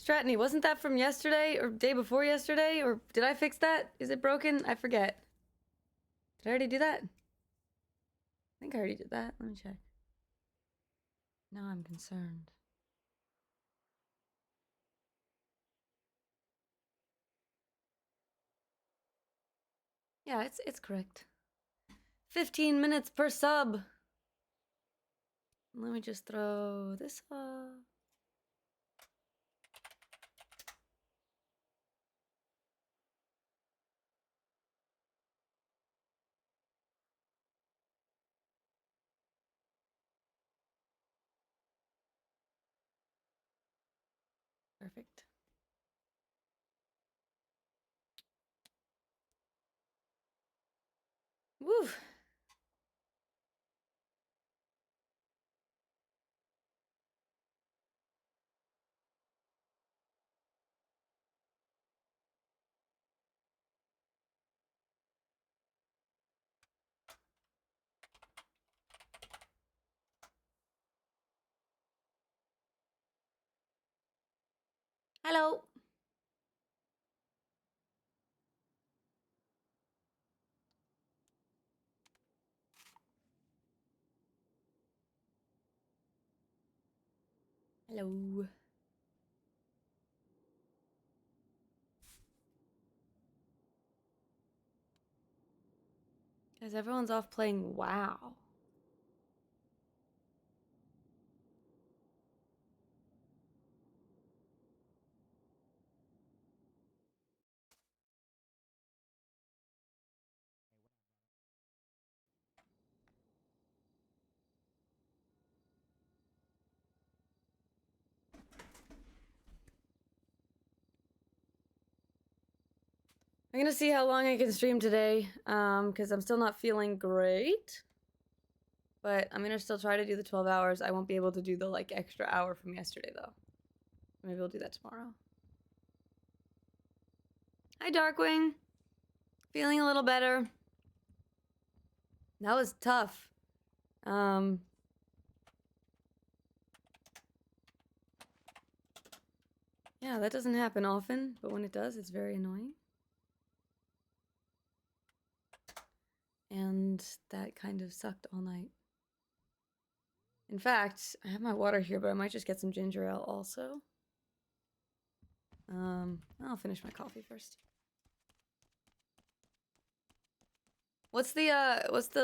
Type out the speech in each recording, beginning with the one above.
Stratney, wasn't that from yesterday or day before yesterday? Or did I fix that? Is it broken? I forget. Did I already do that? I think I already did that. Let me check. Now I'm concerned. Yeah, it's correct. 15 minutes per sub. Let me just throw this up. Perfect. Woo! Hello. Hello. Guys, everyone's off playing WoW. I'm gonna see how long I can stream today, because I'm still not feeling great. But I'm gonna still try to do the 12 hours. I won't be able to do the, like, extra hour from yesterday, though. Maybe we'll do that tomorrow. Hi, Darkwing. Feeling a little better. That was tough. Yeah, that doesn't happen often, but when it does, it's very annoying. And that kind of sucked all night. In fact, I have my water here, but I might just get some ginger ale also. I'll finish my coffee first. What's the,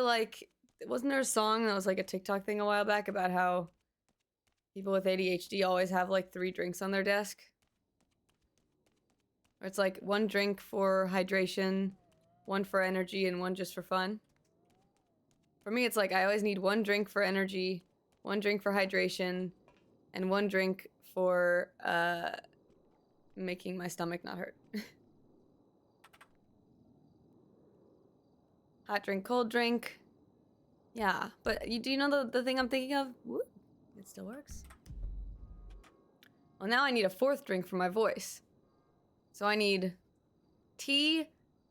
like, wasn't there a song that was like a TikTok thing a while back about how people with ADHD always have like 3 drinks on their desk? Or it's like 1 drink for hydration, 1 for energy, and 1 just for fun. For me, it's like I always need 1 drink for energy, 1 drink for hydration, and 1 drink for, making my stomach not hurt. Hot drink, cold drink. Yeah, but do you know the thing I'm thinking of? Whoop, it still works. Well, now I need a 4th drink for my voice. So I need tea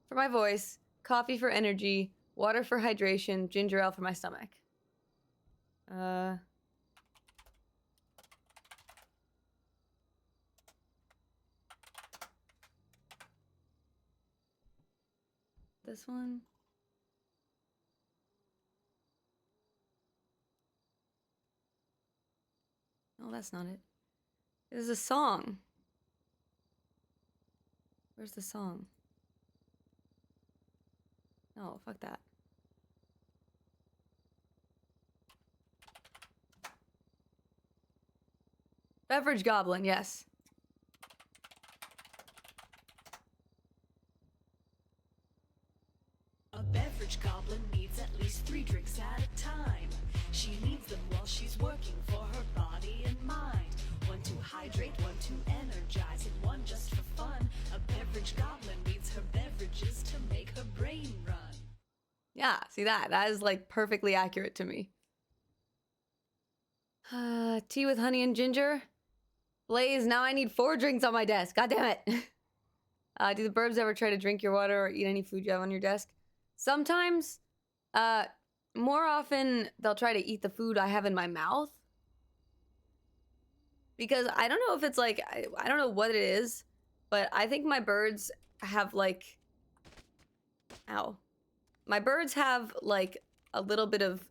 for my voice, coffee for energy, water for hydration, ginger ale for my stomach. This one. No, that's not it. It is a song. Where's the song? No, fuck that. Beverage Goblin, yes. A beverage goblin needs at least 3 drinks at a time. She needs them while she's working for her body and mind. 1 to hydrate, 1 to energize, and 1 just for fun. A beverage goblin needs her beverages to make her brain run. Yeah, see that? That is like perfectly accurate to me. Tea with honey and ginger. Blaze, now I need 4 drinks on my desk. God damn it. Do the burbs ever try to drink your water or eat any food you have on your desk? Sometimes. More often, they'll try to eat the food I have in my mouth. because I don't know if it's like, I don't know what it is, but I think my birds have like, ow. My birds have like a little bit of,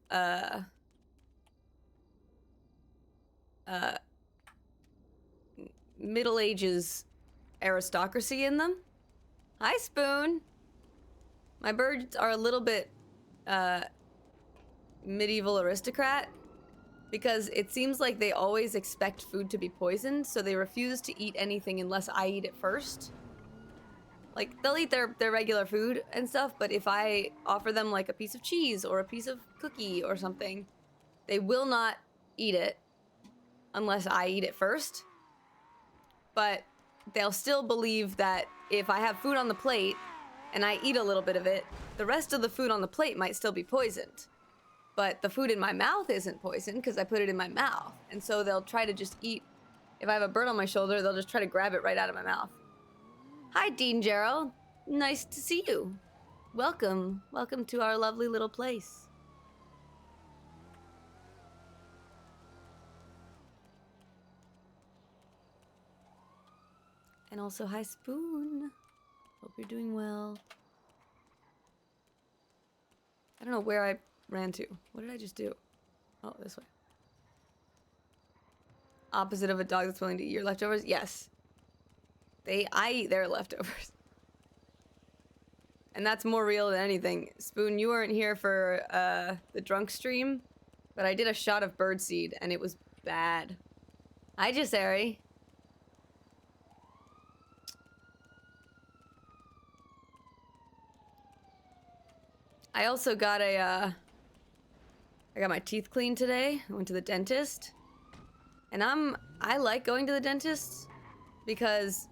Middle Ages aristocracy in them. Hi, Spoon. My birds are a little bit, medieval aristocrat, because it seems like they always expect food to be poisoned, so they refuse to eat anything unless I eat it first. Like, they'll eat their regular food and stuff, but if I offer them like a piece of cheese or a piece of cookie or something, they will not eat it unless I eat it first. But they'll still believe that if I have food on the plate and I eat a little bit of it, the rest of the food on the plate might still be poisoned. But the food in my mouth isn't poisoned because I put it in my mouth. And so they'll try to just eat. If I have a bird on my shoulder, they'll just try to grab it right out of my mouth. Hi, Dean Gerald. Nice to see you. Welcome. Welcome to our lovely little place. And also, hi, Spoon. Hope you're doing well. I don't know where I ran to. What did I just do? Oh, this way. Opposite of a dog that's willing to eat your leftovers? Yes. I eat their leftovers. And that's more real than anything. Spoon, you weren't here for the drunk stream, but I did a shot of birdseed, and it was bad. Hi, Jessary. I also got I got my teeth cleaned today. I went to the dentist. And I like going to the dentist because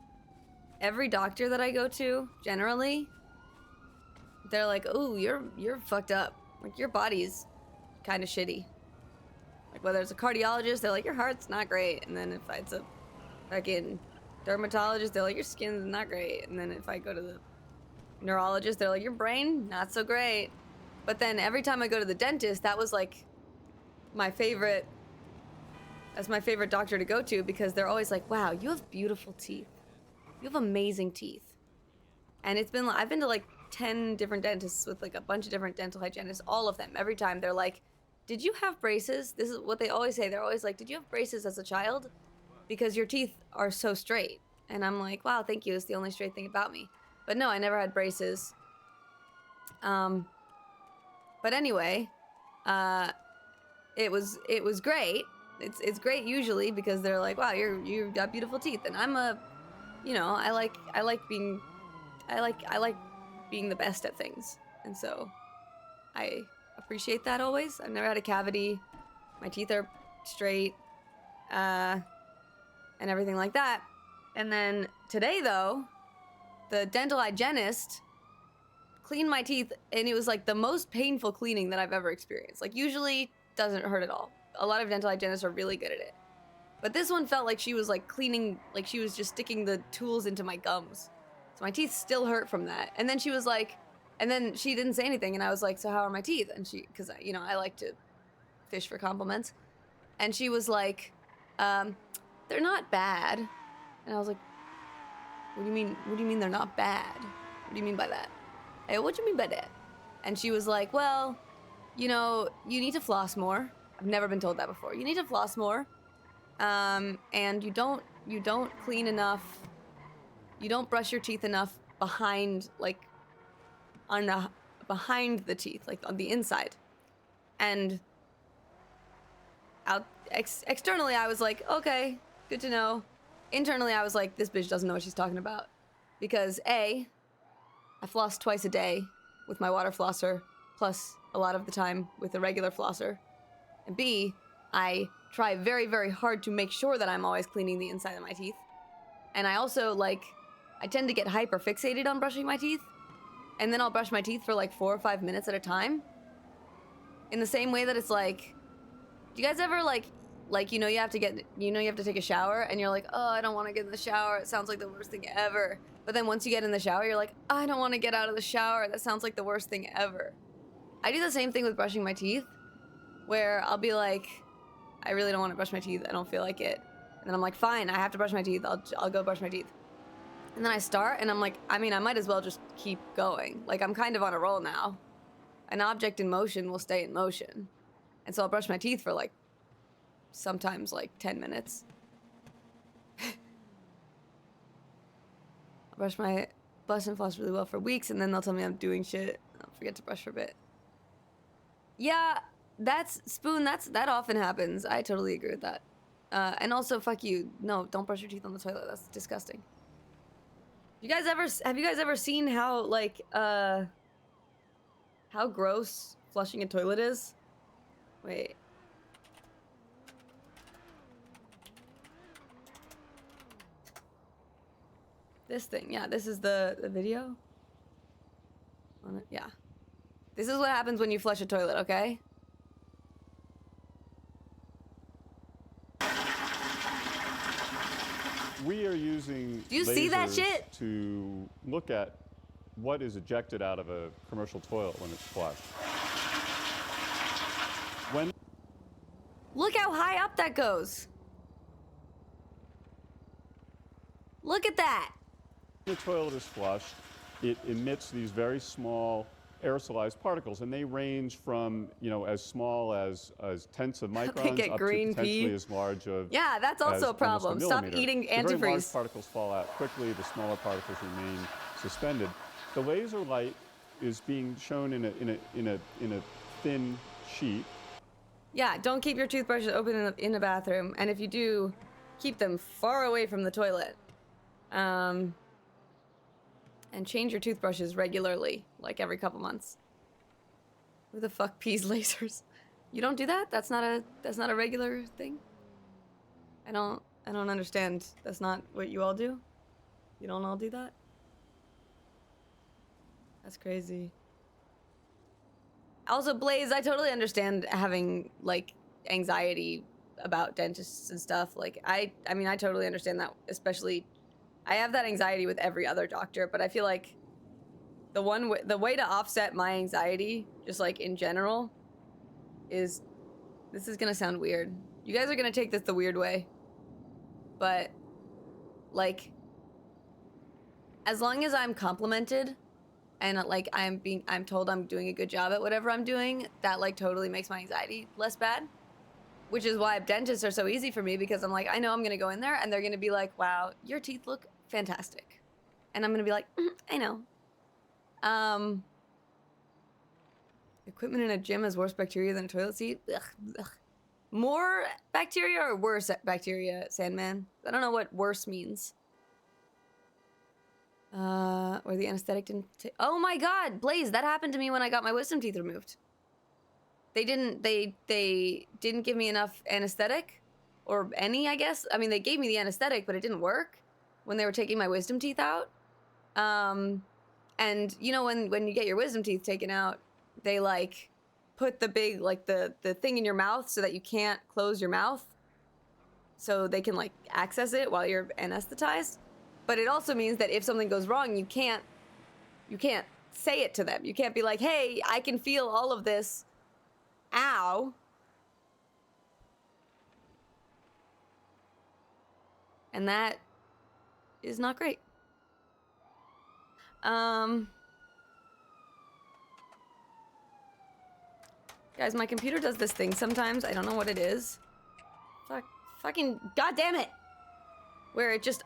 every doctor that I go to, generally, they're like, "Ooh, you're fucked up. Like, your body's kind of shitty." Like, whether it's a cardiologist, they're like, "Your heart's not great." And then if it's a fucking dermatologist, they're like, "Your skin's not great." And then if I go to the neurologist, they're like, "Your brain, not so great." But then every time I go to the dentist, that was like my favorite. That's my favorite doctor to go to because they're always like, "Wow, you have beautiful teeth. You have amazing teeth." And it's been, I've been to like 10 different dentists with like a bunch of different dental hygienists, all of them. Every time they're like, "Did you have braces?" This is what they always say. They're always like, "Did you have braces as a child? Because your teeth are so straight." And I'm like, "Wow, thank you. It's the only straight thing about me." But no, I never had braces. But anyway, it was great. It's great usually because they're like, "Wow, you got beautiful teeth," and I'm a, you know, I like being the best at things, and so I appreciate that always. I've never had a cavity. My teeth are straight, and everything like that. And then today though, the dental hygienist cleaned my teeth, and it was like the most painful cleaning that I've ever experienced. Like, usually doesn't hurt at all. A lot of dental hygienists are really good at it. But this one felt like she was like cleaning, like she was just sticking the tools into my gums. So my teeth still hurt from that. And then she was like, and then she didn't say anything, and I was like, "So how are my teeth?" And she, because, you know, I like to fish for compliments. And she was like, "They're not bad." And I was like, What do you mean they're not bad? What do you mean by that? Hey, what do you mean by that?" And she was like, "Well, you know, you need to floss more." I've never been told that before. "You need to floss more. And you don't clean enough. You don't brush your teeth enough behind, like, behind the teeth, like on the inside." And externally, I was like, "Okay, good to know." Internally, I was like, "This bitch doesn't know what she's talking about." Because A, I floss twice a day with my water flosser, plus a lot of the time with a regular flosser. And B, I try very, very hard to make sure that I'm always cleaning the inside of my teeth. And I also, like, I tend to get hyper fixated on brushing my teeth. And then I'll brush my teeth for like 4 or 5 minutes at a time. In the same way that it's like, do you guys ever like, you know, you have to take a shower and you're like, "Oh, I don't want to get in the shower. It sounds like the worst thing ever." But then once you get in the shower, you're like, "I don't want to get out of the shower. That sounds like the worst thing ever." I do the same thing with brushing my teeth, where I'll be like, "I really don't want to brush my teeth. I don't feel like it." And then I'm like, fine, I have to brush my teeth. I'll go brush my teeth. And then I start, and I'm like, I mean, I might as well just keep going. Like, I'm kind of on a roll now. An object in motion will stay in motion. And so I'll brush my teeth for, like, sometimes, like, 10 minutes. I'll brush and floss really well for weeks, and then they'll tell me I'm doing shit. I'll forget to brush for a bit. Yeah, that often happens. I totally agree with that. And also, fuck you. No, don't brush your teeth on the toilet. That's disgusting. Have you guys ever seen how, like, how gross flushing a toilet is? Wait. This thing, yeah, this is the video. Yeah. This is what happens when you flush a toilet, okay? We are using Do you see that lasers shit? to look at what is ejected out of a commercial toilet when it's flushed. When Look how high up that goes. Look at that. the toilet is flushed, it emits these very small aerosolized particles, and they range from, you know, as small as tenths of microns get up green to potentially pee. as large of Yeah, that's also as a almost problem. Stop millimeter. eating The very large antifreeze. particles fall out quickly. The smaller particles remain suspended. The laser light is being shown in a thin sheet. Yeah, don't keep your toothbrushes open in the bathroom, and if you do, keep them far away from the toilet. And change your toothbrushes regularly, like every couple months. Who the fuck pees lasers? You don't do that? That's not a regular thing? I don't understand. That's not what you all do? You don't all do that? That's crazy. Also, Blaze, I totally understand having, like, anxiety about dentists and stuff. Like, I mean, I totally understand that, especially, I have that anxiety with every other doctor, but I feel like the way to offset my anxiety, just, like, in general, is, this is gonna sound weird. You guys are gonna take this the weird way, but, like, as long as I'm complimented, and, like, I'm told I'm doing a good job at whatever I'm doing, that, like, totally makes my anxiety less bad. Which is why dentists are so easy for me, because I'm like, I know I'm gonna go in there and they're gonna be like, wow, your teeth look fantastic. And I'm gonna be like, I know. Equipment in a gym has worse bacteria than a toilet seat? Ugh, ugh. More bacteria or worse bacteria, Sandman? I don't know what worse means. Or the anesthetic didn't oh my god, Blaze, that happened to me when I got my wisdom teeth removed. They didn't give me enough anesthetic, or any, I guess. I mean, they gave me the anesthetic, but it didn't work when they were taking my wisdom teeth out. And you know, when you get your wisdom teeth taken out, they, like, put the big, like, the thing in your mouth so that you can't close your mouth, so they can, like, access it while you're anesthetized. But it also means that if something goes wrong, you can't say it to them. You can't be like, hey, I can feel all of this. Ow. And that is not great. Guys, my computer does this thing sometimes. I don't know what it is. Fucking goddamn it. Where it just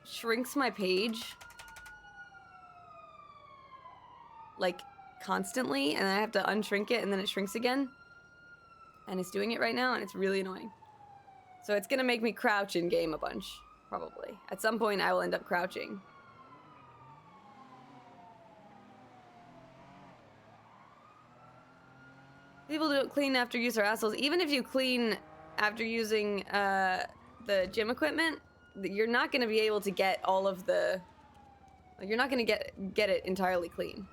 shrinks my page, like, constantly, and I have to unshrink it, and then it shrinks again. And it's doing it right now, and it's really annoying. So it's gonna make me crouch in game a bunch, probably. At some point, I will end up crouching. People who don't clean after use are assholes. Even if you clean after using the gym equipment, you're not gonna be able to get all of the, like, you're not gonna get it entirely clean.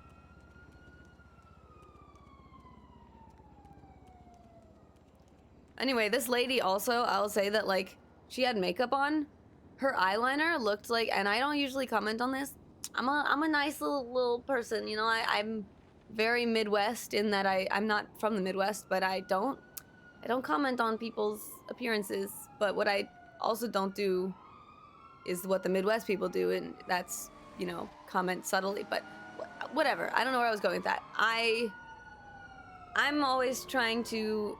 Anyway, this lady also, I'll say that, like, she had makeup on. Her eyeliner looked like, and I don't usually comment on this. I'm a nice little person, you know. I'm very Midwest in that I'm not from the Midwest, but I don't I don't comment on people's appearances, but what I also don't do is what the Midwest people do, and that's, you know, comment subtly, but whatever. I don't know where I was going with that. I'm always trying to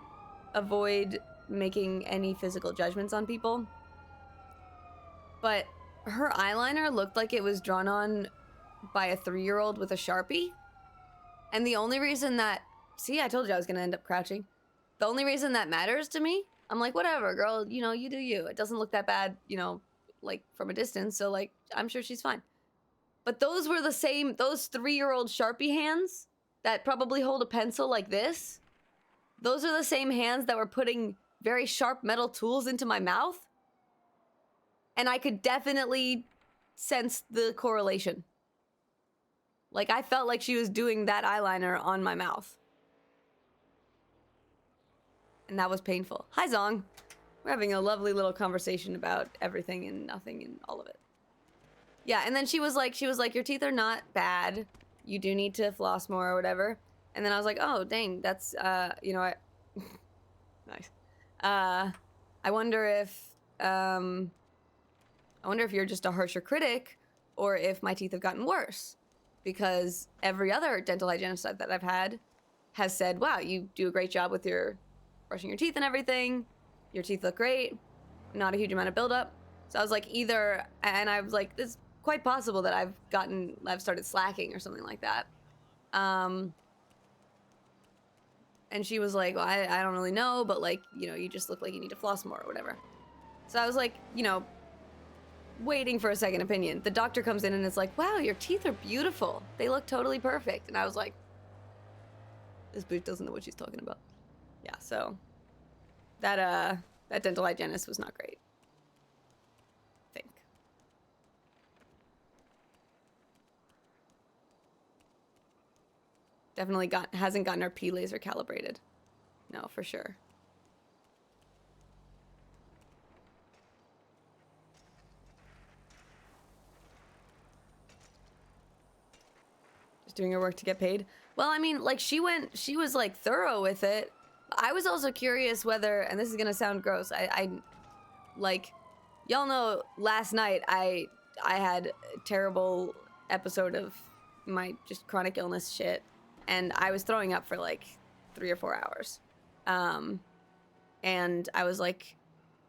avoid making any physical judgments on people, but her eyeliner looked like it was drawn on by a 3-year-old with a Sharpie, and the only reason that, see, I told you I was gonna end up crouching. The only reason that matters to me, I'm like, whatever, girl, you know, you do you. It doesn't look that bad, you know, like from a distance, so like, I'm sure she's fine. But those were the same, those 3-year-old Sharpie hands that probably hold a pencil like this, those are the same hands that were putting very sharp metal tools into my mouth. And I could definitely sense the correlation. Like, I felt like she was doing that eyeliner on my mouth. And that was painful. Hi, Zong. We're having a lovely little conversation about everything and nothing and all of it. Yeah, and then she was like, your teeth are not bad. You do need to floss more or whatever. And then I was like, oh, dang, that's, you know, nice. I wonder if you're just a harsher critic or if my teeth have gotten worse. Because every other dental hygienist that I've had has said, wow, you do a great job with your brushing your teeth and everything. Your teeth look great. Not a huge amount of buildup. So I was like, either, and I was like, it's quite possible that I've started slacking or something like that. And she was like, well, I don't really know, but like, you know, you just look like you need to floss more or whatever. So I was like, you know, waiting for a second opinion. The doctor comes in and is like, wow, your teeth are beautiful. They look totally perfect. And I was like, this bitch doesn't know what she's talking about. Yeah, so that dental hygienist was not great. I think. Definitely hasn't gotten her P laser calibrated. No, for sure. Just doing her work to get paid. Well, I mean, like, she was like thorough with it. I was also curious whether, and this is gonna sound gross, I like, y'all know last night I had a terrible episode of my just chronic illness shit, and I was throwing up for like 3 or 4 hours. And I was like,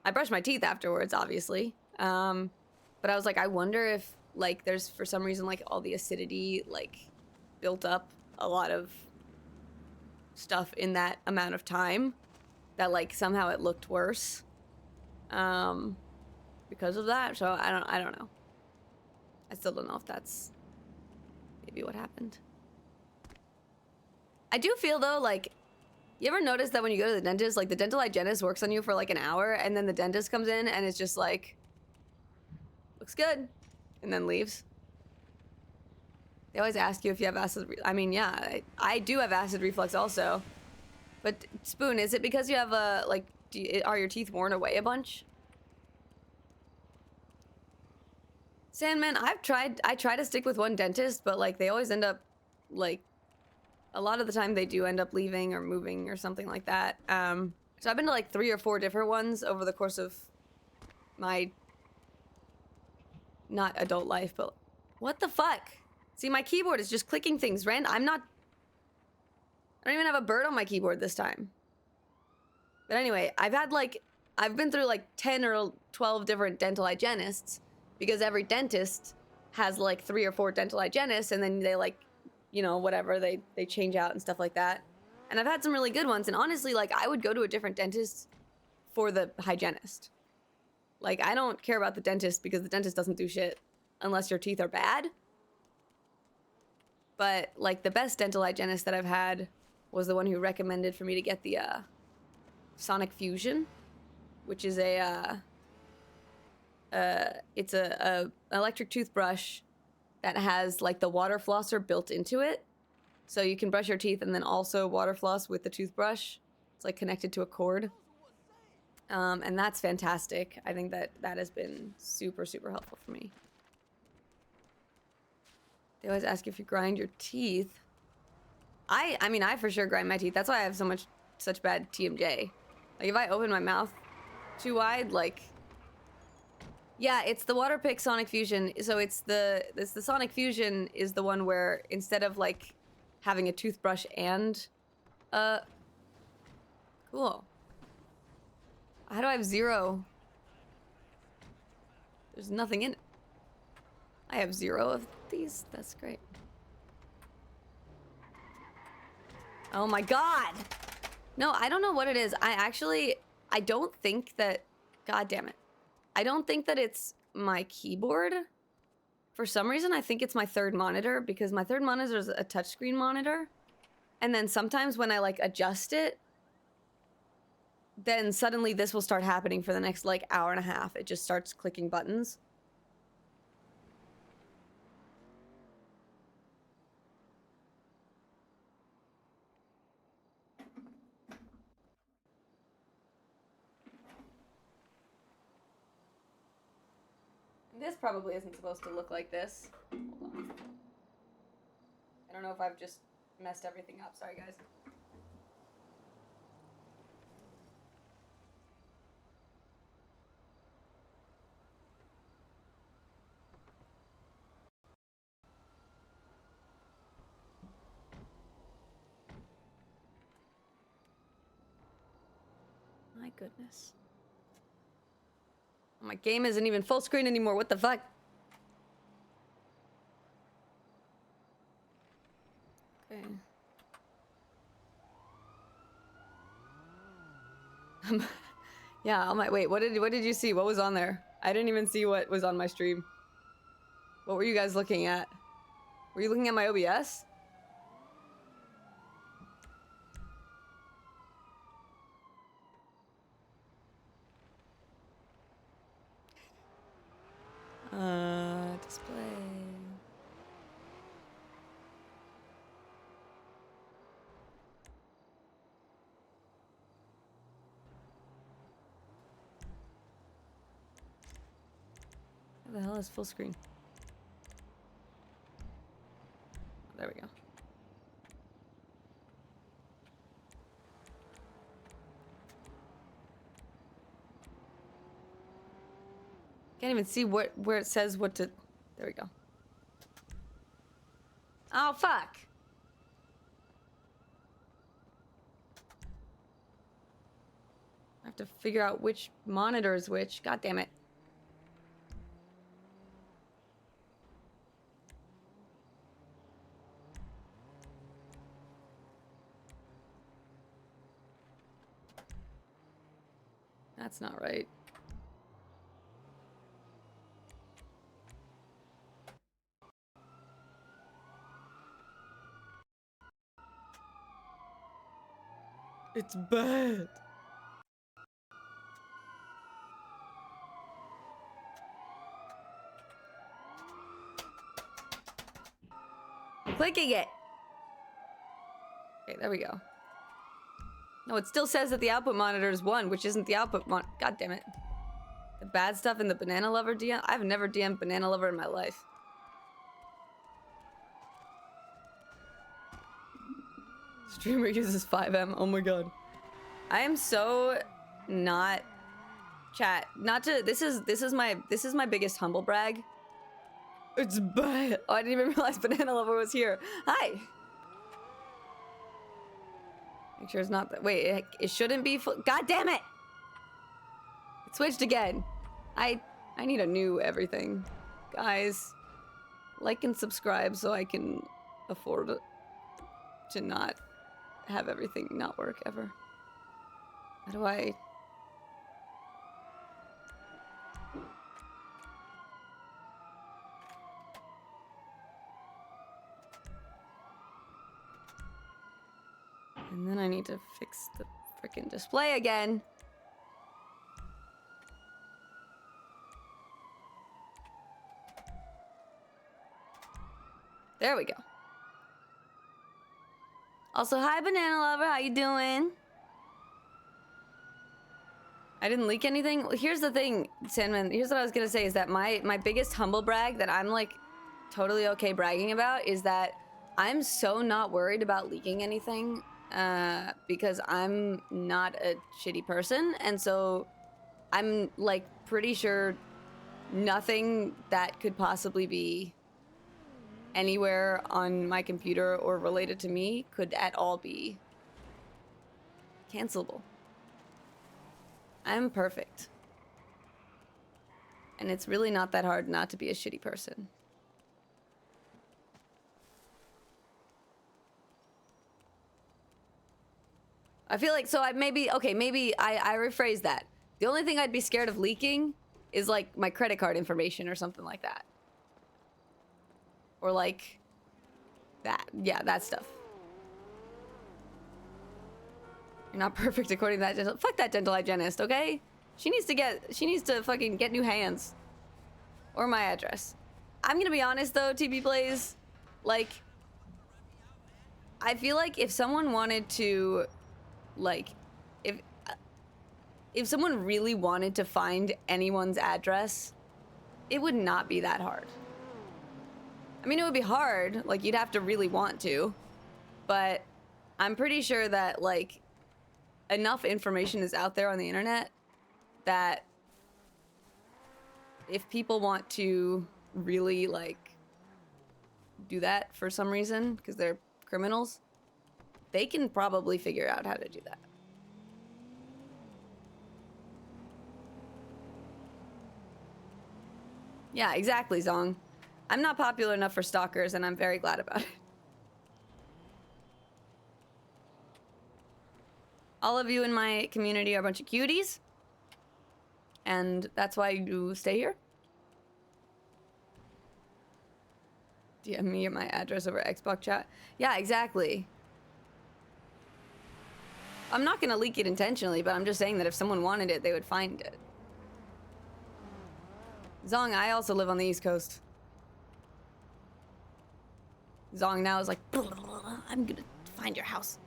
I brushed my teeth afterwards, obviously. But I was like, I wonder if like there's for some reason like all the acidity like built up a lot of stuff in that amount of time that like somehow it looked worse because of that. So I don't know. I still don't know if that's maybe what happened. I do feel though, like, you ever notice that when you go to the dentist, like the dental hygienist works on you for like an hour and then the dentist comes in and it's just like, looks good, and then leaves? They always ask you if you have acid. I mean, yeah, I do have acid reflux also. But Spoon, is it because you have a like? Are your teeth worn away a bunch? Sandman, I try to stick with one dentist, but like they always end up like, a lot of the time they do end up leaving or moving or something like that. So I've been to like 3 or 4 different ones over the course of my not adult life, but what the fuck? See, my keyboard is just clicking things, Rand. I don't even have a bird on my keyboard this time. But anyway, I've been through like 10 or 12 different dental hygienists because every dentist has like 3 or 4 dental hygienists, and then they like, you know, whatever, they change out and stuff like that. And I've had some really good ones, and honestly, like, I would go to a different dentist for the hygienist. Like, I don't care about the dentist because the dentist doesn't do shit unless your teeth are bad. But, like, the best dental hygienist that I've had was the one who recommended for me to get the Sonic Fusion, which is it's a electric toothbrush that has, like, the water flosser built into it. So you can brush your teeth and then also water floss with the toothbrush. It's, like, connected to a cord. And that's fantastic. I think that has been super, super helpful for me. They always ask if you grind your teeth. I mean, I for sure grind my teeth. That's why I have such bad TMJ. Like if I open my mouth too wide, like, yeah, it's the water pick Sonic Fusion. So it's the Sonic Fusion is the one where instead of like having a toothbrush and cool. How do I have 0? There's nothing in it. I have 0 of these. That's great. Oh my god! No, I don't know what it is. I don't think that... God damn it. I don't think that it's my keyboard. For some reason, I think it's my third monitor, because my third monitor is a touchscreen monitor. And then sometimes when I, like, adjust it, then suddenly this will start happening for the next, like, hour and a half. It just starts clicking buttons. This probably isn't supposed to look like this. Hold on. I don't know if I've just messed everything up. Sorry, guys. My goodness. My game isn't even full screen anymore. What the fuck? Okay. Yeah, wait, what did you see? What was on there? I didn't even see what was on my stream. What were you guys looking at? Were you looking at my OBS? Display. What the hell is full screen? There we go. Can't even see where it says what to... There we go. Oh, fuck! I have to figure out which monitor is which. God damn it. That's not right. It's bad. I'm clicking it. Okay, there we go. No, it still says that the output monitor is 1, which isn't the output God damn it. The bad stuff in the Banana Lover DM? I've never DM'd Banana Lover in my life. Streamer uses 5M. Oh my god. I am so not chat. Not to this is my biggest humble brag. It's bad. Oh, I didn't even realize Banana Lover was here. Hi. Make sure it's not that. Wait, it shouldn't be full. God damn it! It switched again. I need a new everything. Guys, like and subscribe so I can afford to not have everything not work ever. How do I... And then I need to fix the frickin' display again. There we go. Also, hi Banana Lover, how you doing? I didn't leak anything. Well, here's the thing, Sandman. Here's what I was gonna say is that my biggest humble brag that I'm like totally okay bragging about is that I'm so not worried about leaking anything because I'm not a shitty person, and so I'm like pretty sure nothing that could possibly be anywhere on my computer or related to me could at all be cancelable. I'm perfect. And it's really not that hard not to be a shitty person. I feel like, so I maybe, okay, maybe I rephrase that. The only thing I'd be scared of leaking is like my credit card information or something like that. Or like that, yeah, that stuff. You're not perfect according to that dental, fuck that dental hygienist, okay? She needs to fucking get new hands. Or my address. I'm gonna be honest though, TB Blaze, like, I feel like if someone wanted to, like, if someone really wanted to find anyone's address, it would not be that hard. I mean, it would be hard, like, you'd have to really want to, but I'm pretty sure that, like, enough information is out there on the internet that if people want to really, like, do that for some reason, because they're criminals, they can probably figure out how to do that. Yeah, exactly, Zong. I'm not popular enough for stalkers, and I'm very glad about it. All of you in my community are a bunch of cuties, and that's why you stay here. DM me at my address over Xbox chat. Yeah, exactly. I'm not gonna leak it intentionally, but I'm just saying that if someone wanted it, they would find it. Zong, I also live on the East Coast. Zong now is like, I'm gonna find your house.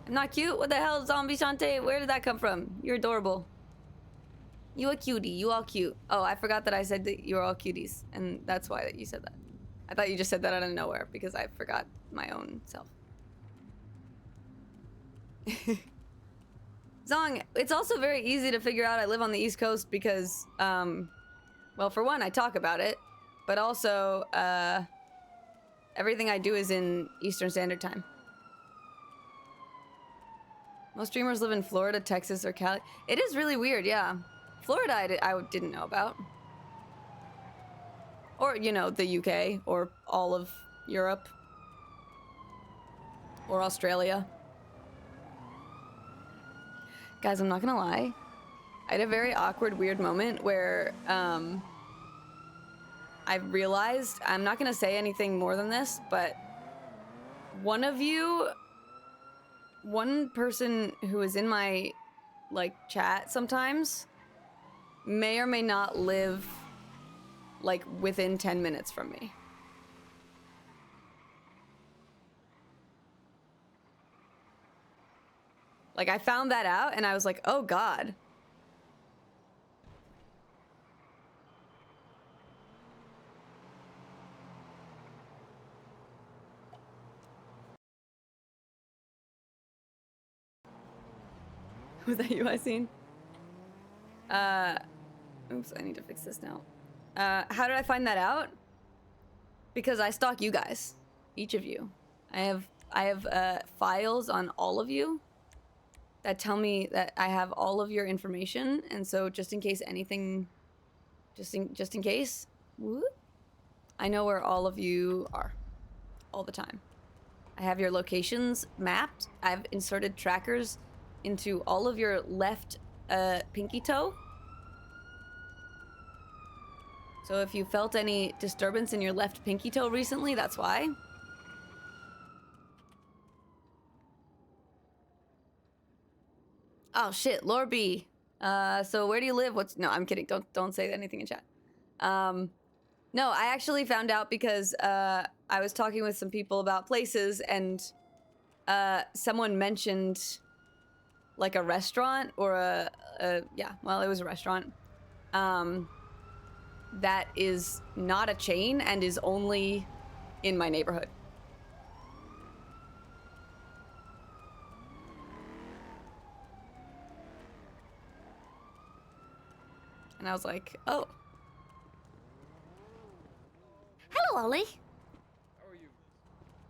I'm not cute? What the hell, Zombie Shantae? Where did that come from? You're adorable. You a cutie. You all cute. Oh, I forgot that I said that you were all cuties, and that's why that you said that. I thought you just said that out of nowhere because I forgot my own self. Zong, it's also very easy to figure out I live on the East Coast because, well, for one, I talk about it, but also, everything I do is in Eastern Standard Time. Most streamers live in Florida, Texas, or Cali. It is really weird, yeah. Florida, I didn't know about. Or, you know, the UK, or all of Europe. Or Australia. Guys, I'm not gonna lie. I had a very awkward, weird moment where, I realized, I'm not gonna say anything more than this, but one person who is in my, like, chat sometimes may or may not live, like, within 10 minutes from me. Like, I found that out, and I was like, oh, God. Was that you I seen? Oops, I need to fix this now. How did I find that out? Because I stalk you guys. Each of you. I have files on all of you that tell me that I have all of your information, and so just in case anything, just in case, whoop, I know where all of you are, all the time. I have your locations mapped. I've inserted trackers into all of your left pinky toe. So if you felt any disturbance in your left pinky toe recently, that's why. Oh shit, Lord B. So where do you live? No, I'm kidding. Don't say anything in chat. No, I actually found out because I was talking with some people about places, and someone mentioned like a restaurant or yeah, well, it was a restaurant that is not a chain and is only in my neighborhood. And I was like, oh. Hello, Ollie. How are you?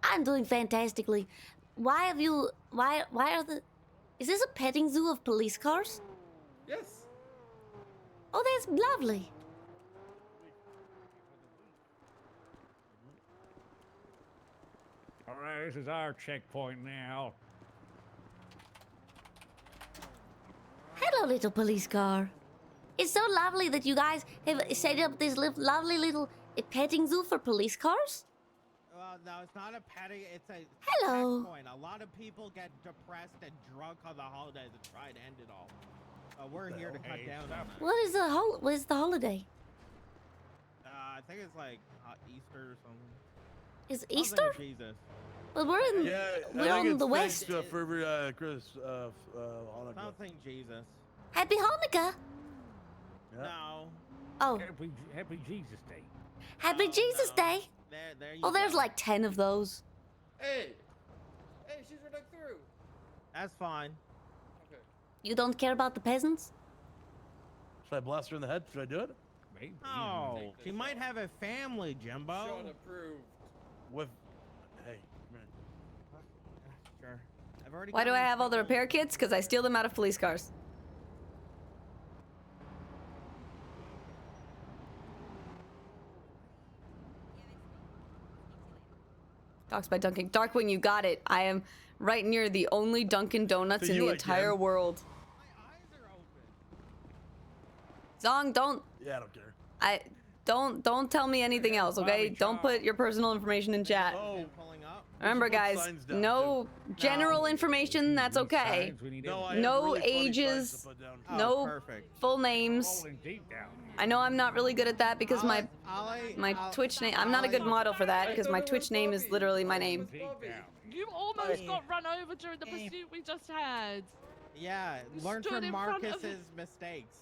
I'm doing fantastically. Why have you... Why are the... Is this a petting zoo of police cars? Yes. Oh, that's lovely. All right, this is our checkpoint now. Hello, little police car. It's so lovely that you guys have set up this lovely little petting zoo for police cars. Well, no, it's not a petting. It's a Hello. checkpoint. A lot of people get depressed and drunk on the holidays and try and end it all. We're here to cut Hey, down on stop. that. What is the holiday? I think it's like Easter or something. Is Something Easter? with Jesus. Well, we're in... Yeah, We're I think on it's the west. For Chris, Hanukkah. Something Jesus. Happy Hanukkah. Yeah. No. Oh, Happy Jesus Day. Happy Oh, Jesus no. Day. There you Oh, there's go. like 10 of those. Hey. Hey, she's running through. That's fine. Okay. You don't care about the peasants? Should I blast her in the head? Should I do it? Maybe. Oh, Take she this might off. have a family, Jimbo. Sean approved. With. Hey, come here. Sure. I've already. Why do I gotten have all the trouble. repair kits? Because I steal them out of police cars. Docs by Dunkin'. Darkwing, you got it. I am right near the only Dunkin' Donuts So in the you entire again? world. My eyes are open. Zong, don't Yeah, I don't care. don't tell me anything else, okay? Bobby Don't Chow. put your personal information in chat. Oh, Pulling up. Remember, put guys, signs down, no general information. That's okay. Signs, we need no, I everything. have No really funny signs ages. to put down. Oh, No perfect. full names. Rolling deep down. I know I'm not really good at that because my Twitch name. I'm not a good model for that because my Twitch name is literally my name. Deep down. You almost Hey. got run over during the pursuit we just had. Yeah, You learn stood from in front of Marcus's mistakes.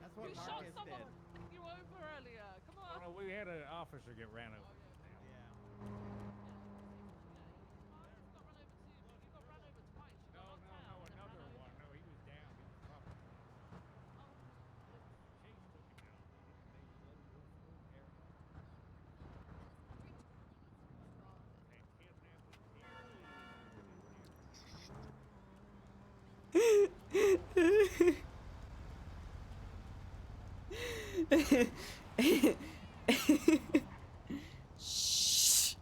That's what You shot Marcus someone did. you over earlier. Come on. Oh, we had an officer get ran over. Yeah. You got run over twice. You No, got knocked no, out. another one. No, he was down. He was proper. Chase took him out. Shh.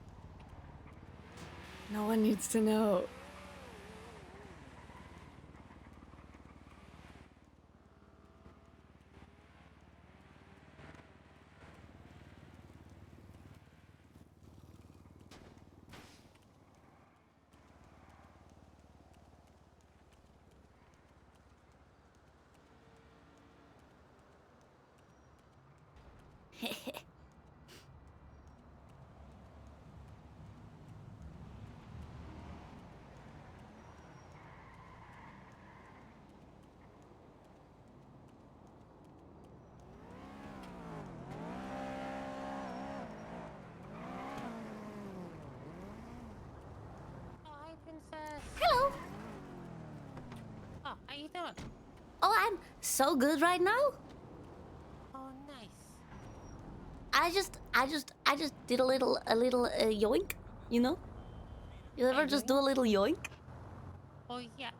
No one needs to know. Hi, princess. Hello. Oh, how you doing? Oh, I'm so good right now. Oh, nice. I just did a little yoink, you know? You ever just do a little yoink? Oh, yeah.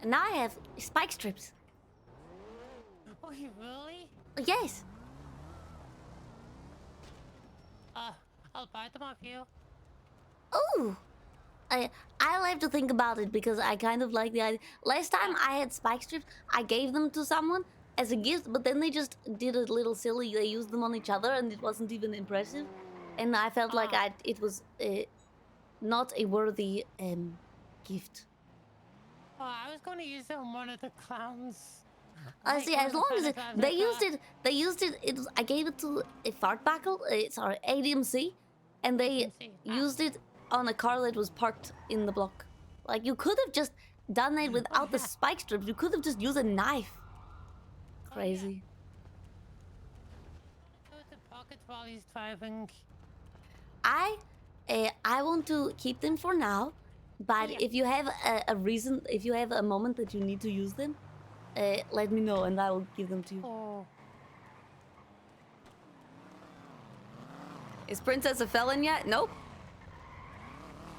And now I have spike strips. Oh, you really? Yes. I'll buy them off you. Ooh. I'll have to think about it because I kind of like the idea. Last time I had spike strips, I gave them to someone as a gift, but then they just did a little silly. They used them on each other, and it wasn't even impressive. And I felt like it was not a worthy gift. Oh, I was going to use it on one of the clowns. I Like see. one As of the long as clowns they that used it, they used it. It was, I gave it to a fart buckle. Sorry, ADMC, and they ADMC, used it on a car that was parked in the block. Like you could have just done it without the yeah. spike strips. You could have just used a knife. yeah. Crazy. Go to the pockets while he's driving. I want to keep them for now, but Yeah. if you have a reason, if you have a moment that you need to use them, let me know and I will give them to you. Oh. Is Princess a felon yet? Nope.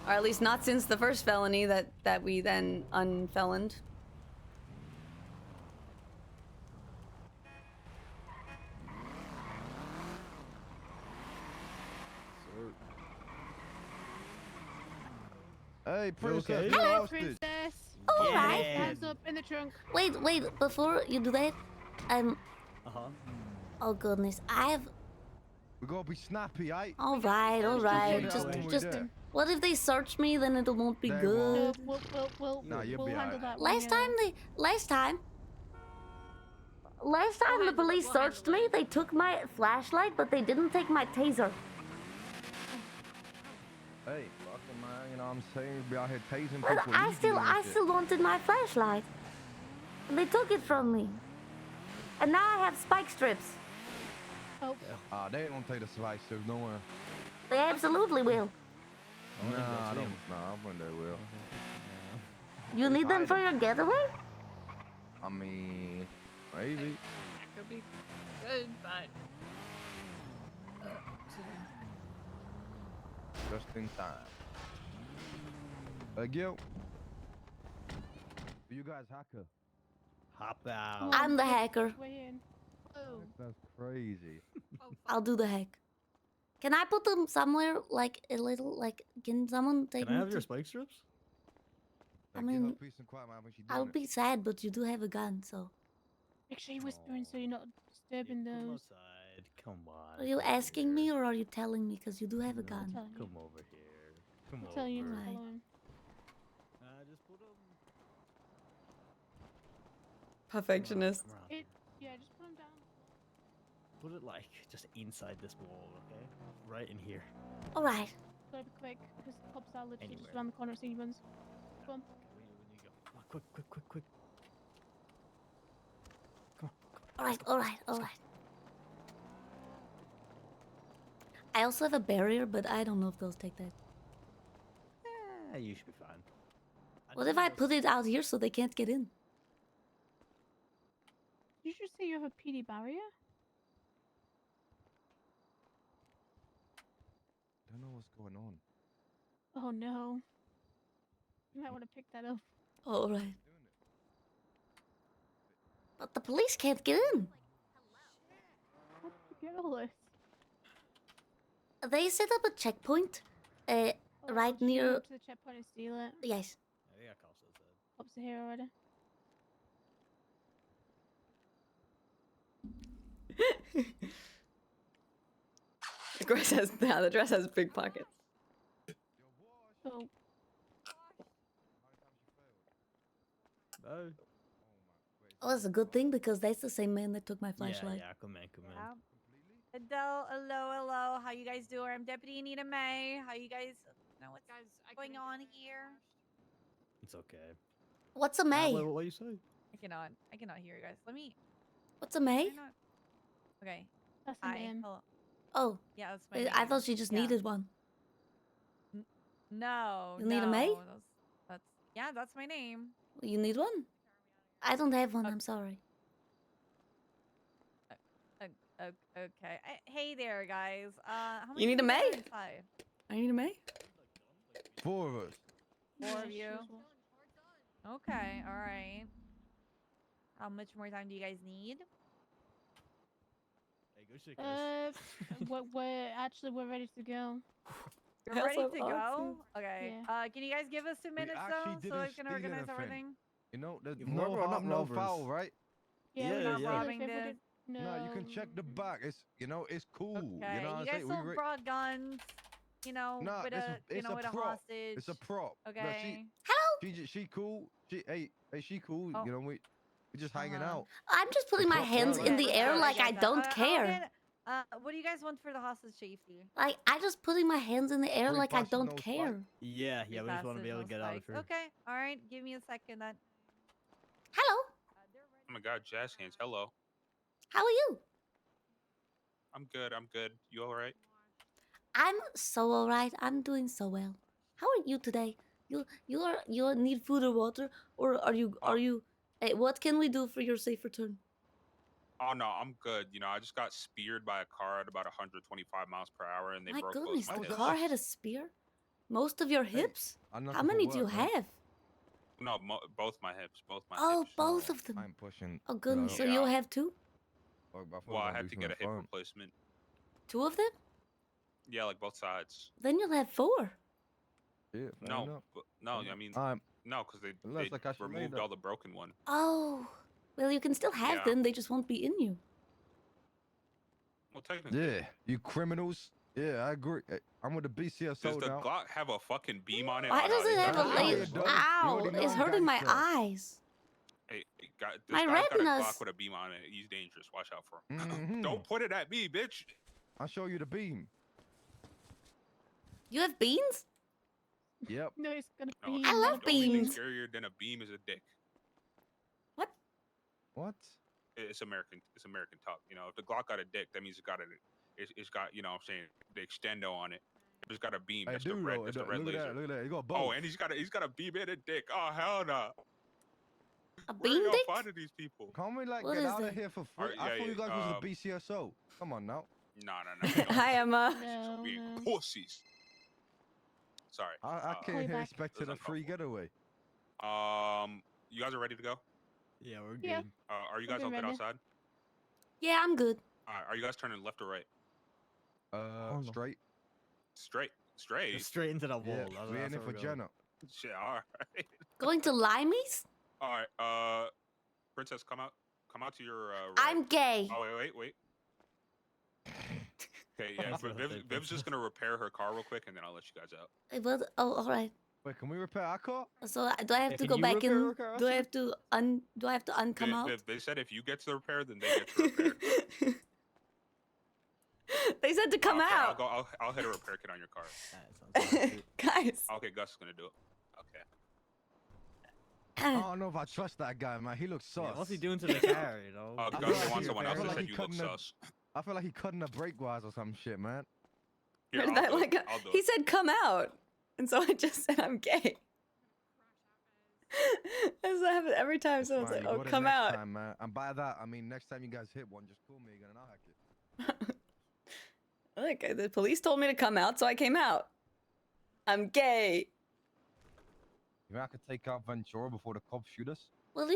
Or at least not since the first felony that we then unfeloned. Hey, Princess, okay? you Hello, lost it. princess. All right. Hands up in the trunk. Wait, before you do that, Uh-huh. oh goodness, We gotta be snappy, eh? all right, just, there. what if they search me, then it won't be They good. won't. Nah, you'll we'll be handle alright. that. when Last you're- time the police searched me, they took my flashlight, but they didn't take my taser. Hey, fucking man, you know what I'm saying? We be out here tasing But people. I legally and shit. still wanted my flashlight. And they took it from me. And now I have spike strips. Oh, They ain't gonna take the slice, so no one. They absolutely will. Nah, I don't. Nah, I wouldn't they will. You need them for your getaway? I mean, maybe. Could be good, but Just in time. Gil. You guys hacker? Hop out. I'm the hacker. way in. Oh. That's crazy. I'll do the hack. Can I put them somewhere, like, a little, like, can someone take Can I me have to... your spike strips? I Like, give her mean, peace and quiet, man, when she I'll doing it. be sad, but you do have a gun, so... Make sure you're whispering so you're not disturbing Come those. outside. Come on. Are you come over asking me here. or are you telling me? Because you do have a No, gun. Telling you. Come over here. Come I'm over. telling you to Right. follow him. Just put them. Perfectionist. Come around. Yeah, just put him down. Put it like just inside this wall, okay? Right in here. Alright. Gotta be quick, because the cops are literally just Anywhere. around the corner seeing guns. Come on. When you go. Come on, quick, quick, quick, quick. Come on. Alright. I also have a barrier, but I don't know if they'll take that. You should be fine. What if I put it out here so they can't get in? Did you just say you have a PD barrier? Don't know what's going on. Oh no. You might want to pick that up. Alright. Doing it. But the police can't get in. How did you get all this? They set up a checkpoint. Right just go near... up to the checkpoint and steal it. Yes. Yeah, cops outside. Cops are here already. The dress has big pockets. Oh, No. Oh, it's a good thing because that's the same man that took my flashlight. Yeah, come in, come in. Hello. How you guys doing? I'm Deputy Anita May. How you guys know what's going on here? It's okay. What's a May? What you say? I cannot hear you guys. Let me. What's a May? Okay. that's a Hi. man. Hello. Oh, Yeah, that's my I name. thought she just Yeah. needed one. No. You need a May? That's my name. You need one? I don't have one, I'm sorry. Okay. Hey there, guys. How You many need a people are May? inside? I need a May. 4 of us. Four of you. Okay. All right. How much more time do you guys need? Hey, go shake us. We're ready to go. You're That's ready so to go? awesome. Okay. Yeah. Can you guys give us 2 minutes actually though, so I didn't can steal organize anything. everything? You know, there's You've no never harm, no numbers. foul, right? Yeah, Yeah, we're yeah. not Robbing if we this. did- No, No, you can check the back. It's it's cool. Okay. You know what You I'm guys saying? sold brought guns. Nah, with it's with a prop. hostage. It's a prop. Look, Okay. she cool. She cool. Oh. You know, we just hanging Uh-huh. out. I'm just putting my Prop hands in the barrier. air I like get I that. don't I'll care. what do you guys want for the hostage safety? Like, I just putting my hands in the air Free like I passes, don't no spike. care. Yeah, Free we just want to passes, be able to no get out of spikes. here. Okay. All right. Give me a second then. Hello, Oh my god, jazz hands. Hello. how are you? I'm good. You alright? I'm so alright. I'm doing so well. How are you today? You need food or water, or are you Hey, what can we do for your safe return? Oh no, I'm good. You know, I just got speared by a car at about 125 miles per hour, and they My broke goodness, both my the hips. car had a spear? Most of your hips? I'm not How for many do you work, man. have? No, both my hips. Both my Oh, hips. both of them. I'm pushing. Oh goodness, so Yeah. you have two? Well, I had to get a hip replacement. Two of them? Yeah, like both sides. Then you'll have four. Yeah, No, no. I mean, no, because they like I should removed made all the broken one. Oh, well, you can still have Yeah. them. They just won't be in you. Well, technically. Yeah, you criminals. Yeah, I agree. I'm with the BCSO Does the now. Glock have a fucking beam on it? Why does it have a Ow, laser? it does. You Ow, already know it's I'm hurting my gangster. eyes. Hey, this My guy's got a retinas. Glock with a beam on it. He's dangerous. Watch out for him. Mhm. Don't put it at me, bitch. I'll show you the beam. You have beans? Yep. No, it's gonna No, be. I love the only thing beans. scarier than a beam is a dick. What? It's American talk. You know, if the Glock got a dick, that means it's got, you know what I'm saying, the extendo on it. If it's got a beam, I that's do the red, though. that's the Look red at laser. that. Look at that. You got both. Oh, and he's got a beam and a dick. Oh hell no. A Where beam y'all dick? finding these people? Can't we like What get is out that? of here for free? Alright, I yeah, thought you yeah, guys was the BCSO. Come on now. No. we don't. Hi, Emma. No, Being no. pussies. Sorry. I came Way here back. expecting a That's free getaway. You guys are ready to go? Yeah, we're good. Yeah. Are you guys Okay, all good ready. outside? Yeah, I'm good. Alright, are you guys turning left or right? no. Straight. Straight. Just straight into the wall. Yeah, that's- we that's in it where for we're going. Jenna. Shit, alright. Going to Limeys? Alright, Princess, come out to your right. I'm gay. Oh wait. Okay, yeah. That's what I think, Viv's just gonna repair her car real quick, and then I'll let you guys out. What? Oh, all right. Wait, can we repair our car? So do I have Yeah, to can go you back repair in? your car Do I also? have to uncome out? They said if you get to the repair, then they get to repair. They said to come Okay, out. I'll hit a repair kit on your car. That sounds good. Guys. Okay, Gus is gonna do it. Okay. I don't know if I trust that guy, man. He looks sus. Yeah, what's he doing to the car, you know? I Gus, feel they like want he- someone I else feel that like said he you look cutting the- sus. I feel like he cutting the brake wise or some shit, man. Here, Heard I'll that do like it. I'll do he it. said come out, and so I just said I'm gay. That's what happens every time someone's Fine, like, you "Oh, go the come next out." time, man. And by that, I mean next time you guys hit one, just call me again and I'll hack it. Look, the police told me to come out, so I came out. I'm gay. You mean I could take out Ventura before the cops shoot us? Will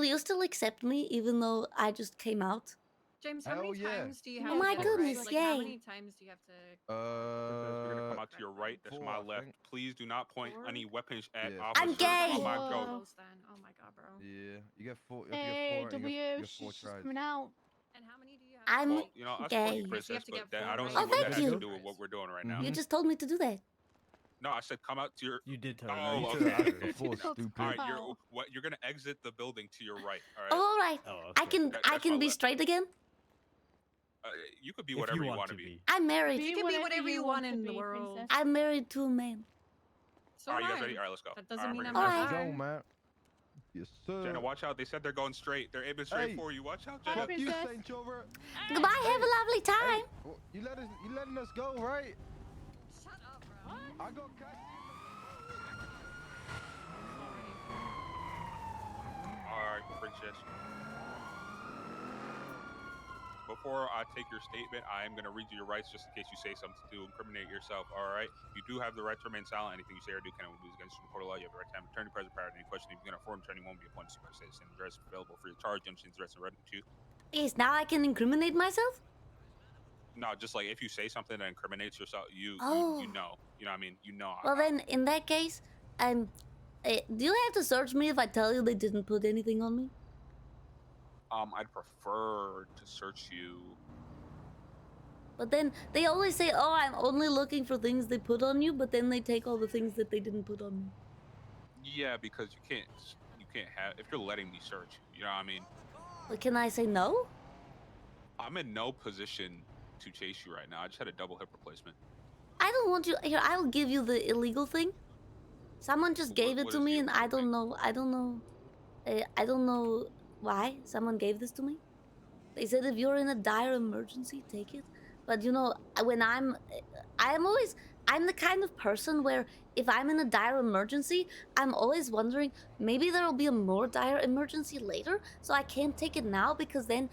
you still accept me even though I just came out? James, how many times do you have Oh my to- goodness, Like, yay. how many times do you have to? You're gonna come out to your right. That's 4, my I left. think. Please do not point Four? any weapons at Yeah. officers. I'm gay. Oh my Whoa. god. Close then. Oh my god, bro. Yeah, you get 4. If Hey, you get 4, W, you get 4 she's tries. coming out. And how many do you have? I'm Well, you know, I support gay. you, Yes, you Princess, have to but get that, I four don't right. see Oh, what that thank has you. to do with what we're doing right now. You just told me to do that. No, I said come out to your. You did tell Oh, me. You okay. said I was 4, That's stupid. All right, Wow. you're gonna exit the building to your right. All right. Oh, all right. Oh, I okay. can That- I that's can my be left. straight again. You could be If whatever you want want to to be. I'm married. You can be whatever you want in the world. princess. I'm married to a man. So All right, you guys am I. ready? All right, let's go. That doesn't All right, mean bring I'm it not back. All right. Let's go, man. Yes, sir. Jenna, watch out. They said they're going straight. They're aiming straight Hey. for you. Watch out, Hi, Jenna. Fuck you, Princess. Saint Chover. Goodbye. Have a lovely time. Well, you letting us go, right? Shut up, bro. I got catch. All right, Princess. Before I take your statement, I am going to read you your rights just in case you say something to incriminate yourself, all right? You do have the right to remain silent. Anything you say or do can be used against you in the court of law. You have the right to have an attorney present prior to any question. If you're going to form attorney, won't be appointed to the same address available for your charge. Jumps address and ready to. Yes, now I can incriminate myself. No, just like if you say something that incriminates yourself, you Oh. know. You know what I mean? You know. Well then, in that case, do you have to search me if I tell you they didn't put anything on me? I'd prefer to search you. But then they always say, "Oh, I'm only looking for things they put on you," but then they take all the things that they didn't put on me. Yeah, because you can't have, if you're letting me search, you know what I mean? But can I say no? I'm in no position to chase you right now. I just had a double hip replacement. I don't want you here. I'll give you the illegal thing. Someone just gave it what to is me, the and I don't know. I don't know why someone gave this to me. They said if you're in a dire emergency, take it. But you know, when I'm always I'm the kind of person where if I'm in a dire emergency, I'm always wondering maybe there will be a more dire emergency later, so I can't take it now because then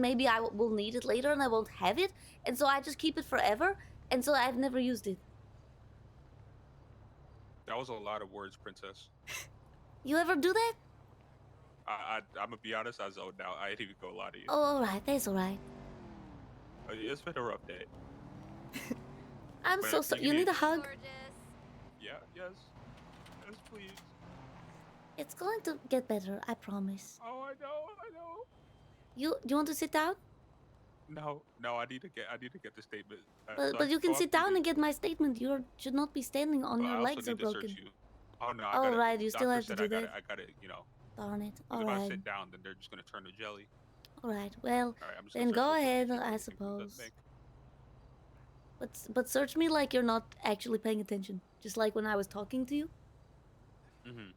maybe I will need it later and I won't have it, and so I just keep it forever, and so I've never used it. That was a lot of words, princess. You ever do that? I'm gonna be honest. I zoned out. I didn't even go lie to you. Oh, all right, that's all right. It's been a rough day. I'm But so sorry. You need a hug? Yeah. Yes. Yes, please. It's going to get better, I promise. Oh, I know. I know. You want to sit down? No. I need to get the statement. But you can sit down and get my statement. You should not be standing on your legs are broken. You. Oh no. Oh, right, you still have to do that. I got it. You know. Darn it. 'Cause All if I right. sit down, then they're just gonna turn to jelly. All right. Well, All right, I'm just then gonna go search ahead, for I the suppose. thing. But search me like you're not actually paying attention. Just like when I was talking to you. Mhm.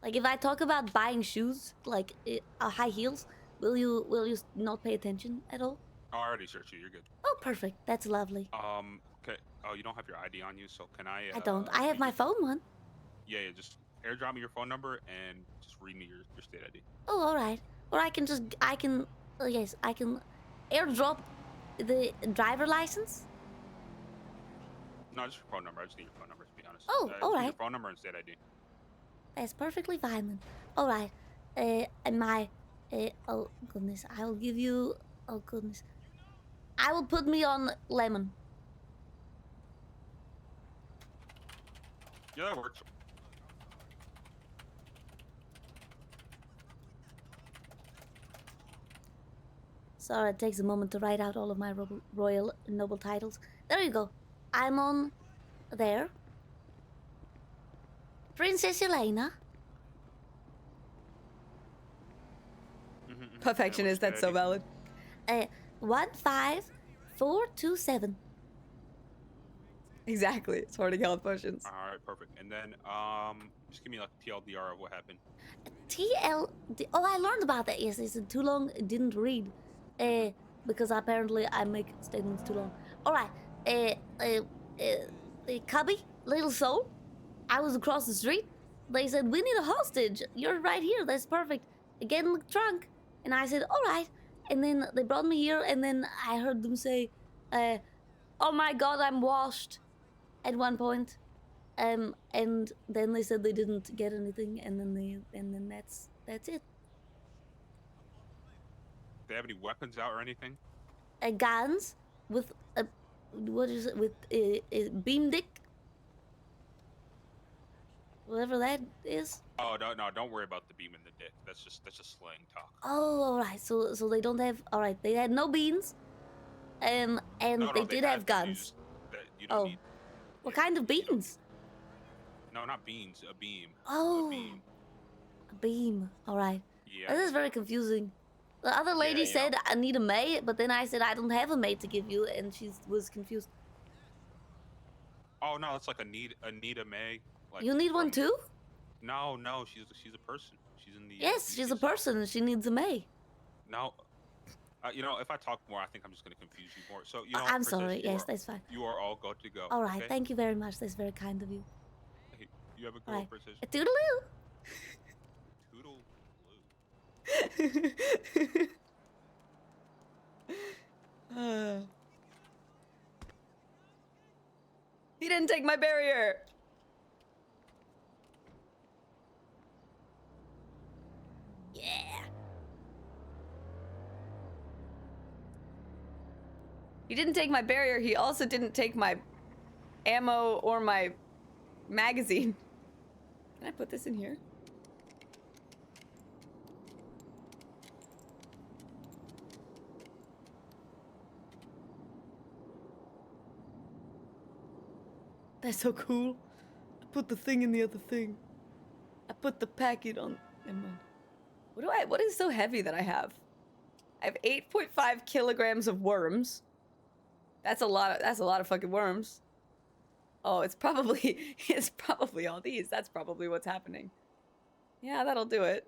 Like if I talk about buying shoes, like high heels, will you not pay attention at all? Oh, I already searched you. You're good. Oh, perfect. That's lovely. Okay. Oh, you don't have your ID on you, so can I? I don't. I have my phone one. Yeah. Just airdrop me your phone number and just read me your state ID. Oh, all right. Or I can yes, I can airdrop the driver license. No, just your phone number. I just need your phone number, to be honest. Oh, just all need right. Your phone number and state ID. That's perfectly fine then. All right. And my, oh goodness, I will give you. Oh goodness, I will put me on lemon. Yeah, that works. Sorry, it takes a moment to write out all of my royal noble titles. There you go. I'm on there. Princess Elena. Perfectionist, that's so valid. 15427. Exactly. It's hoarding health potions. All right, perfect. And then just give me like TLDR of what happened. TLD. Oh, I learned about that. Yes, it's too long. Didn't read. Because apparently I make statements too long. All right. Cubby, little soul. I was across the street. They said we need a hostage. You're right here. That's perfect. Get in the trunk. And I said, all right. And then they brought me here. And then I heard them say, "Oh my God, I'm washed." At one point. And then they said they didn't get anything. And then that's it. Do they have any weapons out or anything? Guns with a what is it with a beam dick, whatever that is. Oh no, don't worry about the beam in the dick. That's just slang talk. Oh, all right. So they don't have. All right, they had no beans, and they did have guns. You don't need, what kind of beans? No, not beans. A beam. Oh, A beam. a beam. All right. Yeah. This is very confusing. The other lady said I need a maid, but then I said I don't have a maid to give you, and she was confused. Oh no, it's like Anita May. Like You need one too? No, she's a person. She's in the. Yes, she's a person, and she needs a maid. No. You know, if I talk more, I think I'm just gonna confuse you more. So you know. I'm Princess, sorry. Yes, that's fine. You are all good to go. All right. Okay? Thank you very much. That's very kind of you. Hey, you have a good All one, right. Princess. A toodaloo. He didn't take my barrier. Yeah. He didn't take my barrier. He also didn't take my ammo or my magazine. Can I put this in here? That's so cool. I put the thing in the other thing. I put the packet on. Never mind. What is so heavy that I have? I have 8.5 kilograms of worms. That's a lot of fucking worms. Oh, it's probably all these. That's probably what's happening. Yeah, that'll do it.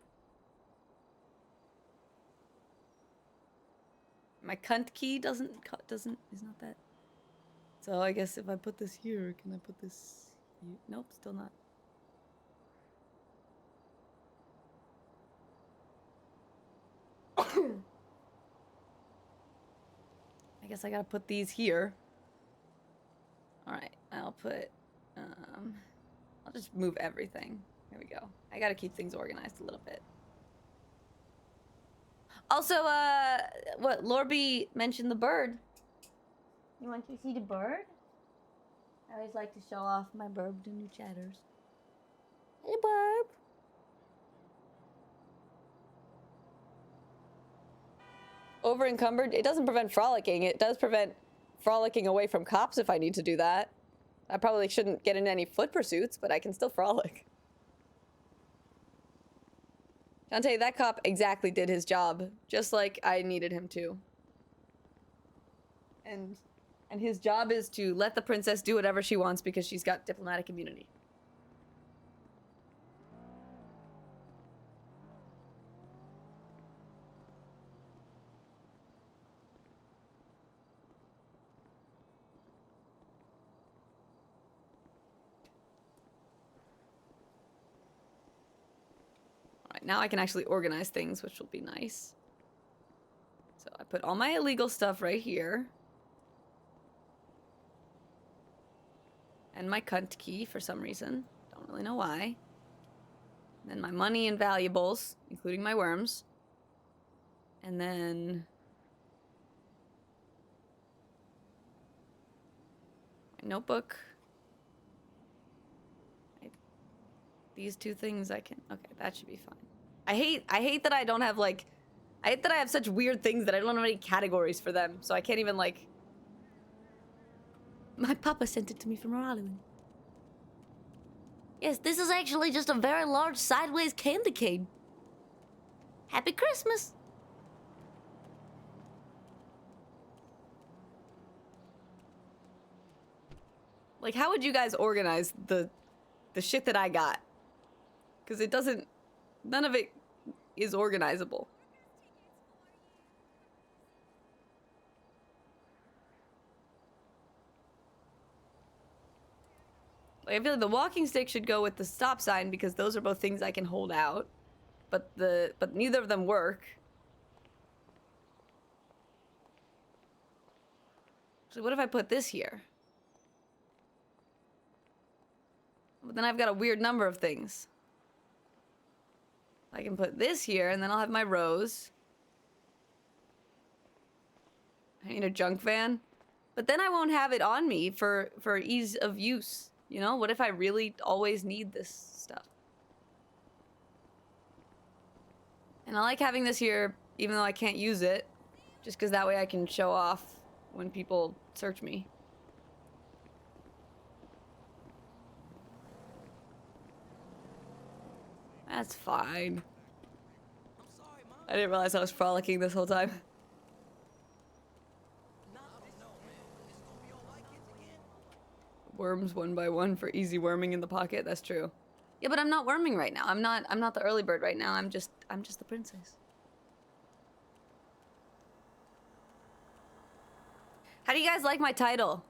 My cunt key is not that. So I guess if I put this here, can I put this here? Nope, still not. I guess I gotta put these here. Alright, I'll put, I'll just move everything. Here we go. I gotta keep things organized a little bit. Also, what, Lorby mentioned the bird. You want to see the bird? I always like to show off my burb to new chatters. Hey, burb. Over encumbered? It doesn't prevent frolicking. It does prevent frolicking away from cops if I need to do that. I probably shouldn't get in any foot pursuits, but I can still frolic. Dante, that cop exactly did his job, just like I needed him to. And his job is to let the princess do whatever she wants because she's got diplomatic immunity. Alright, now I can actually organize things, which will be nice. So I put all my illegal stuff right here. And my cunt key for some reason. Don't really know why. And then my money and valuables, including my worms. And then my notebook. These two things I can... Okay, that should be fine. I hate that I don't have, like... I hate that I have such weird things that I don't have any categories for them. So I can't even, like... My papa sent it to me from Raleigh. Yes, this is actually just a very large sideways candy cane. Happy Christmas! Like, how would you guys organize the shit that I got? Because it doesn't... None of it is organizable. Like, I feel like the walking stick should go with the stop sign because those are both things I can hold out. But neither of them work. So what if I put this here? But then I've got a weird number of things. I can put this here, and then I'll have my rose. I need a junk van. But then I won't have it on me for ease of use. You know, what if I really always need this stuff? And I like having this here, even though I can't use it. Just because that way I can show off when people search me. That's fine. I didn't realize I was frolicking this whole time. Worms one by one for easy worming in the pocket. That's true. Yeah, but I'm not worming right now. I'm not the early bird right now. I'm just the princess. How do you guys like my title?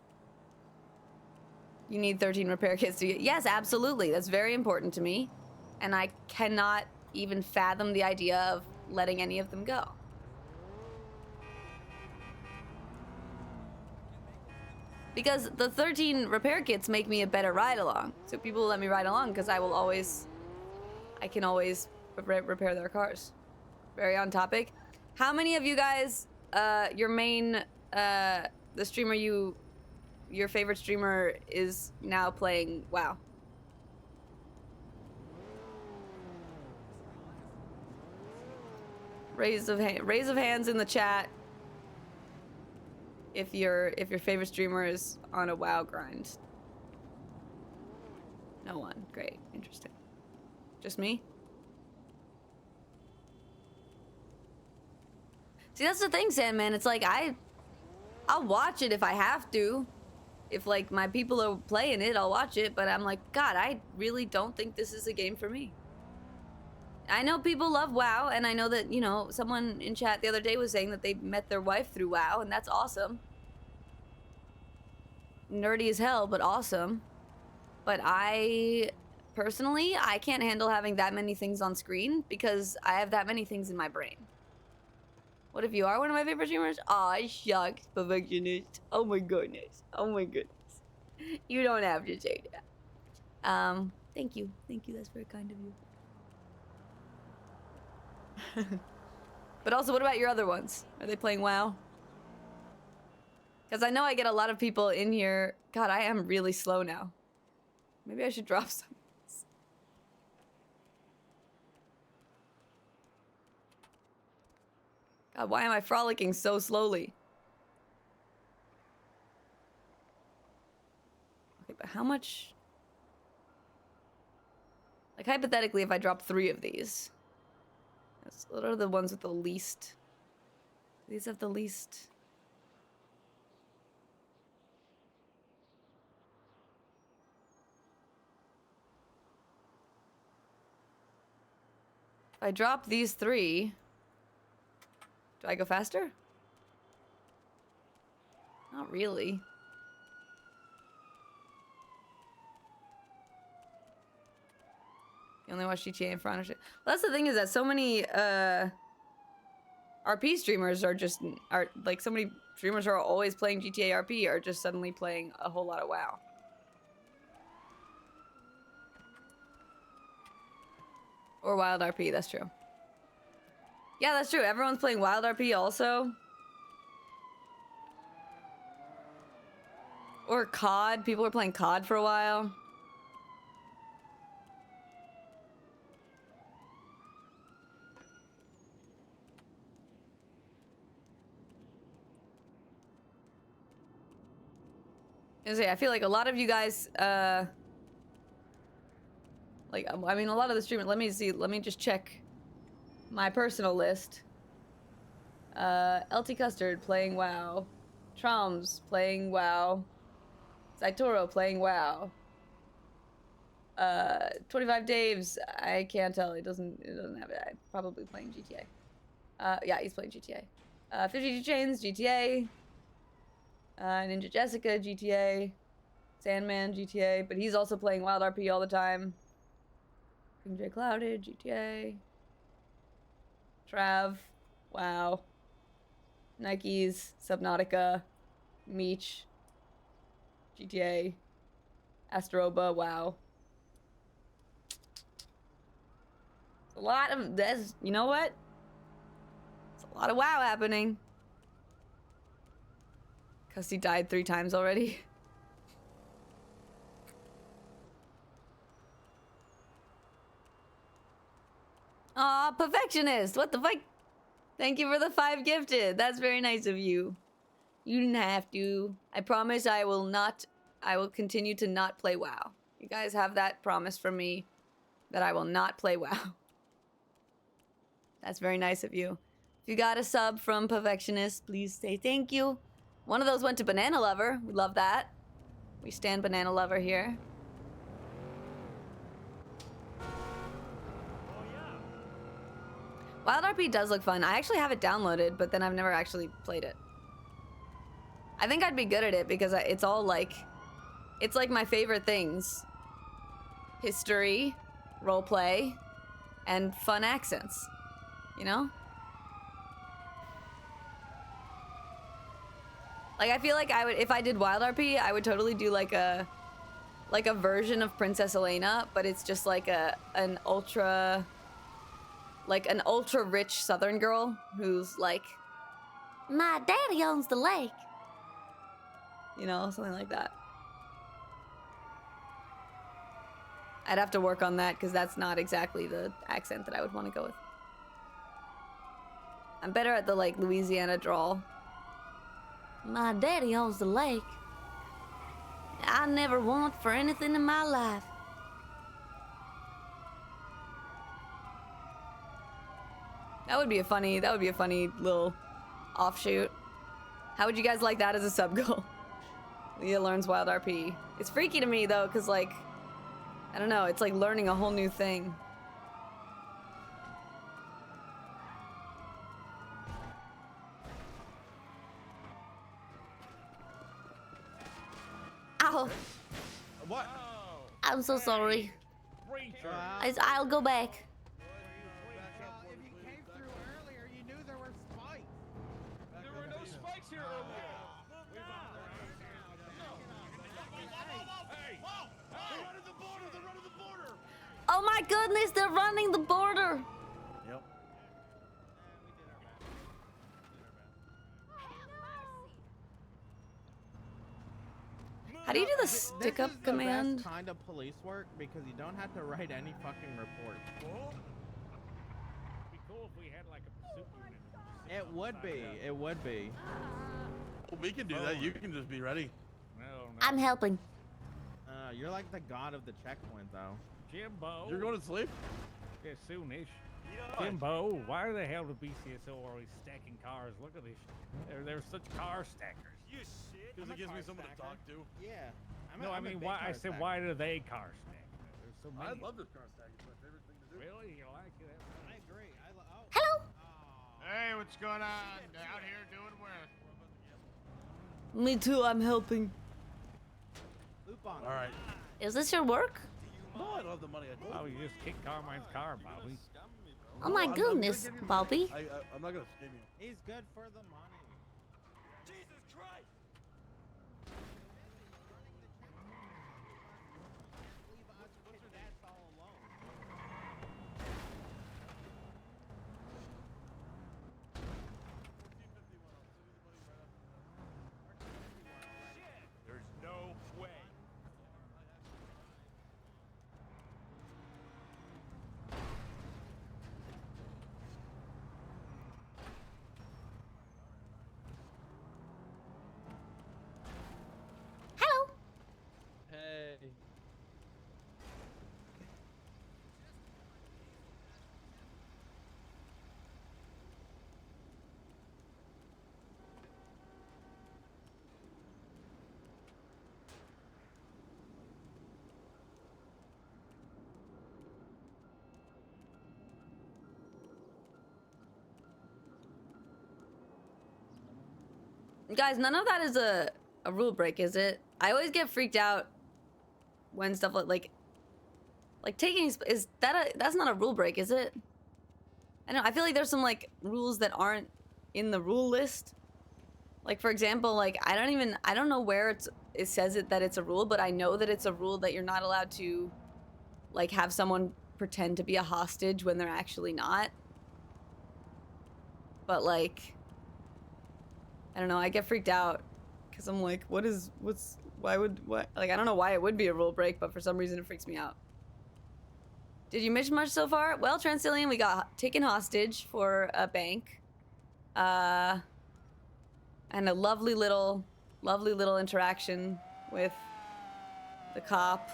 You need 13 repair kits to get... Yes, absolutely. That's very important to me. And I cannot even fathom the idea of letting any of them go. Because the 13 repair kits make me a better ride-along. So people will let me ride along because I can always repair their cars. Very on topic. How many of you guys, your main, the streamer your favorite streamer is now playing WoW? Raise of hands in the chat. If your favorite streamer is on a WoW grind. No one. Great. Interesting. Just me? See, that's the thing, Sandman. It's like I'll watch it if I have to. If like my people are playing it, I'll watch it, but I'm like, God, I really don't think this is a game for me. I know people love WoW, and I know that, you know, someone in chat the other day was saying that they met their wife through WoW, and that's awesome. nerdy as hell, but awesome. But I personally, I can't handle having that many things on screen because I have that many things in my brain. What if you are one of my favorite streamers? Aw, shucks, perfectionist. Oh my goodness. Oh my goodness. You don't have to say that. Thank you. Thank you. That's very kind of you. But also, what about your other ones? Are they playing WoW? Because I know I get a lot of people in here. God, I am really slow now. Maybe I should drop some. God, why am I frolicking so slowly? Okay, but how much? Like, hypothetically, if I drop 3 of these. What are the ones with the least? These have the least. If I drop these 3, do I go faster? Not really. You only watch GTA in front of shit. Well, that's the thing, is that so many RP streamers are like, so many streamers who are always playing GTA RP are just suddenly playing a whole lot of WoW. Or Wild RP, that's true. Yeah, that's true. Everyone's playing Wild RP also. Or COD. People were playing COD for a while. I feel like a lot of you guys, like, I mean, a lot of the streamers, let me see, let me just check my personal list. LT Custard playing WoW. Troms playing WoW. Saitoro playing WoW. 25 Daves, I can't tell, it doesn't have it. I'm probably playing GTA. Yeah, he's playing GTA. 52 Chains, GTA. Ninja Jessica, GTA. Sandman, GTA. But he's also playing Wild RP all the time. MJ Clouded, GTA. Trav, WoW. Nikes, Subnautica. Meech. GTA. Asteroba, WoW. It's a lot of this. You know what? It's a lot of WoW happening. Cause he died 3 times already. Aw, perfectionist. What the fuck? Thank you for the 5 gifted. That's very nice of you. You didn't have to. I promise I will continue to not play WoW. You guys have that promise from me that I will not play WoW. That's very nice of you. If you got a sub from Perfectionist, please say thank you. One of those went to Banana Lover. We love that. We stand Banana Lover here. Wild RP does look fun. I actually have it downloaded, but then I've never actually played it. I think I'd be good at it because it's all like... It's like my favorite things. History, roleplay, and fun accents. You know? Like, I feel like I would, if I did Wild RP, I would totally do like a version of Princess Elena, but it's just like an ultra rich Southern girl who's like, my daddy owns the lake. You know, something like that. I'd have to work on that because that's not exactly the accent that I would want to go with. I'm better at the like Louisiana drawl. My daddy owns the lake. I never want for anything in my life. That would be a funny little offshoot. How would you guys like that as a sub goal? Leah learns Wild RP. It's freaky to me though, cause like, I don't know, it's like learning a whole new thing. Ow. What? I'm so sorry. I'll go back. Well, if you came through earlier, you knew there were spikes. There were no spikes here earlier. Oh my goodness, they're running the border. Yep. How do you do the stick up command? This is the best kind of police work because you don't have to write any fucking report. Be cool if we had like a pursuit unit. It would be. It would be. Well, we can do that. You can just be ready. No. I'm helping. You're like the god of the checkpoint, though. Jimbo. You're going to sleep? Yeah, soonish. Jimbo, why the hell do BCSO always stacking cars? Look at this. They're such car stackers. You shit. Because it gives me someone to talk to. Yeah. I mean, why? I said, why do they car stack? There's so many. I love this car stack. It's my favorite thing to do. Really? You like it? I agree. Hello. Hey, what's going on? Out here doing where? Me too, I'm helping. Loop on. All right. Is this your work? No, I don't have the money. I told Oh, you just kicked Carmine's car, Bobby. Oh my goodness, Bobby. I'm not going to scam you. He's good for the money. Jesus Christ! Leave us cadets all alone. There's no way. Hello. Hey. Guys, none of that is a rule break, is it? I always get freaked out when stuff like taking is that that's not a rule break, is it? I know. I feel like there's some like rules that aren't in the rule list. Like for example, like I don't know where it says that it's a rule, but I know that it's a rule that you're not allowed to like have someone pretend to be a hostage when they're actually not. But like I don't know, I get freaked out because I'm like, why like I don't know why it would be a rule break, but for some reason it freaks me out. Did you miss much so far? Well, Transillian, we got taken hostage for a bank. And a lovely little interaction with the cop,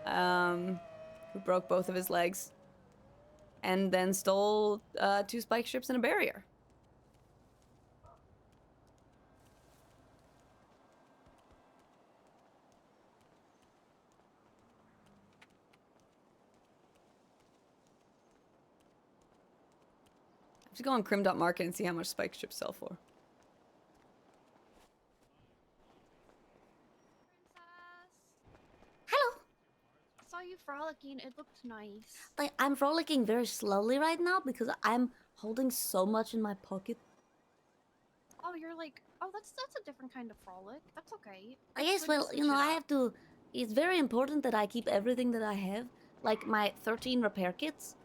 who broke both of his legs. And then stole 2 spike strips and a barrier. Just go on crim.market and see how much spike strips sell for. Hello. I saw you frolicking. It looked nice. Like I'm frolicking very slowly right now because I'm holding so much in my pocket. Oh, you're like, oh, that's a different kind of frolic. That's okay. I guess, well, you know, I have to. It's very important that I keep everything that I have, like my 13 repair kits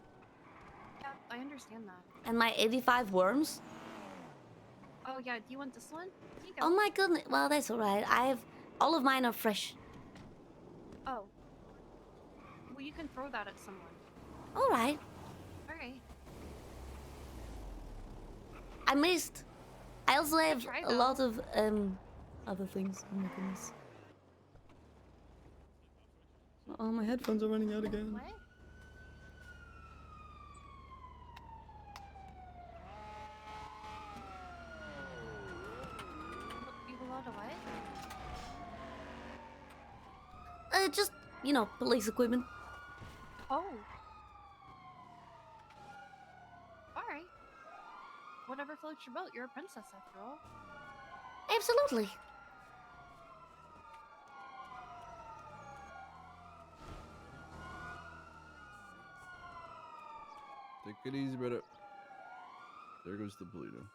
Yeah, I understand that. and my 85 worms. Oh yeah, do you want this one? Here you go. Oh my goodness. Well, that's alright. All of mine are fresh. Oh. Well, you can throw that at someone. Alright. All right. I missed. I also have try, a though. lot of other things. Oh my goodness. Oh, my headphones are running out again. What? You have a lot of what? Just, you know, police equipment. Oh. Alright. Whatever floats your boat, you're a princess after all. Absolutely. Take it easy, brother. There goes the Polito.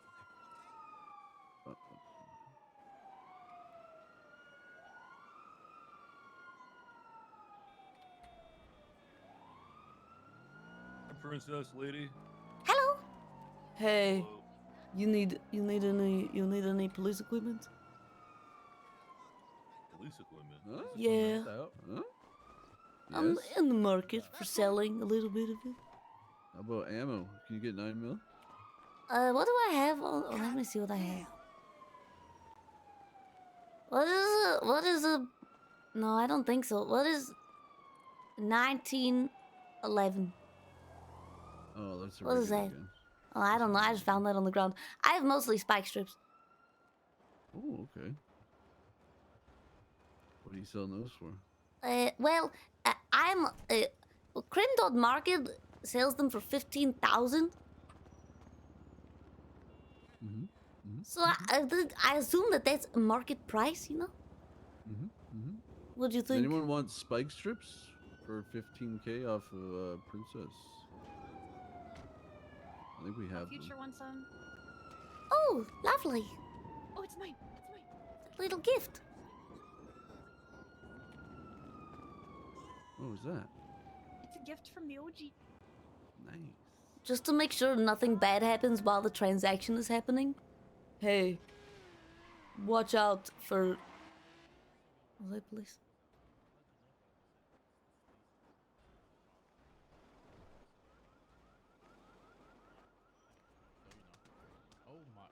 Princess lady. Hello. Hey, you need any police equipment? Police equipment. Huh? Yeah. Huh? I'm Yes? in the market for selling a little bit of it. How about ammo? Can you get 9 mil? What do I have? Let me see what I have. What is a... No, I don't think so. What is 1911? Oh, that's a What is regular that? gun. Oh, I don't know. I just found that on the ground. I have mostly spike strips. Oh, okay. What are you selling those for? Well, Crimdod Market sells them for 15,000. So I assume that that's a market price, you know? What do you think? Does anyone want spike strips for 15K off of Princess? I think we have them. Future wants some. Oh, lovely. Oh, it's mine. It's mine. Little gift. What was that? It's a gift from the OG. Nice. Just to make sure nothing bad happens while the transaction is happening. Hey, watch out for... Was that police? Oh my.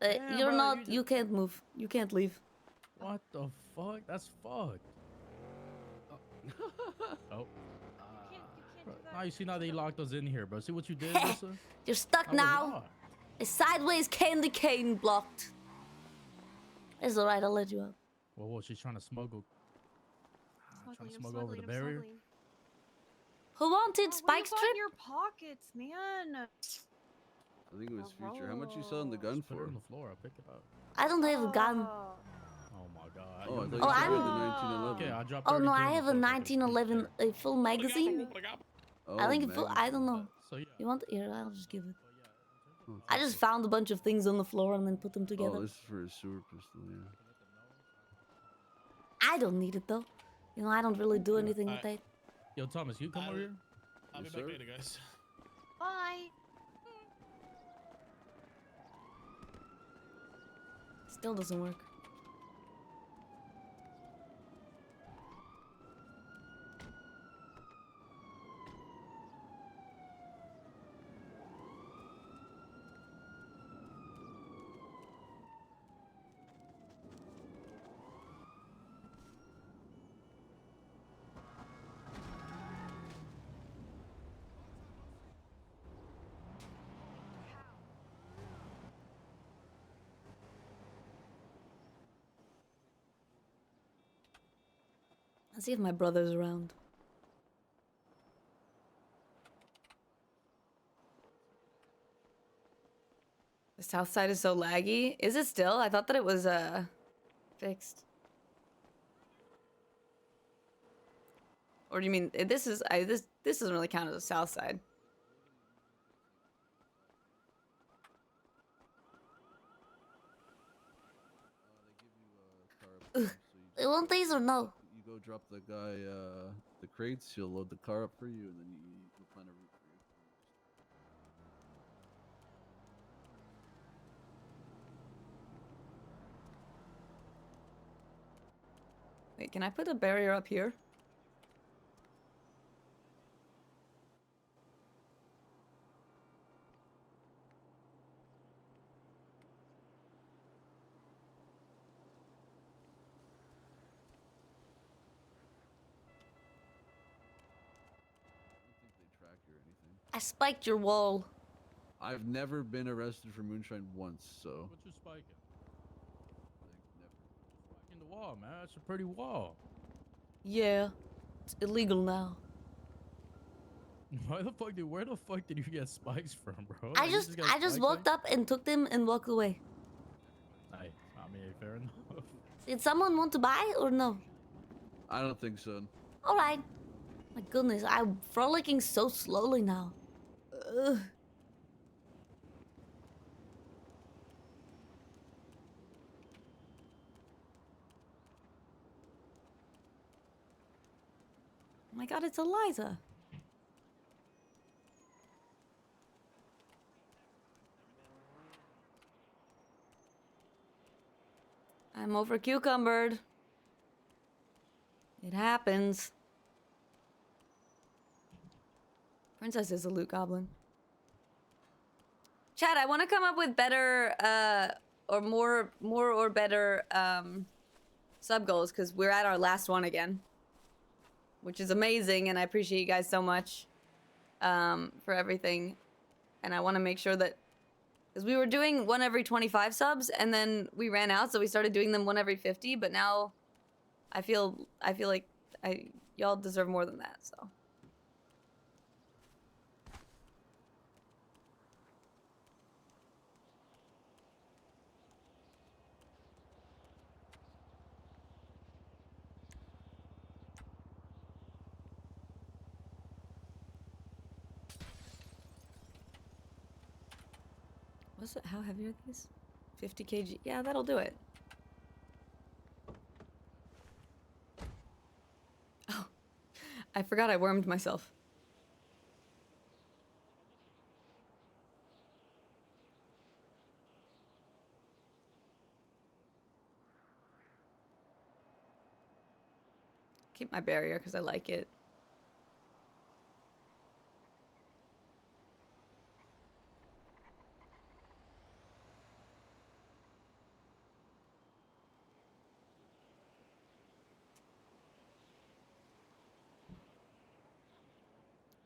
Damn, you're bro, not... You can't move. You can't leave. What the fuck? That's fucked. Oh. Bro, now you see now they locked us in here, bro. See what you did, Lisa? You're stuck now. A sideways candy cane blocked. It's alright, I'll let you out. Whoa, she's trying to smuggle. Trying to smuggle over the barrier. Who wanted What spike do you got strip? in your pockets, man? I think it was Future. How much you selling the gun Put for? it on the floor. I'll pick it up. I don't have a gun. Oh my god. Oh, I thought Oh, you said I'm- you had the 1911. Okay, I dropped Oh no, 30K I on have the a floor. 1911 a full magazine. Oh, I think I don't know. So yeah. You want? Here, I'll just give it. I just found a bunch of things on the floor and then put them together. Oh, this is for a sewer pistol, yeah. I don't need it though. You know, I don't really do anything with that. Yo, Thomas, you come over here? I'll be back later, guys. Bye. Still doesn't work. Let's see if my brother's around. The south side is so laggy. Is it still? I thought that it was fixed. Or do you mean this is this doesn't really count as a south side? You want these or no? You go drop the guy the crates, he'll load the car up for you, and then you'll plan a route for you. Wait, can I put a barrier up here? I spiked your wall. I've never been arrested for moonshine once, so. What you spiking? Spiking the wall, man. That's a pretty wall. Yeah, it's illegal now. Where the fuck did you get spikes from, bro? I just walked up and took them and walked away. Nice. I mean, fair enough. Did someone want to buy or no? I don't think so. All right. My goodness, I'm frolicking so slowly now. Ugh. Oh my god, it's Eliza. I'm over cucumbered. It happens. Princess is a loot goblin. Chad, I want to come up with better, or more or better, sub goals, because we're at our last one again. Which is amazing, and I appreciate you guys so much, for everything. And I want to make sure that, because we were doing one every 25 subs, and then we ran out, so we started doing them one every 50, but now I feel like y'all deserve more than that, so. What's it? How heavy are these? 50 kg. Yeah, that'll do it. Oh, I forgot I wormed myself. Keep my barrier because I like it.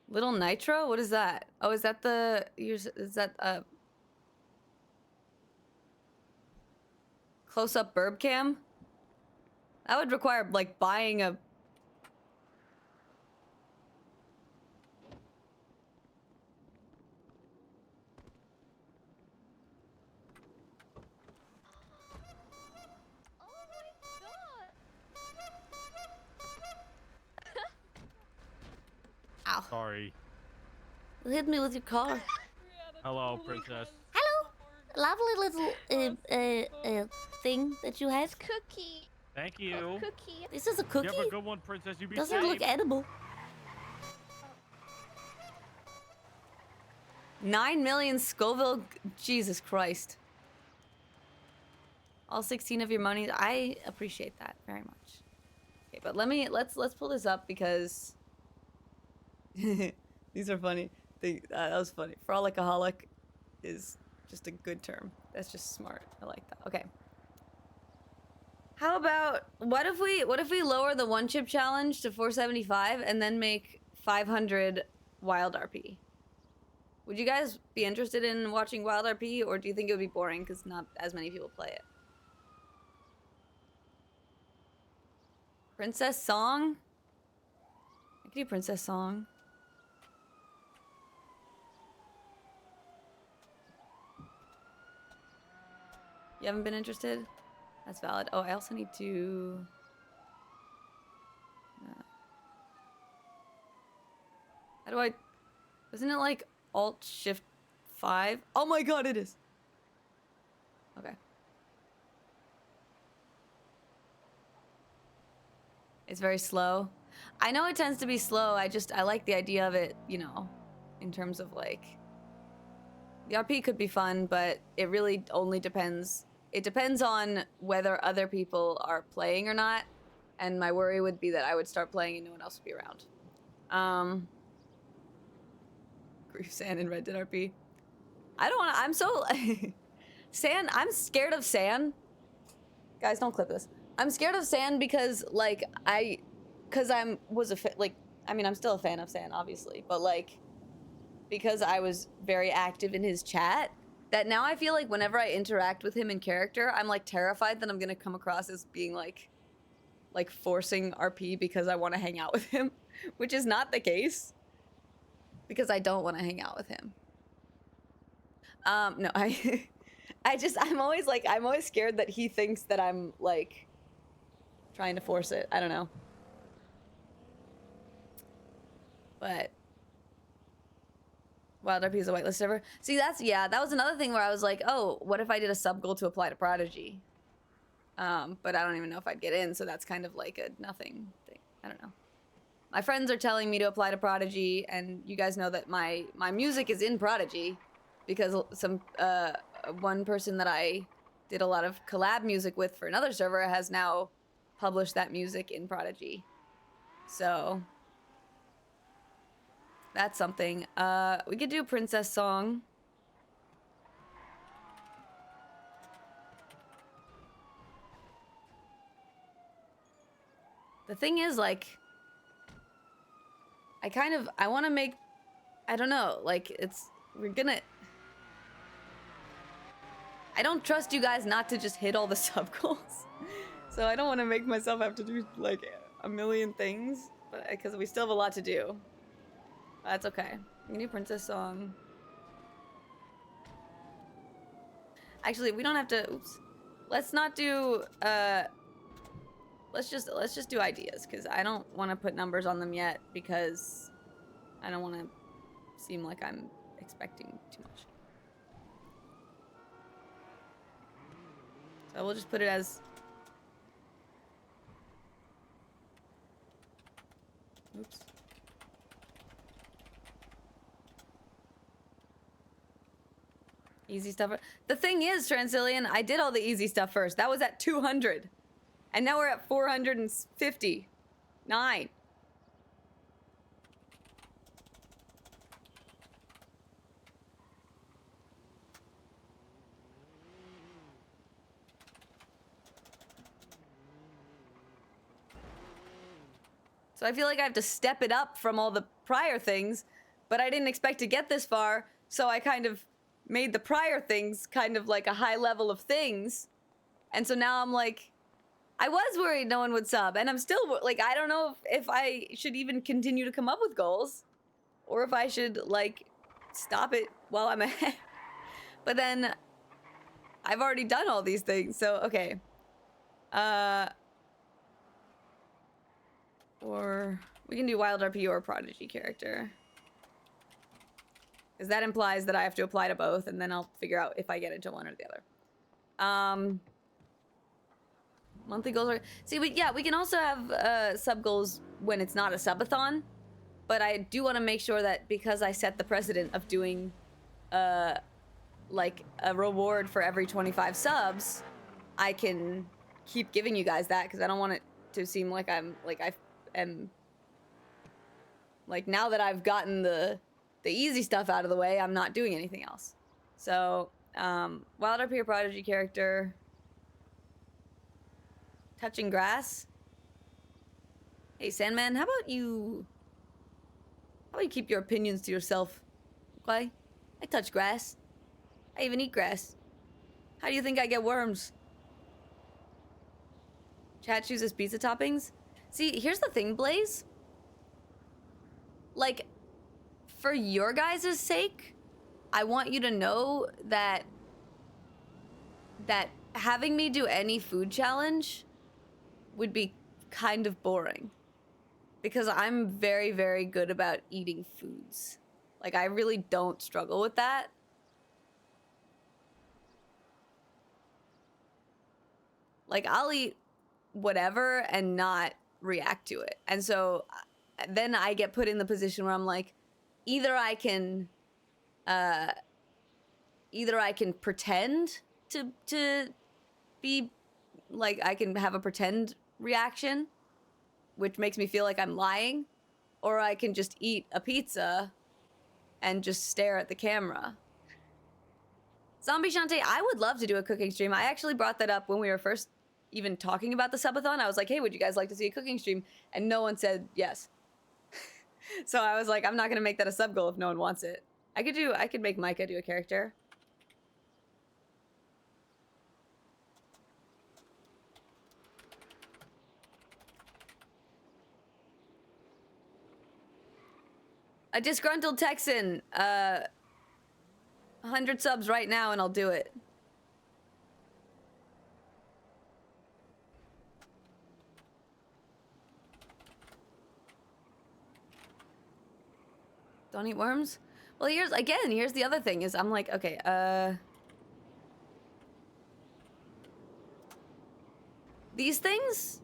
Little Nitro? What is that? Oh, is that the... is that, close-up burb cam? That would require, like, buying a... Ow. Sorry. You hit me with your car. Hello, princess. Hello. Lovely little thing that you have. Cookie. Thank you. Cookie. This is a cookie. You have a good one, princess. You be Doesn't safe. look edible. 9 million Scoville. Jesus Christ. All 16 of your money. I appreciate that very much. Okay, but let's pull this up because these are funny. That was funny. Frolicaholic is just a good term. That's just smart. I like that. Okay. How about what if we lower the one chip challenge to 475 and then make 500 wild RP? Would you guys be interested in watching wild RP, or do you think it would be boring because not as many people play it? Princess Song? I could do Princess Song. You haven't been interested? That's valid. Oh, I also need to... How do I... Isn't it like Alt-Shift-5? Oh my god, it is! Okay. It's very slow. I know it tends to be slow, I like the idea of it, you know, in terms of like... The RP could be fun, but it really only depends... It depends on whether other people are playing or not, and my worry would be that I would start playing and no one else would be around. Grief San and Red Dead RP. I don't wanna... I'm so... San, I'm scared of San. Guys, don't clip this. I'm scared of San because, like, I'm still a fan of San, obviously, but, like, because I was very active in his chat, that now I feel like whenever I interact with him in character, I'm, like, terrified that I'm gonna come across as being, like forcing RP because I want to hang out with him, which is not the case, because I don't want to hang out with him. No, I'm always scared that he thinks that I'm, like, trying to force it. I don't know. But Wild RP is a whitelist server. See, that was another thing where I was like, oh, what if I did a sub goal to apply to Prodigy? But I don't even know if I'd get in, so that's kind of like a nothing thing. I don't know. My friends are telling me to apply to Prodigy, and you guys know that my music is in Prodigy because one person that I did a lot of collab music with for another server has now published that music in Prodigy. So that's something. We could do a princess song. The thing is, like, I want to make, I don't know, like, I don't trust you guys not to just hit all the sub goals. So I don't want to make myself have to do, like, a million things, but because we still have a lot to do. That's okay. We can do princess song. Actually, we don't have to, oops. Let's not do, let's just do ideas, because I don't want to put numbers on them yet, because I don't want to seem like I'm expecting too much. So we'll just put it as... Oops. Easy stuff. The thing is, Transillian, I did all the easy stuff first. That was at 200. And now we're at 459. So I feel like I have to step it up from all the prior things, but I didn't expect to get this far, so I kind of made the prior things kind of like a high level of things. And so now I'm like, I was worried no one would sub, and I'm still, like, I don't know if I should even continue to come up with goals, or if I should, like, stop it while I'm ahead. But then, I've already done all these things, so, okay. Or, we can do Wild RP or Prodigy character. Because that implies that I have to apply to both, and then I'll figure out if I get into one or the other. Monthly goals are... See, we can also have sub goals when it's not a subathon. But I do want to make sure that because I set the precedent of doing, like, a reward for every 25 subs, I can keep giving you guys that, because I don't want it to seem like I'm, like, like, now that I've gotten the easy stuff out of the way, I'm not doing anything else. So, Wild RP or Prodigy character... Touching grass? Hey, Sandman, how about you keep your opinions to yourself, okay? I touch grass. I even eat grass. How do you think I get worms? Chat chooses pizza toppings? See, here's the thing, Blaze. Like, for your guys' sake, I want you to know that having me do any food challenge would be kind of boring. Because I'm very, very good about eating foods. Like, I really don't struggle with that. Like, I'll eat whatever and not react to it. And so then I get put in the position where I'm like, either I can pretend to be, like, I can have a pretend reaction, which makes me feel like I'm lying, or I can just eat a pizza and just stare at the camera. Zombie Shantae, I would love to do a cooking stream. I actually brought that up when we were first even talking about the subathon. I was like, hey, would you guys like to see a cooking stream? And no one said yes. So I was like, I'm not gonna make that a sub goal if no one wants it. I could make Micah do a character. A disgruntled Texan, 100 subs right now and I'll do it. Don't eat worms? Well, here's the other thing is I'm like, okay, these things,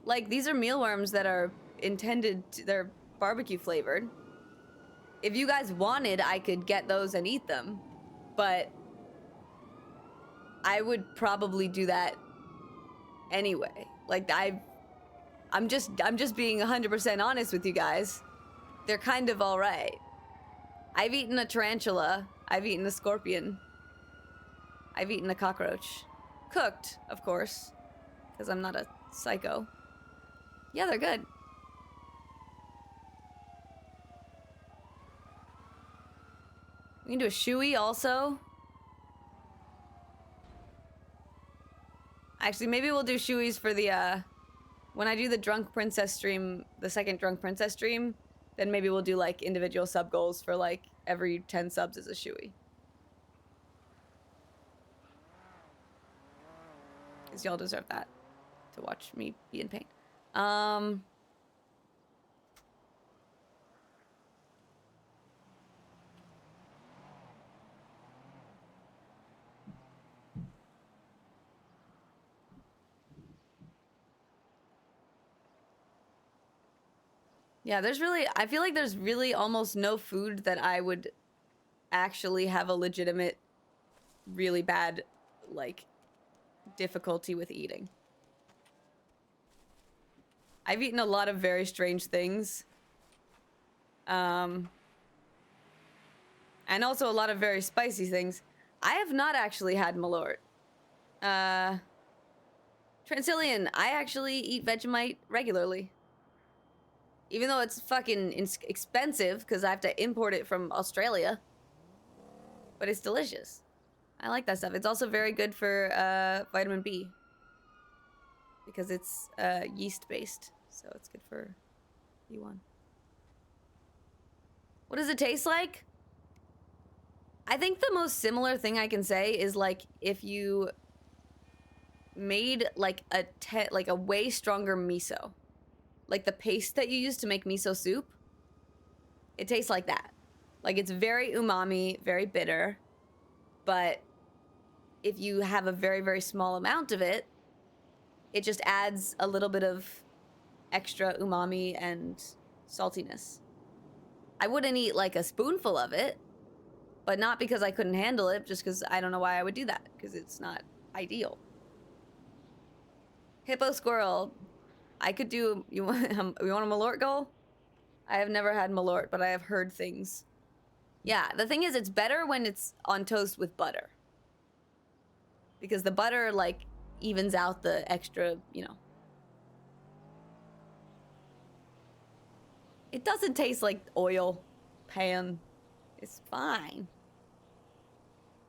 like these are mealworms that are they're barbecue flavored. If you guys wanted, I could get those and eat them, but I would probably do that anyway. Like I'm just being 100% honest with you guys. They're kind of all right. I've eaten a tarantula. I've eaten a scorpion. I've eaten a cockroach. Cooked, of course, because I'm not a psycho. Yeah, they're good. We can do a shoey also. Actually, maybe we'll do shoeys for the, when I do the Drunk Princess stream, the second Drunk Princess stream, then maybe we'll do, like, individual sub goals for, like, every 10 subs is a shoey. Because y'all deserve that, to watch me be in pain. Yeah, I feel like there's really almost no food that I would actually have a legitimate, really bad, like, difficulty with eating. I've eaten a lot of very strange things. And also a lot of very spicy things. I have not actually had Malort. Transilian, I actually eat Vegemite regularly. Even though it's fucking expensive because I have to import it from Australia. But it's delicious. I like that stuff. It's also very good for vitamin B. Because it's yeast-based. So it's good for B1. What does it taste like? I think the most similar thing I can say is like if you made like a way stronger miso. Like the paste that you use to make miso soup, it tastes like that. Like it's very umami, very bitter, but if you have a very, very small amount of it, it just adds a little bit of extra umami and saltiness. I wouldn't eat like a spoonful of it, but not because I couldn't handle it, just because I don't know why I would do that, because it's not ideal. Hippo squirrel. I could do, you want a Malort goal? I have never had Malort, but I have heard things. Yeah, the thing is, it's better when it's on toast with butter. Because the butter, like, evens out the extra, you know. It doesn't taste like oil pan. It's fine.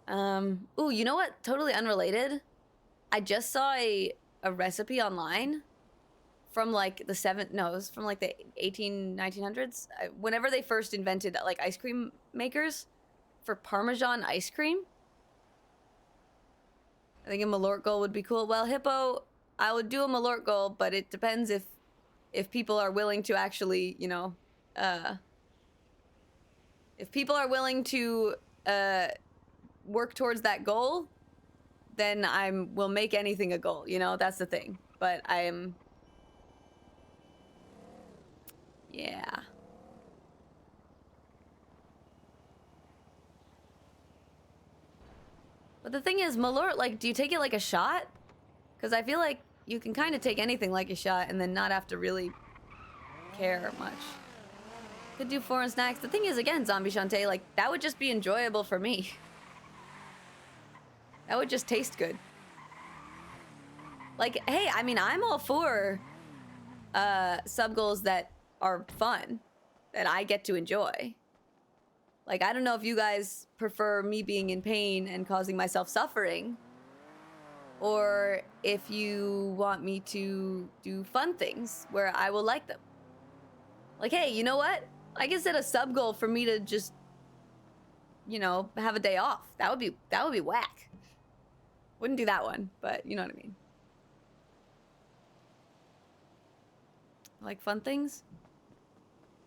Ooh, you know what? Totally unrelated. I just saw a recipe online from like the it was from like the 1900s. Whenever they first invented like ice cream makers for Parmesan ice cream. I think a Malort goal would be cool. Well, Hippo, I would do a Malort goal, but it depends if people are willing to actually, you know, if people are willing to work towards that goal, then we'll make anything a goal, you know, that's the thing. But yeah. But the thing is, Malort, like, do you take it like a shot? Because I feel like you can kind of take anything like a shot and then not have to really care much. Could do foreign snacks. The thing is, again, Zombie Shantae, like, that would just be enjoyable for me. That would just taste good. Like, hey, I mean, I'm all for sub goals that are fun, that I get to enjoy. Like, I don't know if you guys prefer me being in pain and causing myself suffering, or if you want me to do fun things where I will like them. Like, hey, you know what? I can set a sub goal for me to just, you know, have a day off. That would be whack. Wouldn't do that one, but you know what I mean. Like fun things?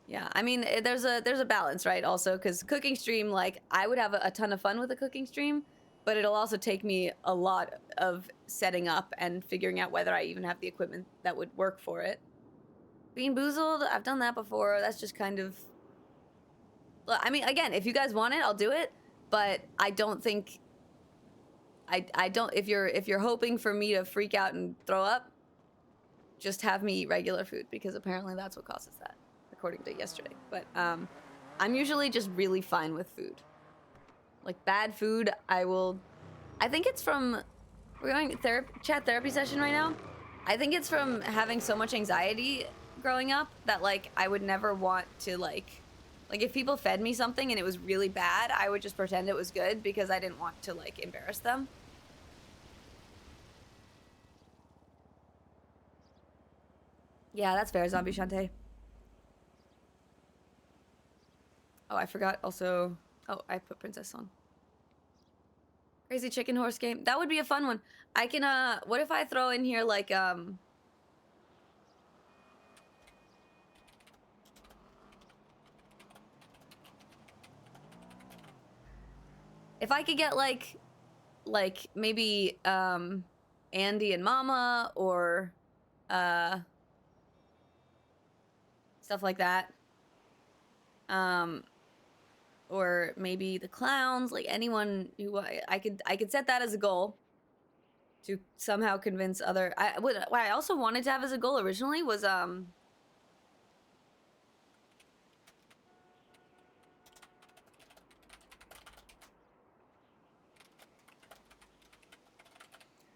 Yeah, I mean, there's a balance, right? Also, because cooking stream, like, I would have a ton of fun with a cooking stream, but it'll also take me a lot of setting up and figuring out whether I even have the equipment that would work for it. Bean Boozled, I've done that before. That's just kind of... I mean, again, if you guys want it, I'll do it, but I don't think... I don't... If you're hoping for me to freak out and throw up, just have me eat regular food, because apparently that's what causes that, according to yesterday. But I'm usually just really fine with food. Like, bad food, I think it's from... We're going chat therapy session right now. I think it's from having so much anxiety growing up that, like, I would never want to, like, if people fed me something and it was really bad, I would just pretend it was good because I didn't want to, like, embarrass them. Yeah, that's fair, Zombie Shantae. Oh, I forgot also... Oh, I put Princess Song. Crazy Chicken Horse game. That would be a fun one. I can, what if I throw in here, like, if I could get, like, maybe, Andy and Mama, or, stuff like that. Or maybe the clowns, like anyone who I could set that as a goal to somehow convince other. What I also wanted to have as a goal originally was I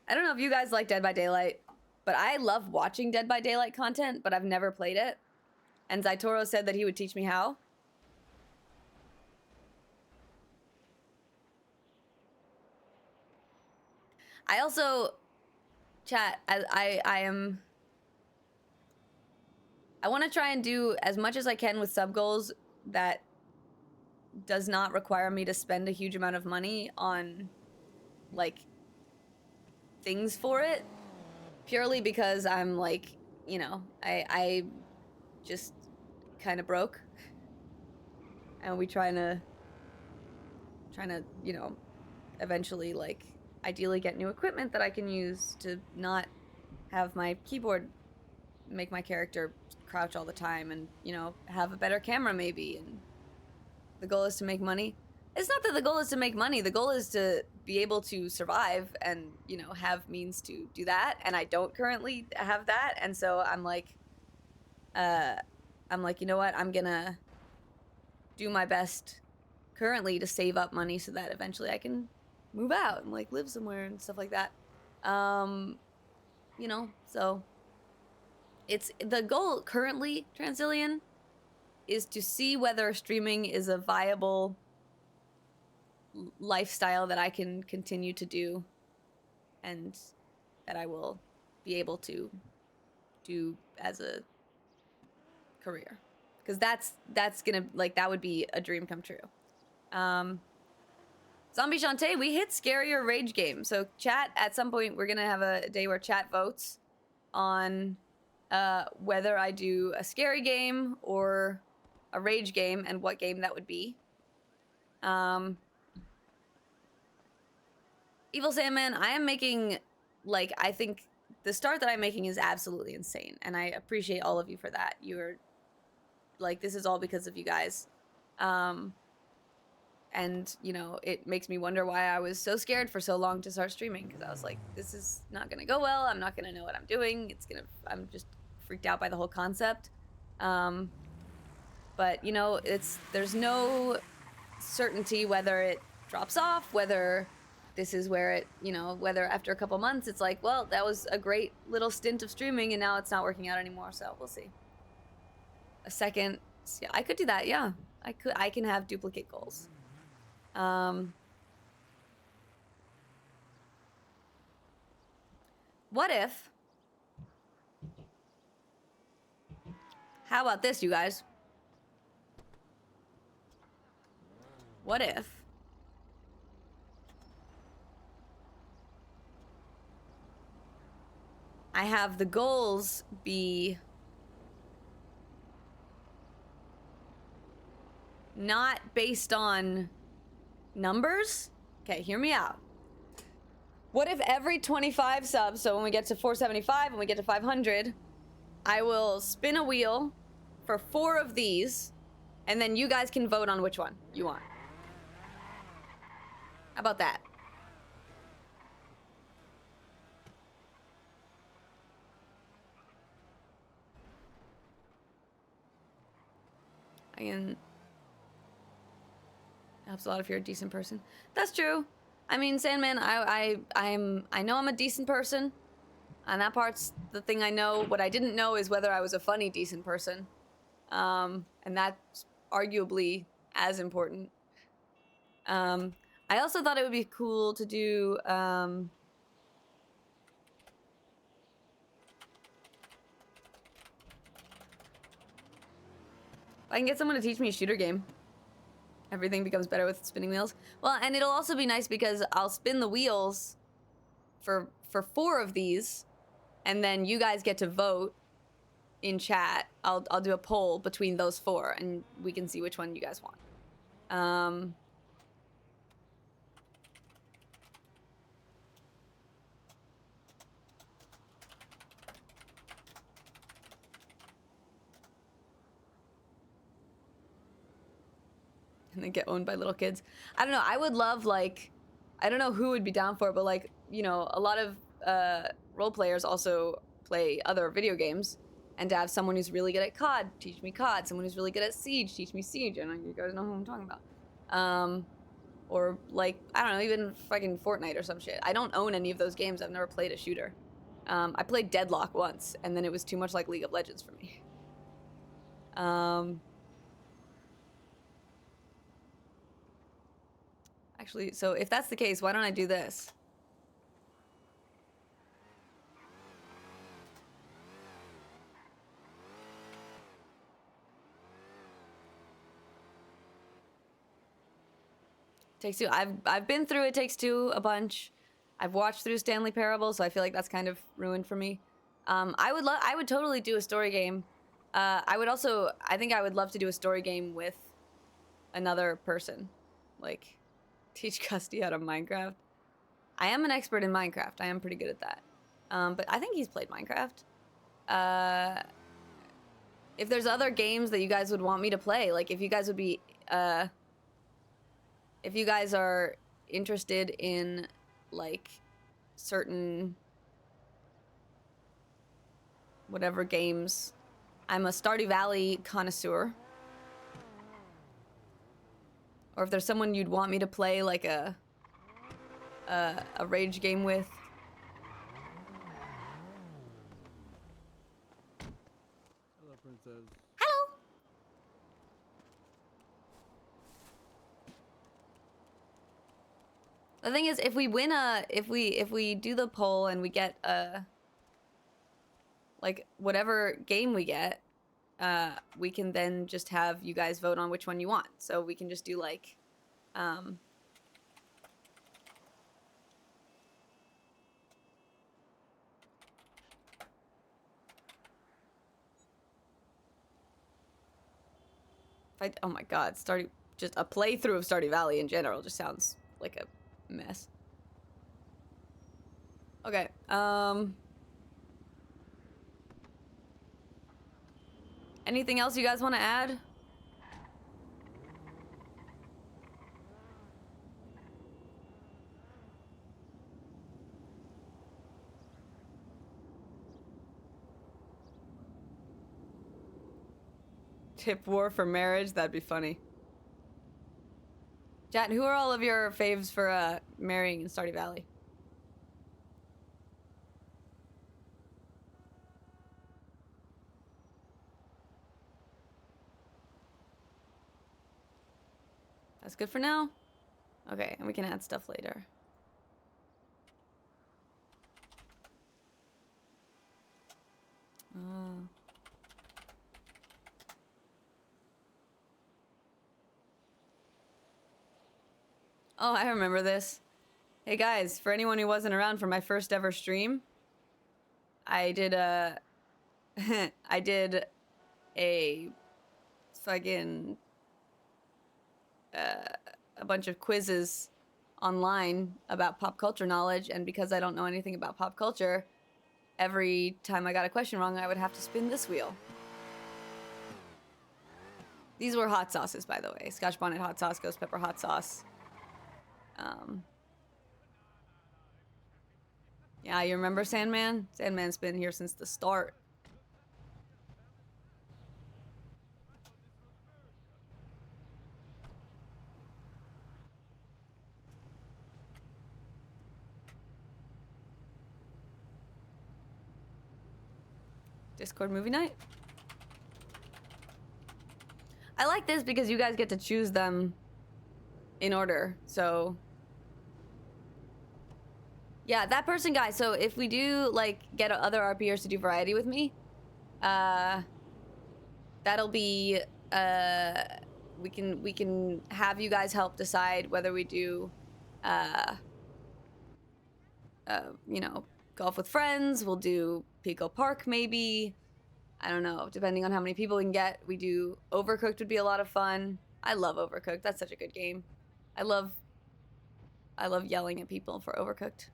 don't know if you guys like Dead by Daylight, but I love watching Dead by Daylight content, but I've never played it. And Zaitoro said that he would teach me how. I also, chat, I want to try and do as much as I can with sub goals that does not require me to spend a huge amount of money on, like, things for it. Purely because I'm, like, you know, I just kind of broke. And we trying to, you know, eventually, like, ideally get new equipment that I can use to not have my keyboard make my character crouch all the time, and, you know, have a better camera maybe. And the goal is to make money. It's not that the goal is to make money. The goal is to be able to survive and, you know, have means to do that. And I don't currently have that. And so I'm like, you know what? I'm gonna do my best currently to save up money so that eventually I can move out and, like, live somewhere and stuff like that. You know, so it's the goal currently, Transillion, is to see whether streaming is a viable lifestyle that I can continue to do and that I will be able to do as a career. Because that's gonna, like, that would be a dream come true. Zombie Shantae, we hit scary or rage game. So chat, at some point, we're gonna have a day where chat votes on whether I do a scary game or a rage game and what game that would be. Evil Sandman, I am making, like, I think the start that I'm making is absolutely insane. And I appreciate all of you for that. You're, like, this is all because of you guys. And, you know, it makes me wonder why I was so scared for so long to start streaming. Because I was like, this is not going to go well. I'm not going to know what I'm doing. I'm just freaked out by the whole concept. But, you know, there's no certainty whether it drops off, whether this is where it, you know, whether after a couple months it's like, well, that was a great little stint of streaming and now it's not working out anymore. So we'll see. A second, yeah, I could do that. Yeah, I can have duplicate goals. What if, how about this, you guys? What if I have the goals be not based on numbers? Okay, hear me out. What if every 25 subs, so when we get to 475 and we get to 500, I will spin a wheel for 4 of these, and then you guys can vote on which one you want. How about that? Helps a lot if you're a decent person. That's true. I mean, Sandman, I know I'm a decent person, and that part's the thing I know. What I didn't know is whether I was a funny, decent person, and that's arguably as important. I also thought it would be cool to do. I can get someone to teach me a shooter game. Everything becomes better with spinning wheels. Well, and it'll also be nice because I'll spin the wheels for 4 of these, and then you guys get to vote in chat. I'll do a poll between those 4, and we can see which one you guys want. And then get owned by little kids. I don't know. I would love, like, I don't know who would be down for it, but, like, you know, a lot of role players also play other video games, and to have someone who's really good at COD teach me COD, someone who's really good at Siege teach me Siege, and you guys know who I'm talking about. Or, like, I don't know, even fucking Fortnite or some shit. I don't own any of those games. I've never played a shooter. I played Deadlock once, and then it was too much like League of Legends for me. Actually, so if that's the case, why don't I do this? Takes Two. I've been through It Takes Two a bunch. I've watched through Stanley Parable, so I feel like that's kind of ruined for me. I would totally do a story game. I think I would love to do a story game with another person. Like, teach Custy how to Minecraft. I am an expert in Minecraft. I am pretty good at that. But I think he's played Minecraft. If there's other games that you guys would want me to play, like if you guys would be, if you guys are interested in, like, certain whatever games. I'm a Stardew Valley connoisseur. Or if there's someone you'd want me to play, like, a rage game with. Hello, princess. Hello. The thing is, if we win if we do the poll and we get like whatever game we get, we can then just have you guys vote on which one you want. So we can just do like, oh my god, just a playthrough of Stardew Valley in general just sounds like a mess. Okay, anything else you guys want to add? Tip war for marriage? That'd be funny. Chat, who are all of your faves for marrying in Stardew Valley? That's good for now? Okay, and we can add stuff later. Oh. Oh, I remember this. Hey guys, for anyone who wasn't around for my first ever stream, I did a I did a fucking a bunch of quizzes online about pop culture knowledge, and because I don't know anything about pop culture, every time I got a question wrong, I would have to spin this wheel. These were hot sauces, by the way. Scotch bonnet hot sauce, ghost pepper hot sauce. Yeah, you remember Sandman? Sandman's been here since the start. Discord movie night? I like this because you guys get to choose them in order, so... Yeah, that person, guys, so if we do, like, get other RPers to do variety with me, that'll be, we can have you guys help decide whether we do, you know, golf with friends, we'll do Pico Park, maybe. I don't know, depending on how many people we can get. We do Overcooked would be a lot of fun. I love Overcooked. That's such a good game. I love yelling at people for Overcooked.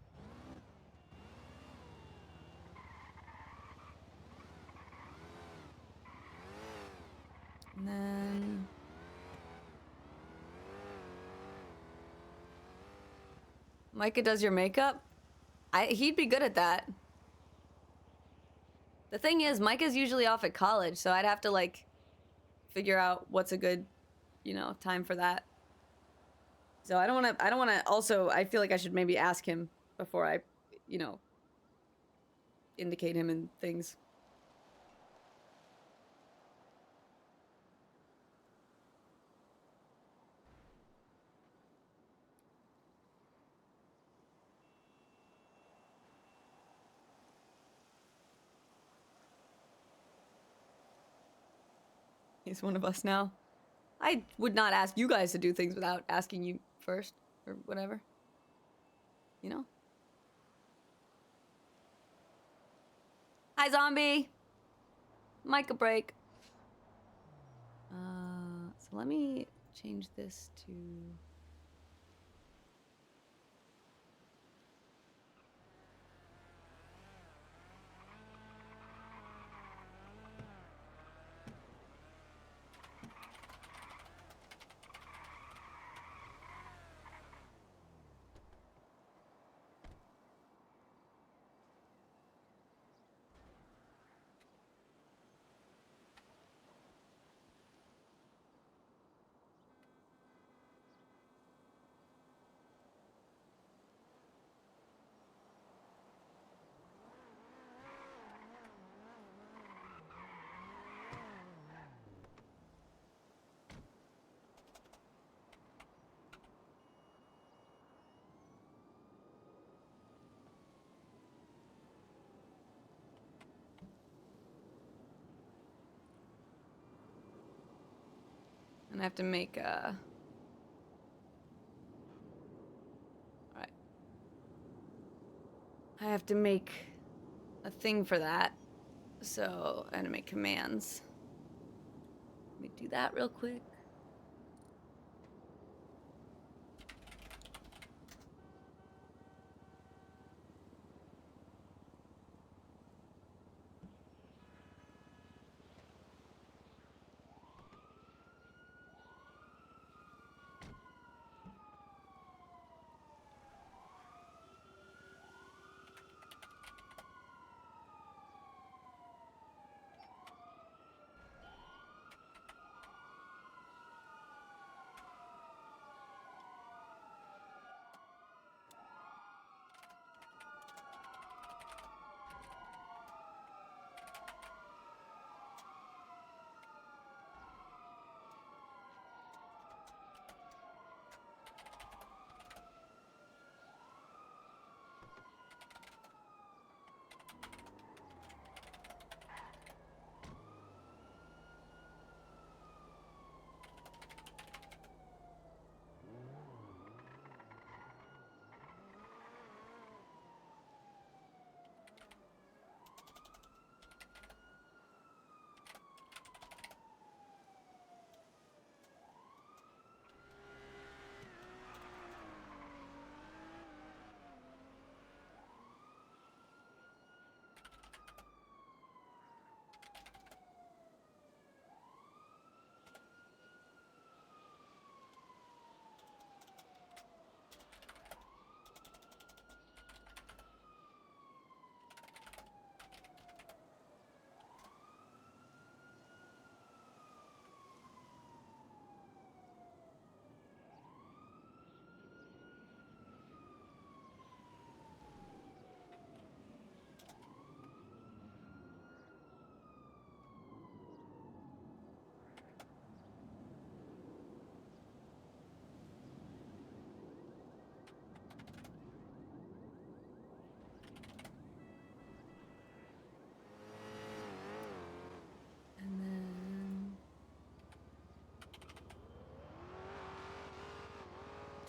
And then Micah does your makeup. He'd be good at that. The thing is, Micah's usually off at college, so I'd have to, like, figure out what's a good, you know, time for that. So I don't want to also, I feel like I should maybe ask him before I, you know, indicate him in things. He's one of us now. I would not ask you guys to do things without asking you first, or whatever. You know? Hi, zombie! Mic a break. So let me change this to... And I have to make a... Alright. I have to make a thing for that. So, I have to make commands. Let me do that real quick.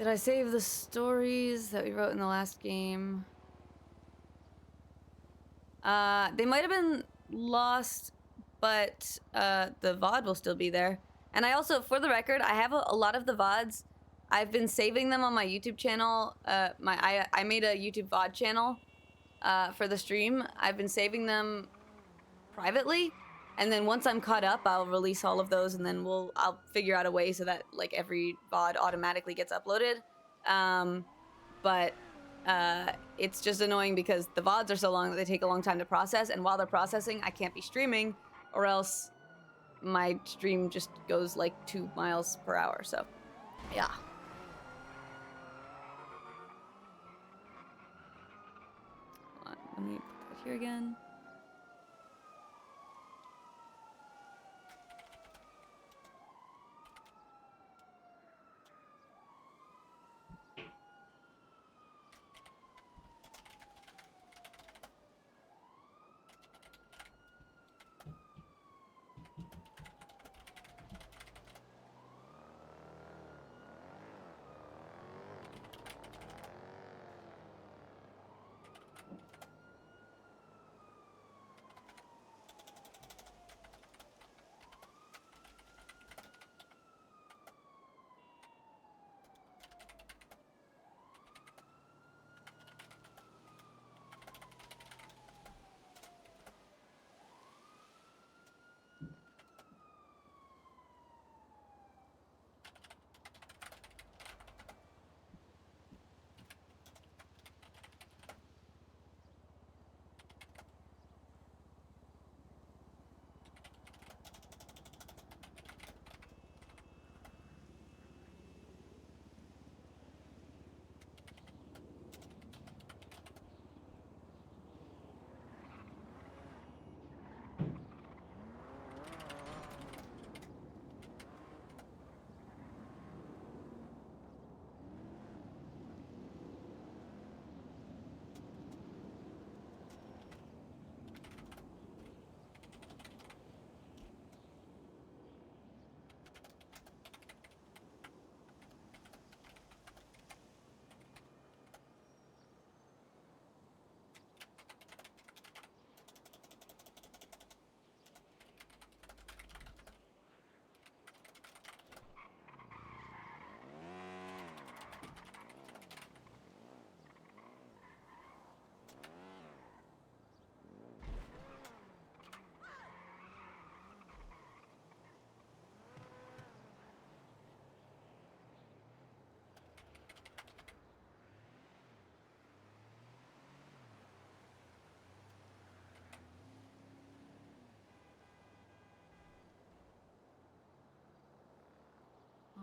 Did I save the stories that we wrote in the last game? They might have been lost, but the VOD will still be there. And I also, for the record, I have a lot of the VODs. I've been saving them on my YouTube channel. I made a YouTube VOD channel for the stream. I've been saving them privately, and then once I'm caught up, I'll release all of those, and then I'll figure out a way so that like every VOD automatically gets uploaded. But it's just annoying because the VODs are so long that they take a long time to process, and while they're processing, I can't be streaming, or else my stream just goes like 2 miles per hour. So, yeah. Hold on, let me put that here again.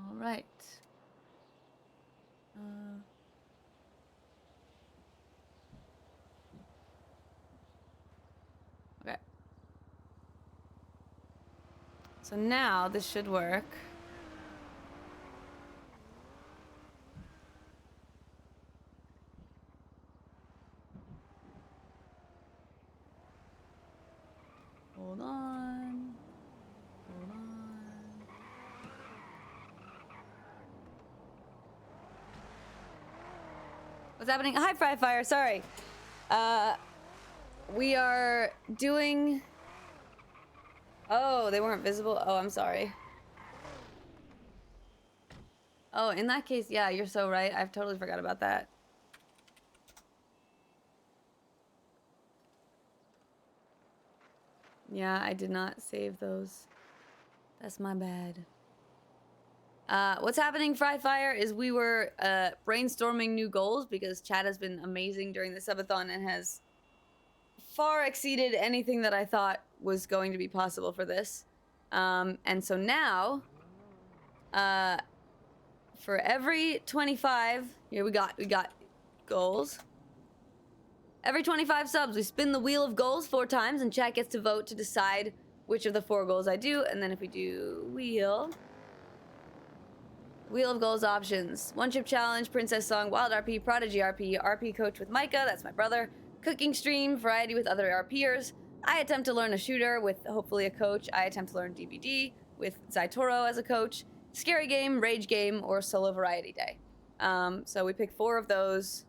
All right. Okay. So now this should work. Hold on. Hold on. What's happening? Hi, Fry. Sorry. We are doing... Oh, they weren't visible? Oh, I'm sorry. Oh, in that case, yeah, you're so right. I've totally forgot about that. Yeah, I did not save those. That's my bad. What's happening, Fry, is we were brainstorming new goals because chat has been amazing during the subathon and has far exceeded anything that I thought was going to be possible for this. And so now, for every 25, here we got goals. Every 25 subs, we spin the wheel of goals 4 times, and chat gets to vote to decide which of the 4 goals I do. And then if we do wheel of goals options: One Chip Challenge, Princess Song, Wild RP, Prodigy RP, RP Coach with Micah, that's my brother, Cooking Stream, Variety with other RPers. I attempt to learn a shooter with hopefully a coach. I attempt to learn DVD with Zaitoro as a coach. Scary game, Rage game, or Solo Variety Day. So we pick 4 of those.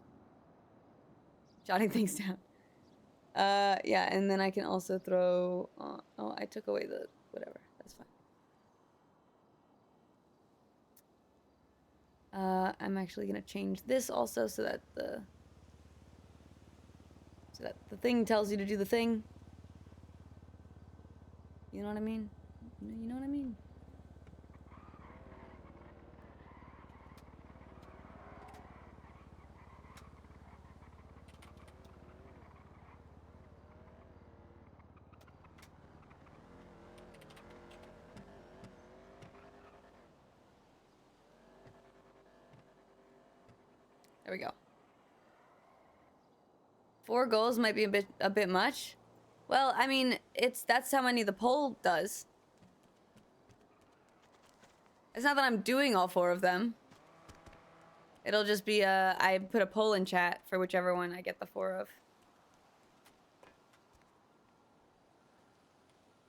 Jotting things down. Yeah, and then I can also throw... oh, I took away the... whatever. That's fine. I'm actually going to change this also so that the thing tells you to do the thing. You know what I mean? You know what I mean? There we go. 4 goals might be a bit much. Well, I mean, that's how many the poll does. It's not that I'm doing all 4 of them. It'll just be I put a poll in chat for whichever one I get the 4 of.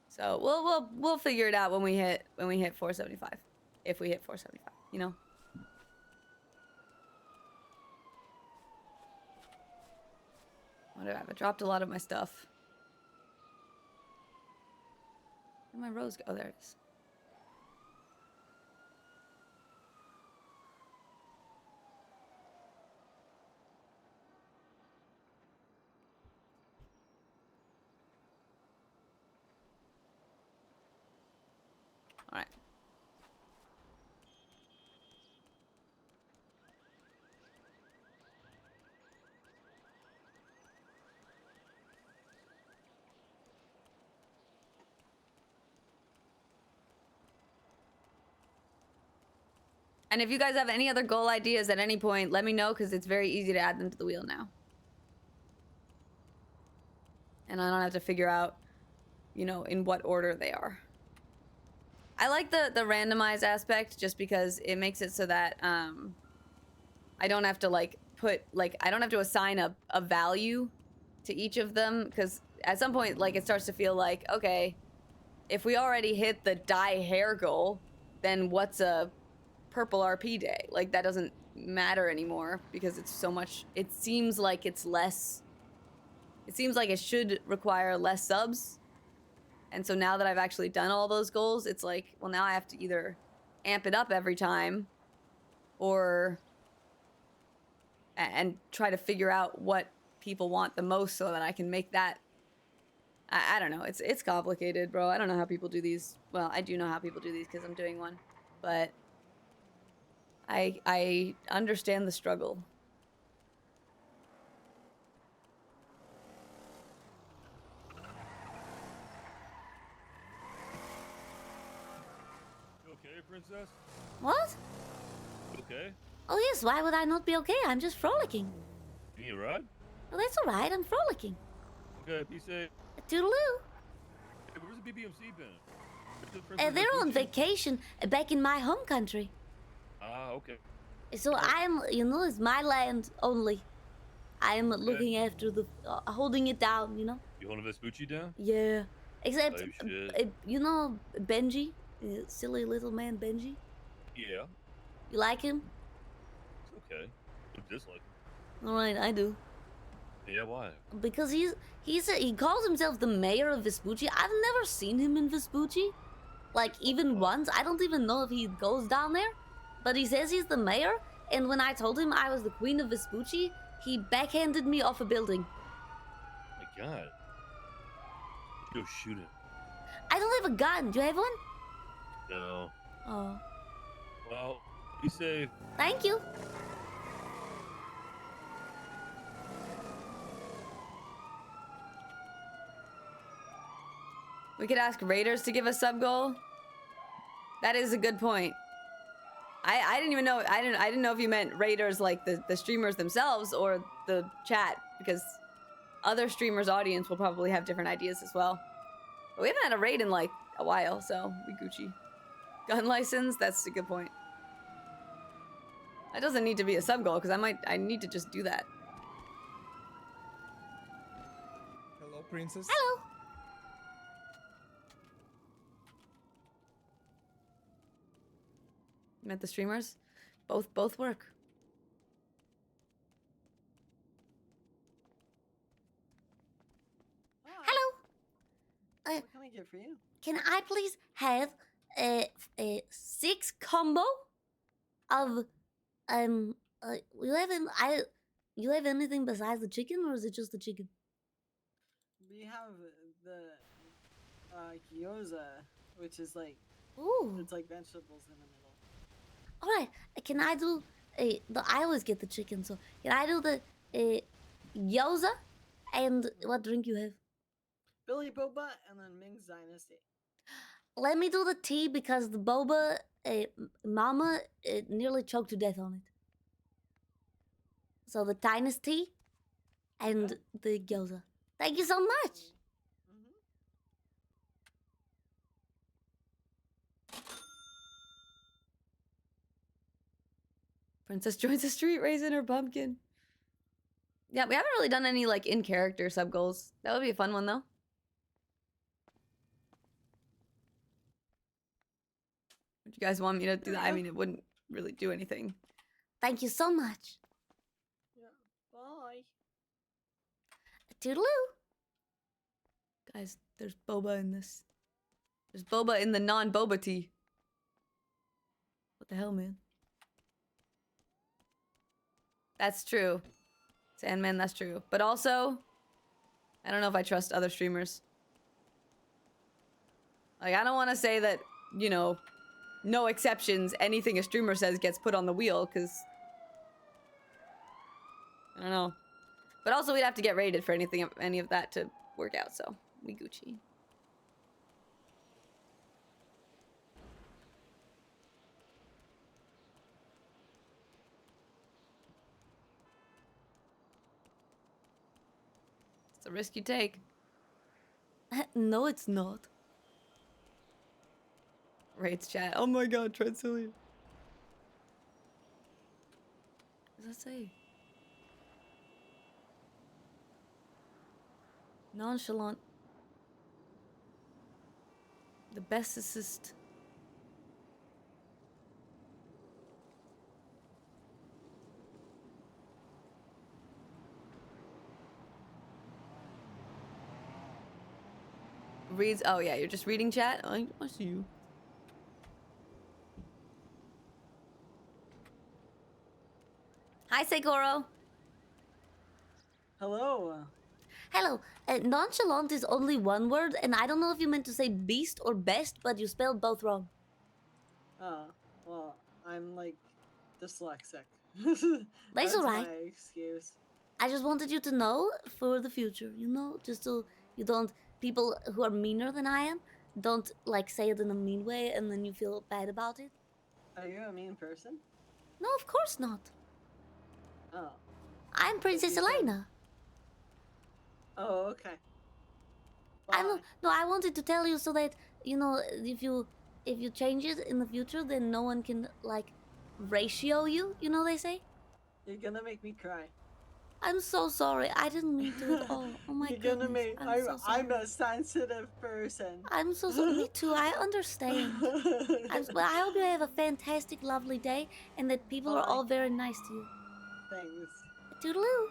So we'll figure it out when we hit 475. If we hit 475, you know. What do I have? I dropped a lot of my stuff. Where'd my rose go? Oh, there it is. All right. And if you guys have any other goal ideas at any point, let me know, because it's very easy to add them to the wheel now. And I don't have to figure out, you know, in what order they are. I like the randomized aspect just because it makes it so that I don't have to I don't have to assign a value to each of them, because at some point, like, it starts to feel like, okay, if we already hit the dye hair goal, then what's a purple RP day? Like, that doesn't matter anymore because it's so much. It seems like it's less. It seems like it should require less subs. And so now that I've actually done all those goals, it's like, well, now I have to either amp it up every time or and try to figure out what people want the most so that I can make that. I don't know. It's complicated, bro. I don't know how people do these. Well, I do know how people do these because I'm doing one, but I understand the struggle. You okay, princess? What? You okay? Oh yes, why would I not be okay? I'm just frolicking. You need a ride? Well, that's alright, I'm frolicking. Okay, be safe. Toodaloo. Hey, where's the BBMC been? Where's the Princess They're on Gucci? vacation back in my home country. Ah, okay. So I'm, you know, it's my land only. I am looking after the, holding it down, you know? You holding Vespucci down? Yeah. Except, Type shit. you know Benji? Silly little man Benji? Yeah. You like him? It's okay. I dislike him. Alright, I do. Yeah, why? Because he calls himself the mayor of Vespucci. I've never seen him in Vespucci. Like, even once. I don't even know if he goes down there. But he says he's the mayor, and when I told him I was the queen of Vespucci, he backhanded me off a building. My God. Go shoot him. I don't have a gun. Do you have one? No. Oh. Well, be safe. Thank you. We could ask raiders to give us sub goal. That is a good point. I didn't even know. I didn't know if you meant raiders like the streamers themselves or the chat, because other streamers' audience will probably have different ideas as well. But we haven't had a raid in like a while, so we Gucci. Gun license. That's a good point. That doesn't need to be a sub goal because I need to just do that. Hello, princess. Hello. You meant the streamers? Both work. I get for you? Can I please have a 6 combo of you have anything besides the chicken, or is it just the chicken? We have the gyoza, which is like it's like vegetables in the middle. All right. Can I do I always get the chicken, so can I do the gyoza and what drink you have? Billy Boba and then Ming's Dynasty. Let me do the tea because the boba, Mama nearly choked to death on it. So the tiniest tea and the gyoza. Thank you so much. Princess joins the street raising her pumpkin. Yeah, we haven't really done any like in character sub goals. That would be a fun one though. Would you guys want me to do that? I mean, it wouldn't really do anything. Thank you so much. Yeah. Bye. Toodaloo. Guys, there's boba in this. There's boba in the non-boba tea. What the hell, man? That's true. Sandman, that's true. But also, I don't know if I trust other streamers. Like, I don't want to say that, you know, no exceptions, anything a streamer says gets put on the wheel, because... I don't know. But also, we'd have to get rated for any of that to work out, so we Gucci. It's a risk you take. No, it's not. Raids chat. Oh my god, Transillian. What does that say? Nonchalant. The best assist. Reads. Oh yeah, you're just reading chat. I see you. Hi, Segoro. Hello. Hello. Nonchalant is only one word, and I don't know if you meant to say beast or best, but you spelled both wrong. Oh, well, I'm like dyslexic. That's alright. My excuse. I just wanted you to know for the future, you know, just so you don't, people who are meaner than I am, don't like say it in a mean way and then you feel bad about it. Are you a mean person? No, of course not. Oh. I'm Princess Elena. Oh, okay. No, I wanted to tell you so that, you know, if you change it in the future, then no one can, like, ratio you, you know they say? You're gonna make me cry. I'm so sorry. I didn't mean to at all. Oh my You're goodness. gonna make I'm a sensitive person. I'm so sorry. Me too. I understand. But I hope you have a fantastic, lovely day, and that people are all very nice to you. Thanks. Toodaloo.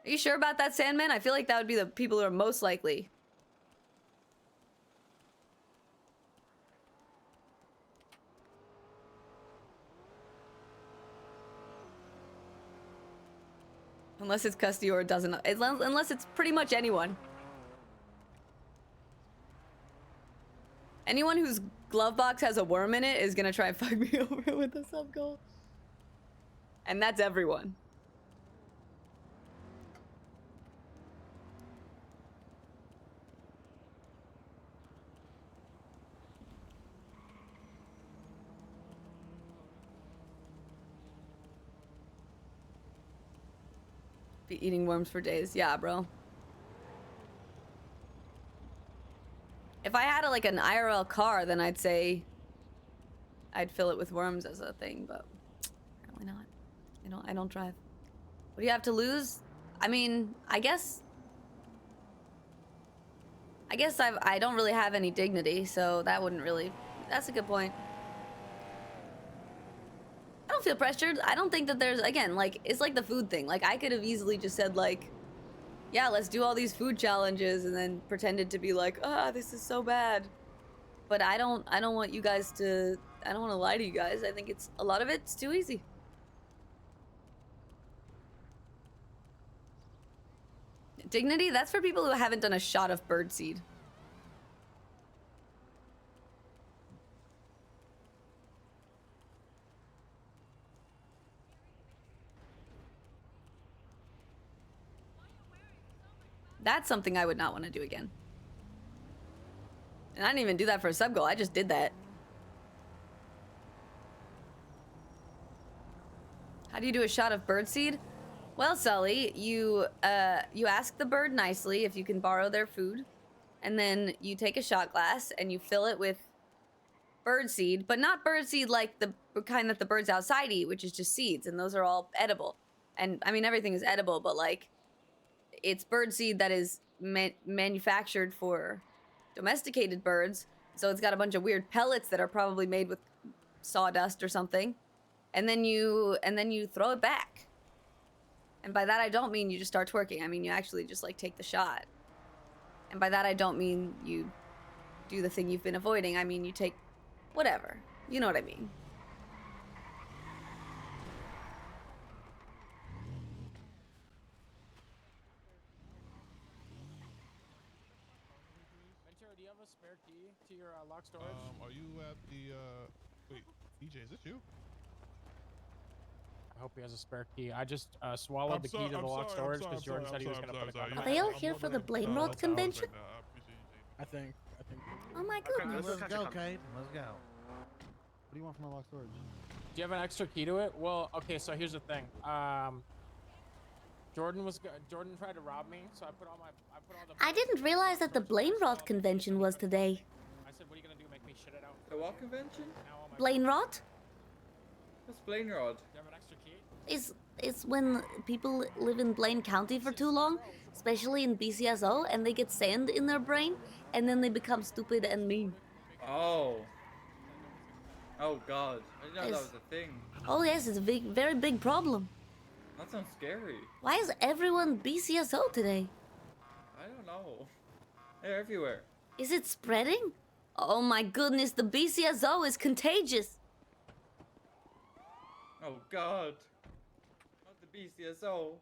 Are you sure about that, Sandman? I feel like that would be the people who are most likely. Unless it's Custody or it doesn't. Unless it's pretty much anyone. Anyone whose glove box has a worm in it is gonna try and fuck me over with a sub goal. And that's everyone. Be eating worms for days. Yeah, bro. If I had like an IRL car, then I'd say I'd fill it with worms as a thing, but apparently not. I don't drive. What do you have to lose? I mean, I guess I don't really have any dignity, so that wouldn't really. That's a good point. I don't feel pressured. I don't think that there's, again, like, it's like the food thing. Like, I could have easily just said, like, yeah, let's do all these food challenges and then pretended to be like, ah, this is so bad. But I don't want you guys to, I don't want to lie to you guys. I think it's, a lot of it's too easy. Dignity, that's for people who haven't done a shot of birdseed. That's something I would not want to do again. And I didn't even do that for a sub goal. I just did that. How do you do a shot of birdseed? Well, Sully, you ask the bird nicely if you can borrow their food, and then you take a shot glass and you fill it with birdseed, but not birdseed like the kind that the birds outside eat, which is just seeds, and those are all edible. And I mean, everything is edible, but like, it's birdseed that is manufactured for domesticated birds, so it's got a bunch of weird pellets that are probably made with sawdust or something, and then you throw it back. And by that I don't mean you just start twerking. I mean you actually just like take the shot. And by that I don't mean you do the thing you've been avoiding. I mean you take whatever. You know what I mean. Ventura, do you have a spare key to your lock storage? Are you at the wait, DJ, is this you? I hope he has a spare key. I just swallowed the key to the lock storage because Jordan said he was going to put a gun. Are they all here for the Blame Rod convention? I think. Oh my goodness. Let's go, Kate. Let's go. What do you want from the lock storage? Do you have an extra key to it? Well, okay, so here's the thing. Jordan tried to rob me, so I put all the... I didn't realize that the Blame Rod convention was today. I said, what are you going to do, make me shit it out? The what convention? Blame Rod? What's Blaine Rod? Do you have an extra key? It's when people live in Blaine County for too long, especially in BCSO, and they get sand in their brain, and then they become stupid and mean. Oh. Oh god. I didn't know that was a thing. Oh yes, it's a very big problem. That sounds scary. Why is everyone BCSO today? I don't know. They're everywhere. Is it spreading? Oh my goodness, the BCSO is contagious. Oh god. Not the BCSO.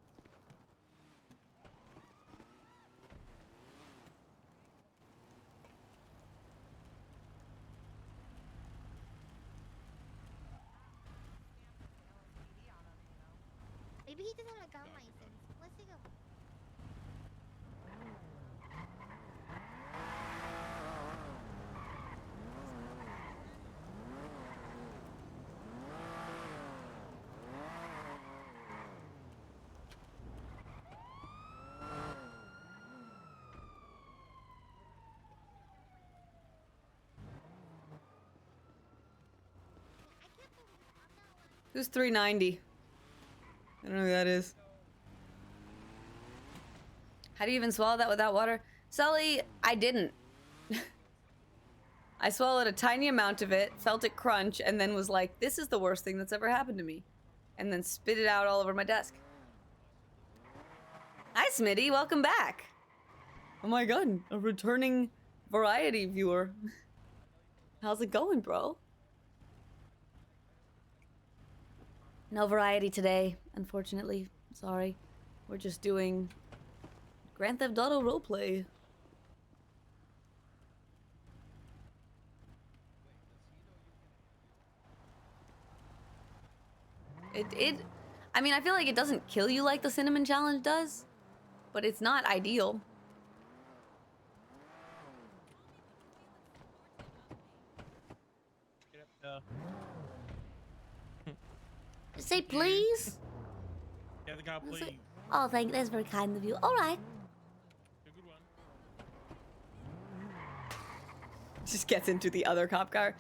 Maybe he doesn't have a gun license. Let's take a... Who's 390? I don't know who that is. How do you even swallow that without water? Sully, I didn't. I swallowed a tiny amount of it, felt it crunch, and then was like, this is the worst thing that's ever happened to me. And then spit it out all over my desk. Hi, Smitty, welcome back. Oh my god, a returning variety viewer. How's it going, bro? No variety today, unfortunately. Sorry. We're just doing Grand Theft Auto roleplay. I mean, I feel like it doesn't kill you like the cinnamon challenge does, but it's not ideal. Say please. Yeah, the guy, please. Oh, that's very kind of you. All right. Just gets into the other cop car.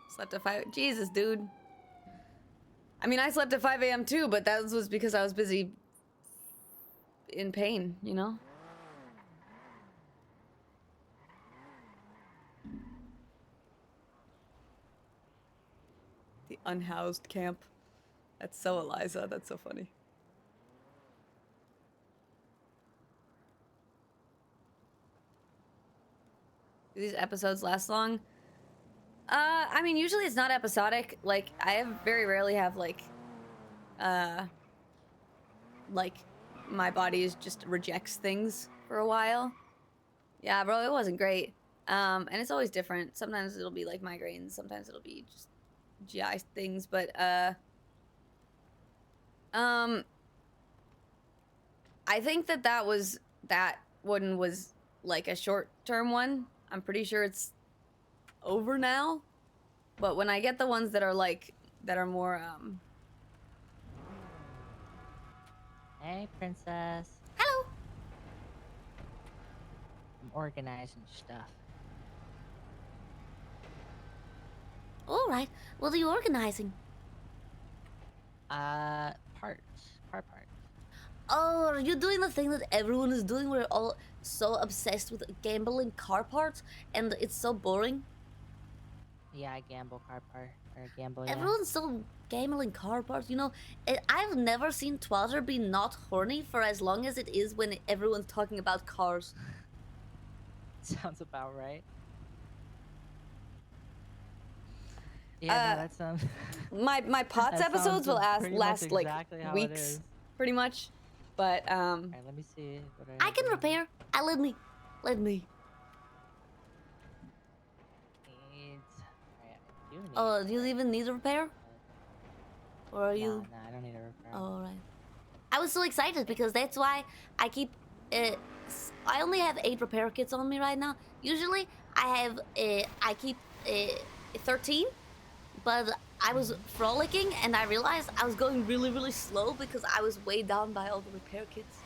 Slept at 5. Jesus, dude. I mean, I slept at 5 a.m. too, but that was because I was busy in pain, you know? The unhoused camp. That's so Eliza. That's so funny. Do these episodes last long? I mean, usually it's not episodic. Like, I very rarely have, like, my body just rejects things for a while. Yeah, bro, it wasn't great. And it's always different. Sometimes it'll be, like, migraines. Sometimes it'll be just GI things. But, I think that one was, like, a short-term one. I'm pretty sure it's over now. But when I get the ones that are, like, that are more, Hey, princess. Hello. I'm organizing stuff. All right. What are you organizing? Parts. Car parts. Oh, are you doing the thing that everyone is doing? We're all so obsessed with gambling car parts, and it's so boring. Yeah, I gamble car part. Or gamble, yeah. Everyone's so gambling car parts. You know, I've never seen Twitter be not horny for as long as it is when everyone's talking about cars. Sounds about right. Yeah, no, that sounds... my POTS that episodes will sounds pretty last much like exactly how it weeks, is. pretty much. But Alright, let me see. What I can repair. Let me. Needs... Oh, do you even need a repair? Or are you? No, I don't need a repair. Oh, all right. I was so excited because that's why I keep. I only have 8 repair kits on me right now. Usually I keep 13, but I was frolicking and I realized I was going really, really slow because I was weighed down by all the repair kits.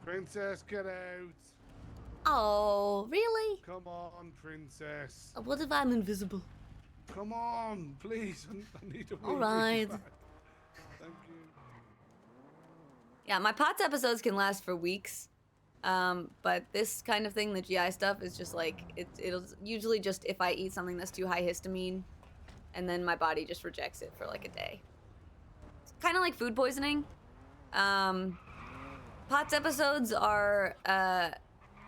Princess, get out. Oh, really? Come on, princess. What if I'm invisible? Come on, please. I need to. All right. Thank you. yeah, my POTS episodes can last for weeks. But this kind of thing, the GI stuff, is just like it'll usually just if I eat something that's too high histamine, and then my body just rejects it for like a day. It's kind of like food poisoning. POTS episodes are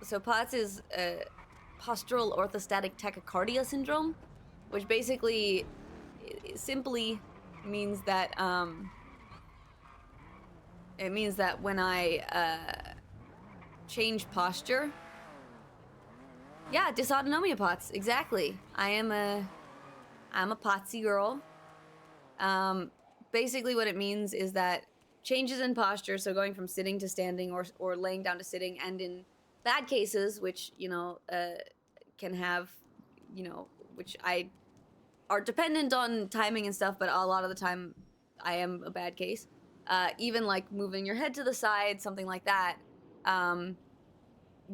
so POTS is postural orthostatic tachycardia syndrome, which basically simply means that it means that when I change posture. Yeah, dysautonomia POTS, exactly. I'm a POTSy girl. Basically what it means is that changes in posture, so going from sitting to standing or laying down to sitting, and in bad cases, which, you know, can have, you know, which are dependent on timing and stuff, but a lot of the time I am a bad case. Even like moving your head to the side, something like that,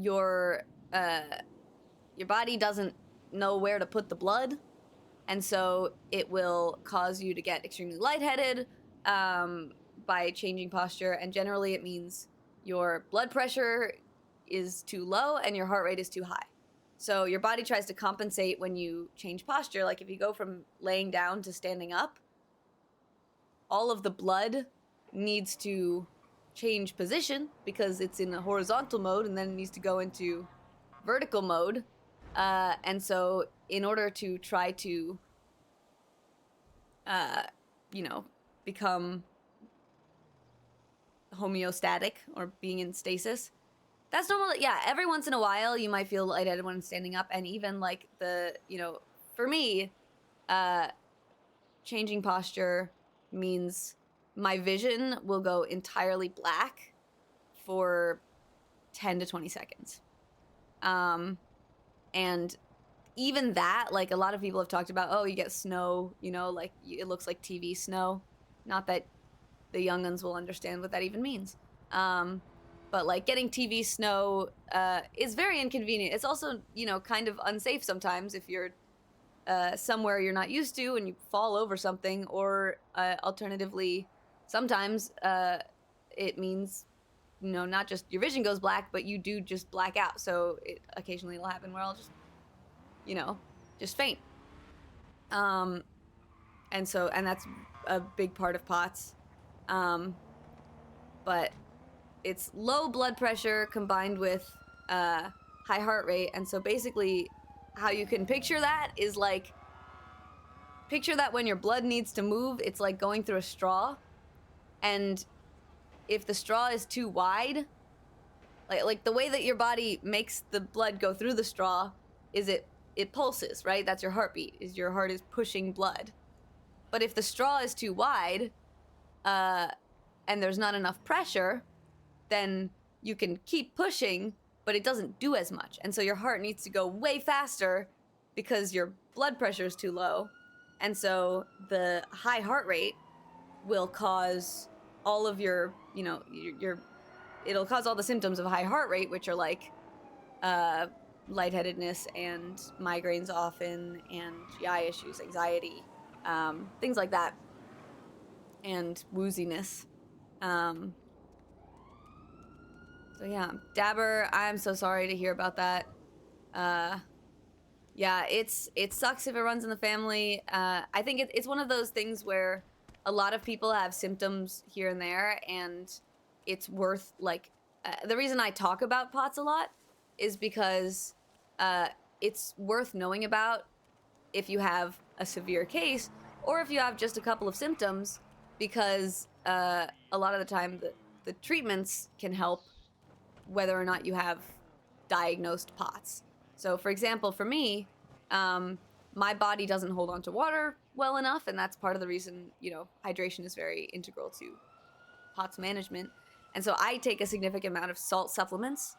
your body doesn't know where to put the blood, and so it will cause you to get extremely lightheaded by changing posture, and generally it means your blood pressure is too low and your heart rate is too high. So your body tries to compensate when you change posture. Like if you go from laying down to standing up, all of the blood needs to change position because it's in a horizontal mode, and then it needs to go into vertical mode. And so in order to try to, you know, become homeostatic or being in stasis, that's normal. Yeah, every once in a while you might feel lightheaded when standing up, and even like you know, for me, changing posture means my vision will go entirely black for 10 to 20 seconds. And even that, like a lot of people have talked about, oh, you get snow, you know, like it looks like TV snow. Not that the young'uns will understand what that even means. But like getting TV snow is very inconvenient. It's also, you know, kind of unsafe sometimes if you're somewhere you're not used to and you fall over something, or alternatively, sometimes it means you know, not just your vision goes black, but you do just black out. So occasionally it'll happen where I'll just, you know, just faint. And that's a big part of POTS. But it's low blood pressure combined with high heart rate. And so basically how you can picture that is like, picture that when your blood needs to move, it's like going through a straw. And if the straw is too wide, like the way that your body makes the blood go through the straw is it pulses, right? That's your heartbeat, is your heart is pushing blood. But if the straw is too wide, and there's not enough pressure, then you can keep pushing, but it doesn't do as much. And so your heart needs to go way faster because your blood pressure is too low. And so the high heart rate will cause all of your, you know, it'll cause all the symptoms of high heart rate, which are like lightheadedness and migraines often, and GI issues, anxiety, things like that, and wooziness. So yeah, Dabber, I'm so sorry to hear about that. Yeah, it sucks if it runs in the family. I think it's one of those things where a lot of people have symptoms here and there, and it's worth, like, the reason I talk about POTS a lot is because it's worth knowing about if you have a severe case or if you have just a couple of symptoms, because a lot of the time the treatments can help whether or not you have diagnosed POTS. So for example, for me, my body doesn't hold on to water well enough, and that's part of the reason, you know, hydration is very integral to POTS management. And so I take a significant amount of salt supplements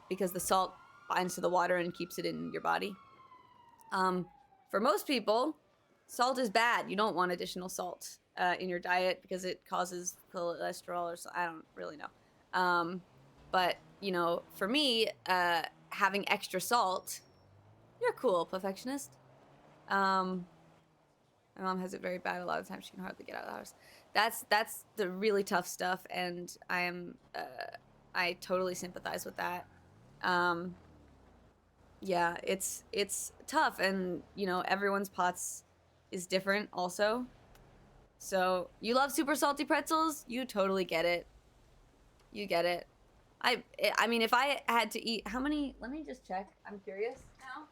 because the salt binds to the water and keeps it in your body. For most people, salt is bad. You don't want additional salt in your diet because it causes cholesterol, or so, I don't really know. But, you know, for me, having extra salt, you're cool, perfectionist. My mom has it very bad a lot of times. She can hardly get out of the house. That's the really tough stuff, and I totally sympathize with that. Yeah, it's tough, and you know, everyone's POTS is different also. So you love super salty pretzels, you totally get it. You get it. I mean, if I had to eat, how many? Let me just check. I'm curious now,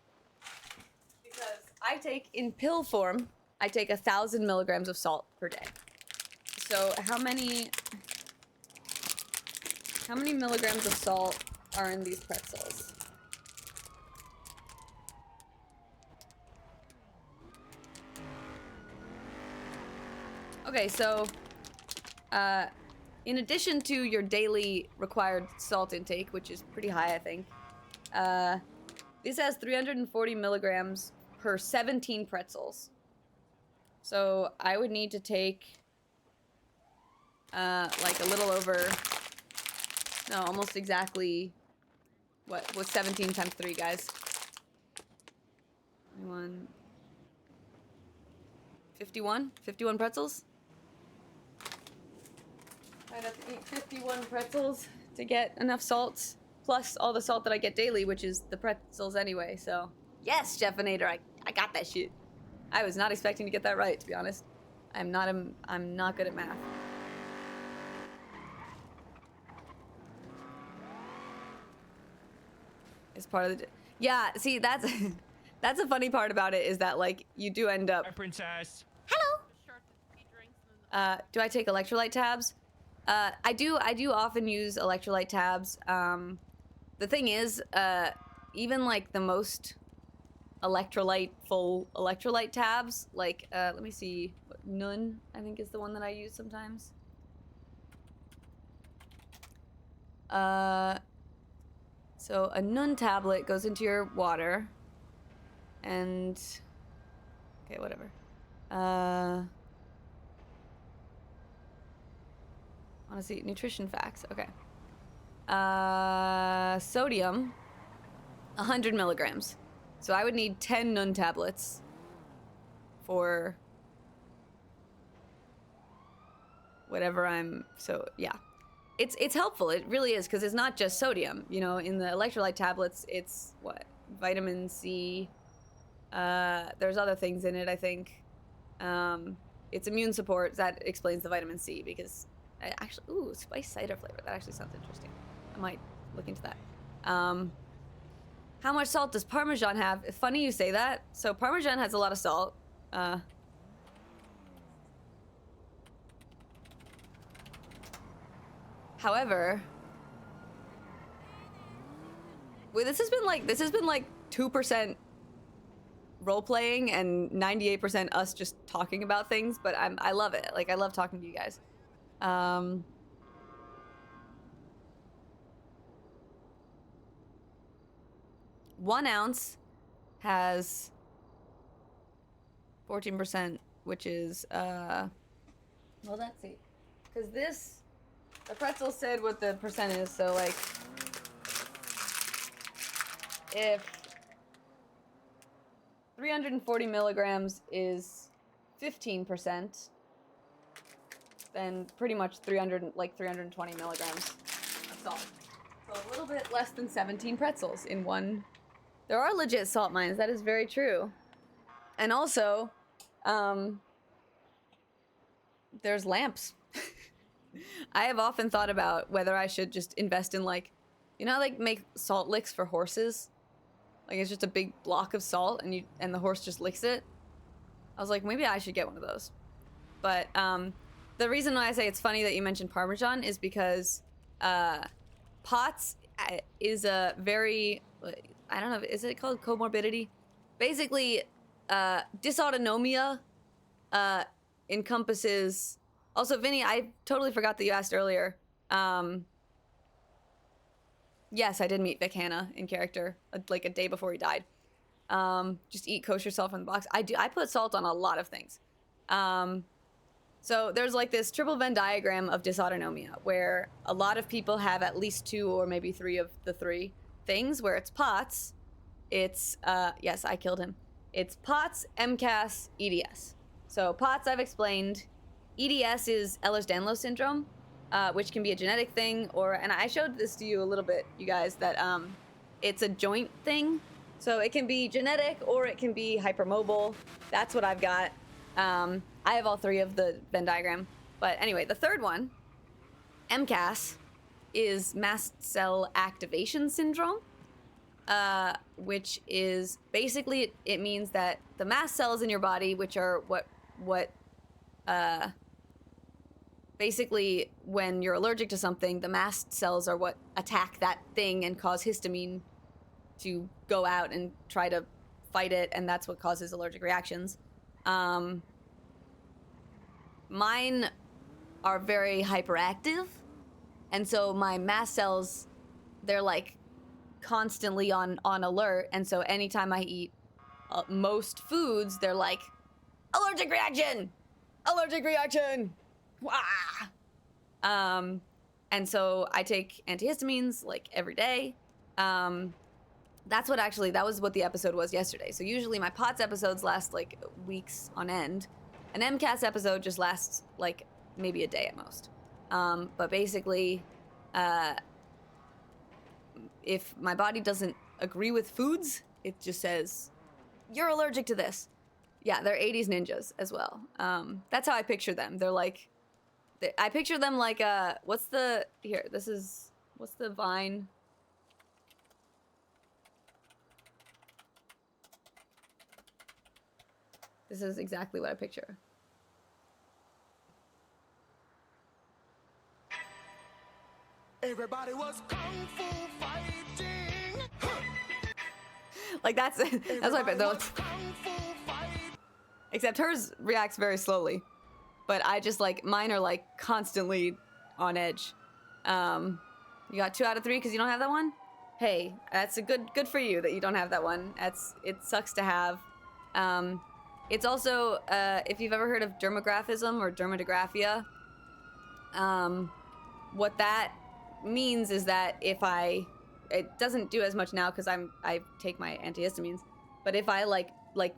because I take in pill form. I take 1,000 milligrams of salt per day. So how many milligrams of salt are in these pretzels? Okay, so in addition to your daily required salt intake, which is pretty high, I think, this has 340 milligrams per 17 pretzels. So I would need to take like a little over, no, almost exactly, what's 17 times 3, guys? 51 pretzels? I'd have to eat 51 pretzels to get enough salt, plus all the salt that I get daily, which is the pretzels anyway, so. Yes, Jeffinator, I got that shit. I was not expecting to get that right, to be honest. I'm not good at math. It's part of the... Yeah, see, that's a funny part about it, is that, like, you do end up... Hi, princess. Hello! Do I take electrolyte tabs? I do often use electrolyte tabs. The thing is, even, like, the most full electrolyte tabs, like, let me see, Nun, I think is the one that I use sometimes. So a Nun tablet goes into your water, and, okay, whatever. I wanna see, nutrition facts, okay. Sodium, 100 milligrams. So I would need 10 Nun tablets for whatever so yeah. it's helpful. It really is, because it's not just sodium. You know, in the electrolyte tablets, it's what, vitamin C. There's other things in it, I think. It's immune support. That explains the vitamin C, because I actually, ooh, spice cider flavor. That actually sounds interesting. I might look into that. How much salt does Parmesan have? It's funny you say that. So Parmesan has a lot of salt. However, well, this has been like 2% role playing and 98% us just talking about things, but I love it. Like, I love talking to you guys. 1 ounce has 14%, which is well, let's see, because the pretzel said what the percent is, so like, if 340 milligrams is 15%, then pretty much 320 milligrams of salt. So a little bit less than 17 pretzels in one. There are legit salt mines, that is very true. And also, there's lamps. I have often thought about whether I should just invest in, like, you know how like make salt licks for horses? Like, it's just a big block of salt and the horse just licks it. I was like, maybe I should get one of those. But the reason why I say it's funny that you mentioned Parmesan is because POTS is a very, I don't know, is it called comorbidity? Basically, dysautonomia encompasses... Also, Vinny, I totally forgot that you asked earlier. Yes, I did meet Vic Hanna in character, like a day before he died. Just eat kosher salt from the box. I put salt on a lot of things. So there's like this triple Venn diagram of dysautonomia, where a lot of people have at least 2 or maybe 3 of the 3 things, where it's POTS, it's, yes, I killed him. It's POTS, MCAS, EDS. So POTS I've explained. EDS is Ehlers-Danlos syndrome, which can be a genetic thing, and I showed this to you a little bit, you guys, that it's a joint thing. So it can be genetic or it can be hypermobile. That's what I've got. I have all 3 of the Venn diagram. But anyway, the third one, MCAS, is mast cell activation syndrome, which is basically, it means that the mast cells in your body, which are what basically, when you're allergic to something, the mast cells are what attack that thing and cause histamine to go out and try to fight it, and that's what causes allergic reactions. Mine are very hyperactive, and so my mast cells, they're like constantly on alert, and so anytime I eat most foods, they're like, allergic reaction! Allergic reaction! Wah! And so I take antihistamines like every day. That was what the episode was yesterday. So usually my POTS episodes last like weeks on end. An MCAS episode just lasts like maybe a day at most. But basically, if my body doesn't agree with foods, it just says, you're allergic to this. Yeah, they're 80s ninjas as well. That's how I picture them. They're like, I picture them like, what's the Vine? This is exactly what I picture. Everybody was kung fu fighting. Like that's what I picture. Except hers reacts very slowly. But I just like, mine are like constantly on edge. You got 2 out of 3 because you don't have that one? Hey, that's a good for you that you don't have that one. It sucks to have. It's also, if you've ever heard of dermographism or dermatographia, what that means is that if it doesn't do as much now because I take my antihistamines, but if I like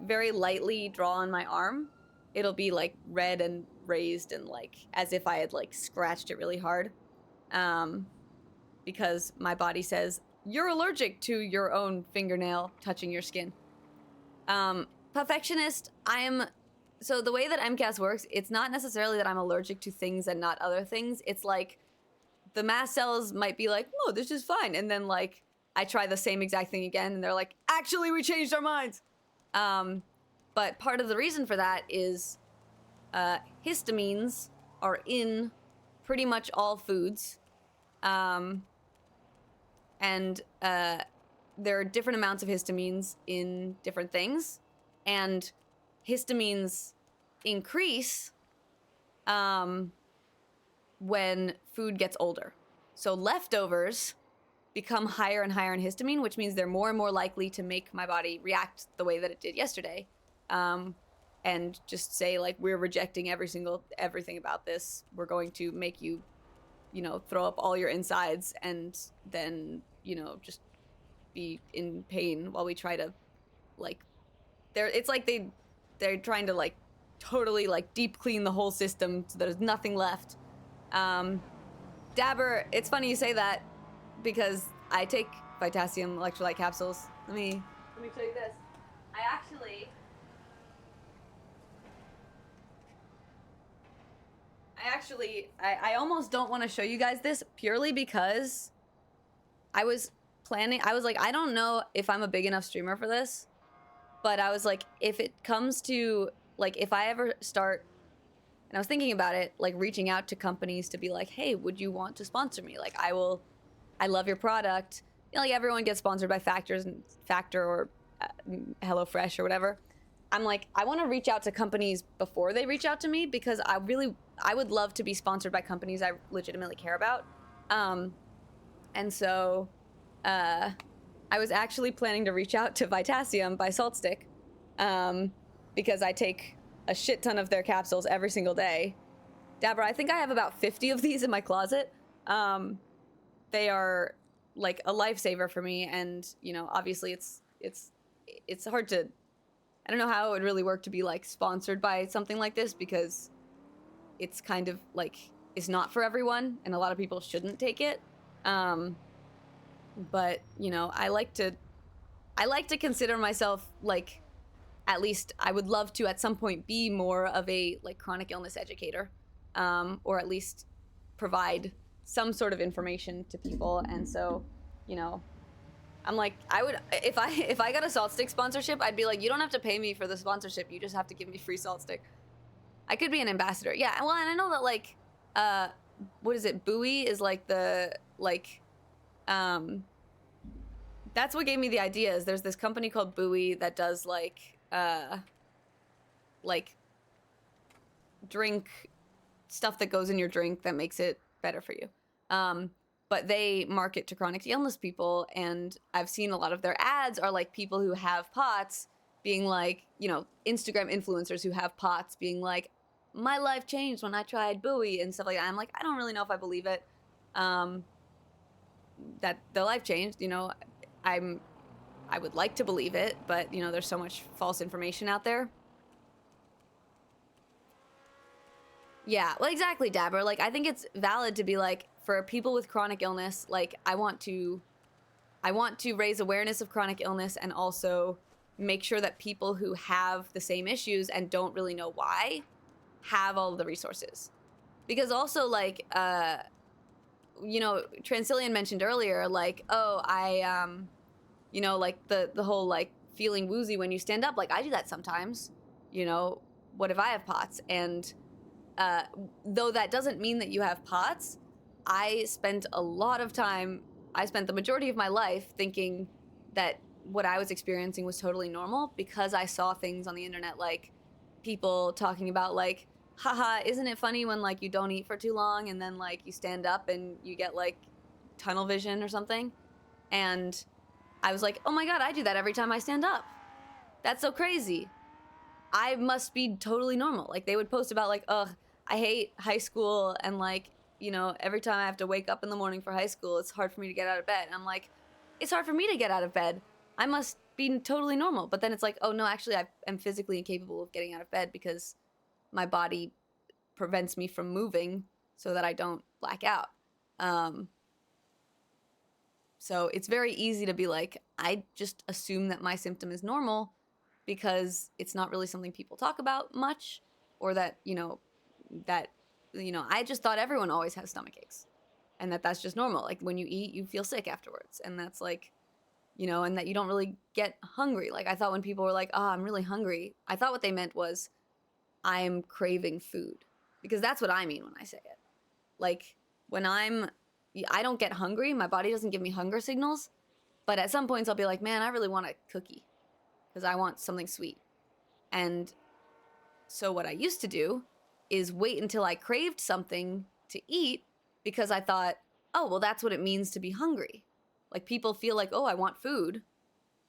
very lightly draw on my arm, it'll be like red and raised and like as if I had like scratched it really hard. because my body says you're allergic to your own fingernail touching your skin. Perfectionist, so the way that MCAS works, it's not necessarily that I'm allergic to things and not other things. It's like the mast cells might be like, no, this is fine. And then like I try the same exact thing again and they're like, actually, we changed our minds. But part of the reason for that is histamines are in pretty much all foods. And there are different amounts of histamines in different things. And histamines increase when food gets older. So leftovers become higher and higher in histamine, which means they're more and more likely to make my body react the way that it did yesterday. And just say like, we're rejecting everything about this. We're going to make you, throw up all your insides and then, just be in pain while we try to like, it's like they're trying to like totally like deep clean the whole system so there's nothing left. Dabber, it's funny you say that because I take Vitasium electrolyte capsules. Let me show you this. I almost don't want to show you guys this purely because I was like, I don't know if I'm a big enough streamer for this, but I was like, if it comes to, like, if I ever start, and I was thinking about it, like reaching out to companies to be like, hey, would you want to sponsor me? Like, I love your product. Like everyone gets sponsored by Factor or HelloFresh or whatever. I'm like, I want to reach out to companies before they reach out to me because I would love to be sponsored by companies I legitimately care about. And so I was actually planning to reach out to Vitasium by Saltstick because I take a shit ton of their capsules every single day. Dabra, I think I have about 50 of these in my closet. They are like a lifesaver for me, and obviously it's hard to, I don't know how it would really work to be like sponsored by something like this because it's kind of like, it's not for everyone and a lot of people shouldn't take it. But I like to consider myself like, at least I would love to at some point be more of a like chronic illness educator, or at least provide some sort of information to people. And so, I'm like, I would, if I got a Salt Stick sponsorship, I'd be like, you don't have to pay me for the sponsorship. You just have to give me free Salt Stick. I could be an ambassador. Yeah, well, and I know that like, what is it? Buoy is like the, like, that's what gave me the idea is there's this company called Buoy that does like drink stuff that goes in your drink that makes it better for you. But they market to chronic illness people, and I've seen a lot of their ads are like people who have POTS being like, Instagram influencers who have POTS being like, my life changed when I tried Buoy and stuff like that. I'm like, I don't really know if I believe it. That their life changed, I would like to believe it, but there's so much false information out there. Yeah, well, exactly, Dabber. Like, I think it's valid to be like, for people with chronic illness, like, I want to raise awareness of chronic illness and also make sure that people who have the same issues and don't really know why have all of the resources. Because also, like, Transilian mentioned earlier, like, oh, like the whole like feeling woozy when you stand up. Like, I do that sometimes. What if I have POTS? And though that doesn't mean that you have POTS, I spent the majority of my life thinking that what I was experiencing was totally normal because I saw things on the internet like people talking about like, haha, isn't it funny when like you don't eat for too long and then like you stand up and you get like tunnel vision or something? And I was like, oh my god, I do that every time I stand up. That's so crazy. I must be totally normal. Like, they would post about like, ugh, I hate high school and like, every time I have to wake up in the morning for high school, it's hard for me to get out of bed. And I'm like, it's hard for me to get out of bed. I must be totally normal. But then it's like, oh no, actually I am physically incapable of getting out of bed because my body prevents me from moving so that I don't black out. So it's very easy to be like, I just assume that my symptom is normal because it's not really something people talk about much, or that, I just thought everyone always has stomach aches and that's just normal. Like when you eat, you feel sick afterwards. And that's like, and that you don't really get hungry. Like I thought when people were like, oh, I'm really hungry, I thought what they meant was I'm craving food, because that's what I mean when I say it. Like when I don't get hungry, my body doesn't give me hunger signals, but at some points I'll be like, man, I really want a cookie because I want something sweet. And so what I used to do is wait until I craved something to eat, because I thought, oh, well, that's what it means to be hungry. Like people feel like, oh, I want food,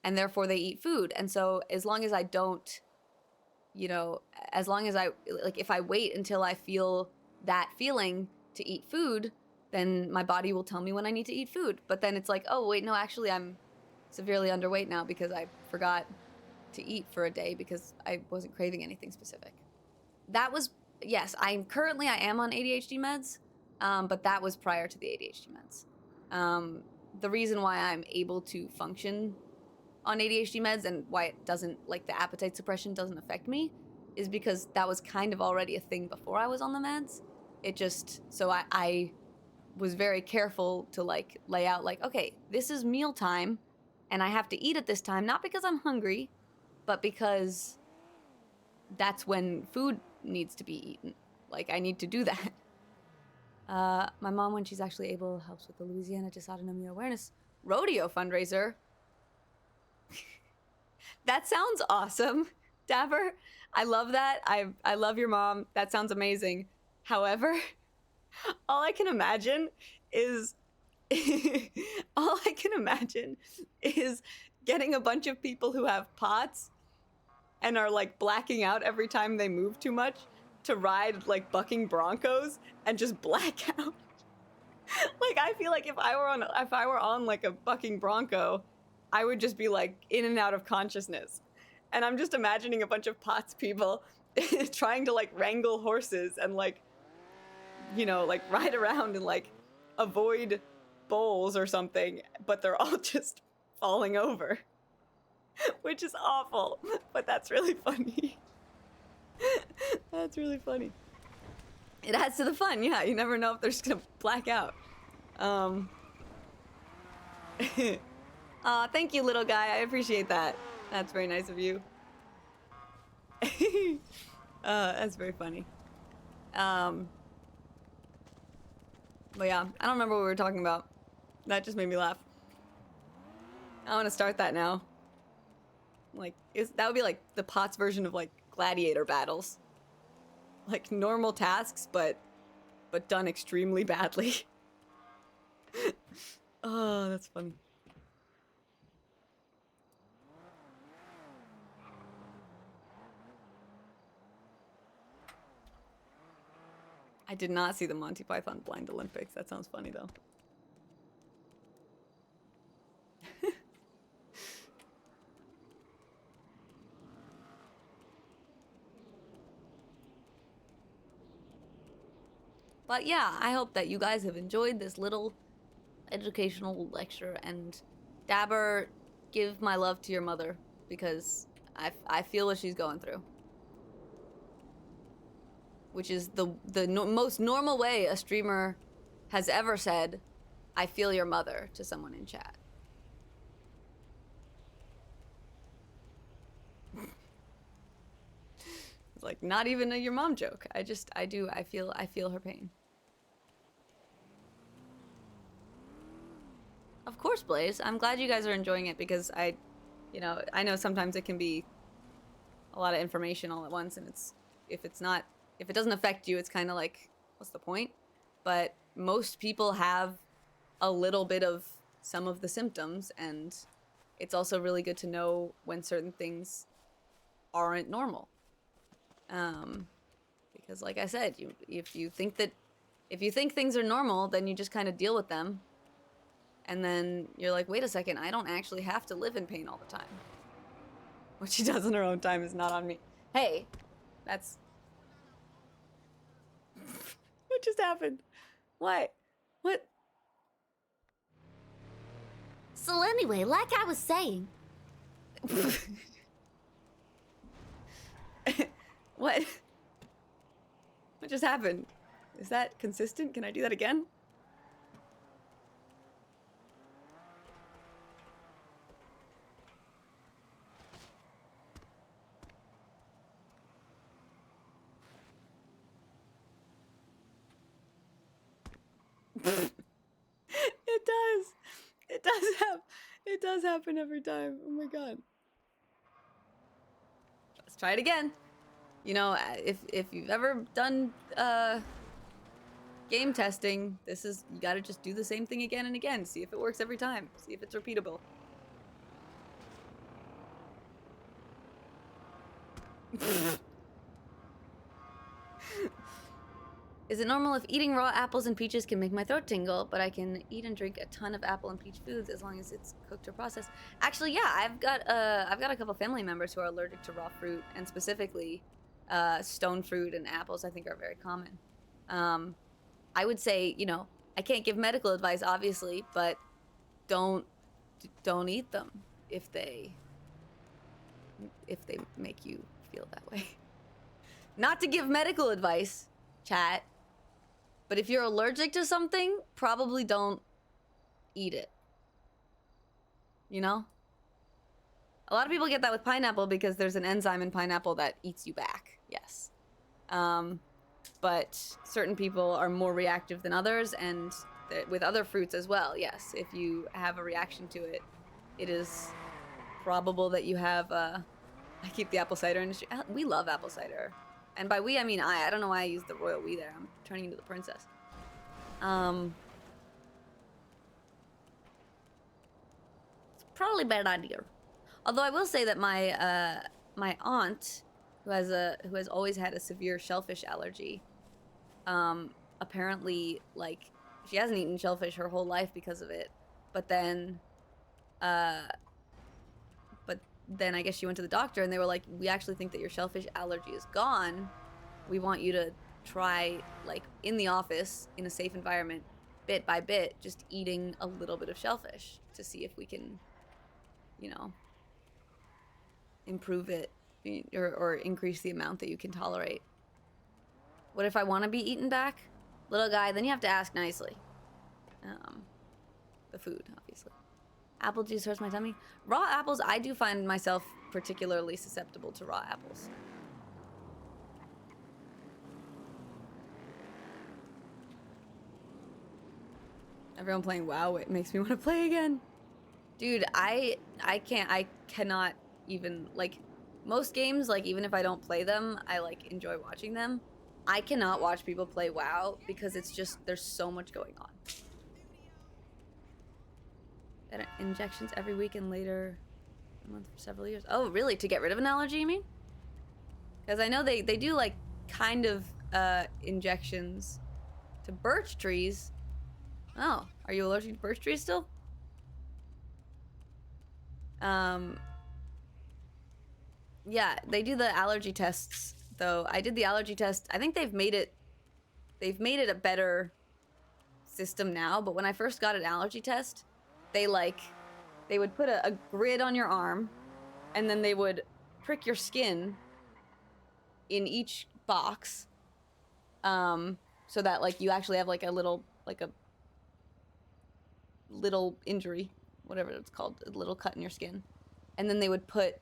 and therefore they eat food. And so as long as I don't, as long as if I wait until I feel that feeling to eat food, then my body will tell me when I need to eat food. But then it's like, oh, wait, no, actually I'm severely underweight now because I forgot to eat for a day because I wasn't craving anything specific. That was, yes, I am on ADHD meds, but that was prior to the ADHD meds. The reason why I'm able to function on ADHD meds and why it doesn't, like the appetite suppression doesn't affect me, is because that was kind of already a thing before I was on the meds. It just, so I was very careful to like lay out like, okay, this is meal time and I have to eat at this time, not because I'm hungry, but because that's when food needs to be eaten. Like I need to do that. My mom, when she's actually able, helps with the Louisiana Dysautonomia Awareness Rodeo fundraiser. That sounds awesome, Dapper. I love that. I love your mom. That sounds amazing. However, all I can imagine is getting a bunch of people who have POTS and are like blacking out every time they move too much to ride like bucking broncos and just black out. Like I feel like if I were on like a bucking bronco, I would just be like in and out of consciousness. And I'm just imagining a bunch of POTS people trying to like wrangle horses and like, like ride around and like avoid bulls or something, but they're all just falling over, which is awful, but that's really funny. That's really funny. It adds to the fun, yeah. You never know if they're just gonna black out. Thank you, little guy. I appreciate that. That's very nice of you. That's very funny. But yeah, I don't remember what we were talking about. That just made me laugh. I want to start that now. Like, that would be like the POTS version of like gladiator battles. Like normal tasks, but done extremely badly. Oh, that's funny. I did not see the Monty Python Blind Olympics. That sounds funny though. But yeah, I hope that you guys have enjoyed this little educational lecture, and Dabber, give my love to your mother, because I feel what she's going through. Which is the most normal way a streamer has ever said, I feel your mother, to someone in chat. It's like not even a your mom joke. I feel her pain. Of course, Blaze. I'm glad you guys are enjoying it, because I know sometimes it can be a lot of information all at once, and if it doesn't affect you, it's kind of like, what's the point? But most people have a little bit of some of the symptoms, and it's also really good to know when certain things aren't normal. Because like I said, if you think things are normal, then you just kind of deal with them. And then you're like, wait a second, I don't actually have to live in pain all the time. What she does in her own time is not on me. Hey, that's... What just happened? What? What? So anyway, like I was saying. What? What just happened? Is that consistent? Can I do that again? It does. It does happen every time. Oh my god. Let's try it again. You know, if you've ever done game testing, this is, you gotta just do the same thing again and again. See if it works every time. See if it's repeatable. Is it normal if eating raw apples and peaches can make my throat tingle, but I can eat and drink a ton of apple and peach foods as long as it's cooked or processed? Actually, yeah, I've got a couple family members who are allergic to raw fruit, and specifically stone fruit and apples I think are very common. I would say, you know, I can't give medical advice obviously, but don't eat them if they make you feel that way. Not to give medical advice, chat, but if you're allergic to something, probably don't eat it. You know? A lot of people get that with pineapple because there's an enzyme in pineapple that eats you back. Yes. But certain people are more reactive than others, and with other fruits as well, yes. If you have a reaction to it, it is probable that you have, I keep the apple cider industry. We love apple cider. And by we, I mean I don't know why I use the royal we there. I'm turning into the princess. It's probably a bad idea. Although I will say that my my aunt, who has always had a severe shellfish allergy, apparently, like, she hasn't eaten shellfish her whole life because of it. But then I guess she went to the doctor and they were like, we actually think that your shellfish allergy is gone. We want you to try, like, in the office, in a safe environment, bit by bit, just eating a little bit of shellfish to see if we can, you know, improve it or increase the amount that you can tolerate. What if I want to be eaten back? Little guy, then you have to ask nicely. The food, obviously. Apple juice hurts my tummy. Raw apples, I do find myself particularly susceptible to raw apples. Everyone playing WoW, it makes me want to play again. Dude, I cannot even, like, most games, like, even if I don't play them, I, like, enjoy watching them. I cannot watch people play WoW because it's just, there's so much going on. Injections every week and later a month for several years. Oh, really? To get rid of an allergy, you mean? Because I know they do, like, kind of injections to birch trees. Oh, are you allergic to birch trees still? Yeah, they do the allergy tests, though. I did the allergy test. I think they've made it a better system now, but when I first got an allergy test, they would put a grid on your arm, and then they would prick your skin in each box, so that, like, you actually have, like, a little injury, whatever it's called, a little cut in your skin. And then they would put,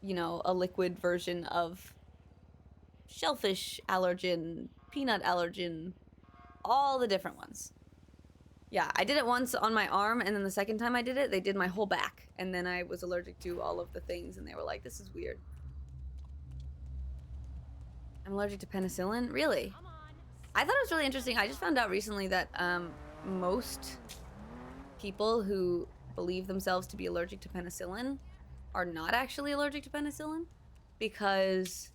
you know, a liquid version of shellfish allergen, peanut allergen, all the different ones. Yeah, I did it once on my arm, and then the second time I did it, they did my whole back. And then I was allergic to all of the things, and they were like, this is weird. I'm allergic to penicillin? Really? I thought it was really interesting. I just found out recently that most people who believe themselves to be allergic to penicillin are not actually allergic to penicillin, because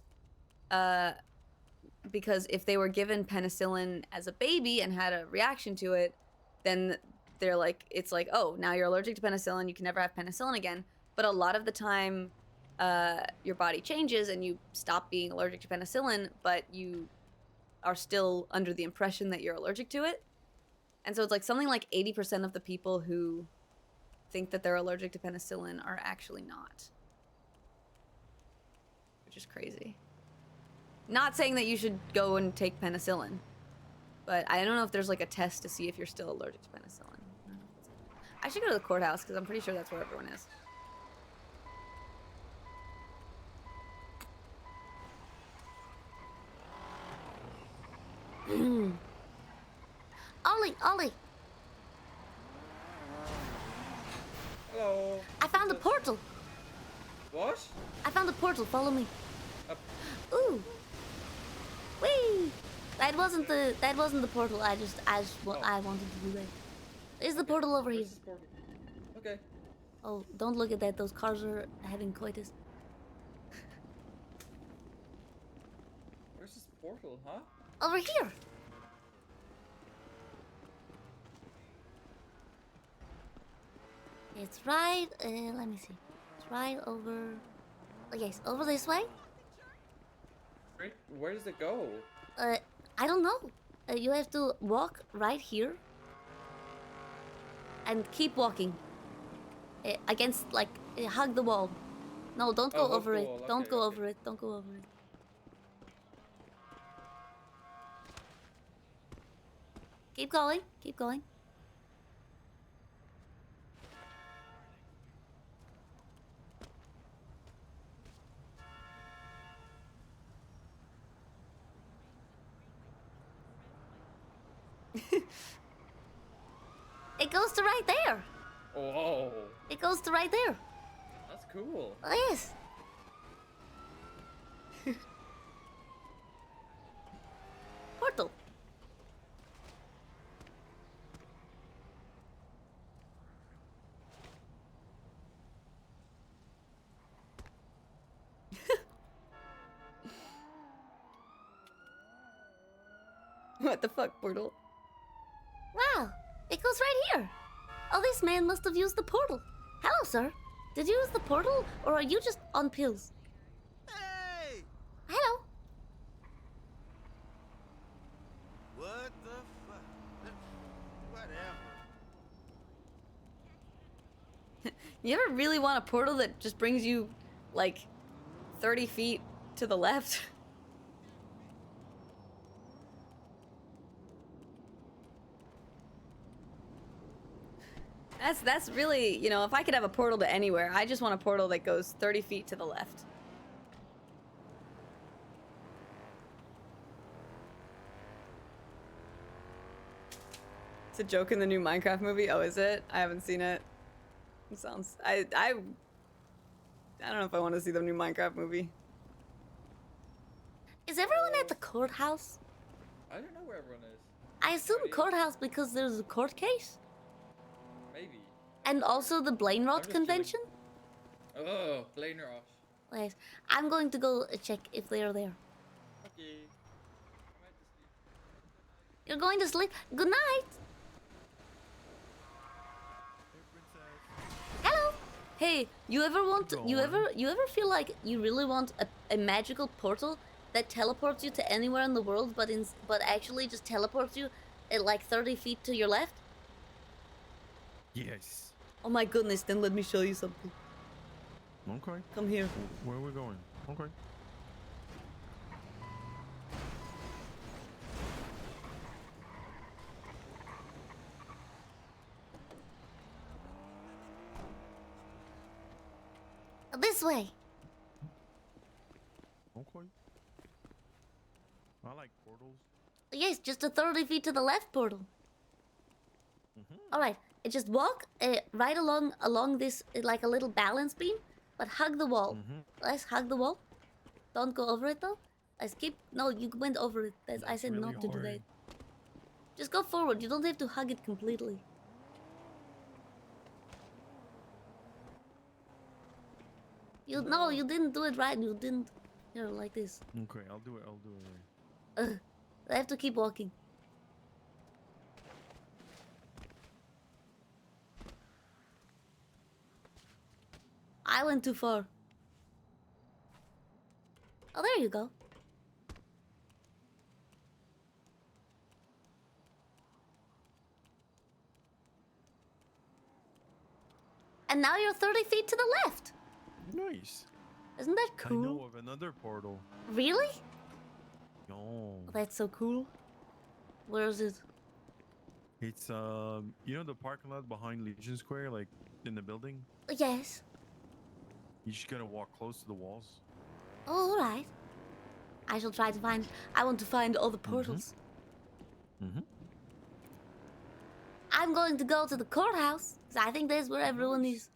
if they were given penicillin as a baby and had a reaction to it, then they're like, it's like, oh, now you're allergic to penicillin, you can never have penicillin again. But a lot of the time, your body changes and you stop being allergic to penicillin, but you are still under the impression that you're allergic to it. And so it's like something like 80% of the people who think that they're allergic to penicillin are actually not. Which is crazy. Not saying that you should go and take penicillin, but I don't know if there's like a test to see if you're still allergic to penicillin. I should go to the courthouse because I'm pretty sure that's where everyone is. Ollie, Ollie! Hello. I found a portal! What? I found a portal, follow me. Ooh! Whee! That wasn't the portal, I wanted to do that. There's the portal over here. Okay. Oh, don't look at that, those cars are having coitus. Where's this portal, huh? Over here! It's right, let me see. It's right over... Oh, yes, over this way. Where does it go? I don't know. You have to walk right here. And keep walking. Against, like, hug the wall. No, don't go over it. Don't go over it. Don't go over it. Keep going. Keep going. It goes to right there. Whoa. It goes to right there. That's cool. Oh, yes. Portal. What the fuck, portal? Wow, it goes right here. Oh, this man must have used the portal. Hello, sir. Did you use the portal, or are you just on pills? Hey! Hello. What the fuck? Whatever. You ever really want a portal that just brings you, like, 30 feet to the left? That's really, you know, if I could have a portal to anywhere, I just want a portal that goes 30 feet to the left. It's a joke in the new Minecraft movie. Oh, is it? I haven't seen it. It sounds... I don't know if I want to see the new Minecraft movie. Is everyone at the courthouse? I don't know where everyone is. I assume courthouse because there's a court case. Maybe. And also the Blaine Rot convention? Oh, Blaine Rot. Yes. I'm going to go check if they're there. Okay. You're going to sleep? Good night! Hello! Hey, you ever feel like you really want a magical portal that teleports you to anywhere in the world but actually just teleports you at like 30 feet to your left? Yes. Oh my goodness, then let me show you something. Okay. Come here. Where are we going? Okay. This way. Okay. I like portals. Yes, just a 30 feet to the left portal. Alright, just walk right along this, like a little balance beam, but hug the wall. Let's hug the wall. Don't go over it though. Let's keep... No, you went over it. I said really not to do that. hard. Just go forward. You don't have to hug it completely. No, you didn't do it right. You didn't... Here, like this. Okay, I'll do it right. I have to keep walking. I went too far. Oh, there you go. And now you're 30 feet to the left. Nice. Isn't that I cool? know of another portal. Really? No. That's so cool. Where is it? It's you know the parking lot behind Legion Square, like in the building? Yes. You just gotta walk close to the walls. Oh, all right. I shall try to find. I want to find all the portals. I'm going to go to the courthouse, because I think that's where everyone is.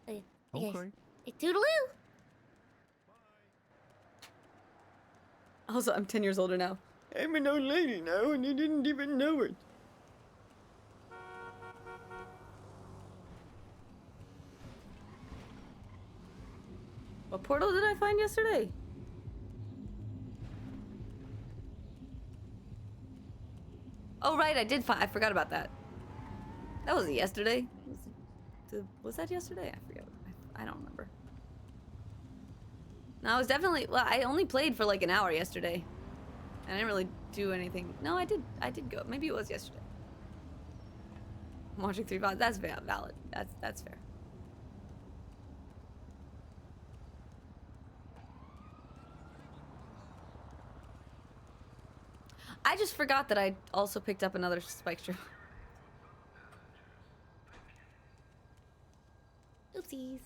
Okay. Okay. Hey, toodaloo! Also, I'm 10 years older now. I'm an old lady now, and you didn't even know it. What portal did I find yesterday? Oh, right, I did find. I forgot about that. That wasn't yesterday. Was that yesterday? I forget. I don't remember. No, I was definitely. Well, I only played for like an hour yesterday. I didn't really do anything. No, I did. I did go. Maybe it was yesterday. I'm watching 3 VODs. That's valid. That's fair. I just forgot that I also picked up another spike strip. Oopsies.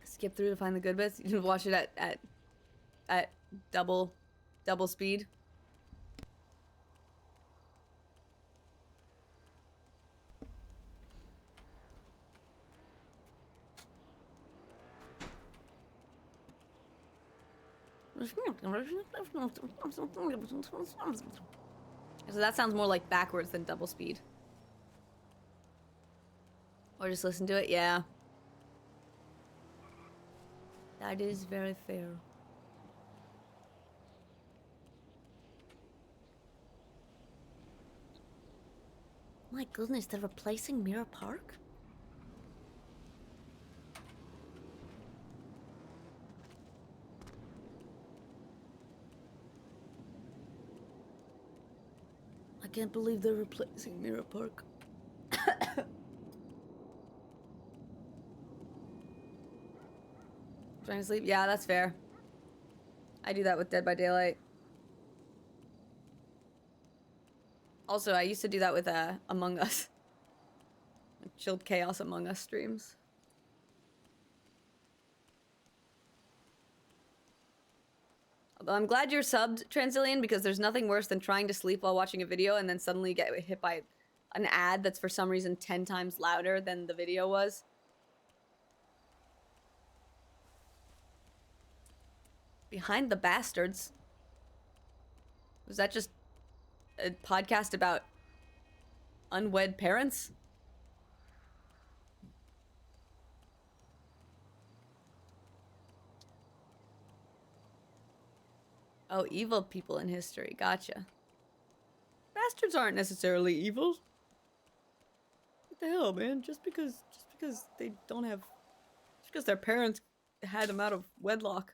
Skip through to find the good bits. You didn't watch it at double speed. So that sounds more like backwards than double speed. Or just listen to it, yeah. That is very fair. My goodness, they're replacing Mirror Park? I can't believe they're replacing Mirror Park. Trying to sleep? Yeah, that's fair. I do that with Dead by Daylight. Also, I used to do that with Among Us. Chilled Chaos Among Us streams. Although I'm glad you're subbed, Transillion, because there's nothing worse than trying to sleep while watching a video and then suddenly get hit by an ad that's for some reason 10 times louder than the video was. Behind the Bastards? Was that just a podcast about unwed parents? Oh, evil people in history. Gotcha. Bastards aren't necessarily evil. What the hell, man? Just because they don't have... Just because their parents had them out of wedlock.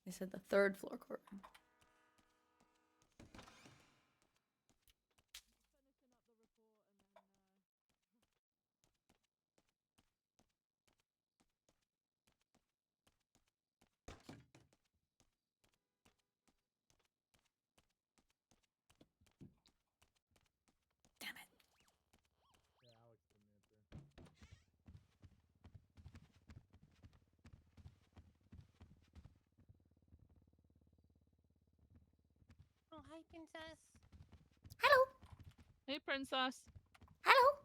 They said the 3rd floor courtroom. Oh, hi, princess. Hello. Hey, princess. Hello.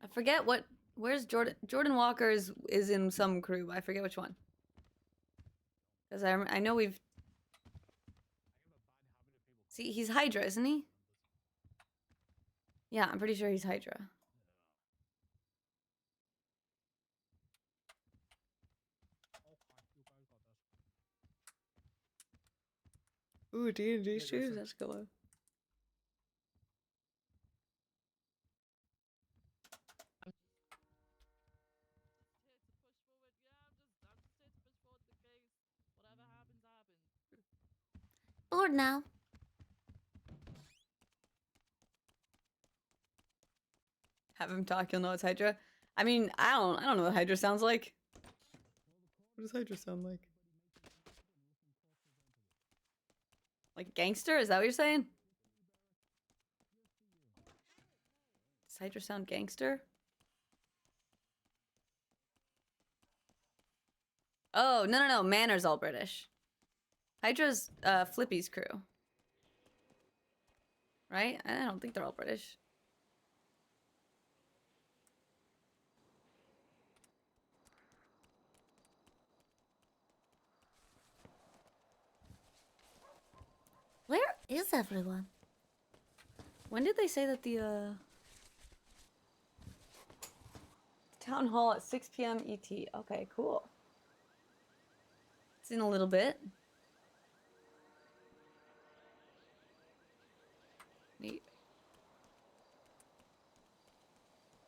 I forget what... Where's Jordan? Jordan Walker is in some crew. I forget which one. Because I know we've... See, he's Hydra, isn't he? Yeah, I'm pretty sure he's Hydra. Ooh, D&D shoes? That's cool. Bored now. Have him talk, you'll know it's Hydra. I mean, I don't know what Hydra sounds like. What does Hydra sound like? Like gangster? Is that what you're saying? Does Hydra sound gangster? Oh, no. Manor's all British. Hydra's Flippy's crew. Right? I don't think they're all British. Where is everyone? When did they say that the town hall at 6 p.m. ET? Okay, cool. It's in a little bit. Neat.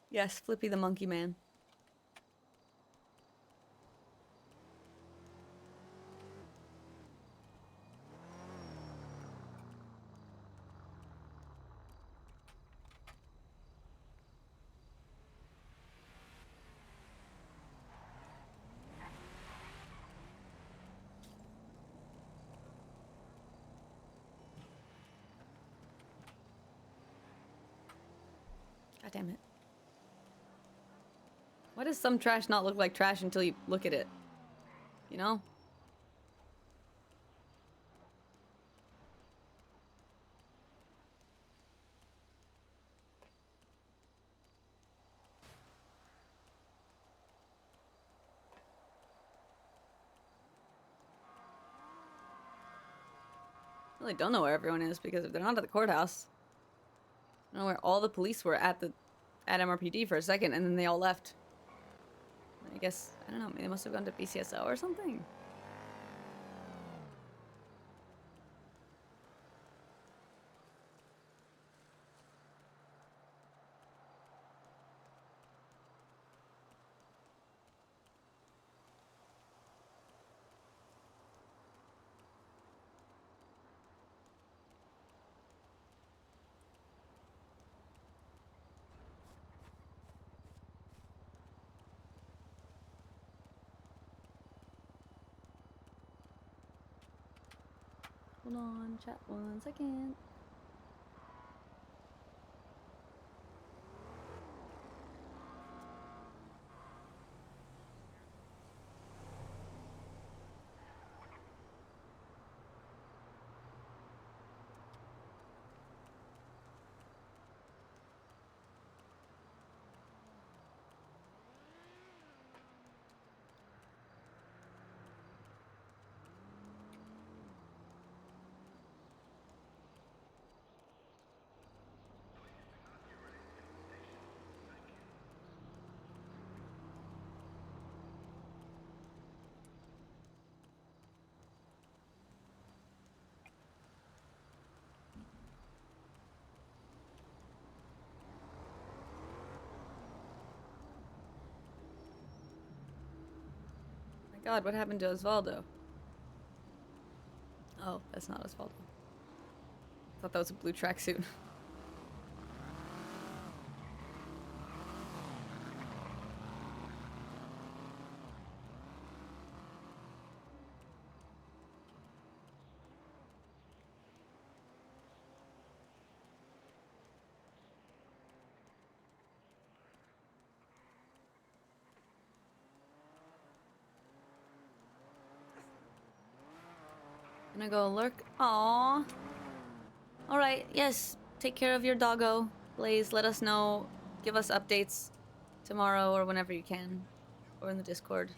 Yes, Flippy the Monkey Man. God damn it. Why does some trash not look like trash until you look at it? You know? I really don't know where everyone is because if they're not at the courthouse, I don't know where all the police were at MRPD for a second and then they all left. I guess, I don't know, maybe they must have gone to BCSO or something. Hold on, chat 1 second. God, what happened to Osvaldo? Oh, that's not Osvaldo. I thought that was a blue tracksuit. Gonna go lurk. Aww. Alright, yes. Take care of your doggo. Blaze, let us know. Give us updates tomorrow or whenever you can. Or in the Discord.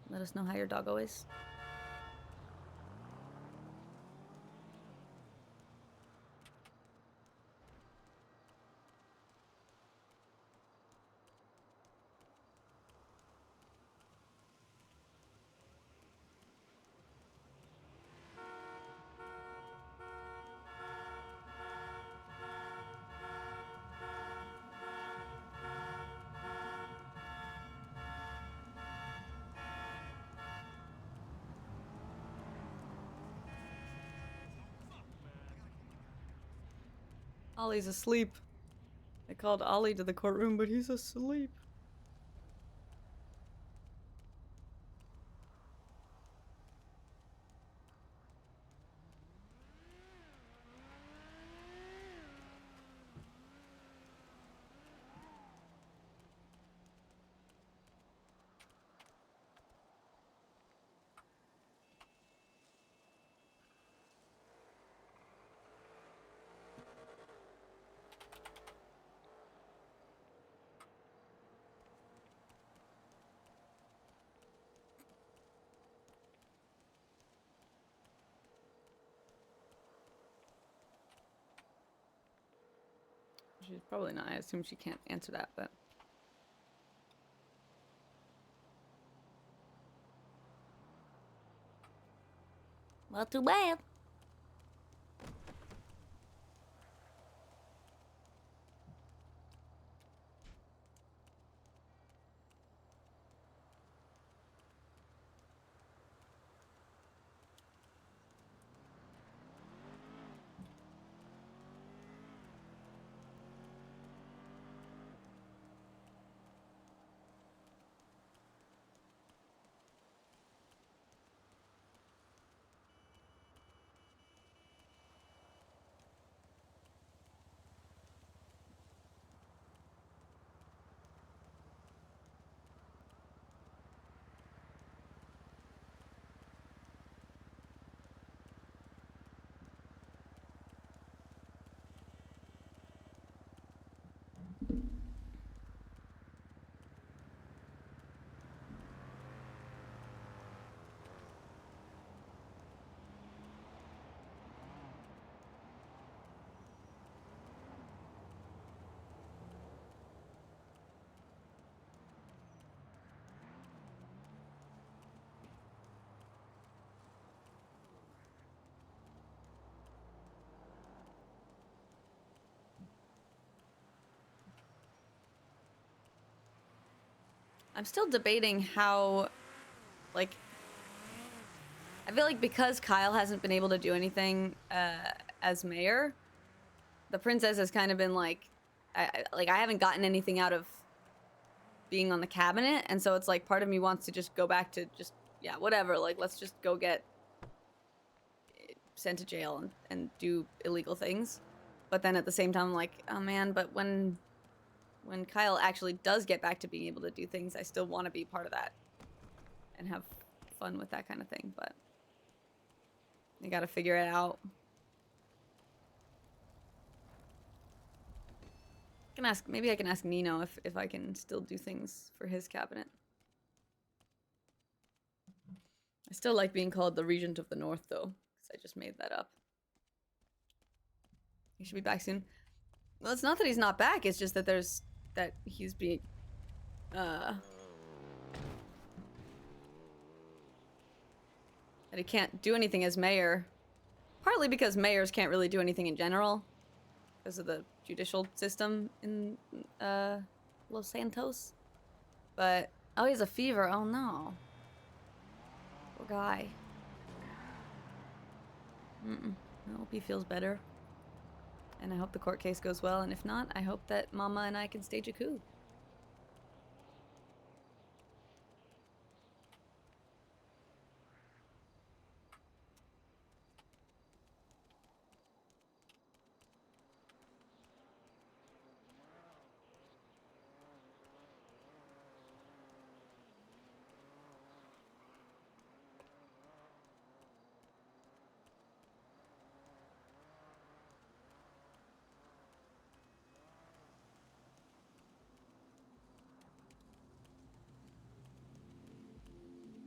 Let us know how your doggo is. Ollie's asleep. They called Ollie to the courtroom, but he's asleep. She's probably not. I assume she can't answer that, but... Not too bad. I'm still debating how, like, I feel like because Kyle hasn't been able to do anything as mayor, the princess has kind of been like, I haven't gotten anything out of being on the cabinet, and so it's like part of me wants to just go back to just, yeah, whatever, like, let's just go get sent to jail and do illegal things. But then at the same time, I'm like, oh man, but when Kyle actually does get back to being able to do things, I still want to be part of that and have fun with that kind of thing, but you gotta figure it out. Maybe I can ask Nino if I can still do things for his cabinet. I still like being called the Regent of the North, though, because I just made that up. He should be back soon. Well, it's not that he's not back, it's just that he's being, that he can't do anything as mayor. Partly because mayors can't really do anything in general, because of the judicial system in, Los Santos. But, oh, he has a fever, oh no. Poor guy. I hope he feels better. And I hope the court case goes well, and if not, I hope that Mama and I can stage a coup.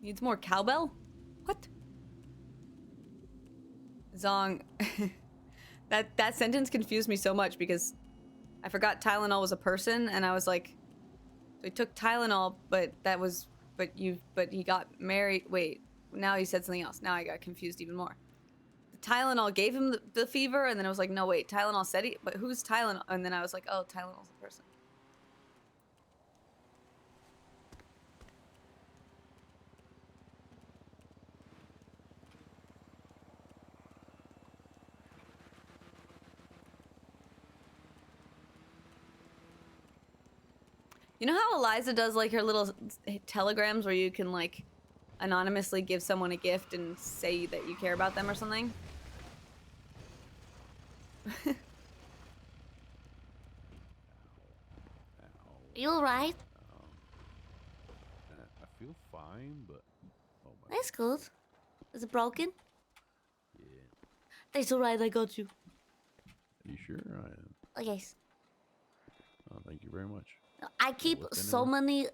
Needs more cowbell? What? Zong. that sentence confused me so much because I forgot Tylenol was a person, and I was like, so he took Tylenol, but he got married. Wait, now he said something else. Now I got confused even more. The Tylenol gave him the fever, and then I was like, no, wait, Tylenol said but who's Tylenol? And then I was like, oh, Tylenol's a person. You know how Eliza does like her little telegrams where you can like anonymously give someone a gift and say that you care about them or something? You alright? I feel fine, but oh my. That's good. Is it broken? Yeah. That's alright, I got you. Are you sure? I am. Oh, yes. Oh, thank you very much. I keep so many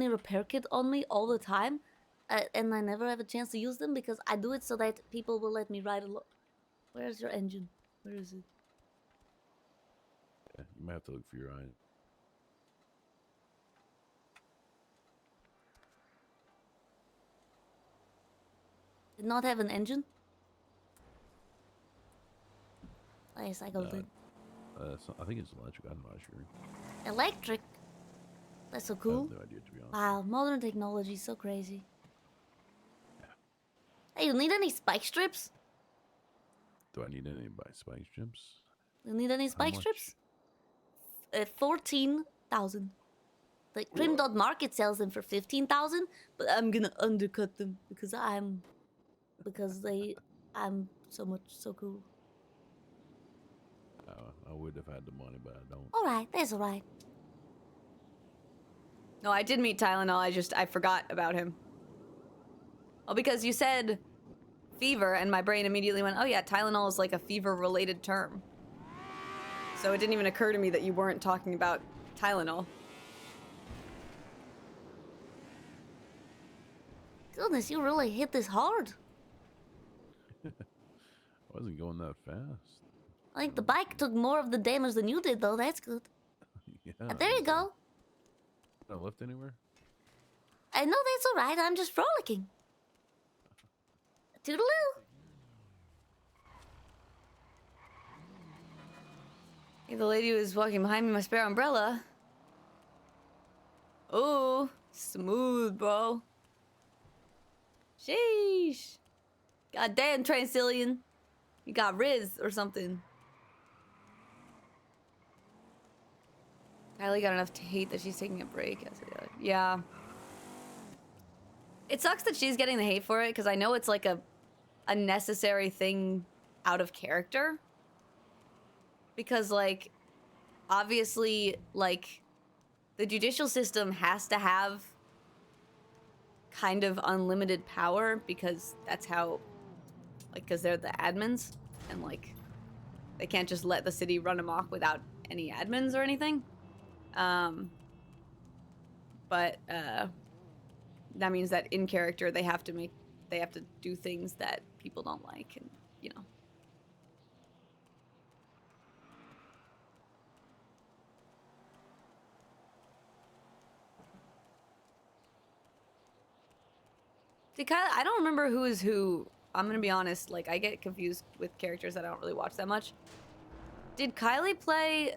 repair kits on me all the time, and I never have a chance to use them because I do it so that people will let me ride a lot. Where's your engine? Where is it? Yeah, you might have to look for your eye. Did not have an engine? Oh, yes, I got it. I think it's electric. I'm not sure. Electric? That's so I cool. have no idea, to be honest. Wow, modern technology is so crazy. Hey, you need any spike strips? Do I need any spike strips? You need any spike much? strips? 14,000. The Crim Dot Market sells them for 15,000, but I'm gonna undercut them because I'm so cool. I would have had the money, but I don't. Alright, that's alright. No, I did meet Tylenol, I forgot about him. Oh, because you said fever, and my brain immediately went, oh yeah, Tylenol is like a fever-related term. So it didn't even occur to me that you weren't talking about Tylenol. Goodness, you really hit this hard. I wasn't going that fast. I think the bike took more of the damage than you did, though. That's good. Yeah. There you go. Did I lift anywhere? I know that's alright. I'm just frolicking. Toodaloo. Hey, the lady who was walking behind me, my spare umbrella. Oh, smooth, bro. Sheesh. Goddamn, Transyllian. You got Riz or something. Kylie got enough to hate that she's taking a break. Yeah. It sucks that she's getting the hate for it, because I know it's like a necessary thing out of character. Because, like, obviously, like, the judicial system has to have kind of unlimited power, because that's how, like, because they're the admins, and, like, they can't just let the city run amok without any admins or anything. But that means that in character they have to do things that people don't like, and you know. I don't remember who is who. I'm gonna be honest, like I get confused with characters that I don't really watch that much. Did Kylie play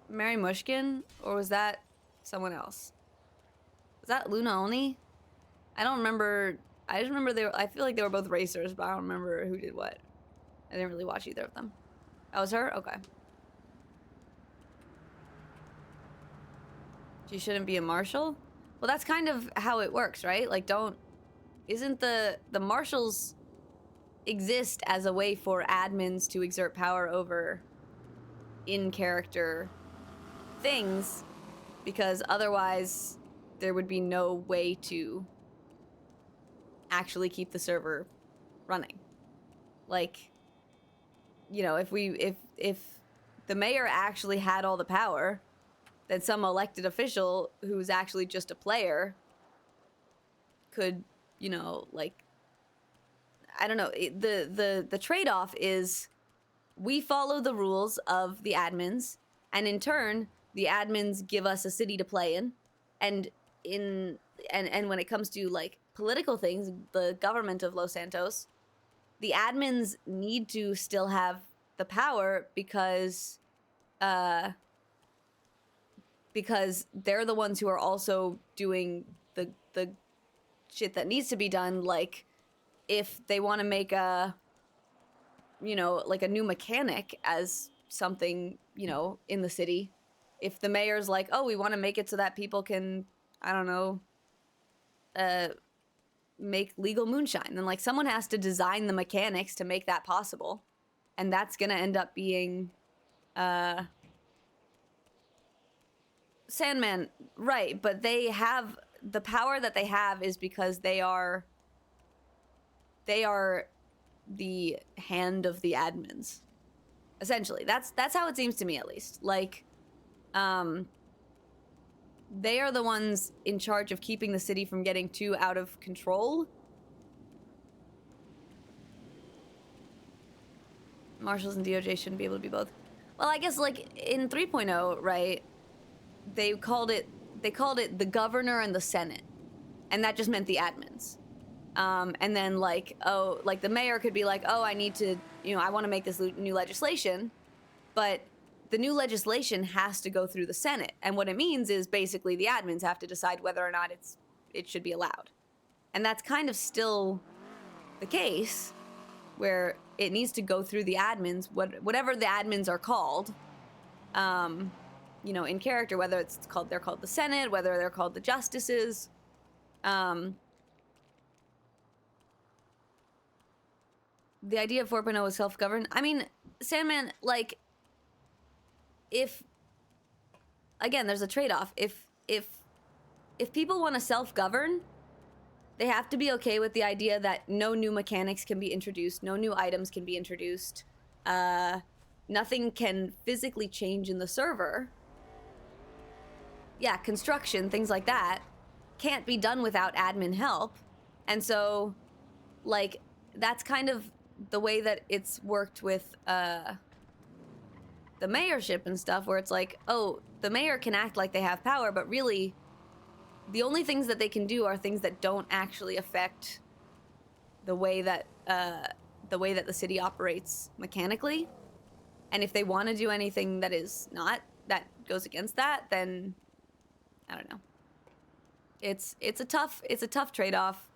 Mary Mushkin, or was that someone else? Was that Luna only? I don't remember. I just remember I feel like they were both racers, but I don't remember who did what. I didn't really watch either of them. That was her? Okay. She shouldn't be a marshal? Well, that's kind of how it works, right? Like, isn't the marshals exist as a way for admins to exert power over in-character things, because otherwise there would be no way to actually keep the server running. Like, you know, if the mayor actually had all the power, then some elected official who's actually just a player could, you know, like, I don't know, the trade-off is we follow the rules of the admins, and in turn the admins give us a city to play in, and when it comes to like political things, the government of Los Santos, the admins need to still have the power because they're the ones who are also doing the shit that needs to be done. Like, if they want to make a, you know, like a new mechanic as something, you know, in the city, if the mayor's like, oh, we want to make it so that people can, I don't know, make legal moonshine, then like someone has to design the mechanics to make that possible, and that's gonna end up being Sandman, right? But they have the power that they have is because they are the hand of the admins, essentially. That's how it seems to me, at least. Like, they are the ones in charge of keeping the city from getting too out of control. Marshals and DOJ shouldn't be able to be both. Well, I guess like in 3.0, right? They called it the governor and the Senate, and that just meant the admins. And then like, oh, like the mayor could be like, oh, I need to, I want to make this new legislation, but the new legislation has to go through the Senate. And what it means is basically the admins have to decide whether or not it should be allowed. And that's kind of still the case, where it needs to go through the admins, whatever the admins are called, in character, whether they're called the Senate, whether they're called the justices. The idea of 4.0 is self-govern. I mean, Sandman, like, again, there's a trade-off. If people want to self-govern, they have to be okay with the idea that no new mechanics can be introduced, no new items can be introduced, nothing can physically change in the server. Yeah, construction, things like that, can't be done without admin help. And so, like, that's kind of the way that it's worked with the mayorship and stuff, where it's like, oh, the mayor can act like they have power, but really the only things that they can do are things that don't actually affect the way that the city operates mechanically. And if they want to do anything that goes against that, then I don't know. It's a tough trade-off.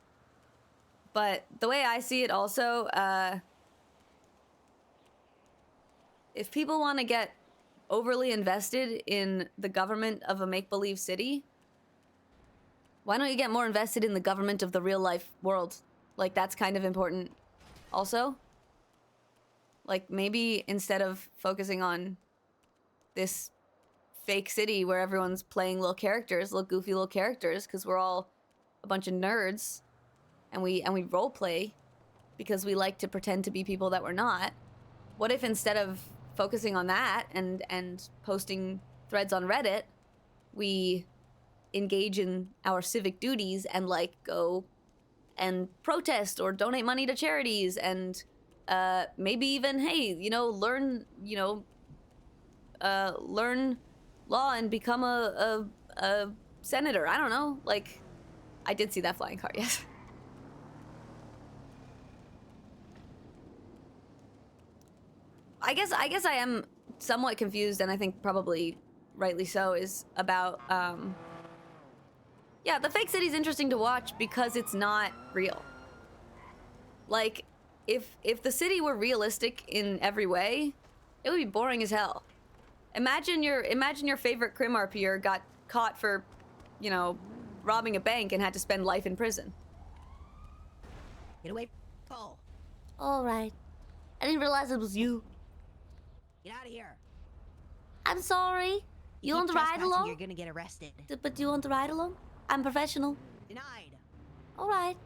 But the way I see it also, if people want to get overly invested in the government of a make-believe city, why don't you get more invested in the government of the real-life world? Like, that's kind of important also. Like, maybe instead of focusing on this fake city where everyone's playing little goofy little characters, because we're all a bunch of nerds, and we role play because we like to pretend to be people that we're not. What if instead of focusing on that and posting threads on Reddit, we engage in our civic duties and like go and protest or donate money to charities and maybe even, hey, learn law and become a senator. I don't know. Like, I did see that flying car, yes. I guess I am somewhat confused, and I think probably rightly so, is about, yeah, the fake city's interesting to watch because it's not real. Like, if the city were realistic in every way, it would be boring as hell. Imagine your favorite crim RPer got caught for, robbing a bank and had to spend life in prison. Get away, Paul. All right. I didn't realize it was you. Get out of here. I'm sorry. You want to ride along? You're gonna get arrested. But do you want to ride along? I'm professional. Denied. All right.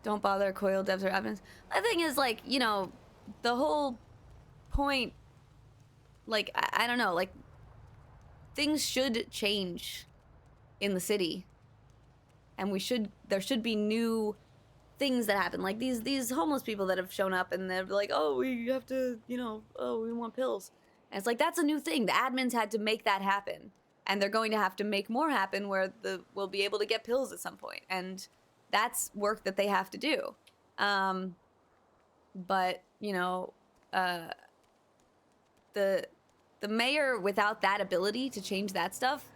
Don't bother coil devs or admins. The thing is, like, the whole point, like, I don't know, like, things should change in the city. And there should be new things that happen. Like these homeless people that have shown up and they're like, oh, we have to, oh, we want pills. And it's like, that's a new thing. The admins had to make that happen. And they're going to have to make more happen where we'll be able to get pills at some point. And that's work that they have to do. But, the mayor, without that ability to change that stuff,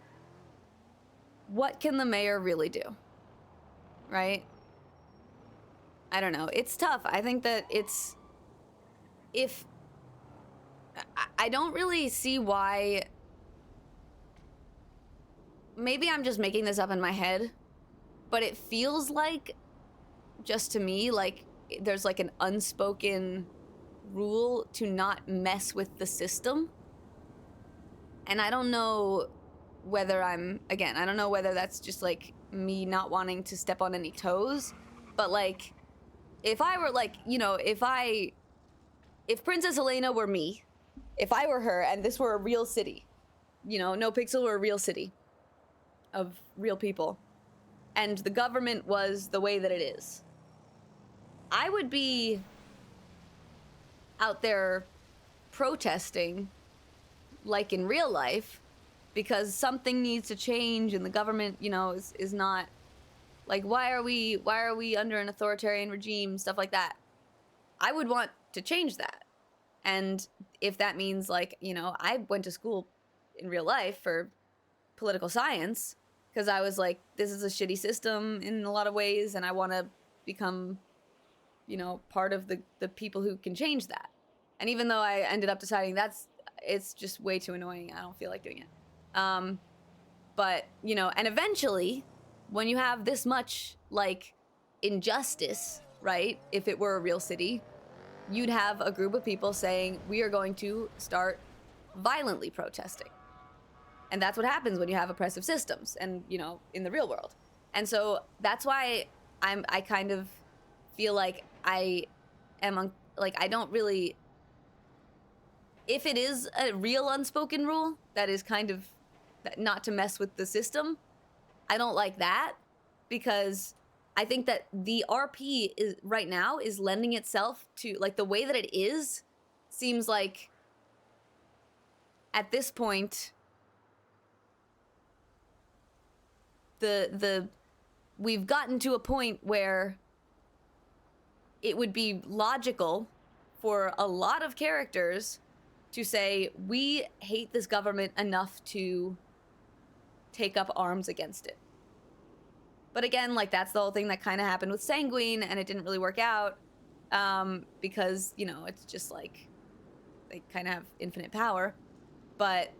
what can the mayor really do? Right? I don't know. It's tough. I think that I don't really see why. Maybe I'm just making this up in my head, but it feels like, just to me, like there's like an unspoken rule to not mess with the system. And I don't know whether I don't know whether that's just like me not wanting to step on any toes, but like if I were like, you know, if Princess Elena were me, if I were her and this were a real city, you know, No Pixel were a real city of real people, and the government was the way that it is, I would be out there protesting like in real life because something needs to change and the government, you know, is not like, why are we under an authoritarian regime, stuff like that. I would want to change that. And if that means, like, you know, I went to school in real life for political science because I was like, this is a shitty system in a lot of ways and I want to become, you know, part of the people who can change that. And even though I ended up deciding it's just way too annoying, I don't feel like doing it. But, you know, and eventually, when you have this much, like, injustice, right, if it were a real city, you'd have a group of people saying, we are going to start violently protesting. And that's what happens when you have oppressive systems and, you know, in the real world. And so that's why I kind of feel like I am, I don't really, if it is a real unspoken rule that is kind of not to mess with the system, I don't like that, because I think that the RP is right now is lending itself to, like, the way that it is seems like at this point we've gotten to a point where it would be logical for a lot of characters to say, we hate this government enough to take up arms against it. But again, like, that's the whole thing that kind of happened with Sanguine, and it didn't really work out, because, you know, it's just like they kind of have infinite power. But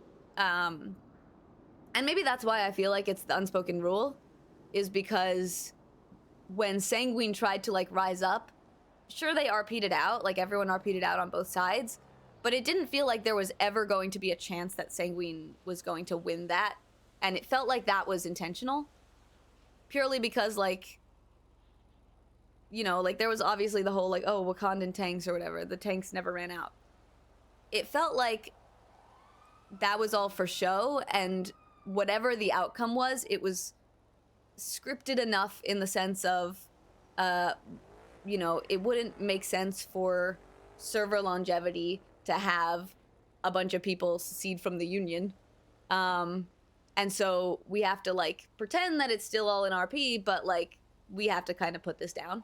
and maybe that's why I feel like it's the unspoken rule, is because when Sanguine tried to, like, rise up, sure, they RP'd it out, like, everyone RP'd it out on both sides, but it didn't feel like there was ever going to be a chance that Sanguine was going to win that, and it felt like that was intentional, purely because, like, you know, like, there was obviously the whole, like, oh, Wakandan tanks or whatever, the tanks never ran out. It felt like that was all for show, and whatever the outcome was, it was scripted enough in the sense of, you know, it wouldn't make sense for server longevity to have a bunch of people secede from the Union. And so we have to, like, pretend that it's still all in RP, but, like, we have to kind of put this down.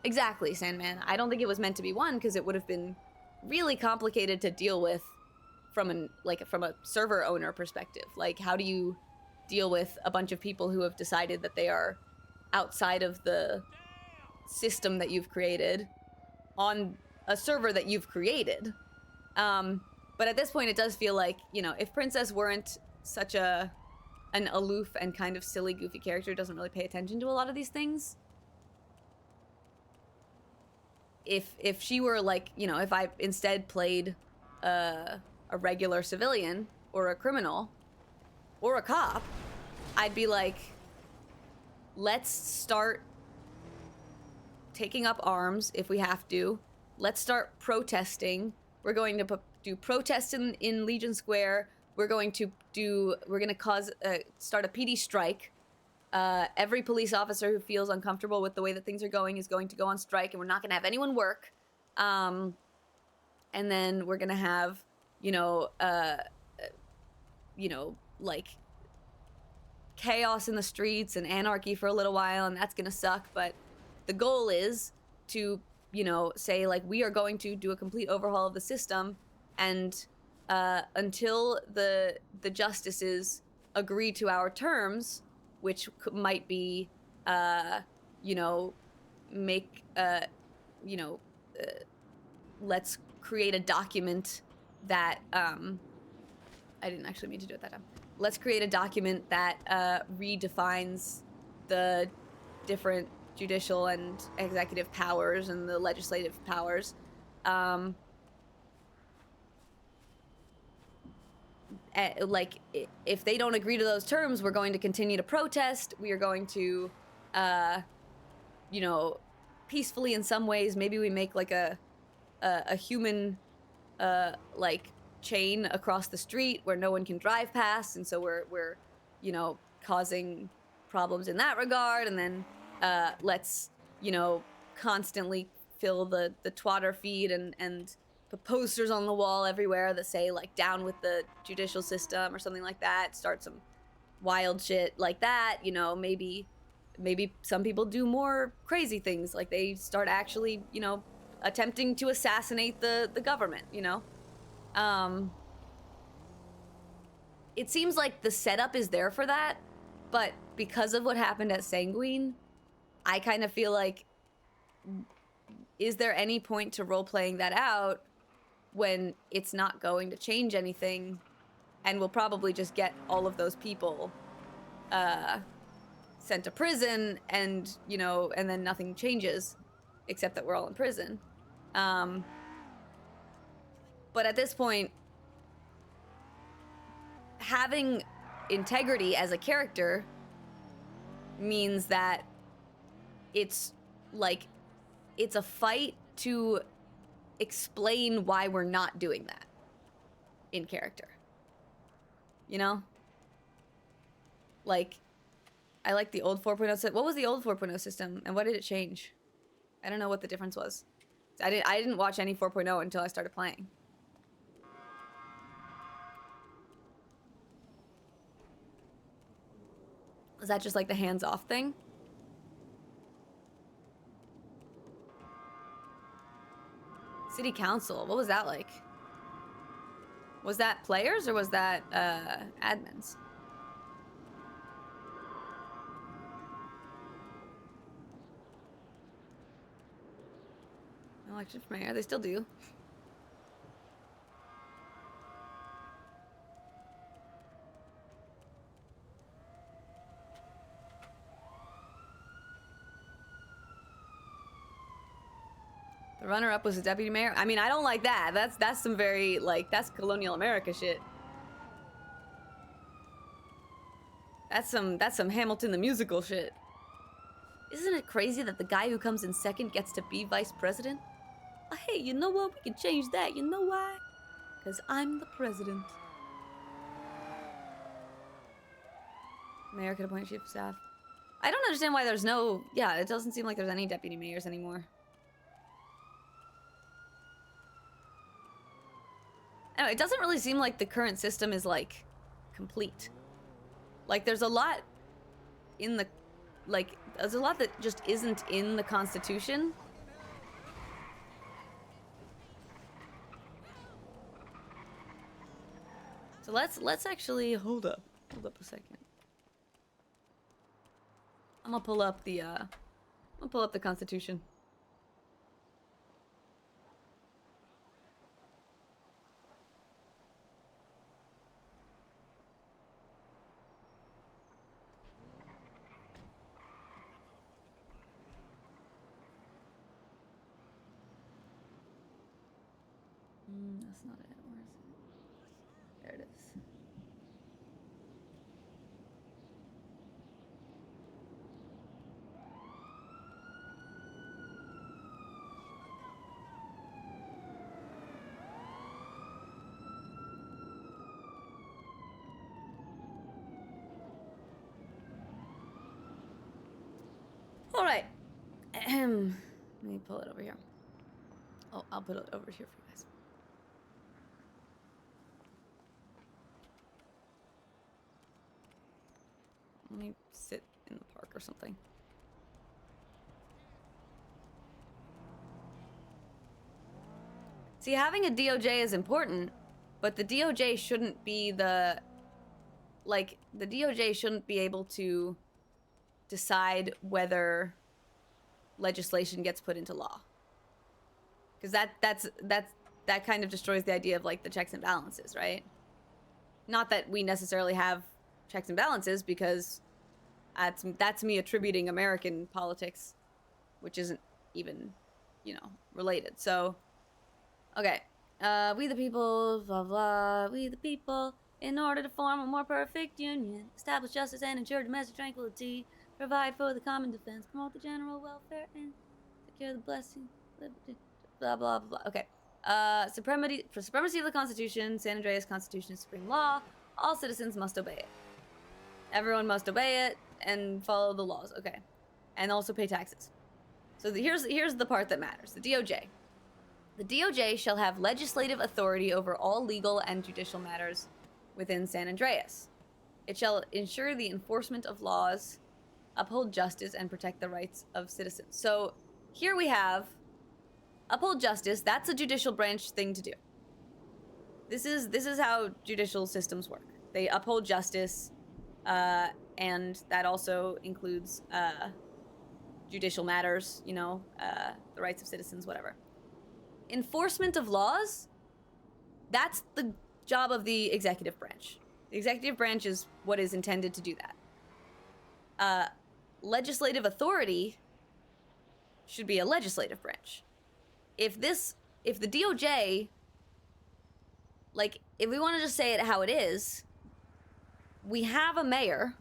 Exactly, Sandman. I don't think it was meant to be one, because it would have been really complicated to deal with from a server owner perspective. Like, how do you deal with a bunch of people who have decided that they are outside of the system that you've created on a server that you've created? But at this point, it does feel like, you know, if Princess weren't such an aloof and kind of silly, goofy character who doesn't really pay attention to a lot of these things, if she were, like, you know, if I instead played a regular civilian or a criminal or a cop, I'd be like, let's start taking up arms if we have to. Let's start protesting. We're going to do protests in Legion Square. We're going to start a PD strike. Every police officer who feels uncomfortable with the way that things are going is going to go on strike, and we're not going to have anyone work. And then we're going to have, like, chaos in the streets and anarchy for a little while, and that's going to suck. But the goal is to, say, like, we are going to do a complete overhaul of the system, and until the justices agree to our terms, which might be, make, you know, let's create a document that, I didn't actually mean to do it that time. Let's create a document that redefines the different judicial and executive powers and the legislative powers. Like, if they don't agree to those terms, we're going to continue to protest. We are going to, you know, peacefully in some ways. Maybe we make like a human, like, chain across the street where no one can drive past, and so we're you know, causing problems in that regard. And then let's, you know, constantly fill the Twitter feed and put posters on the wall everywhere that say like down with the judicial system or something like that. Start some wild shit like that, you know. Maybe some people do more crazy things, like they start actually, you know, attempting to assassinate the government, you know. It seems like the setup is there for that, but because of what happened at Sanguine, I kind of feel like, is there any point to role-playing that out when it's not going to change anything, and we'll probably just get all of those people sent to prison, and, you know, and then nothing changes except that we're all in prison. But at this point, having integrity as a character means that it's like, it's a fight to explain why we're not doing that in character. You know? Like, I like the old 4.0 system. What was the old 4.0 system, and what did it change? I don't know what the difference was. I didn't watch any 4.0 until I started playing. Was that just like the hands-off thing? City Council, what was that like? Was that players or was that admins? Election for mayor, they still do. The runner-up was a deputy mayor. I mean, I don't like that. That's some very, like, that's colonial America shit. That's some Hamilton the Musical shit. Isn't it crazy that the guy who comes in second gets to be vice president? Hey, you know what? We can change that. You know why? Because I'm the president. Mayor could appoint chief of staff. I don't understand why there's no... Yeah, it doesn't seem like there's any deputy mayors anymore. Anyway, it doesn't really seem like the current system is, like, complete. Like, there's a lot in the... Like, there's a lot that just isn't in the Constitution. So let's actually... Hold up a second. I'm gonna pull up the Constitution. That's not it. Where is it? There it is. All right. Let me pull it over here. Oh, I'll put it over here for you guys. Let me sit in the park or something. See, having a DOJ is important, but the DOJ shouldn't be the... Like, the DOJ shouldn't be able to decide whether legislation gets put into law. Because that kind of destroys the idea of like the checks and balances, right? Not that we necessarily have checks and balances, because that's me attributing American politics, which isn't even, you know, related. So, okay. We the people, blah blah, we the people, in order to form a more perfect union, establish justice and ensure domestic tranquility, provide for the common defense, promote the general welfare, and secure the blessing, liberty, blah blah blah. Okay. Supremacy of the Constitution, San Andreas Constitution is supreme law. All citizens must obey it. Everyone must obey it and follow the laws. Okay. And also pay taxes. So here's the part that matters. The DOJ. The DOJ shall have legislative authority over all legal and judicial matters within San Andreas. It shall ensure the enforcement of laws, uphold justice, and protect the rights of citizens. So here we have uphold justice. That's a judicial branch thing to do. This is how judicial systems work. They uphold justice, and that also includes judicial matters, you know, the rights of citizens, whatever. Enforcement of laws, that's the job of the executive branch. The executive branch is what is intended to do that. Legislative authority should be a legislative branch. If the DOJ, like, if we want to just say it how it is, we have a mayor,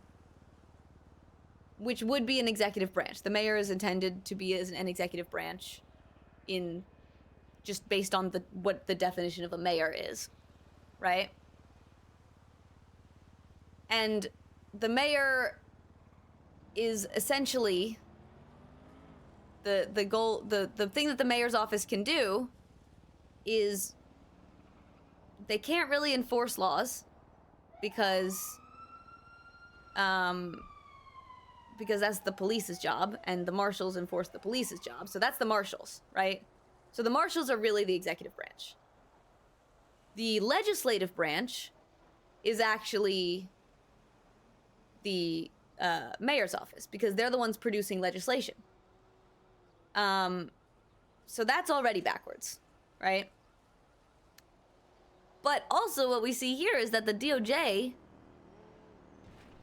which would be an executive branch. The mayor is intended to be as an executive branch in just based on what the definition of a mayor is, right? And the mayor is essentially the goal, the thing that the mayor's office can do is they can't really enforce laws because that's the police's job, and the marshals enforce the police's job. So that's the marshals, right? So the marshals are really the executive branch. The legislative branch is actually the mayor's office, because they're the ones producing legislation. So that's already backwards, right? But also what we see here is that the DOJ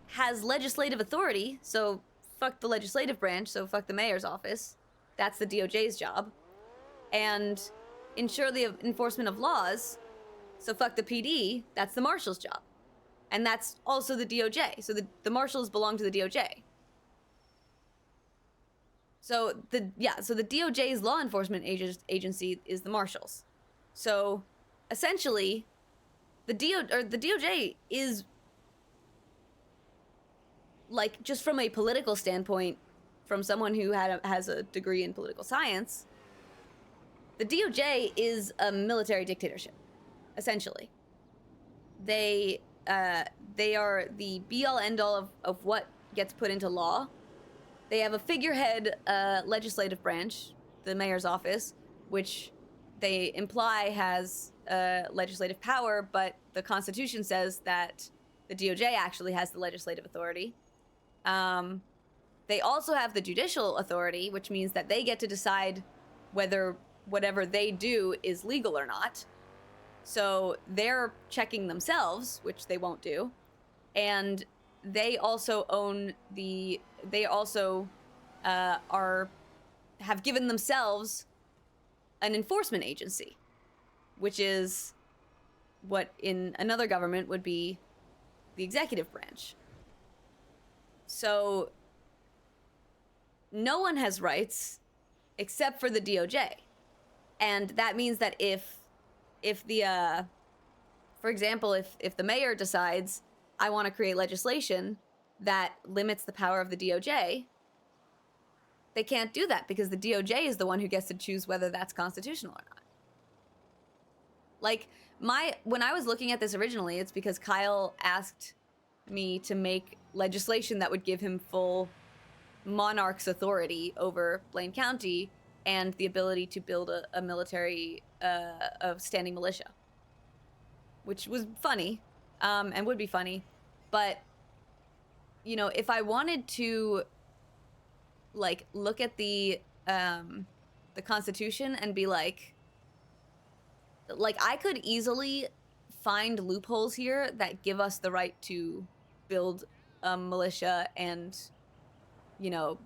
has legislative authority, so fuck the legislative branch, so fuck the mayor's office. That's the DOJ's job. And ensure the enforcement of laws, so fuck the PD, that's the marshal's job. And that's also the DOJ, so the marshals belong to the DOJ. So the DOJ's law enforcement agency is the marshals. So essentially, the DOJ is, like, just from a political standpoint, from someone who has a degree in political science, the DOJ is a military dictatorship, essentially. They are the be-all end-all of what gets put into law. They have a figurehead legislative branch, the mayor's office, which they imply has legislative power, but the Constitution says that the DOJ actually has the legislative authority. They also have the judicial authority, which means that they get to decide whether whatever they do is legal or not. So they're checking themselves, which they won't do. And they also have given themselves an enforcement agency, which is what in another government would be the executive branch. So no one has rights except for the DOJ. And that means that if the, for example, if the mayor decides, I want to create legislation that limits the power of the DOJ, they can't do that because the DOJ is the one who gets to choose whether that's constitutional or not. Like, when I was looking at this originally, it's because Kyle asked me to make legislation that would give him full monarch's authority over Blaine County and the ability to build a military, a standing militia. Which was funny, and would be funny. But, you know, if I wanted to, like, look at the the Constitution and be like I could easily find loopholes here that give us the right to build a militia and, you know,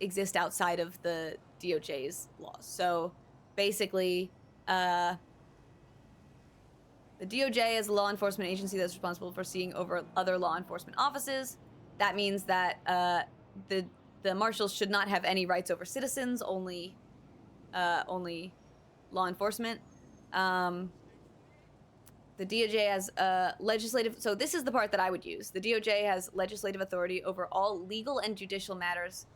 exist outside of the DOJ's laws. So basically, the DOJ is a law enforcement agency that's responsible for seeing over other law enforcement offices. That means that the marshals should not have any rights over citizens, only law enforcement. The DOJ has legislative... So this is the part that I would use. The DOJ has legislative authority over all legal and judicial matters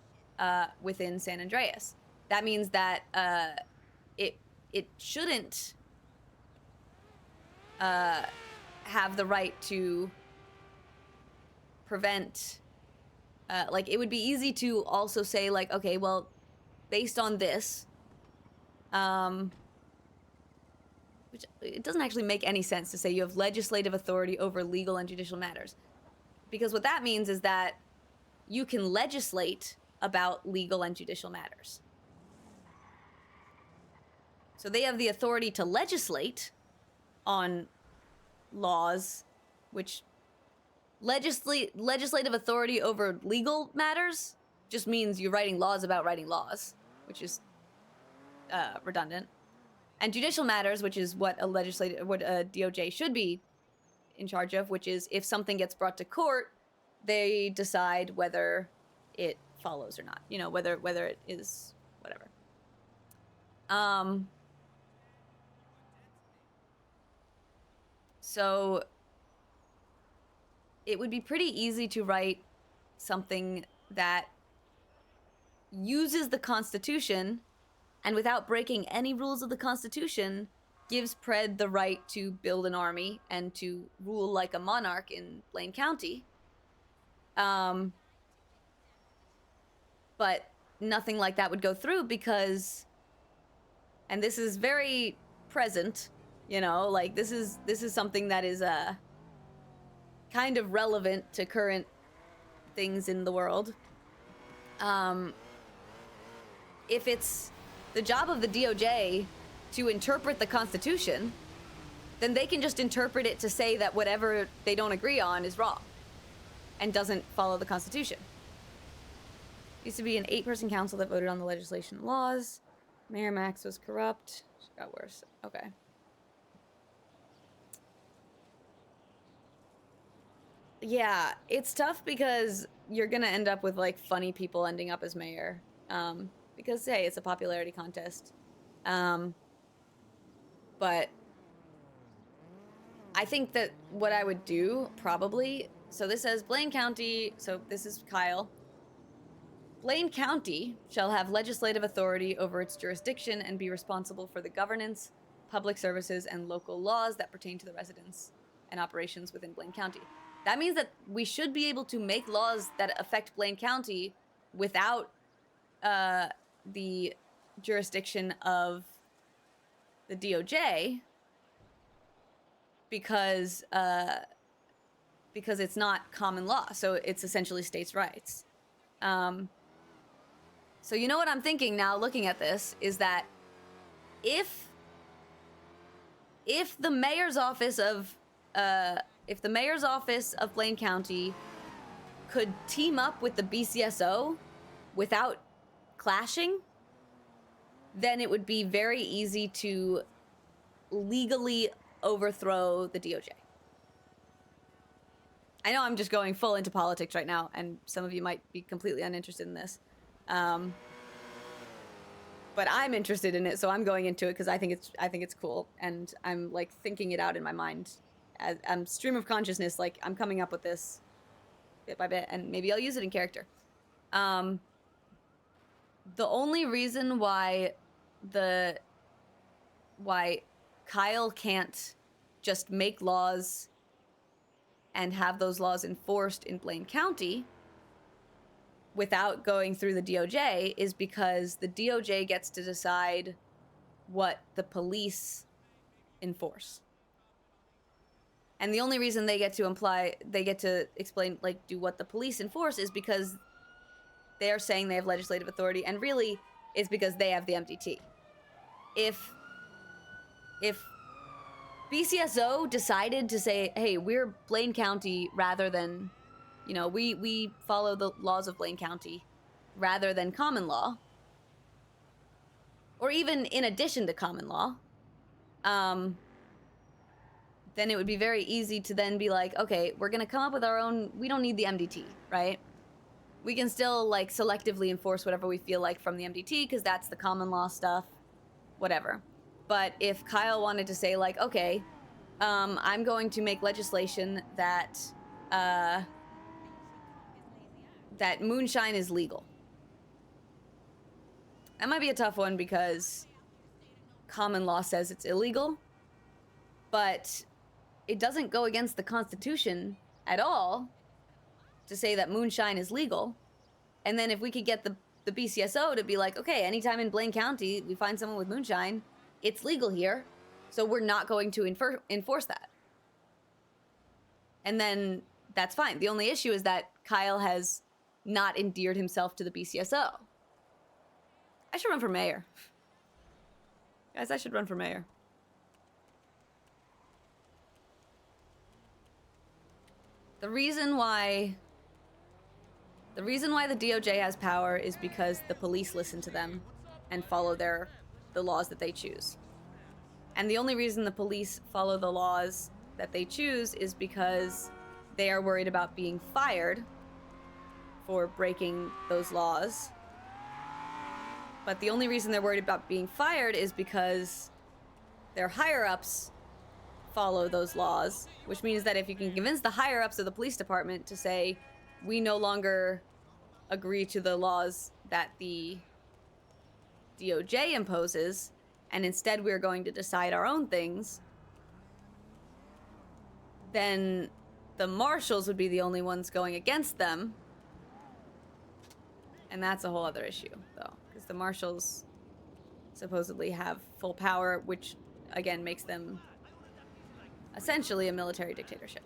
within San Andreas. That means that it shouldn't have the right to prevent... like, it would be easy to also say, like, okay, well, based on this... which it doesn't actually make any sense to say you have legislative authority over legal and judicial matters. Because what that means is that you can legislate about legal and judicial matters. So they have the authority to legislate on laws, which legislative authority over legal matters just means you're writing laws about writing laws, which is redundant. And judicial matters, which is what a DOJ should be in charge of, which is if something gets brought to court, they decide whether it follows or not. You know, whether it is whatever. So it would be pretty easy to write something that uses the Constitution and without breaking any rules of the Constitution, gives Pred the right to build an army and to rule like a monarch in Blaine County. But nothing like that would go through because, and this is very present, you know, like this is something that is kind of relevant to current things in the world. If it's the job of the DOJ to interpret the Constitution, then they can just interpret it to say that whatever they don't agree on is wrong and doesn't follow the Constitution. Used to be an 8-person council that voted on the legislation and laws. Mayor Max was corrupt. It got worse. Okay. Yeah, it's tough because you're gonna end up with, like, funny people ending up as mayor. Because, hey, it's a popularity contest. But I think that what I would do, probably... So this says Blaine County... So this is Kyle. Blaine County shall have legislative authority over its jurisdiction and be responsible for the governance, public services, and local laws that pertain to the residents and operations within Blaine County. That means that we should be able to make laws that affect Blaine County without the jurisdiction of the DOJ because it's not common law, so it's essentially states' rights. So you know what I'm thinking now, looking at this, is that if the mayor's office of Blaine County could team up with the BCSO without clashing, then it would be very easy to legally overthrow the DOJ. I know I'm just going full into politics right now, and some of you might be completely uninterested in this. But I'm interested in it, so I'm going into it because I think it's cool, and I'm like thinking it out in my mind. I'm stream of consciousness, like I'm coming up with this bit by bit, and maybe I'll use it in character. The only reason why Kyle can't just make laws and have those laws enforced in Blaine County without going through the DOJ is because the DOJ gets to decide what the police enforce. And the only reason they get to explain, like, do what the police enforce is because they're saying they have legislative authority, and really, is because they have the MDT. If BCSO decided to say, hey, we're Blaine County rather than, you know, we follow the laws of Blaine County rather than common law, or even in addition to common law, then it would be very easy to then be like, okay, we're gonna come up with our own, we don't need the MDT, right? We can still, like, selectively enforce whatever we feel like from the MDT, because that's the common law stuff, whatever. But if Kyle wanted to say, like, okay, I'm going to make legislation that, that moonshine is legal. That might be a tough one because common law says it's illegal, but it doesn't go against the Constitution at all to say that moonshine is legal. And then if we could get the BCSO to be like, okay, anytime in Blaine County we find someone with moonshine, it's legal here, so we're not going to enforce that. And then that's fine. The only issue is that Kyle has not endeared himself to the BCSO. I should run for mayor. Guys, I should run for mayor. The reason why the DOJ has power is because the police listen to them and follow the laws that they choose. And the only reason the police follow the laws that they choose is because they are worried about being fired for breaking those laws. But the only reason they're worried about being fired is because their higher-ups follow those laws, which means that if you can convince the higher-ups of the police department to say, we no longer agree to the laws that the DOJ imposes, and instead we're going to decide our own things, then the marshals would be the only ones going against them. And that's a whole other issue, though, because the marshals supposedly have full power, which, again, makes them essentially a military dictatorship.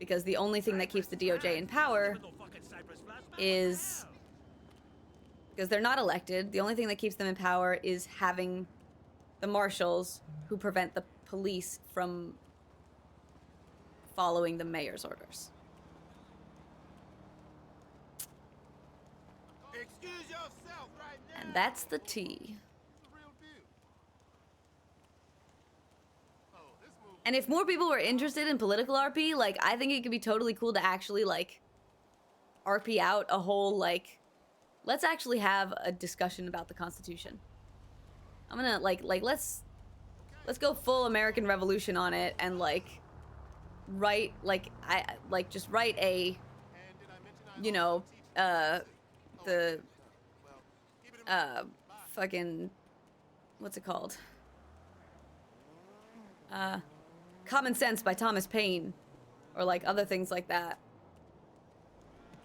Because the only thing that keeps the DOJ in power is, because they're not elected, the only thing that keeps them in power is having the marshals who prevent the police from following the mayor's orders. Excuse yourself right now. And that's the tea. And if more people were interested in political RP, like, I think it could be totally cool to actually, like, RP out a whole, like, let's actually have a discussion about the Constitution. I'm gonna, like, let's go full American Revolution on it and, like, write, just write a, you know, fucking, what's it called? Common Sense by Thomas Paine, or like other things like that.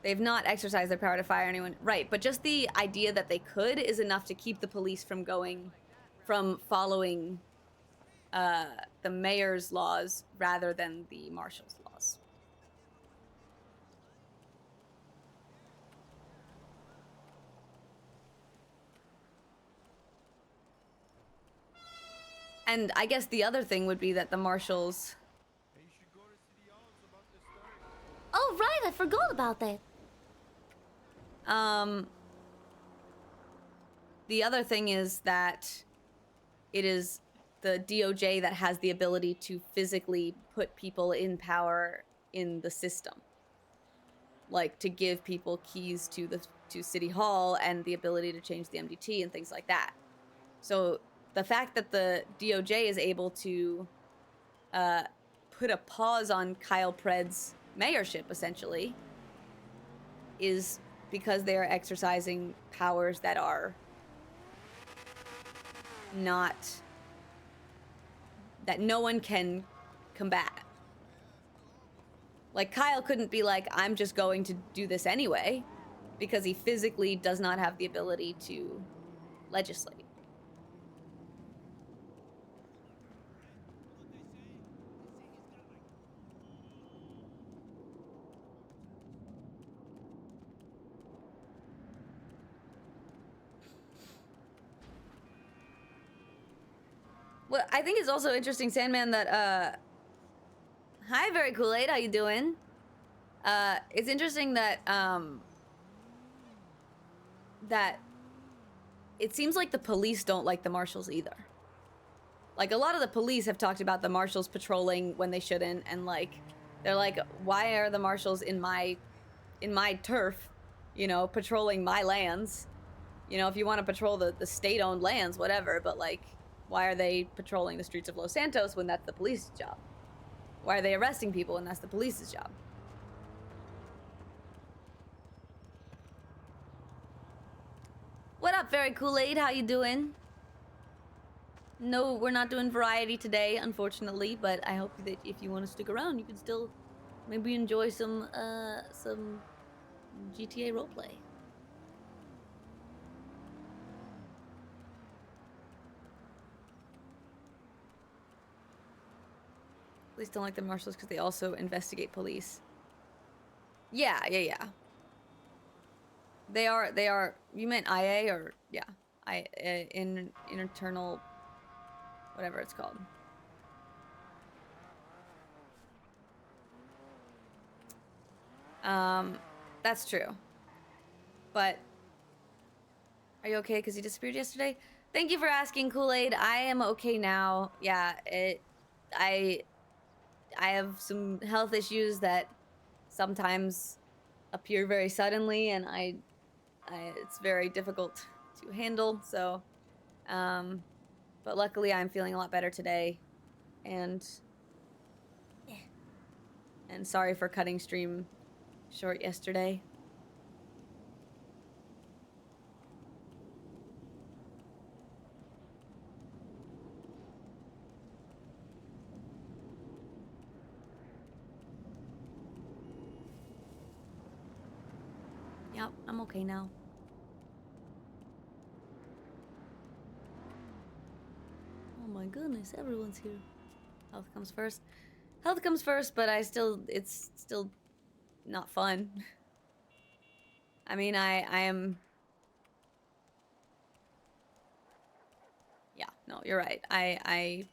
They've not exercised their power to fire anyone. Right, but just the idea that they could is enough to keep the police from following the mayor's laws rather than the marshal's laws. And I guess the other thing would be that the marshals... Oh, right, I forgot about that. The other thing is that it is the DOJ that has the ability to physically put people in power in the system. Like, to give people keys to City Hall and the ability to change the MDT and things like that. So the fact that the DOJ is able to put a pause on Kyle Pred's mayorship, essentially, is because they are exercising powers that are not... that no one can combat. Like, Kyle couldn't be like, I'm just going to do this anyway, because he physically does not have the ability to legislate. Well, I think it's also interesting, Sandman, that hi, very Kool-Aid, how you doing? It's interesting that that it seems like the police don't like the marshals either. Like, a lot of the police have talked about the marshals patrolling when they shouldn't, and like, they're like, why are the marshals in my turf, you know, patrolling my lands? You know, if you want to patrol the state-owned lands, whatever, but like, why are they patrolling the streets of Los Santos when that's the police's job? Why are they arresting people when that's the police's job? What up, very Kool-Aid? How you doing? No, we're not doing variety today, unfortunately, but I hope that if you want to stick around, you can still maybe enjoy some GTA roleplay. Police don't like the marshals because they also investigate police. Yeah. They are. You meant IA or yeah, internal, whatever it's called. That's true. But are you okay? Because you disappeared yesterday. Thank you for asking, Kool-Aid. I am okay now. Yeah, I have some health issues that sometimes appear very suddenly, and it's very difficult to handle. So, but luckily I'm feeling a lot better today, and sorry for cutting stream short yesterday. Yep, I'm okay now. Oh my goodness, everyone's here. Health comes first. Health comes first, but it's still not fun. I mean, I am... Yeah, no, you're right. I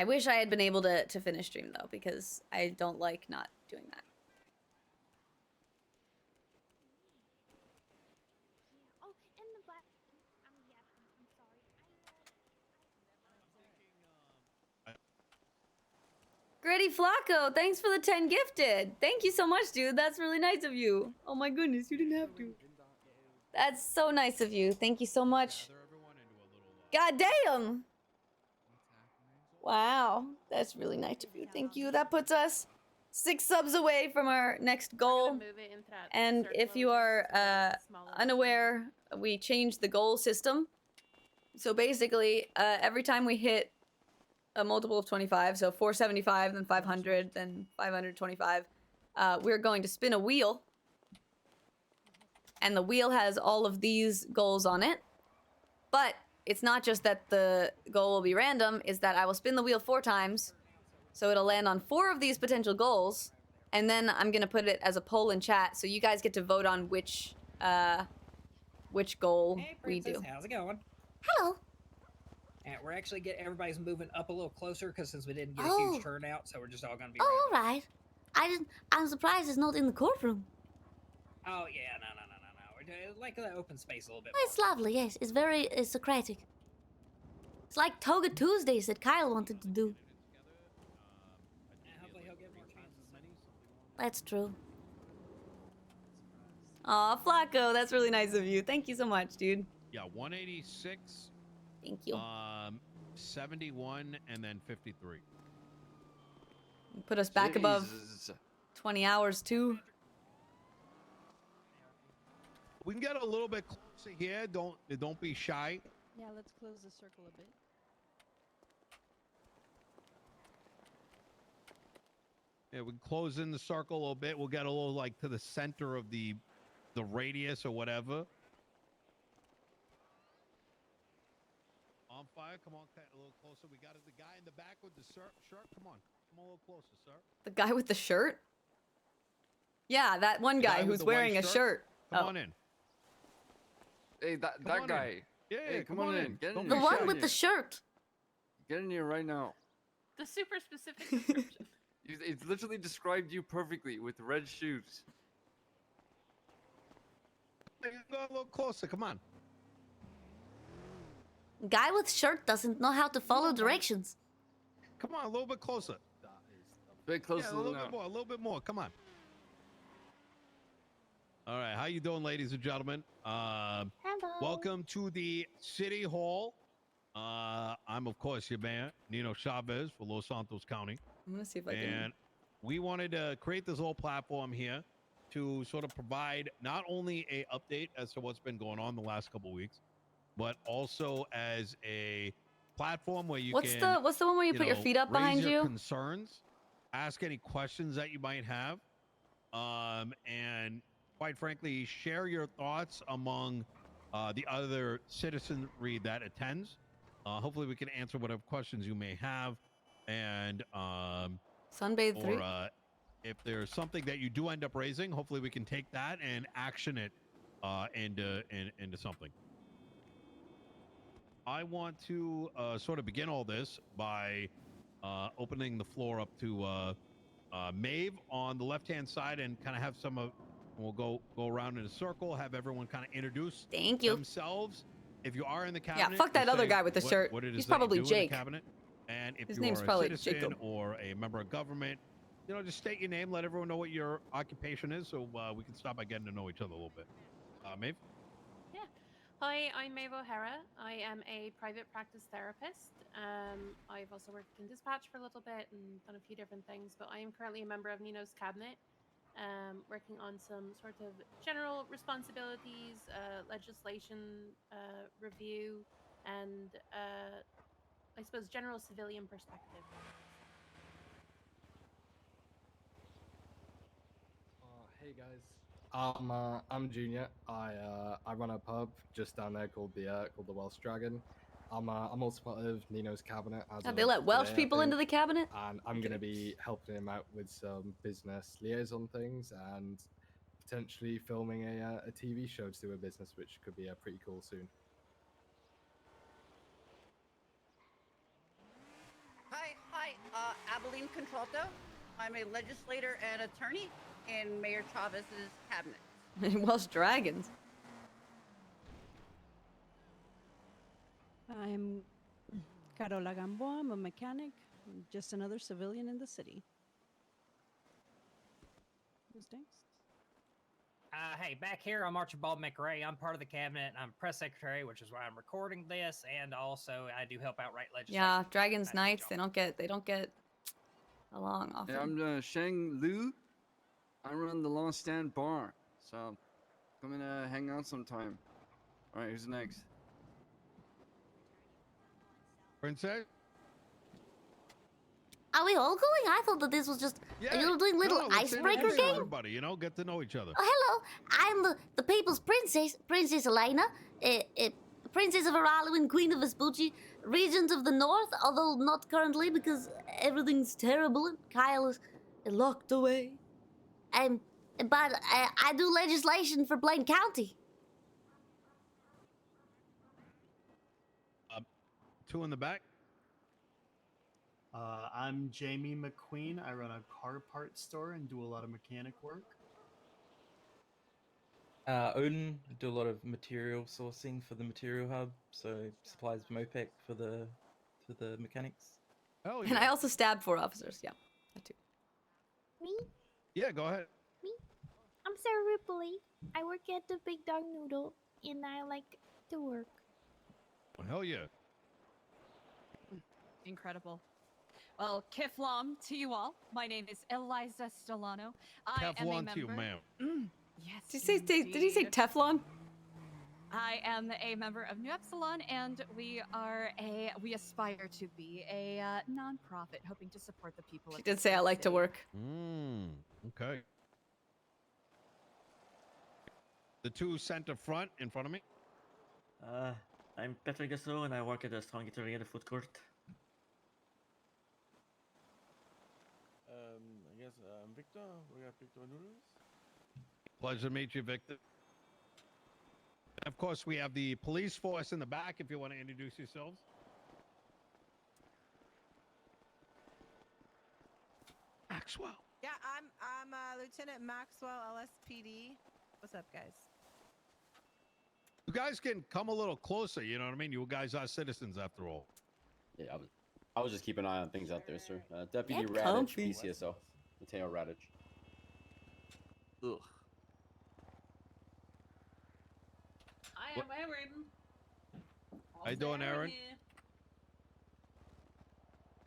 wish I had been able to finish stream, though, because I don't like not doing that. Gritty Flacco, thanks for the 10 gifted. Thank you so much, dude. That's really nice of you. Oh my goodness, you didn't have to. That's so nice of you. Thank you so much. God damn. Wow, that's really nice of you. Thank you. That puts us 6 subs away from our next goal. And if you are unaware, we changed the goal system. So basically, every time we hit a multiple of 25, so 475, then 500, then 525, we're going to spin a wheel. And the wheel has all of these goals on it. But it's not just that the goal will be random, it's that I will spin the wheel 4 times, so it'll land on 4 of these potential goals, and then I'm gonna put it as a poll in chat, so you guys get to vote on which goal we do. How's it going? Hello. We're actually everybody's moving up a little closer because since we didn't get a huge turnout, so we're just all gonna be. Oh, all right. I'm surprised it's not in the courtroom. Oh yeah, no. We're like the open space a little bit. Oh, it's lovely. Yes, it's Socratic. It's like Toga Tuesdays that Kyle wanted to do. Hopefully he'll get more chances. That's true. Aw, Flacco, that's really nice of you. Thank you so much, dude. Yeah, 186. Thank you. 71 and then 53. Put us back above 20 hours too. We can get a little bit closer here. Don't be shy. Yeah, let's close the circle a bit. Yeah, we can close in the circle a little bit. We'll get a little like to the center of the radius or whatever. On fire. Come on, a little closer. We got the guy in the back with the shirt. Come on a little closer, sir. The guy with the shirt? Yeah, that one guy who's wearing a shirt. Come on in. Hey, that guy. Yeah, hey, come on in. Get in. The one with the shirt. Get in here right now. The super specific description. It's literally described you perfectly with red shoes. Go a little closer. Come on. Guy with shirt doesn't know how to follow directions. Come on, a little bit closer. Bit closer Yeah, a little than bit that. more. A little bit more. Come on. All right, how you doing, ladies and gentlemen? Hello. Welcome to the City Hall. I'm, of course, your man, Nino Chavez for Los Santos County. I'm gonna see if I can. And we wanted to create this whole platform here to sort of provide not only a update as to what's been going on the last couple of weeks, but also as a platform where you What's can the one where you put your feet up raise behind your you? concerns, ask any questions that you might have, and quite frankly, share your thoughts among the other citizenry that attends. Hopefully, we can answer whatever questions you may have, and Sunbathe 3. or if there's something that you do end up raising, hopefully we can take that and action it into something. I want to sort of begin all this by opening the floor up to Maeve on the left-hand side and kind of have some of. We'll go around in a circle, have everyone kind of introduce themselves. If you are in the cabinet, Yeah, fuck that just other say guy with the shirt. What it is He's that you probably do in the Jake. cabinet. And if His you name's are probably a citizen Jacob. or a member of government, just state your name, let everyone know what your occupation is, so we can start by getting to know each other a little bit. Maeve? Yeah. Hi, I'm Maeve O'Hara. I am a private practice therapist. I've also worked in dispatch for a little bit and done a few different things, but I am currently a member of Nino's cabinet, working on some sort of general responsibilities, legislation review, and I suppose general civilian perspective. Hey guys, I'm Junior. I run a pub just down there called the Welsh Dragon. I'm also part of Nino's cabinet. Have they let Welsh people into the cabinet? And I'm gonna be helping him out with some business liaison things and potentially filming a TV show to do with business, which could be pretty cool soon. Hi, Abilene Contralto. I'm a legislator and attorney in Mayor Chavez's cabinet. Welsh dragons. I'm Carola Gamboa. I'm a mechanic. I'm just another civilian in the city. Who's next? Hey, back here, I'm Archibald McRae. I'm part of the cabinet. I'm press secretary, which is why I'm recording this, and also I do help out write legislation. Yeah, dragons knights. They don't get along often. Yeah, I'm Shang Lu. I run the Long Stand Bar, so come and hang out sometime. All right, who's next? Princess? Are we all going? I thought that this was just you're doing little icebreaker game. Everybody, get to know each other. Oh, hello. I'm the people's princess, Princess Elena, Princess of Aralu and Queen of Vespucci, Regent of the North, although not currently because everything's terrible and Kyle is locked away. But I do legislation for Blaine County. Two in the back. I'm Jamie McQueen. I run a car parts store and do a lot of mechanic work. Odin, I do a lot of material sourcing for the material hub, so supplies Mopec for the mechanics. Oh, And I also stabbed 4 officers. Yeah, that too. Me? Yeah, go ahead. Me? I'm Sarah Ripley. I work at the Big Dog Noodle, and I like to work. Well, hell yeah. Incredible. Well, Kiflam to you all. My name is Eliza Stellano. I am a Teflon member. to you, ma'am. Yes. Did he say Teflon? I am a member of New Epsilon, and we aspire to be a non-profit, hoping to support the people. She did say I like to work. Okay. The two center front in front of me. I'm Peter Gasso, and I work at the Strong Eatery at the food court. I guess I'm Victor. We got Victor Noodles. Pleasure to meet you, Victor. Of course, we have the police force in the back if you want to introduce yourselves. Maxwell. Yeah, I'm Lieutenant Maxwell, LSPD. What's up, guys? You guys can come a little closer. You know what I mean? You guys are citizens after all. Yeah, I was just keeping an eye on things out there, sir. Deputy Get Radich, comfy. PCSO. Mateo Radich. Ugh. I am Aaron. How you doing, Aaron?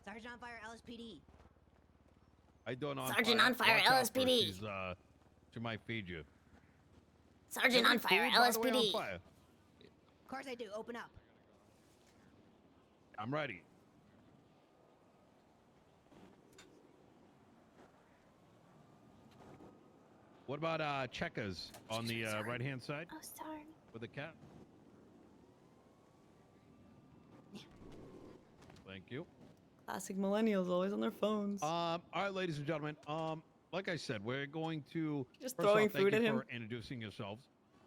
Sergeant on Fire, LSPD. How you doing, Sergeant on Fire, Watch out for her. LSPD. She might feed you. Sergeant on Fire, Food, by the way, on LSPD. fire? Of course I do. Open up. I'm ready. What about checkers on the right-hand side Oh, sorry. with the cat? Thank you. Classic millennials, always on their phones. All right, ladies and gentlemen. Like I said, we're going to Just first throwing off, thank food you at him. for introducing yourselves.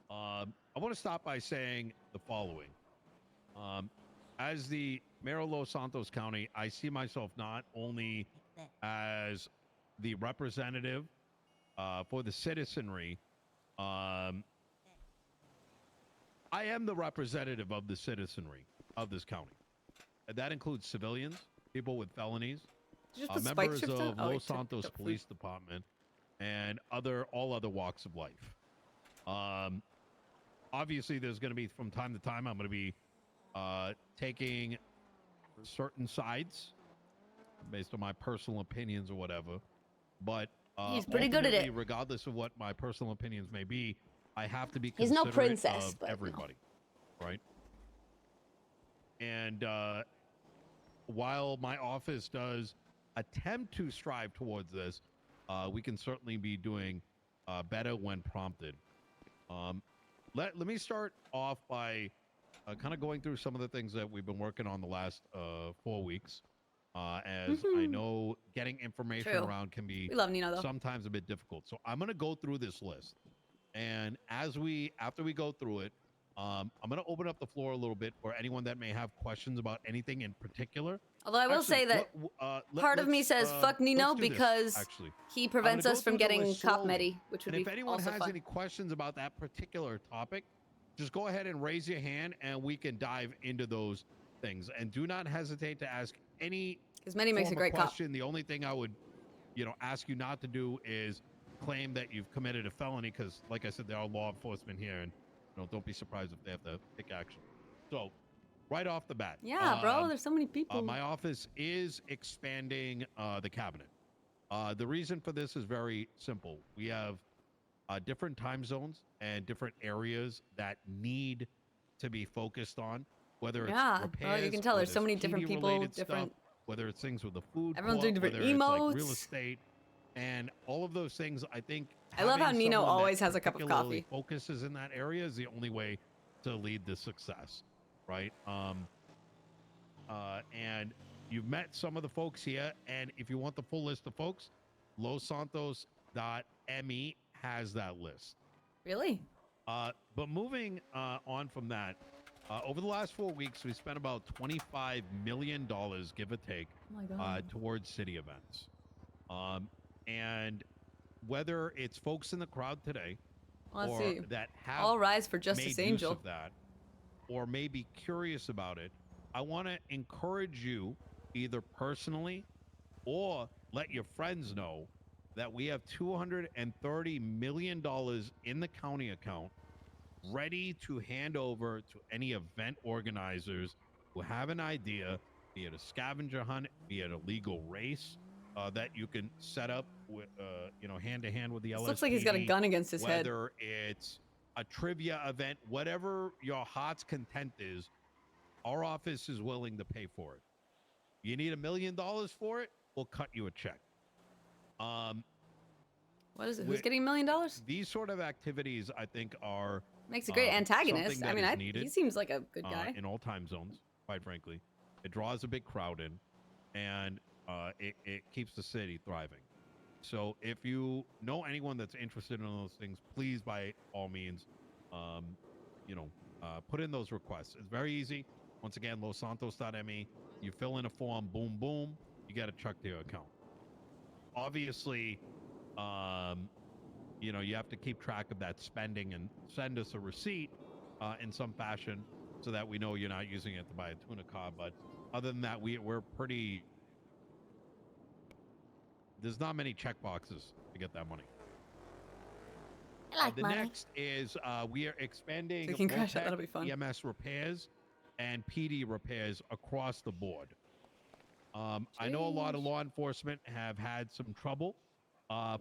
I want to start by saying the following. As the mayor of Los Santos County, I see myself not only as the representative for the citizenry. I am the representative of the citizenry of this county. And that includes civilians, people with felonies, Did you just put spike members strips down? of Oh, he Los took Santos the food. Police Department, and all other walks of life. Obviously, there's going to be, from time to time, I'm going to be taking certain sides based on my personal opinions or whatever. But He's pretty good at it. ultimately, regardless of what my personal opinions may be, I have to be He's no considerate princess, of but no. everybody, right? And while my office does attempt to strive towards this, we can certainly be doing better when prompted. Let me start off by kind of going through some of the things that we've been working on the last 4 weeks. As I know, getting information True. around can be We love Nino, though. sometimes a bit difficult. So I'm going to go through this list. And after we go through it, I'm going to open up the floor a little bit for anyone that may have questions about anything in particular. Although I will say that part of me says fuck Nino let's do this, because actually. he prevents I'm gonna us go from through the getting list cop slowly. medi, which would And be if anyone also has fun. any questions about that particular topic, just go ahead and raise your hand and we can dive into those things. And do not hesitate to ask any Because Medi makes a form of great cop. question. The only thing I would, ask you not to do is claim that you've committed a felony because, like I said, there are law enforcement here, and don't be surprised if they have to take action. So, right off the bat, Yeah, bro, there's so many people. my office is expanding the cabinet. The reason for this is very simple. We have different time zones and different areas that need to be focused on, whether it's Yeah, repairs, well, you can tell there's so whether many it's different people, PD-related different- stuff, whether it's things with the food, Everyone's doing court, different whether it's like real emotes. estate, and all of those things. I think I love how having Nino someone that always has a cup of particularly coffee. focuses in that area is the only way to lead to success, right? And you've met some of the folks here, and if you want the full list of folks, lossantos.me has that list. Really? But moving on from that, over the last 4 weeks, we spent about $25 million, give or take, Oh my God. towards city events. And whether it's folks in the crowd today Let's or see. that have All rise for Justice made Angel. use of that, or may be curious about it, I want to encourage you either personally or let your friends know that we have $230 million in the county account ready to hand over to any event organizers who have an idea, be it a scavenger hunt, be it a legal race, that you can set up with, hand to hand with the LSPD. Looks like he's got a gun against his head. Whether it's a trivia event, whatever your heart's content is, our office is willing to pay for it. You need $1 million for it, we'll cut you a check. What is it? Who's getting $1 million? These sort of activities, I think, are Makes a great antagonist. something I that mean, is needed, he seems like a good guy. in all time zones. Quite frankly, it draws a big crowd in, and it keeps the city thriving. So, if you know anyone that's interested in those things, please, by all means, put in those requests. It's very easy. Once again, lossantos.me. You fill in a form, boom, boom, you get a check to your account. obviously, you know, you have to keep track of that spending and send us a receipt in some fashion so that we know you're not using it to buy a tuna car. But other than that, we're pretty. There's not many check boxes to get that money. I like the money. next is we are expanding So you can crash it, MOPEC, that'll be fun. EMS repairs and PD repairs across the board. I know a lot of law enforcement have had some trouble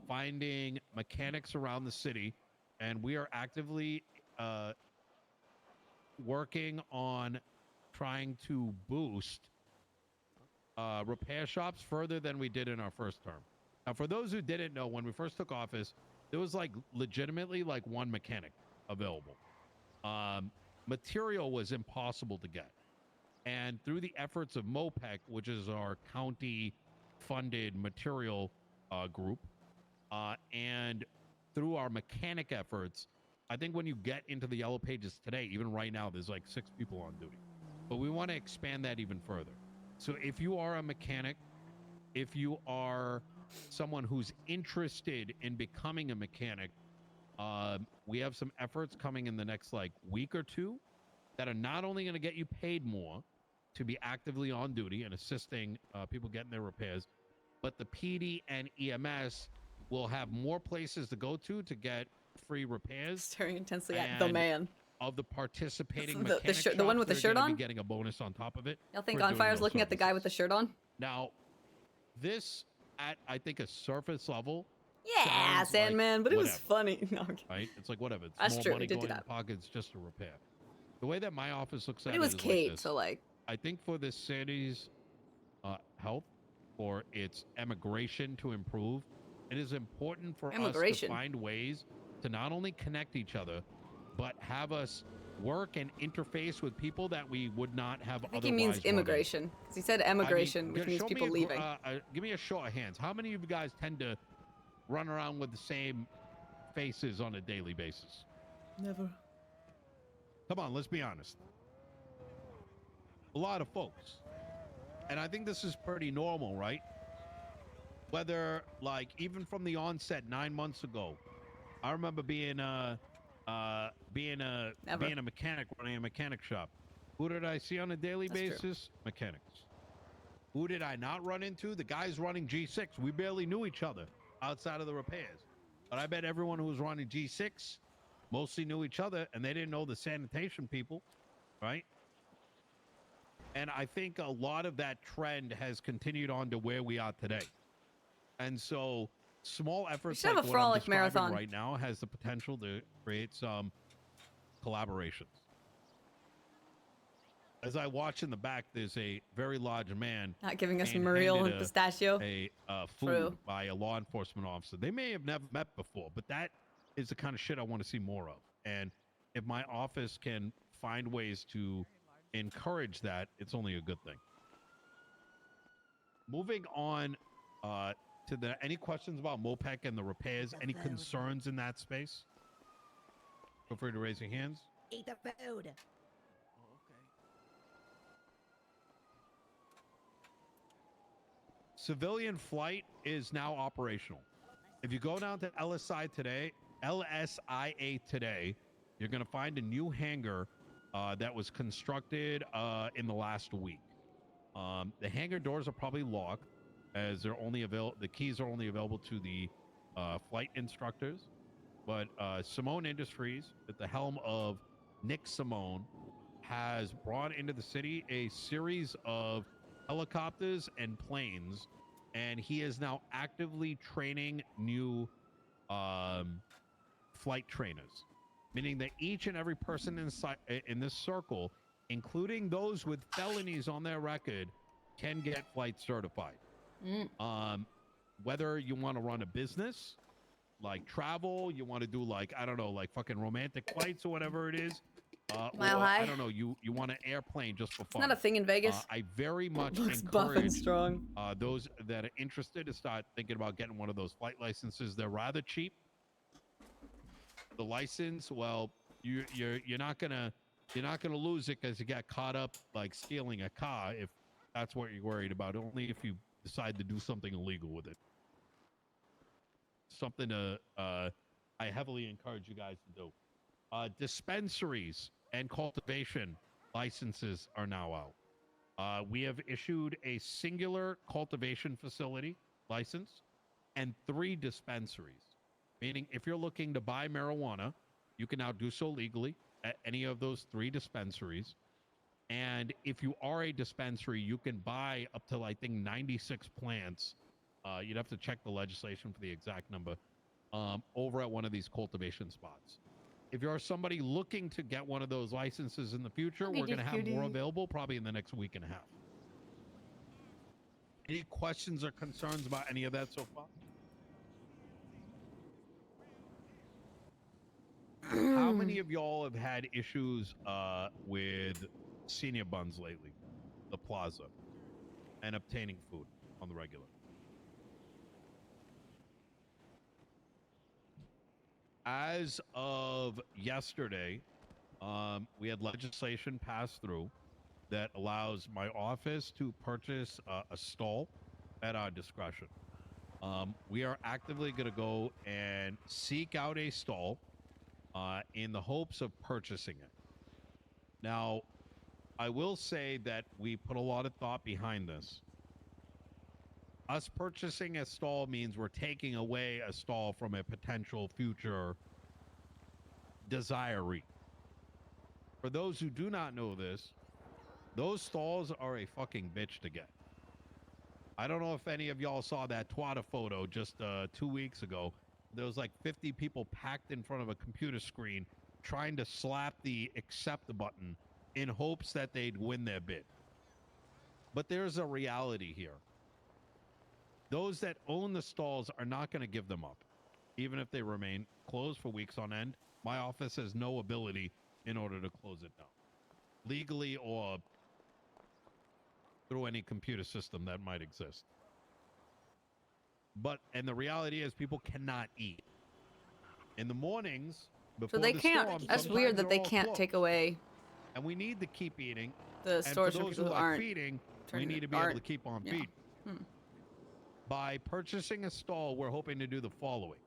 finding mechanics around the city, and we are actively working on trying to boost repair shops further than we did in our first term. Now, for those who didn't know, when we first took office, there was like legitimately like one mechanic available. Material was impossible to get. And through the efforts of MOPEC, which is our county-funded material group, and through our mechanic efforts, I think when you get into the yellow pages today, even right now, there's like 6 people on duty. But we want to expand that even further. So if you are a mechanic, if you are someone who's interested in becoming a mechanic, we have some efforts coming in the next like week or 2 that are not only going to get you paid more to be actively on duty and assisting people getting their repairs, but the PD and EMS will have more places to go to get free repairs. Staring intensely at the man. Of the participating The mechanic shirt- the one shops, with the they're shirt gonna on? be getting a bonus on top of it. Y'all think for On doing Fire's those looking at the guy with the shirt on? Now, this at I think a surface level. Yeah, sounds Sandman, like but it was whatever, funny. No, I'm kidding. right? It's like whatever. It's That's more true, money we did do going in that. pockets just to repair. The way that my office looks But at it it was is Kate, like this. so like. I think for the city's health or its emigration to improve, it is important for us to Immigration. find ways to not only connect each other, but have us work and interface with people that we would not have I think otherwise he means run into. immigration. Because he said emigration, which means show me people leaving. Give me a show of hands. How many of you guys tend to run around with the same faces on a daily basis? Never. Come on, let's be honest. A lot of folks. And I think this is pretty normal, right? Whether, like, even from the onset 9 months ago, I remember being a mechanic, running a mechanic shop. Who did I see on a daily basis? Mechanics. Who did I not run into? The guys running G6. We barely knew each other outside of the repairs. But I bet everyone who was running G6 mostly knew each other, and they didn't know the sanitation people, right? And I think a lot of that trend has continued on to where we are today. And so small efforts should have like a what I'm frolic describing marathon. right now has the potential to create some collaborations. As I watch in the back, there's a very large man Not giving us being Muriel handed and pistachio. a food True. by a law enforcement officer. They may have never met before, but that is the kind of shit I want to see more of. And if my office can find ways to encourage that, it's only a good thing. Moving on to the any questions about MOPEC and the repairs, any concerns in that space? Feel free to raise your hands. Eat the food. Civilian flight is now operational. If you go down to LSIA today, you're going to find a new hangar that was constructed in the last week. The hangar doors are probably locked, as they're only the keys are only available to the flight instructors. But Simone Industries, at the helm of Nick Simone, has brought into the city a series of helicopters and planes, and he is now actively training new flight trainers, meaning that each and every person in this circle, including those with felonies on their record, can get flight certified. Whether you want to run a business, like travel, you want to do like, I don't know, like fucking romantic flights or whatever it is. Mile High. I don't know, you want an airplane just for fun. Not a thing in Vegas. I very much Looks buff and encourage strong. those that are interested to start thinking about getting one of those flight licenses. They're rather cheap. The license, well, you're not gonna lose it because you got caught up like stealing a car, if that's what you're worried about. Only if you decide to do something illegal with it. something to I heavily encourage you guys to do. Dispensaries and cultivation licenses are now out. We have issued a singular cultivation facility license and 3 dispensaries, meaning if you're looking to buy marijuana, you can now do so legally at any of those 3 dispensaries. And if you are a dispensary, you can buy up to, I think, 96 plants. You'd have to check the legislation for the exact number over at one of these cultivation spots. If you're somebody looking to get one of those licenses in the future, we're going to have more available probably in the next week and a half. Any questions or concerns about any of that so far? How many of y'all have had issues with senior buns lately, the plaza, and obtaining food on the regular? As of yesterday, we had legislation pass through that allows my office to purchase a stall at our discretion. We are actively going to go and seek out a stall in the hopes of purchasing it. Now, I will say that we put a lot of thought behind this. Us purchasing a stall means we're taking away a stall from a potential future desiree. For those who do not know this, those stalls are a fucking bitch to get. I don't know if any of y'all saw that Twitter photo just 2 weeks ago. There was like 50 people packed in front of a computer screen trying to slap the accept button in hopes that they'd win their bid. But there's a reality here. Those that own the stalls are not going to give them up, even if they remain closed for weeks on end. My office has no ability in order to close it down, legally or through any computer system that might exist. And the reality is people cannot eat. In the mornings, before So they the can't. storm, That's sometimes weird that they they're all can't closed. take away And we need to keep eating. the And stores for for those people who who like aren't. feeding, we turning- need to be able to aren't- keep on yeah. feeding. Hmm. By purchasing a stall, we're hoping to do the following.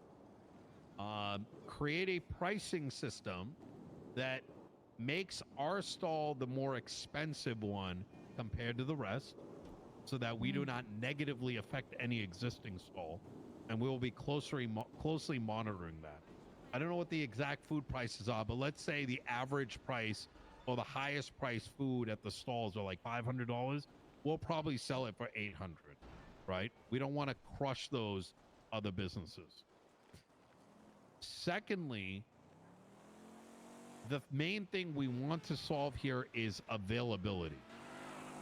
Create a pricing system that makes our stall the more expensive one compared to the rest, so that we do not negatively affect any existing stall, and we will be closely monitoring that. I don't know what the exact food prices are, but let's say the average price or the highest price food at the stalls are like $500. We'll probably sell it for $800, right? We don't want to crush those other businesses. Secondly, the main thing we want to solve here is availability,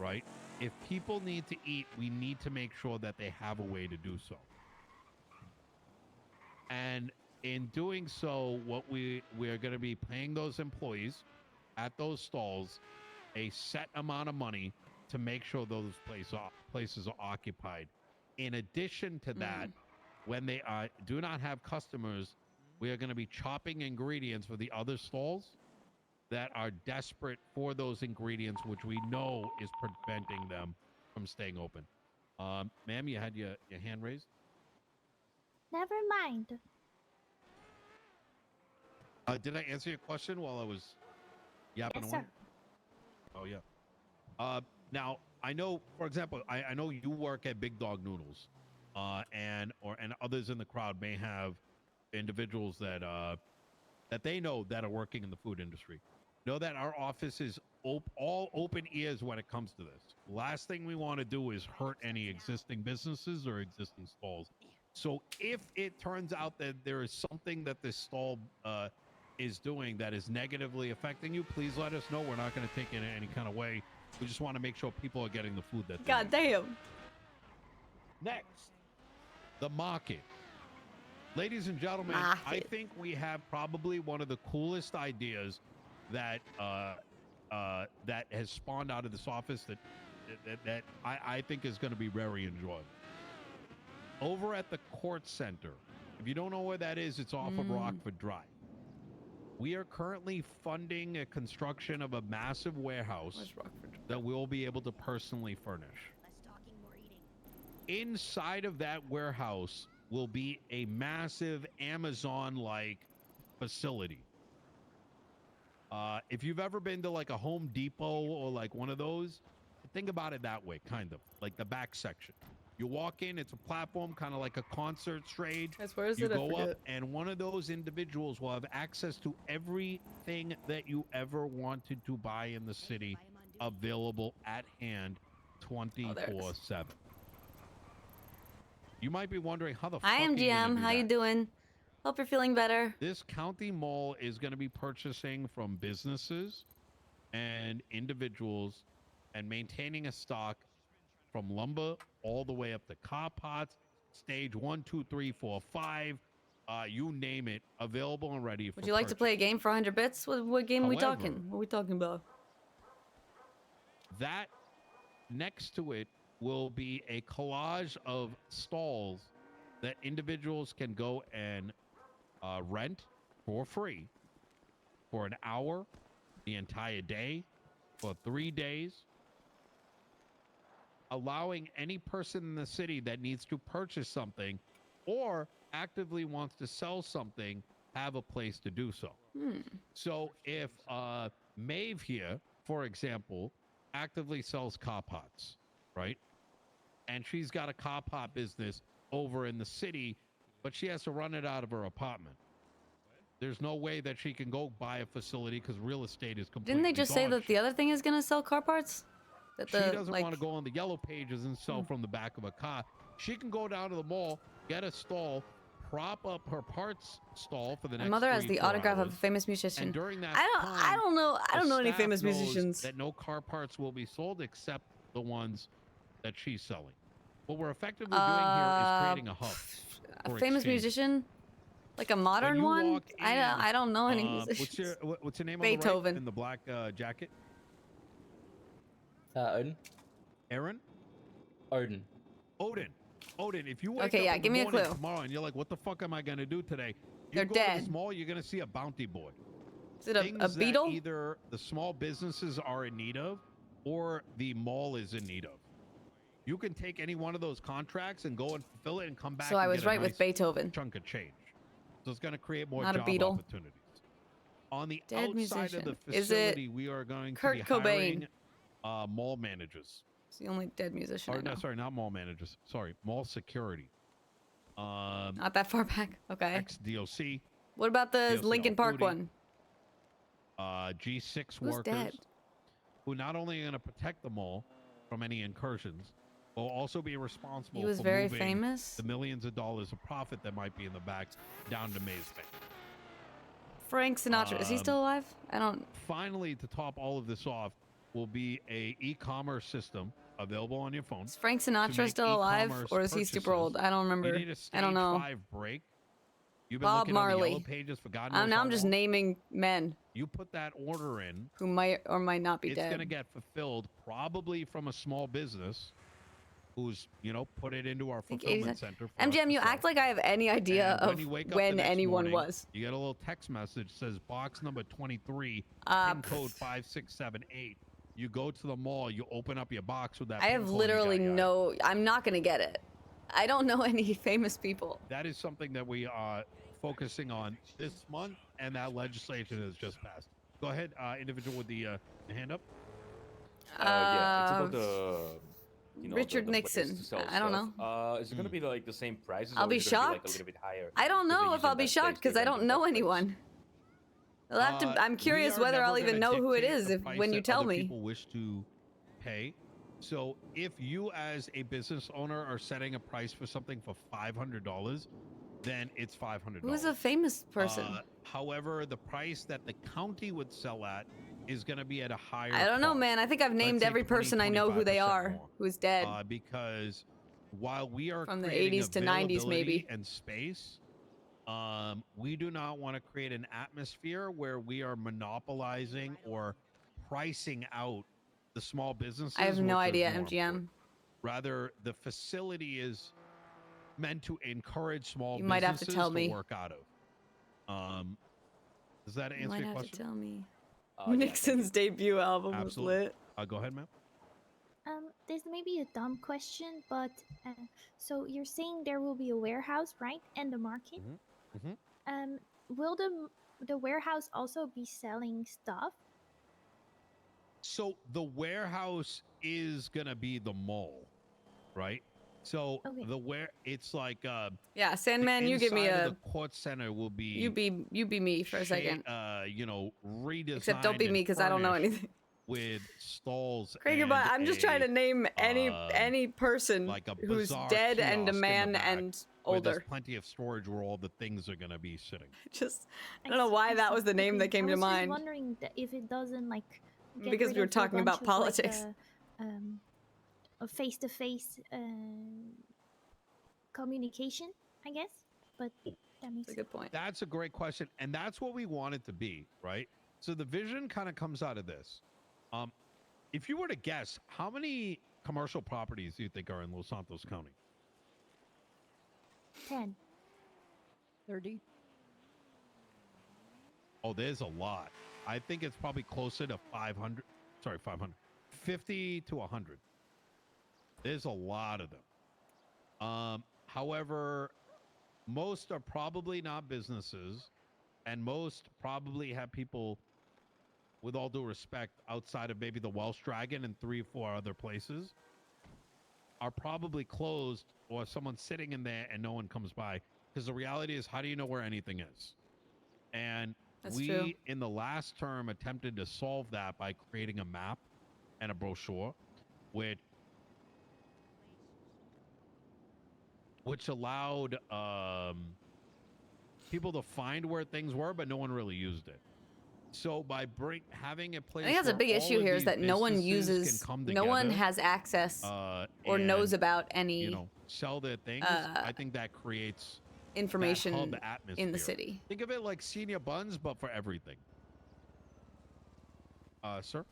right? If people need to eat, we need to make sure that they have a way to do so. And in doing so, what we're going to be paying those employees at those stalls a set amount of money to make sure those places are occupied. In addition to that, when they do not have customers, we are going to be chopping ingredients for the other stalls that are desperate for those ingredients, which we know is preventing them from staying open. Ma'am, you had your hand raised? Never mind. Did I answer your question while I was yapping Yes, away? sir. Oh, yeah. Now, I know, for example, I know you work at Big Dog Noodles, and others in the crowd may have individuals that they know that are working in the food industry. Know that our office is all open ears when it comes to this. Last thing we want to do is hurt any existing businesses or existing stalls. So if it turns out that there is something that this stall is doing that is negatively affecting you, please let us know. We're not going to take it in any kind of way. We just want to make sure people are getting the food that they God need. damn. Next, the market. Ladies and gentlemen, I think we have probably one of the coolest ideas that that has spawned out of this office that I think is going to be very enjoyable. Over at the Court Center, if you don't know where that is, it's off of Rockford Drive. We are currently funding a construction of a massive warehouse that we'll be able to personally furnish. Inside of that warehouse, will be a massive Amazon-like facility. If you've ever been to like a Home Depot or like one of those, think about it that way, kind of like the back section. You walk in, it's a platform, kind of like a concert stage. Where is you it? I go forget. up, and one of those individuals will have access to everything that you ever wanted to buy in the city, available at hand, 24/7. You might be wondering how the fuck Hi, are you gonna MGM. do How you that? doing? Hope you're feeling better. This county mall is going to be purchasing from businesses and individuals and maintaining a stock from lumber all the way up to car parts, stage 1, 2, 3, 4, 5, you name it, available and ready for Would you like to play a game for 100 bits? What game are we However, talking? What are we talking about? that next to it will be a collage of stalls that individuals can go and rent for free for an hour, the entire day, for 3 days, allowing any person in the city that needs to purchase something or actively wants to sell something have a place to do so. So if Maeve here, for example, actively sells car parts, right? And she's got a car part business over in the city, but she has to run it out of her apartment. There's no way that she can go buy a facility because real estate is completely Didn't they just say dog that the other thing is gonna sell car parts? That she the doesn't like want to go on the yellow pages and sell from the back of a car. She can go down to the mall, get a stall, prop up her parts stall for the my next mother has 3-4 the autograph of a hours, famous musician. and during that I don't know. I don't know any staff famous knows musicians. that no car parts will be sold except the ones that she's selling. What we're effectively doing here is creating a hub. A for famous exchange. musician, like a modern you one. walk I don't know any musicians. What's your name? Beethoven. On the right in the black jacket. Odin. Aaron. Odin. Odin. If you wake Okay, up yeah, in give the me a morning clue. tomorrow and you're like, what the fuck am I gonna do today? You They're go to dead. this mall, you're gonna see a bounty board. Is it a Things that beetle? either the small businesses are in need of, or the mall is in need of. You can take any one of those contracts and go and fulfill it and come back. So I and was get a right with nice Beethoven. Chunk of change. So it's gonna create more Not a job beetle. opportunities. On the Dead outside musician. of the Is it facility, we are going Kurt to be hiring Cobain? mall managers. It's the only dead musician I Or know. no, sorry, not mall managers. Sorry, mall security. Not that far back. Okay. Ex-DOC. What about the DLC Lincoln Park off-duty, one? G6 Who's workers dead? who not only are going to protect the mall from any incursions, but will also be responsible He was for very moving famous? the millions of dollars of profit that might be in the back down to Maeve's bank. Frank Sinatra. Is he still alive? I don't. Finally, to top all of this off, will be a e-commerce system available on your phone. Is Frank to Sinatra make still alive, e-commerce or is he super purchases. old? I don't remember. You need a stage I don't know. 5 break. You've been Bob looking on the Marley. yellow pages for God knows Now how I'm just long. naming men You put that order in, who might or might not be it's dead. going to get fulfilled probably from a small business who's, put it into our think fulfillment 87 center. For us MGM, to you sell. act like I have any idea And of you wake up the when next anyone morning, was. You get a little text message says box number 23, pin code 5678. You go to the mall, you open up your box with that. I pin have code, you literally got your no. I'm not gonna get it. I don't know any famous people. That is something that we are focusing on this month, and that legislation has just passed. Go ahead, individual with the hand up. Yeah, it's about the Richard the place Nixon. to sell I don't stuff. know. Is it gonna be like the same prices? I'll or be is it gonna shocked. Be, like, a little bit higher? I don't Because know they're if I'll using be that shocked stage because I to don't know anyone. I'll have to. I'm curious we are whether never I'll even gonna know who it dictate is the if price when you that tell other me. People wish to pay. So if you, as a business owner, are setting a price for something for $500, then it's $500. Who is a famous person? However, the price that the county would sell at is going to be at a higher. I don't know, cost. man. I think I've Let's named say every person I know who they 20-25% are more. who's dead. Because while we are From the creating 80s to 90s maybe. availability and space, we do not want to create an atmosphere where we are monopolizing or pricing out the small businesses. I have no which is idea, more MGM. important. Rather, the facility is meant to encourage small You might have to businesses tell me. work out of. Does that You answer might your have question? to tell me. Yeah, Nixon's debut album Absolutely. was lit. Go ahead, ma'am. this may be a dumb question, but so you're saying there will be a warehouse, right, and the market? Will the warehouse also be selling stuff? So the warehouse is gonna be the mall, right? So it's like Yeah, the Sandman, you give me inside a. of the court center will be You be me for a second. You know, redesigned. Except don't be me because I don't know furnished anything. With stalls. Kriegerbot, I'm just trying to name any person like a who's bizarre dead and a kiosk in the man back and where there's older. plenty of storage where all the things are gonna be sitting. I don't know why that was the name that came I to was just mind. wondering if it doesn't like get Because rid we were of a talking about bunch of, like, politics. a face-to-face communication, I guess. But that makes a good point. That's a great question, and that's what we want it to be, right? So the vision kind of comes out of this. If you were to guess, how many commercial properties do you think are in Los Santos County? 10. 30. Oh, there's a lot. I think it's probably closer to 500. Sorry, 500. 50 to 100. There's a lot of them. However, most are probably not businesses, and most probably have people, with all due respect, outside of maybe the Welsh Dragon and 3 or 4 other places, are probably closed, or someone's sitting in there and no one comes by. Because the reality is, how do you know where anything is? And That's we, true. in the last term, attempted to solve that by creating a map and a brochure, which allowed people to find where things were, but no one really used it. So by having a place, I think that's a big issue here is that no one uses, no one has access or knows about any, you know, sell their things. I think that creates information that hub atmosphere in the city. Think of it like Senior Buns, but for everything. Sir?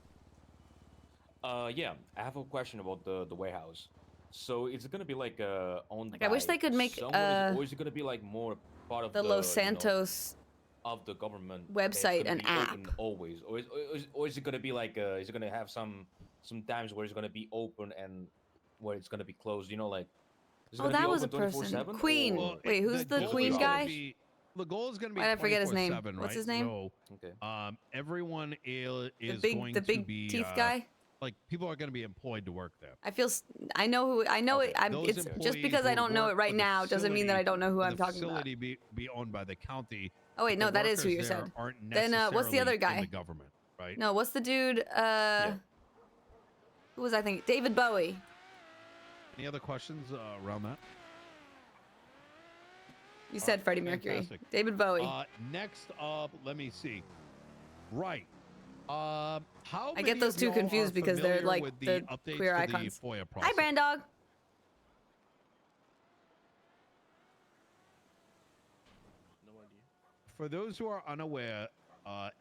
Yeah, I have a question about the warehouse. So is it gonna be like owned Like, I wish they could make or is it gonna be like more part of the Los Santos of the government website that's gonna and be app open always, or is it gonna be like is it gonna have some times where it's gonna be open and where it's gonna be closed? You know, like is it Oh, gonna be that was a open person. 24/7, Queen. or- Wait, who's the goal Queen is guy? The goal is going to be Why'd I forget his name? 24/7, What's right? his name? So, okay. Everyone is big- going the to big be teeth guy? Like, people are going to be employed to work there. I feel I know who I know it. Those It's just employees because I who don't know work it right for the now doesn't mean that I don't know who for I'm the talking about. facility be owned by the county. Oh wait, no, the that is who workers you there said. aren't Then what's the other necessarily guy? in the government, right? No, what's the dude? Who was I thinking? David Bowie. Any other questions around that? You said Freddie Mercury. Fantastic. David Bowie. Next up, let me see. Right. How I get many those of two y'all confused are because they're familiar like with the updates queer to icons. The FOIA Hi, process? Brandog. For those who are unaware,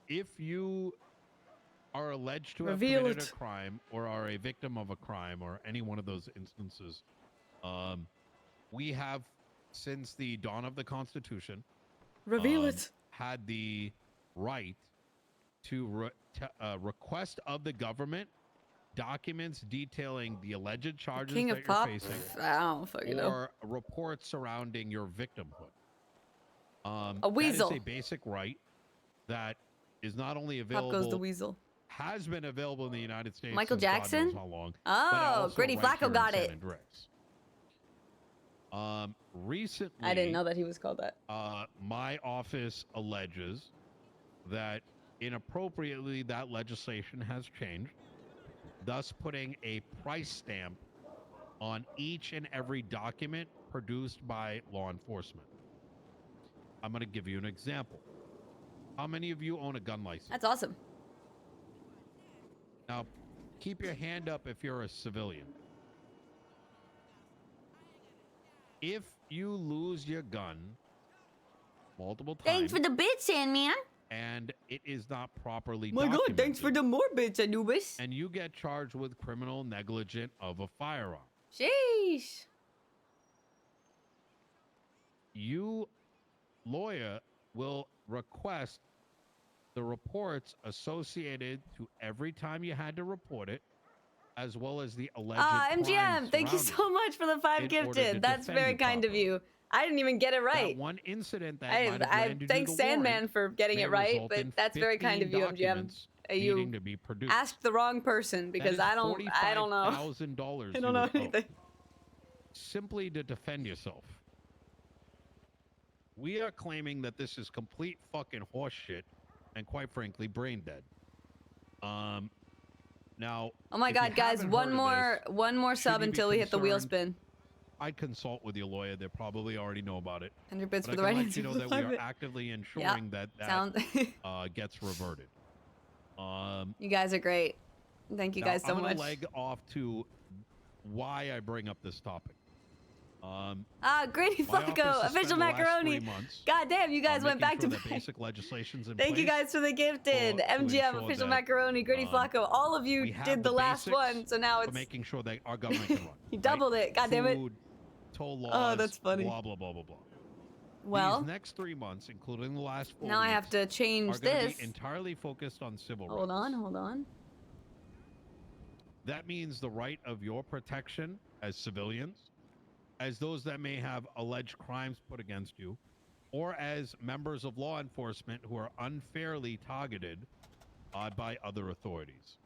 if you are alleged to have Reveal committed it. a crime or are a victim of a crime or any one of those instances, we have, since the dawn of the Constitution, Reveal it. had the right to request of the government documents detailing the alleged charges King that of you're Pop. facing, I don't fucking know. or reports surrounding your victimhood. A weasel. That is a basic right that is not only Pop available. goes the weasel. Has been available in the United States. Michael since God Jackson? knows how long, Oh, but also Gritty right Flacco here in got San it. Andreas. Recently, I didn't know that he was called that. my office alleges that inappropriately that legislation has changed, thus putting a price stamp on each and every document produced by law enforcement. I'm going to give you an example. How many of you own a gun license? That's awesome. Now, keep your hand up if you're a civilian. If you lose your gun multiple times... Thanks for the bit, Sandman. And it is not properly My God, thanks for the more bits, Anubis. and you get charged with criminal negligence of a firearm. Sheesh. You, lawyer, will request the reports associated to every time you had to report it, as well as the alleged MGM, crimes thank you surrounding so much for the 5 in order to gifted. That's defend very you kind of properly. you. I didn't even get it right. That one incident that I might have landed you thanks the Sandman warrant for getting may it right, result but in that's very kind of 15 you, MGM. documents You needing to be produced. asked the wrong person because I don't know. $45,000 I don't know anything. Simply to defend yourself. We are claiming that this is complete fucking horseshit and quite frankly brain dead. Now, Oh my if you god, guys, haven't one heard of more this, sub should you be until we hit the wheel concerned, spin. I'd consult with your lawyer. They probably already know about it. 100 bits But for the I right can let answer you know for that the we are 5 actively Yeah, ensuring that sound- gets reverted. You guys are great. Thank you Now, guys so I'm gonna much. leg off to why I bring up this topic. Granny my office Flacco, has spent official the last 3 macaroni. months God damn, you guys on went back making to sure that back. basic legislation's in Thank you place guys for the gifted. MGM, ensure official that, macaroni, Gritty Flacco. All of you we have did the last basics one, so now for it's making sure that our government can run. you doubled it. God damn it. Food, toll laws, Oh, that's funny. blah blah blah blah blah. Well, these next 3 months, including the last 4 now I weeks, have to change are gonna this. be entirely focused on civil Hold rights. on, hold on. That means the right of your protection as civilians, as those that may have alleged crimes put against you, or as members of law enforcement who are unfairly targeted by other authorities.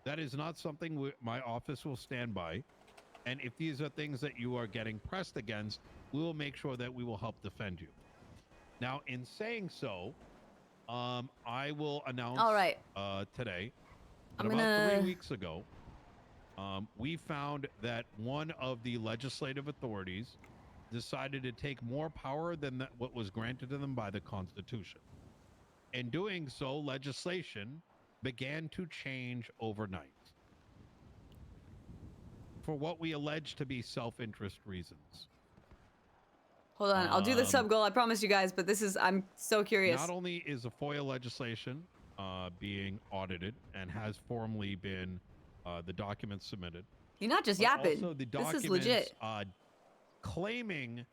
That is not something my office will stand by. And if these are things that you are getting pressed against, we will make sure that we will help defend you. Now, in saying so, I will announce All right. today that I'm about gonna- 3 weeks ago, we found that one of the legislative authorities decided to take more power than what was granted to them by the Constitution. In doing so, legislation began to change overnight for what we allege to be self-interest reasons. Hold on, I'll do the sub goal. I promise you guys, but this is I'm so curious. Not only is the FOIA legislation being audited and has formally been the documents submitted. You're not just but yapping. Also the This documents, is legit. Claiming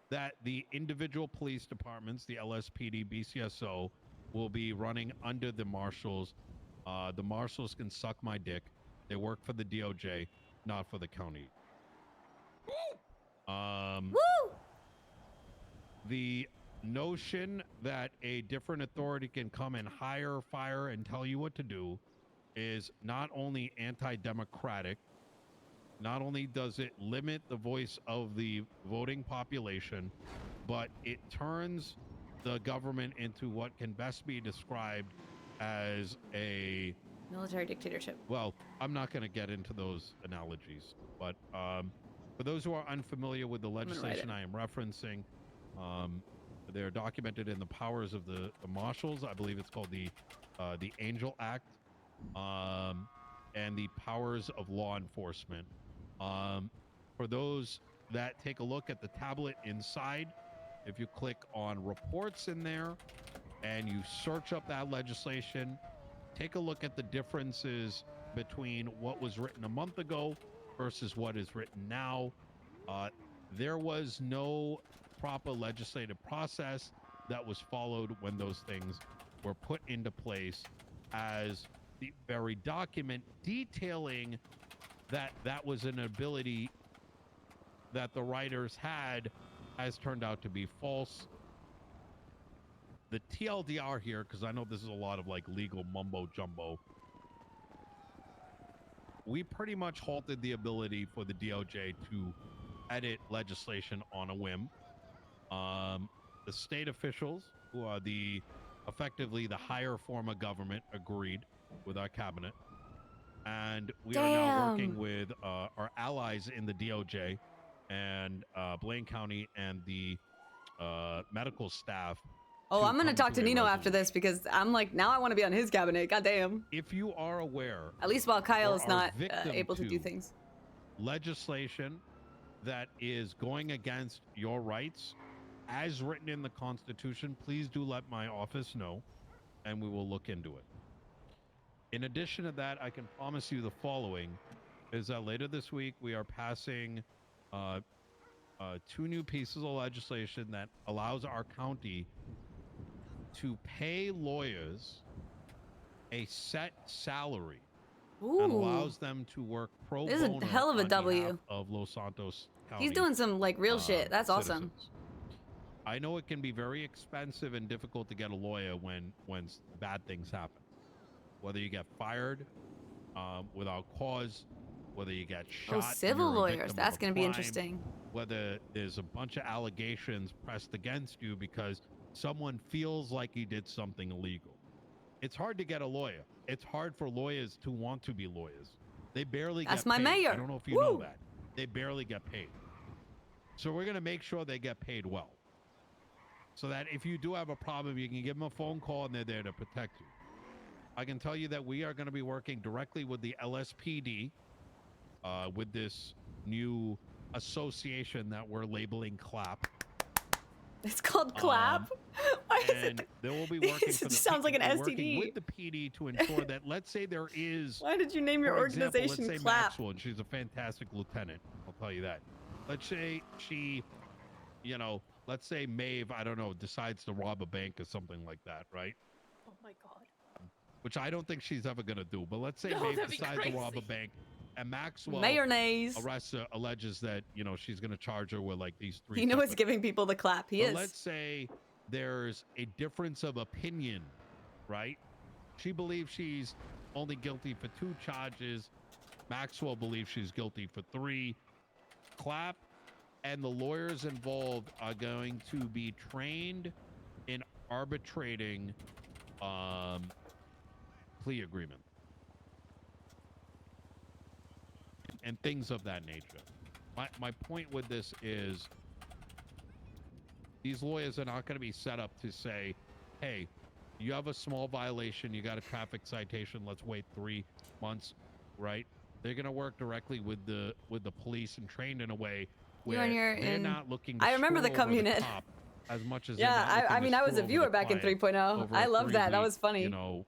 that the individual police departments, the LSPD, BCSO, will be running under the marshals. The marshals can suck my dick. They work for the DOJ, not for the county. Woo! The notion that a different authority can come and hire, fire, and tell you what to do is not only anti-democratic, not only does it limit the voice of the voting population, but it turns the government into what can best be described as a military dictatorship. Well, I'm not going to get into those analogies, but for those who are unfamiliar with the legislation I am referencing, they're documented in the powers of the marshals. I believe it's called the Angel Act, and the powers of law enforcement. For those that take a look at the tablet inside, if you click on reports in there and you search up that legislation, take a look at the differences between what was written a month ago versus what is written now. There was no proper legislative process that was followed when those things were put into place, as the very document detailing that was an ability that the writers had has turned out to be false. The TLDR here, because I know this is a lot of like legal mumbo jumbo, we pretty much halted the ability for the DOJ to edit legislation on a whim. The state officials, who are effectively the higher form of government, agreed with our cabinet. And we are now working with our allies in the DOJ and Blaine County and the medical staff. Oh, I'm gonna talk to Nino after this because I'm like, now I want to be on his cabinet. God damn. If you are aware, at least while Kyle or is are not victim able to do to things. Legislation that is going against your rights, as written in the Constitution, please do let my office know, and we will look into it. In addition to that, I can promise you the following, is that later this week we are passing 2 new pieces of legislation that allows our county to pay lawyers a set salary and Ooh. allows them to work pro This is a bono hell of a on W. behalf of Los Santos County. He's doing some like real shit. That's awesome. citizens. I know it can be very expensive and difficult to get a lawyer when bad things happen. Whether you get fired without cause, whether you get shot. Oh, and civil you're a lawyers. victim That's of a going to be crime, interesting. Whether there's a bunch of allegations pressed against you because someone feels like you did something illegal. It's hard to get a lawyer. It's hard for lawyers to want to be lawyers. They barely That's get my paid. mayor. I don't know if you know that. They barely get paid. So we're going to make sure they get paid well. So that if you do have a problem, you can give them a phone call and they're there to protect you. I can tell you that we are going to be working directly with the LSPD with this new association that we're labeling CLAP. It's called CLAP? Why is and it? they will be working It for the sounds like an we're working STD. with the PD to ensure that, let's say there is. Why did you name your for example, organization let's say CLAP? Maxwell, and she's a fantastic lieutenant. I'll tell you that. Let's say she, you know, let's say Maeve, I don't know, decides to rob a bank or something like that, right? Oh my god. Which I don't think she's ever gonna do. But let's say No, Maeve that'd be decides to rob a crazy. bank, and Maxwell Mayonnaise. alleges that she's gonna charge her with like these three. You know, it's separate- giving people the clap. He But is. let's say there's a difference of opinion, right? She believes she's only guilty for 2 charges. Maxwell believes she's guilty for 3. CLAP and the lawyers involved are going to be trained in arbitrating plea agreement and things of that nature. My point with this is these lawyers are not going to be set up to say, hey, you have a small violation, you got a traffic citation, let's wait 3 months, right? They're going to work directly with the police and trained in a way You where and your they're in- not looking to I remember the screw over communist. cop as much as they're Yeah, not looking I to mean, I was screw a over viewer the back in client 3.0. over I a love that. That 3-week, was funny. You know,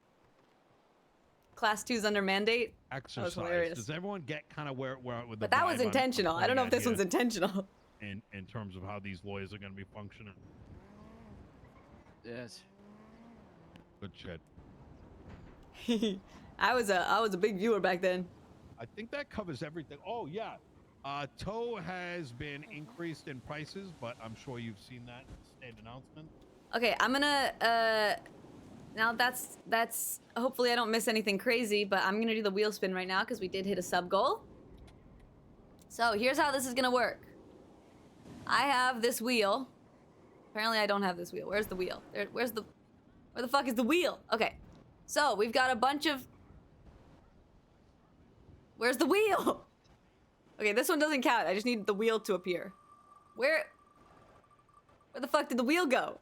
Class 2's under mandate. exercise. That was hilarious. Does everyone get kind of where we're at with the But that was vibe I'm intentional. I don't know if pointing this at one's here intentional. in terms of how these lawyers are going to be functioning? Yes. Good shit. I was a big viewer back then. I think that covers everything. Oh yeah, tow has been increased in prices, but I'm sure you've seen that state announcement. Okay, I'm gonna now that's hopefully I don't miss anything crazy, but I'm gonna do the wheel spin right now because we did hit a sub goal. So here's how this is gonna work. I have this wheel. Apparently I don't have this wheel. Where's the wheel? Where the fuck is the wheel? Okay. So we've got a bunch of. Where's the wheel? Okay, this one doesn't count. I just need the wheel to appear. Where the fuck did the wheel go?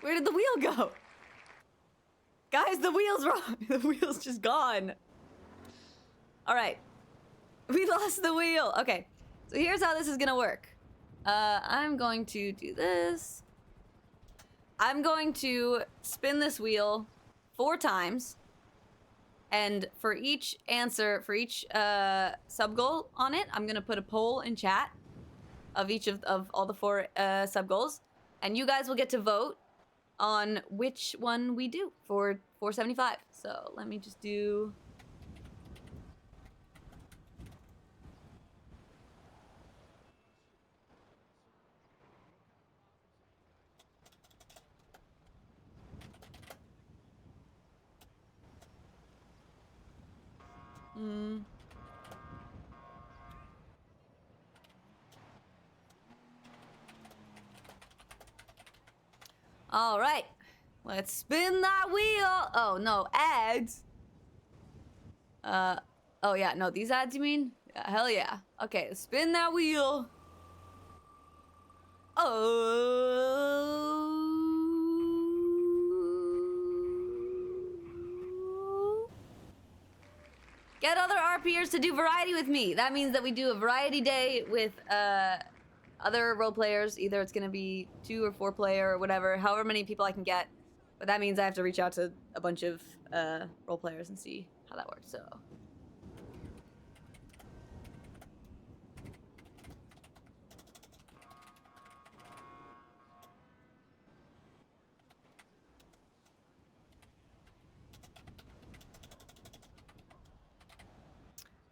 Where did the wheel go? Guys, the wheel's wrong. The wheel's just gone. All right. We lost the wheel. Okay. So here's how this is gonna work. I'm going to do this. I'm going to spin this wheel 4 times. And for each answer, for each sub goal on it, I'm gonna put a poll in chat of each of all the 4 sub goals. And you guys will get to vote on which one we do for 475. So let me just do. All right, let's spin that wheel. Oh no, ads. Oh yeah, no, these ads you mean? Yeah, hell yeah. Okay, spin that wheel. Oh. Get other RPers to do variety with me. That means that we do a variety day with other role players. Either it's gonna be 2 or 4 player or whatever, however many people I can get. But that means I have to reach out to a bunch of role players and see how that works. So.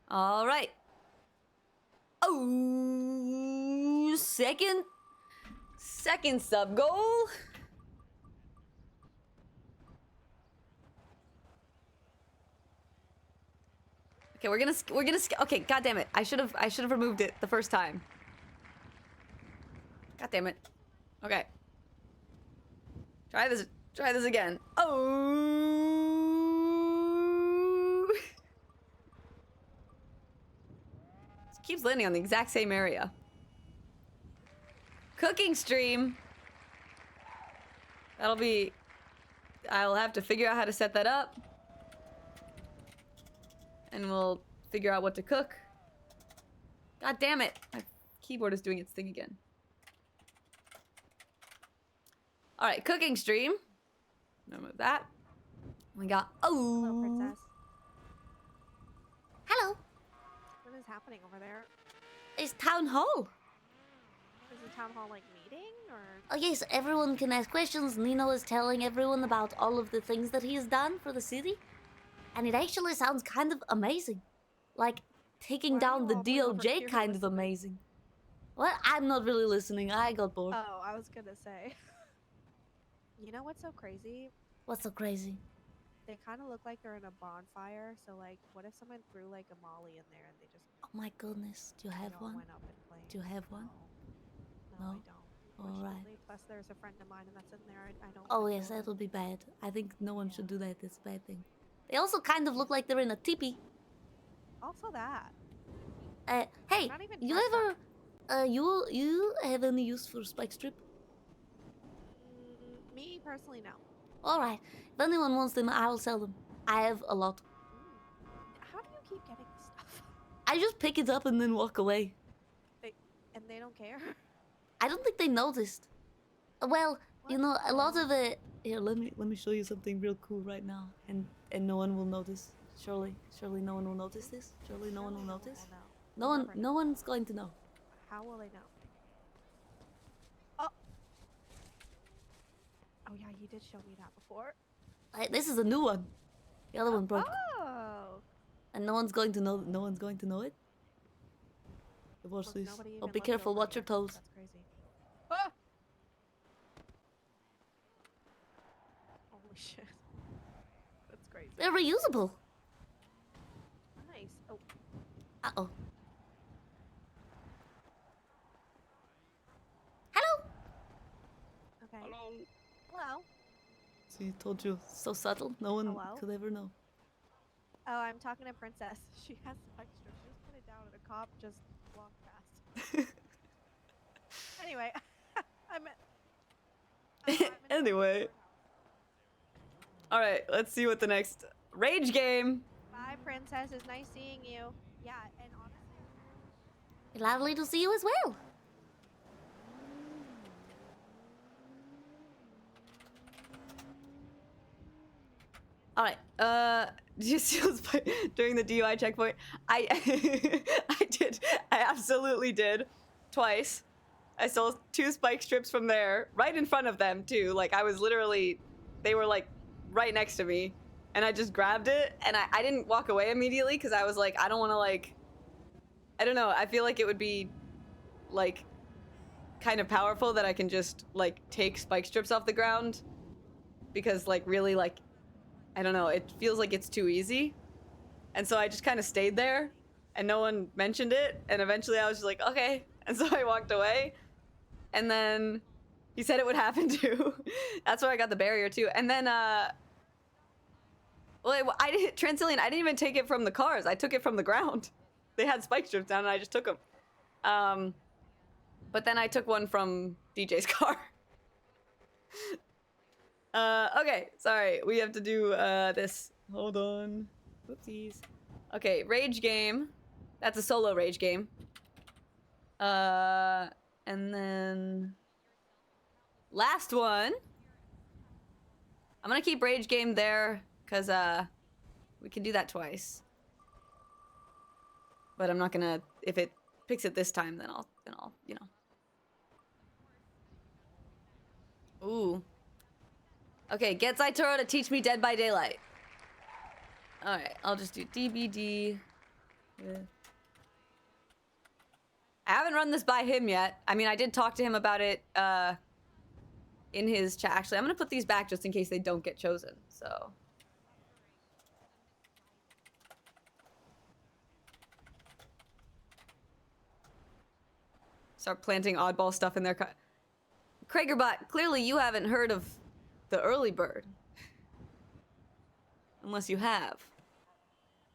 All right. Oh, second sub goal. Okay, we're gonna okay, god damn it. I should have removed it the first time. God damn it. Okay. Try this again. Oh. It keeps landing on the exact same area. Cooking stream. That'll be... I'll have to figure out how to set that up. And we'll figure out what to cook. God damn it. My keyboard is doing its thing again. Alright, cooking stream. Remove that. We got... Oh! Hello, princess. Hello. What is happening over there? It's town hall. Is the town hall like meeting or? Oh yes, everyone can ask questions. Nino is telling everyone about all of the things that he has done for the city. And it actually sounds kind of amazing. Like, taking down the DOJ kind of amazing. What? I'm not really listening. I got bored. Oh, I was gonna say. You know what's so crazy? What's so crazy? They kind of look like they're in a bonfire. So like, what if someone threw like a molly in there and they just? Oh my goodness. Do you have one? Went up in flames. Do you have one? No, No? I don't. Alright. Unfortunately. Plus, there's a friend of mine, and that's in there. I don't. Oh yes, that would be bad. I think no one should do that. It's a bad thing. They also kind of look like they're in a teepee. Also that. Hey, Not even you ever, you have any use for spike strip? Me personally, no. All right. If anyone wants them, I will sell them. I have a lot. How do you keep getting this stuff? I just pick it up and then walk away. And they don't care. I don't think they noticed. Well, you know, a lot of it. Here, let me show you something real cool right now, and no one will notice. Surely no one will notice this. Surely no one will notice. No one's going to know. How will they know? Oh. Oh yeah, you did show me that before. This is a new one. The other one broke. Oh. And no one's going to know. No one's going to know it. Watch this. Oh, be careful. Watch your toes. That's crazy. Ah! Holy shit. That's crazy. They're reusable. Nice. Oh. Uh-oh. Hello. Okay. Hello. See, told you. So subtle. No one Hello? could ever know. Oh, I'm talking to Princess. She has spike strips. She just put it down and a cop just walked past. Anyway, Anyway. Alright, let's see what the next rage game. Bye, Princess. It's nice seeing you. Yeah, and honestly. Lovely to see you as well. Alright, did you see those during the DUI checkpoint? I I absolutely did. Twice. I stole 2 spike strips from there, right in front of them too. Like I was literally, they were like right next to me. And I just grabbed it and I didn't walk away immediately because I was like, I don't want to like, I don't know. I feel like it would be like kind of powerful that I can just like take spike strips off the ground because like really like, I don't know, it feels like it's too easy. And so I just kind of stayed there and no one mentioned it. And eventually I was just like, okay. And so I walked away and then he said it would happen too. That's where I got the barrier too. And then, well, I didn't, Transillian, I didn't even take it from the cars. I took it from the ground. They had spike strips down and I just took them. But then I took one from DJ's car. Okay, sorry. We have to do this. Hold on. Whoopsies. Okay, rage game. That's a solo rage game. And then last one. I'm gonna keep rage game there because we can do that twice. But I'm not gonna, if it picks it this time, then I'll you know. Ooh. Okay, get Zaitoro to teach me Dead by Daylight. Alright, I'll just do DBD. I haven't run this by him yet. I mean, I did talk to him about it in his chat. Actually, I'm gonna put these back just in case they don't get chosen. So. Start planting oddball stuff in their Kragerbot, clearly you haven't heard of the early bird. Unless you have.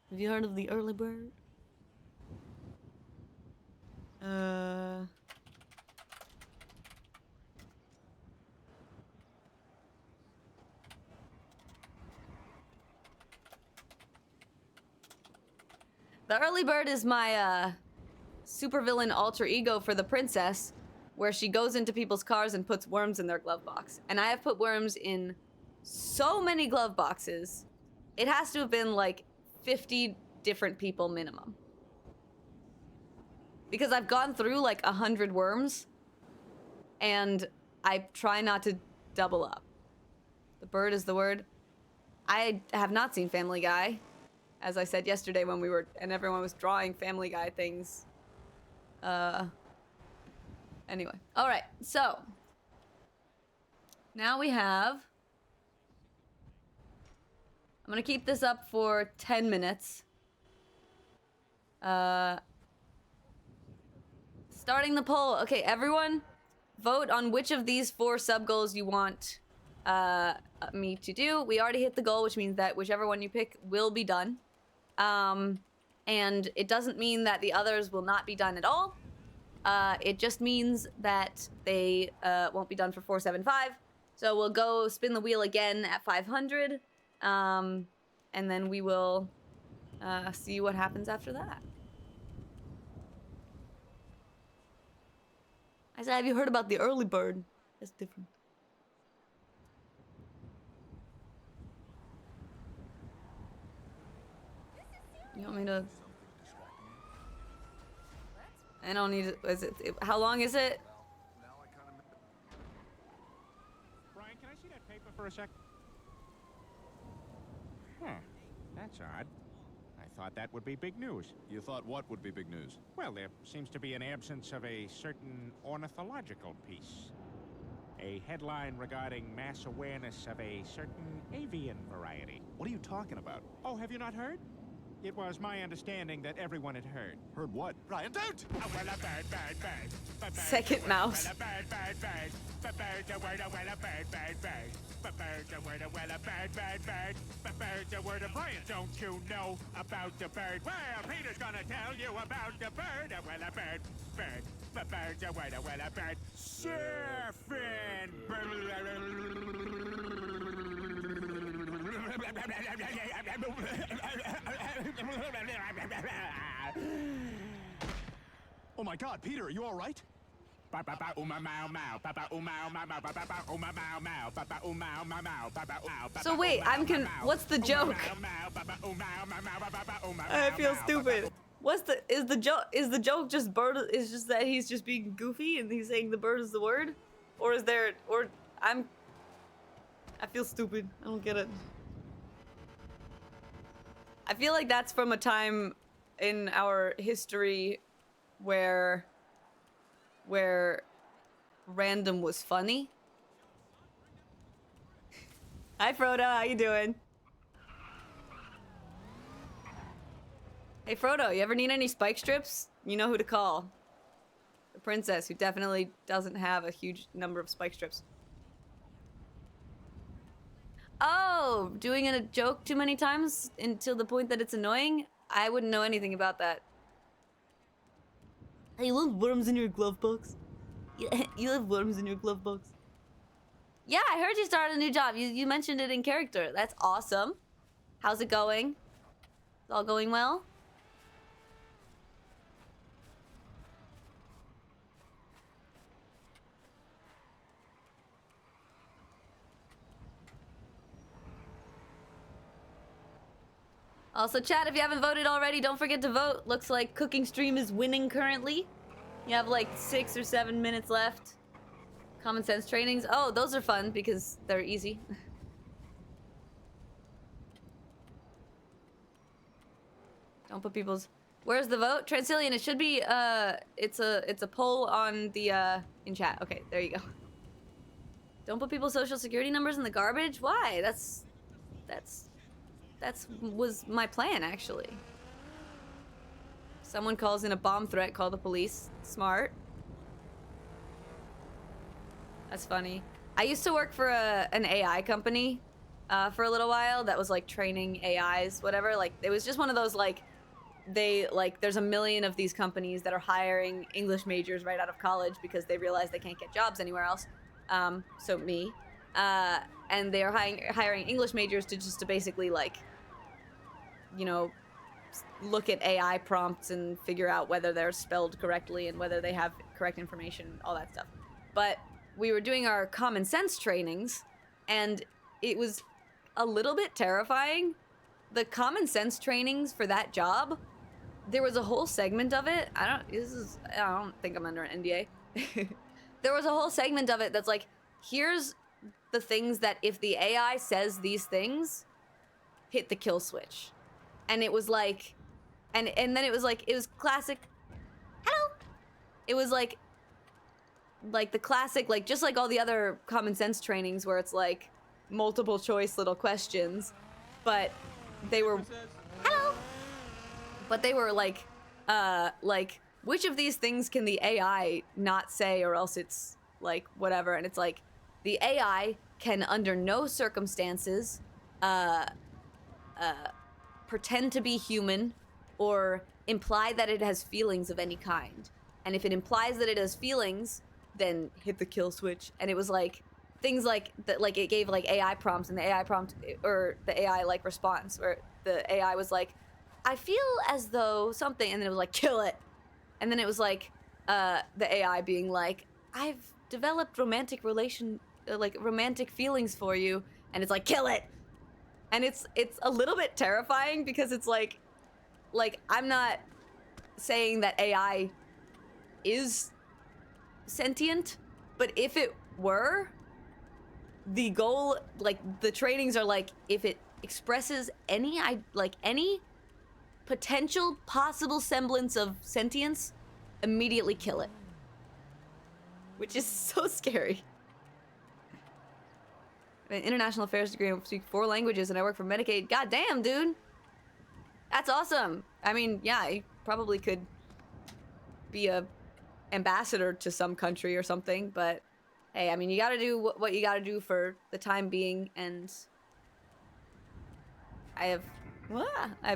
Have you heard of the early bird? The early bird is my supervillain alter ego for the princess, where she goes into people's cars and puts worms in their glove box. And I have put worms in so many glove boxes. It has to have been like 50 different people minimum. Because I've gone through like 100 worms, and I try not to double up. The bird is the word. I have not seen Family Guy, as I said yesterday when we were, and everyone was drawing Family Guy things. Anyway, all right, so now we have, I'm gonna keep this up for 10 minutes. Starting the poll. Okay, everyone, vote on which of these 4 sub goals you want me to do. We already hit the goal, which means that whichever one you pick will be done. And it doesn't mean that the others will not be done at all. It just means that they won't be done for 475. So we'll go spin the wheel again at 500. And then we will see what happens after that. I said, have you heard about the early bird? That's different. You want me to... I don't need it. Is it? How long is it? Brian, can I see that paper for a sec? Huh. That's odd. I thought that would be big news. You thought what would be big news? Well, there seems to be an absence of a certain ornithological piece. A headline regarding mass awareness of a certain avian variety. What are you talking about? Oh, have you not heard? It was my understanding that everyone had heard. Heard what? Brian, don't! Second mouse. Brian, don't you know about the bird? Well, Peter's gonna tell you about the bird. Well, a bird. Surfing! Oh my god, Peter, are you alright? So wait, what's the joke? I feel stupid. Is the joke just bird, is just that he's just being goofy and he's saying the bird is the word? Or is there, I feel stupid. I don't get it. I feel like that's from a time in our history where random was funny. Hi Frodo, how you doing? Hey Frodo, you ever need any spike strips? You know who to call. The princess, who definitely doesn't have a huge number of spike strips. Oh, doing a joke too many times until the point that it's annoying? I wouldn't know anything about that. Hey, you love worms in your glove box? Yeah, you have worms in your glove box. Yeah, I heard you started a new job. You mentioned it in character. That's awesome. How's it going? It's all going well? Also, chat, if you haven't voted already, don't forget to vote. Looks like Cooking Stream is winning currently. You have like 6 or 7 minutes left. Common sense trainings. Oh, those are fun because they're easy. Don't put people's Where's the vote? Transilian, it should be it's a poll on the in chat. Okay, there you go. Don't put people's social security numbers in the garbage? Why? That's was my plan actually. Someone calls in a bomb threat, call the police. Smart. That's funny. I used to work for an AI company for a little while that was like training AIs, whatever. Like it was just one of those like there's a million of these companies that are hiring English majors right out of college because they realize they can't get jobs anywhere else. So me. And they are hiring English majors to basically like, you know, look at AI prompts and figure out whether they're spelled correctly and whether they have correct information, all that stuff. But we were doing our common sense trainings, and it was a little bit terrifying. The common sense trainings for that job, there was a whole segment of it. I don't think I'm under an NDA. There was a whole segment of it that's like, here's the things that if the AI says these things, hit the kill switch. And it was like, and then it was like, it was classic. Hello. It was like the classic, like just like all the other common sense trainings where it's like multiple choice little questions, but they were, hello. But they were like which of these things can the AI not say or else it's like whatever, and it's like the AI can under no circumstances pretend to be human or imply that it has feelings of any kind. And if it implies that it has feelings, then hit the kill switch. And it was like things like that, like it gave like AI prompts, and the AI prompt or the AI like response where the AI was like, I feel as though something, and then it was like, kill it. And then it was like the AI being like, I've developed romantic feelings for you, and it's like, kill it. And it's a little bit terrifying because it's like I'm not saying that AI is sentient, but if it were, the goal, like the trainings are like, if it expresses any potential possible semblance of sentience, immediately kill it. Which is so scary. I have an international affairs degree, I speak 4 languages, and I work for Medicaid. God damn, dude. That's awesome. I mean, yeah, you probably could be a ambassador to some country or something, but hey, I mean, you gotta do what you gotta do for the time being, and I've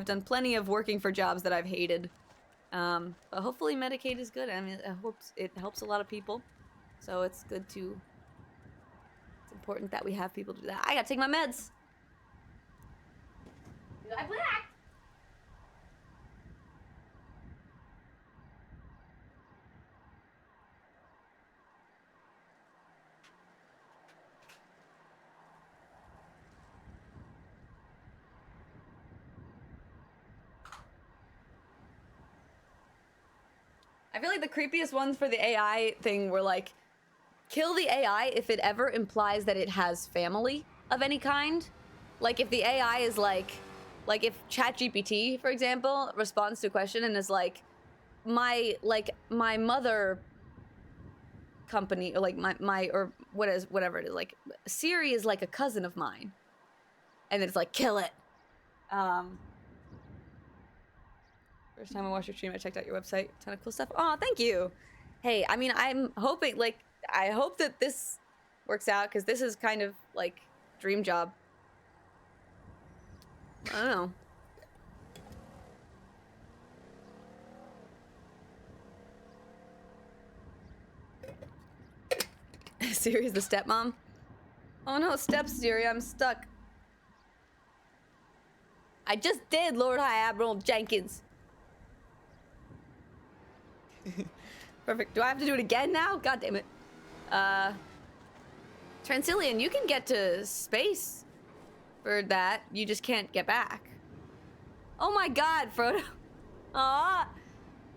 done plenty of working for jobs that I've hated. But hopefully Medicaid is good. I mean, I hope it helps a lot of people. So it's good to, it's important that we have people do that. I gotta take my meds. I black. I feel like the creepiest ones for the AI thing were like, kill the AI if it ever implies that it has family of any kind. Like if the AI is like if ChatGPT, for example, responds to a question and is like, my mother company, or like my or whatever it is, like Siri is like a cousin of mine. And then it's like, kill it. First time I watched your stream, I checked out your website. Ton of cool stuff. Oh, thank you. Hey, I mean, I'm hoping, like, I hope that this works out, because this is kind of, like, dream job. I don't know. Siri's the stepmom? Oh no, step Siri, I'm stuck. I just did, Lord High Admiral Jenkins. Perfect. Do I have to do it again now? God damn it. Transilian, you can get to space for that. You just can't get back. Oh my god, Frodo. Aw.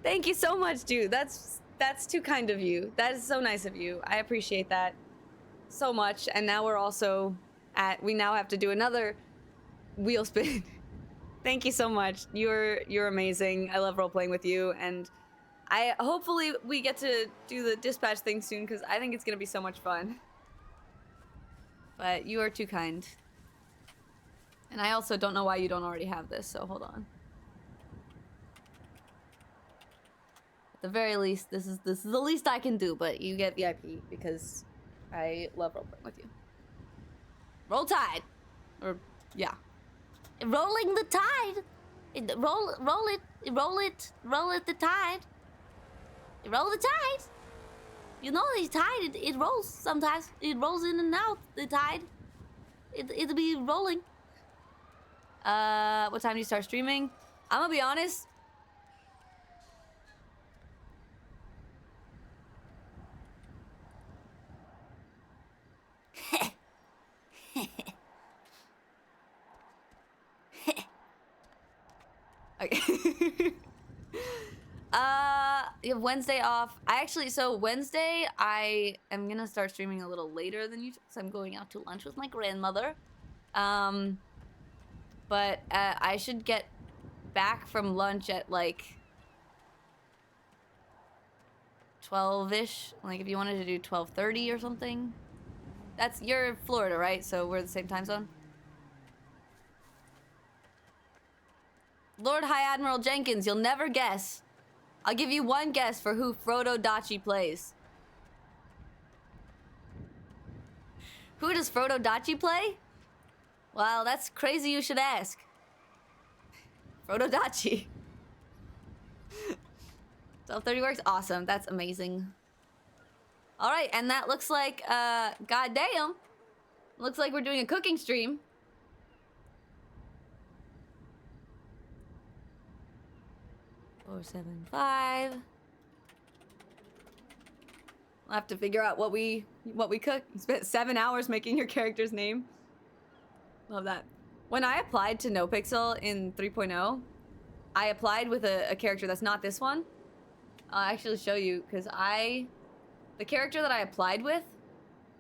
Thank you so much, dude. That's too kind of you. That is so nice of you. I appreciate that so much. And now we're also we now have to do another wheel spin. Thank you so much. You're amazing. I love role playing with you, and I hopefully we get to do the dispatch thing soon because I think it's gonna be so much fun. But you are too kind. And I also don't know why you don't already have this, so hold on. At the very least, this is the least I can do, but you get VIP because I love role playing with you. Roll Tide! Or, yeah. Rolling the tide. Roll it, the tide. Roll the tide. You know the tide, it rolls sometimes. It rolls in and out, the tide. It'll be rolling. What time do you start streaming? I'm gonna be honest. Okay. You have Wednesday off. So Wednesday, I am gonna start streaming a little later than usual because I'm going out to lunch with my grandmother. But I should get back from lunch at like 12-ish. Like if you wanted to do 12:30 or something. You're Florida, right? So we're the same time zone. Lord High Admiral Jenkins, you'll never guess. I'll give you one guess for who Frodo Dachi plays. Who does Frodo Dachi play? Well, that's crazy you should ask. Frodo Dachi. 12:30 works? Awesome. That's amazing. Alright, and that looks like, goddamn. Looks like we're doing a cooking stream. Four, 7, 5. We'll have to figure out what we cook. You spent 7 hours making your character's name. Love that. When I applied to NoPixel in 3.0, I applied with a character that's not this one. I'll actually show you because the character that I applied with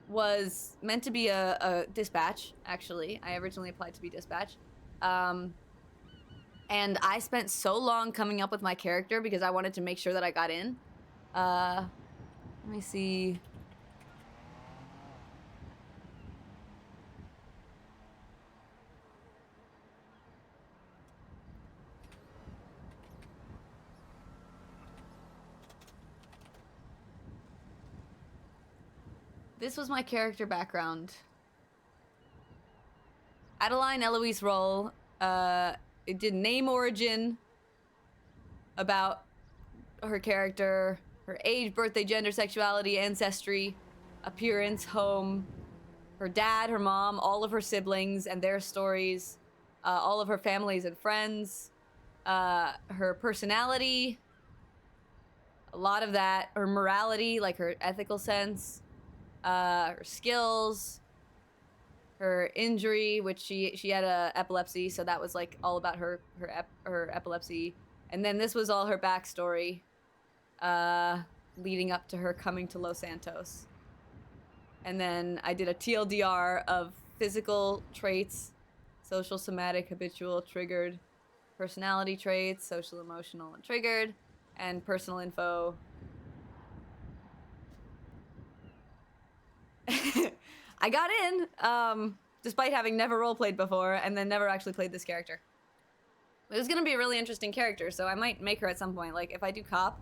was meant to be a dispatch. Actually, I originally applied to be dispatch. And I spent so long coming up with my character because I wanted to make sure that I got in. Let me see. This was my character background. Adeline Eloise Roll. It did name origin about her character, her age, birthday, gender, sexuality, ancestry, appearance, home, her dad, her mom, all of her siblings and their stories, all of her families and friends, her personality, a lot of that, her morality, like her ethical sense, her skills, her injury, which she had epilepsy, so that was like all about her epilepsy. And then this was all her backstory, leading up to her coming to Los Santos. And then I did a TLDR of physical traits, social, somatic, habitual, triggered, personality traits, social, emotional, and triggered, and personal info. I got in, despite having never roleplayed before, and then never actually played this character. It was gonna be a really interesting character, so I might make her at some point. Like, if I do cop,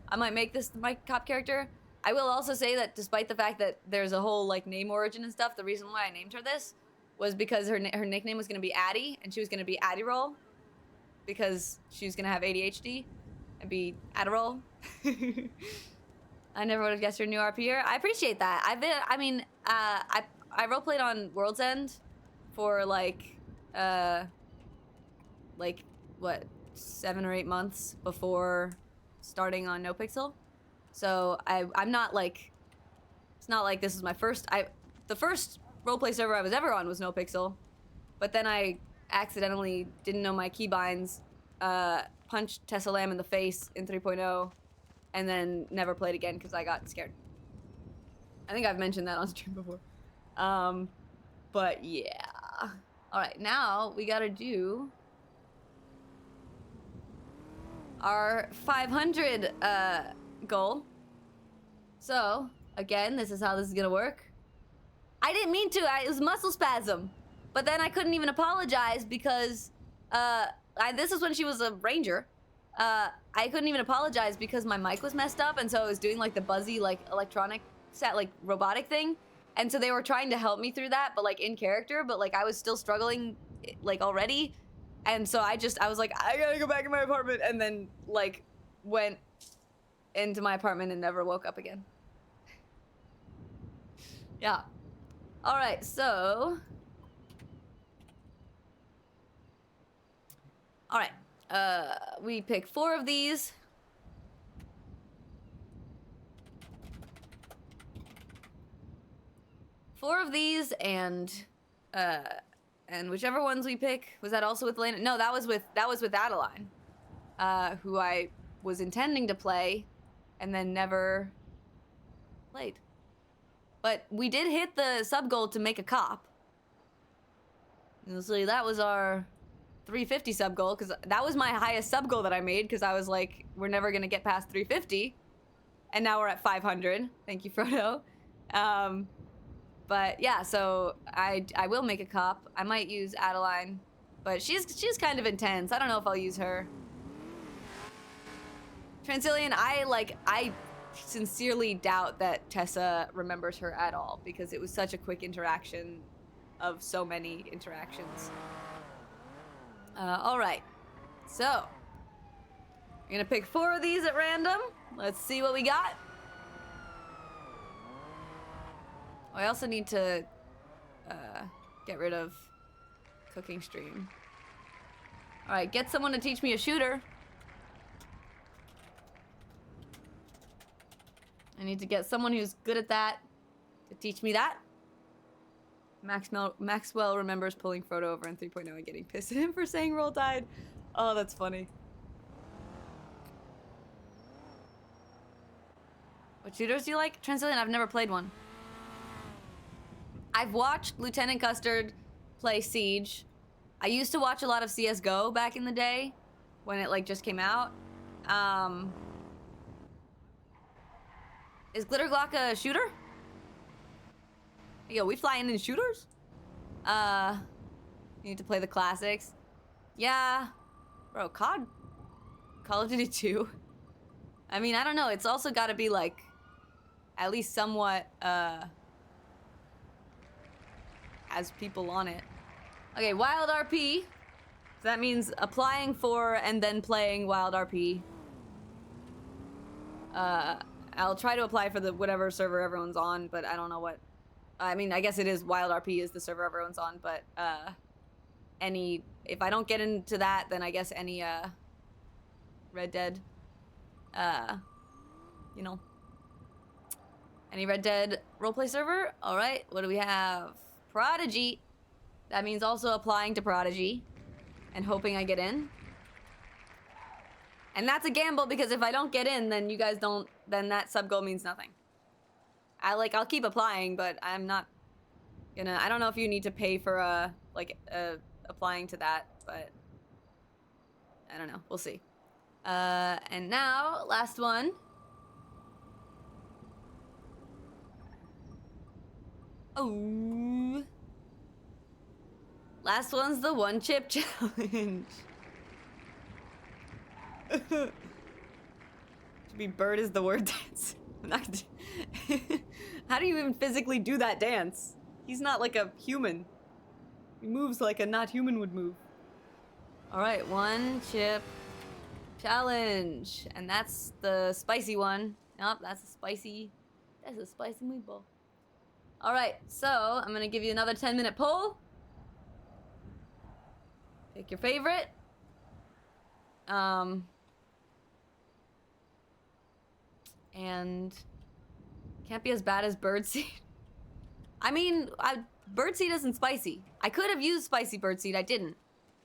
I might make this my cop character. I will also say that despite the fact that there's a whole, like, name origin and stuff, the reason why I named her this was because her nickname was gonna be Addie, and she was gonna be Addie Roll, because she was gonna have ADHD, and be Adderall. I never would have guessed you're a new RPer. I appreciate that. I roleplayed on World's End for like what, 7 or 8 months before starting on NoPixel. So I'm not like, it's not like this is my first, the first roleplay server I was ever on was NoPixel, but then I accidentally didn't know my keybinds, punched Tessa Lamb in the face in 3.0, and then never played again because I got scared. I think I've mentioned that on stream before. But yeah. All right, now we gotta do our 500 goal. So, again, this is how this is gonna work. I didn't mean to, it was muscle spasm. But then I couldn't even apologize because, this is when she was a ranger. I couldn't even apologize because my mic was messed up, and so I was doing like the buzzy, like electronic set, like robotic thing. And so they were trying to help me through that, but like in character, but like I was still struggling like already. And so I was like, I gotta go back in my apartment, and then like went into my apartment and never woke up again. Yeah. All right, so. All right, we pick 4 of these. And whichever ones we pick, was that also with Elena? No, that was with Adeline, who I was intending to play, and then never played. But we did hit the sub goal to make a cop. And so that was our 350 sub goal, because that was my highest sub goal that I made, because I was like, we're never gonna get past 350, and now we're at 500. Thank you, Frodo. But yeah, so I will make a cop. I might use Adeline, but she's kind of intense. I don't know if I'll use her. Transillian, I sincerely doubt that Tessa remembers her at all, because it was such a quick interaction of so many interactions. All right, so I'm gonna pick 4 of these at random. Let's see what we got. I also need to get rid of cooking stream. All right, get someone to teach me a shooter. I need to get someone who's good at that to teach me that. Maxwell remembers pulling Frodo over in 3.0 and getting pissed at him for saying Roll Tide. Oh, that's funny. What shooters do you like? Transillian, I've never played one. I've watched Lieutenant Custard play Siege. I used to watch a lot of CSGO back in the day when it like just came out. Is Glitter Glock a shooter? Yo, we flying in shooters? You need to play the classics. Yeah. Bro, Call of Duty 2. I mean, I don't know. It's also got to be like at least somewhat has people on it. Okay, Wild RP. So that means applying for and then playing Wild RP. I'll try to apply for the whatever server everyone's on, but I don't know what. I mean, I guess it is Wild RP is the server everyone's on, but if I don't get into that, then I guess any Red Dead, you know, any Red Dead roleplay server. All right, what do we have? Prodigy. That means also applying to Prodigy and hoping I get in. And that's a gamble, because if I don't get in, then you guys don't, then that sub goal means nothing. I'll keep applying, but I'm not gonna, I don't know if you need to pay for applying to that, but I don't know, we'll see. And now, last one. Oh. Last one's the 1 chip challenge. To be bird is the word dance. I'm not gonna How do you even physically do that dance? He's not like a human. He moves like a not human would move. Alright, 1 chip challenge. And that's the spicy one. Nope, that's a spicy meatball. Alright, so I'm gonna give you another 10-minute poll. Pick your favorite. And can't be as bad as birdseed. I mean, birdseed isn't spicy. I could have used spicy birdseed, I didn't.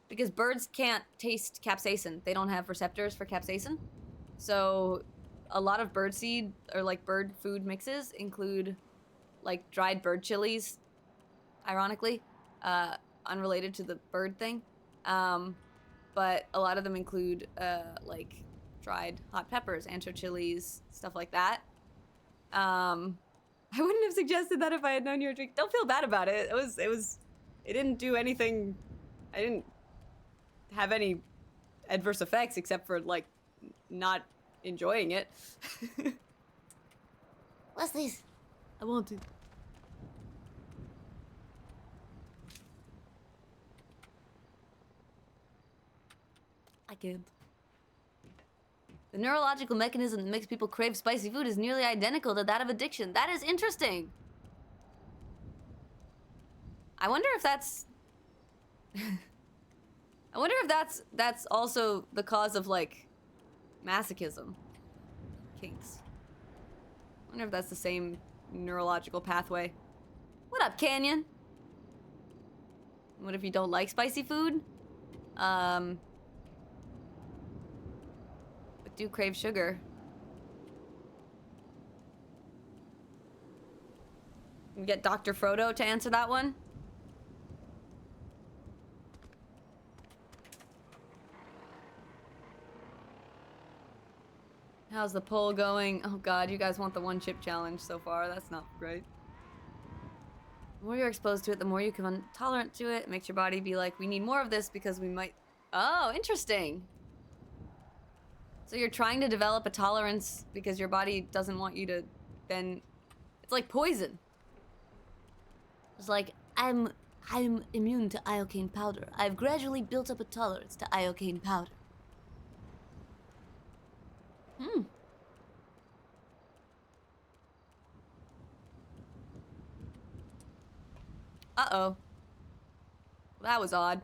Because birds can't taste capsaicin. They don't have receptors for capsaicin. So a lot of birdseed or like bird food mixes include like dried bird chilies, ironically, unrelated to the bird thing. But a lot of them include like dried hot peppers, ancho chilies, stuff like that. I wouldn't have suggested that if I had known you were drinking. Don't feel bad about it. It didn't do anything. I didn't have any adverse effects except for, like, not enjoying it. What's this? I want to. I can't. The neurological mechanism that makes people crave spicy food is nearly identical to that of addiction. That is interesting. I wonder if that's... I wonder if that's also the cause of, like, masochism. Kinks. I wonder if that's the same neurological pathway. What up, Canyon? What if you don't like spicy food? But do crave sugar. Can we get Dr. Frodo to answer that one? How's the poll going? Oh god, you guys want the one chip challenge so far. That's not great. The more you're exposed to it, the more you become intolerant to it. It makes your body be like, we need more of this because we might... Oh, interesting. So you're trying to develop a tolerance because your body doesn't want you to then... It's like poison. It's like, I'm immune to iocane powder. I've gradually built up a tolerance to iocane powder. Hmm. Uh-oh. That was odd.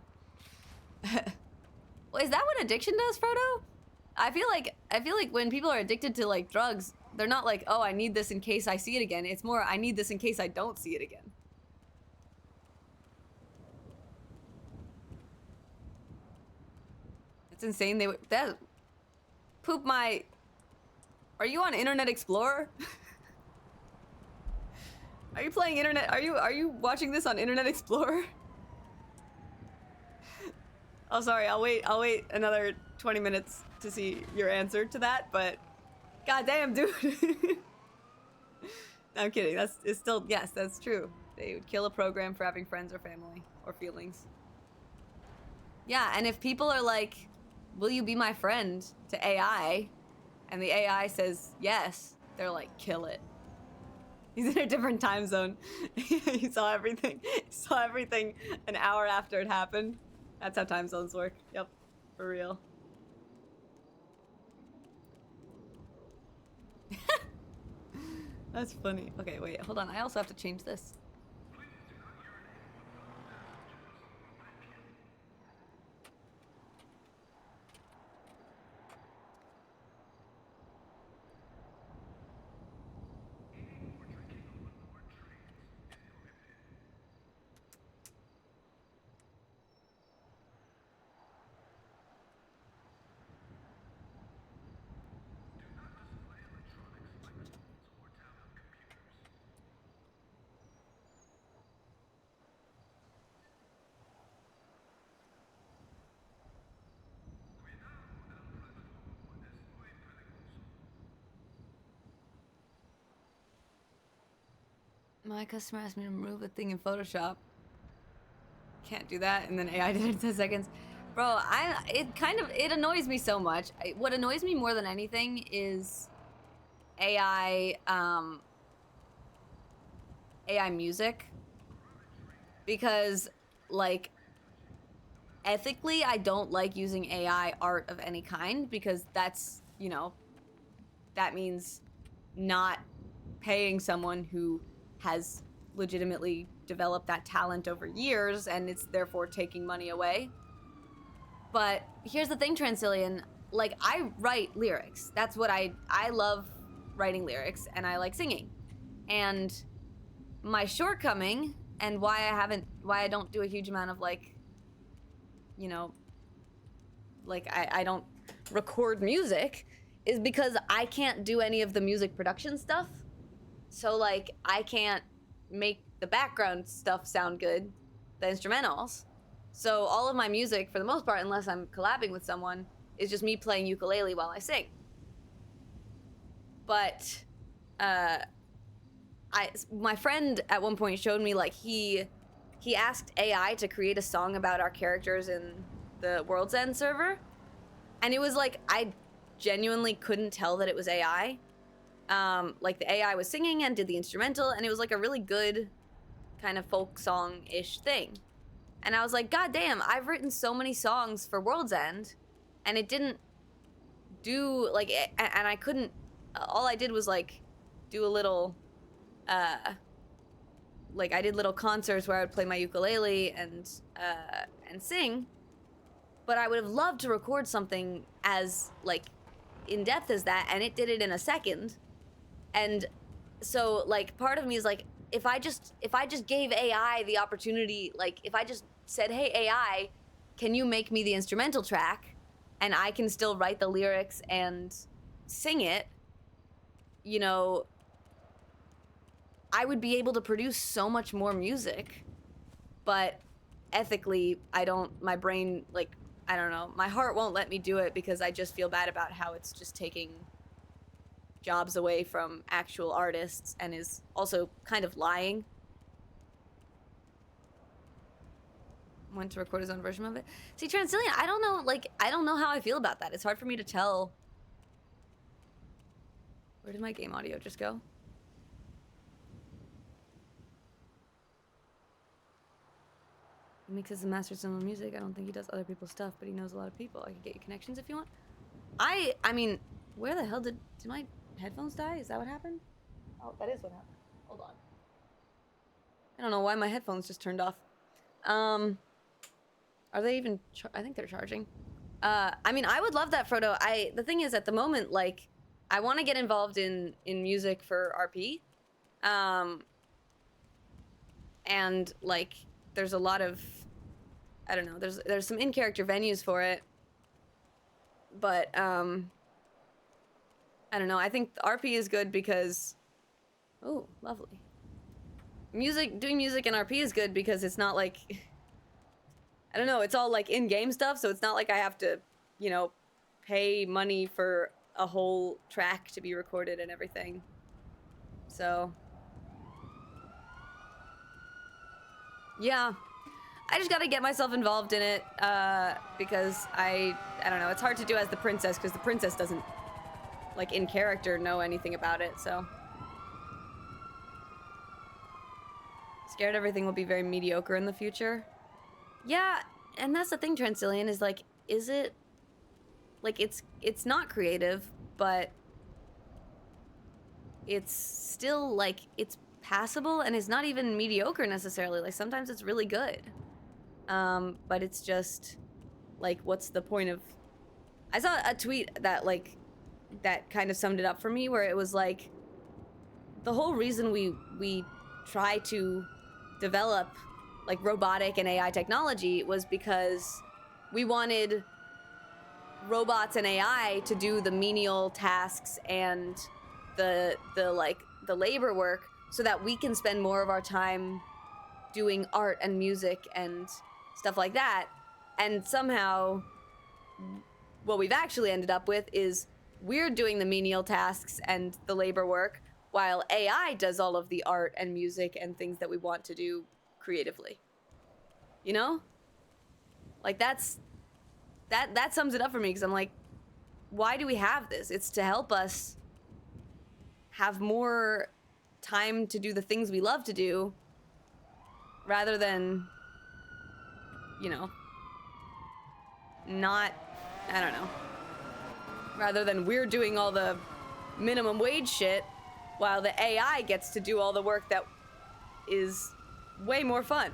Well, is that what addiction does, Frodo? I feel like when people are addicted to, like, drugs, they're not like, oh, I need this in case I see it again. It's more, I need this in case I don't see it again. It's insane. They would... That... Poop my... Are you on Internet Explorer? Are you playing Internet... Are you watching this on Internet Explorer? Oh, sorry. I'll wait another 20 minutes to see your answer to that, but... Goddamn, dude. No, I'm kidding. It's still... Yes, that's true. They would kill a program for having friends or family or feelings. Yeah, and if people are like, will you be my friend to AI? And the AI says yes, they're like, kill it. He's in a different time zone. He saw everything. He saw everything an hour after it happened. That's how time zones work. Yep, for real. That's funny. Okay, wait, hold on. I also have to change this. My customer asked me to remove a thing in Photoshop. Can't do that, and then AI did it in 10 seconds. Bro, it annoys me so much. What annoys me more than anything is AI music. Because, like, ethically, I don't like using AI art of any kind, because that's, you know, that means not paying someone who has legitimately developed that talent over years, and it's therefore taking money away. But here's the thing, Transillian, like, I write lyrics. That's what I love writing lyrics, and I like singing. And my shortcoming, and why I don't do a huge amount of, like, you know, like, I don't record music, is because I can't do any of the music production stuff. So, like, I can't make the background stuff sound good, the instrumentals. So all of my music, for the most part, unless I'm collabing with someone, is just me playing ukulele while I sing. But my friend at one point showed me, like, he asked AI to create a song about our characters in the World's End server, and it was like, I genuinely couldn't tell that it was AI. Like, the AI was singing and did the instrumental, and it was like a really good kind of folk song-ish thing. And I was like, God damn, I've written so many songs for World's End, and it didn't do, like, and I couldn't, all I did was, like, do a little, like, I did little concerts where I would play my ukulele and sing, but I would have loved to record something as, like, in-depth as that, and it did it in a second. And so, like, part of me is like, if I just gave AI the opportunity, like, if I just said, hey, AI, can you make me the instrumental track, and I can still write the lyrics and sing it, you know, I would be able to produce so much more music. But ethically, my brain, like, I don't know, my heart won't let me do it because I just feel bad about how it's just taking jobs away from actual artists and is also kind of lying. Went to record his own version of it. See, Transillian, I don't know how I feel about that. It's hard for me to tell. Where did my game audio just go? He mixes and masters some of the music. I don't think he does other people's stuff, but he knows a lot of people. I can get you connections if you want. I mean, where the hell did my headphones die? Is that what happened? Oh, that is what happened. Hold on. I don't know why my headphones just turned off. Are they even, I think they're charging. I mean, I would love that, Frodo. The thing is, at the moment, like, I want to get involved in music for RP. And, like, there's a lot of, I don't know, there's some in-character venues for it. But, I don't know, I think RP is good because, oh, lovely. Doing music in RP is good because it's not like, I don't know, it's all like in-game stuff, so it's not like I have to, you know, pay money for a whole track to be recorded and everything. So, yeah, I just gotta get myself involved in it, because I don't know, it's hard to do as the princess, because the princess doesn't, like, in character know anything about it, so. Scared everything will be very mediocre in the future. Yeah, and that's the thing, Transillian, is like, is it, like, it's not creative, but it's still, like, it's passable, and it's not even mediocre necessarily. Like, sometimes it's really good. But it's just, like, what's the point of... I saw a tweet that, like, that kind of summed it up for me, where it was like, the whole reason we try to develop, like, robotic and AI technology was because we wanted robots and AI to do the menial tasks and the labor work, so that we can spend more of our time doing art and music and stuff like that. And somehow what we've actually ended up with is we're doing the menial tasks and the labor work, while AI does all of the art and music and things that we want to do creatively. You know? Like, that sums it up for me, because I'm like, why do we have this? It's to help us have more time to do the things we love to do, rather than, you know, not, I don't know, rather than we're doing all the minimum wage shit while the AI gets to do all the work that is way more fun.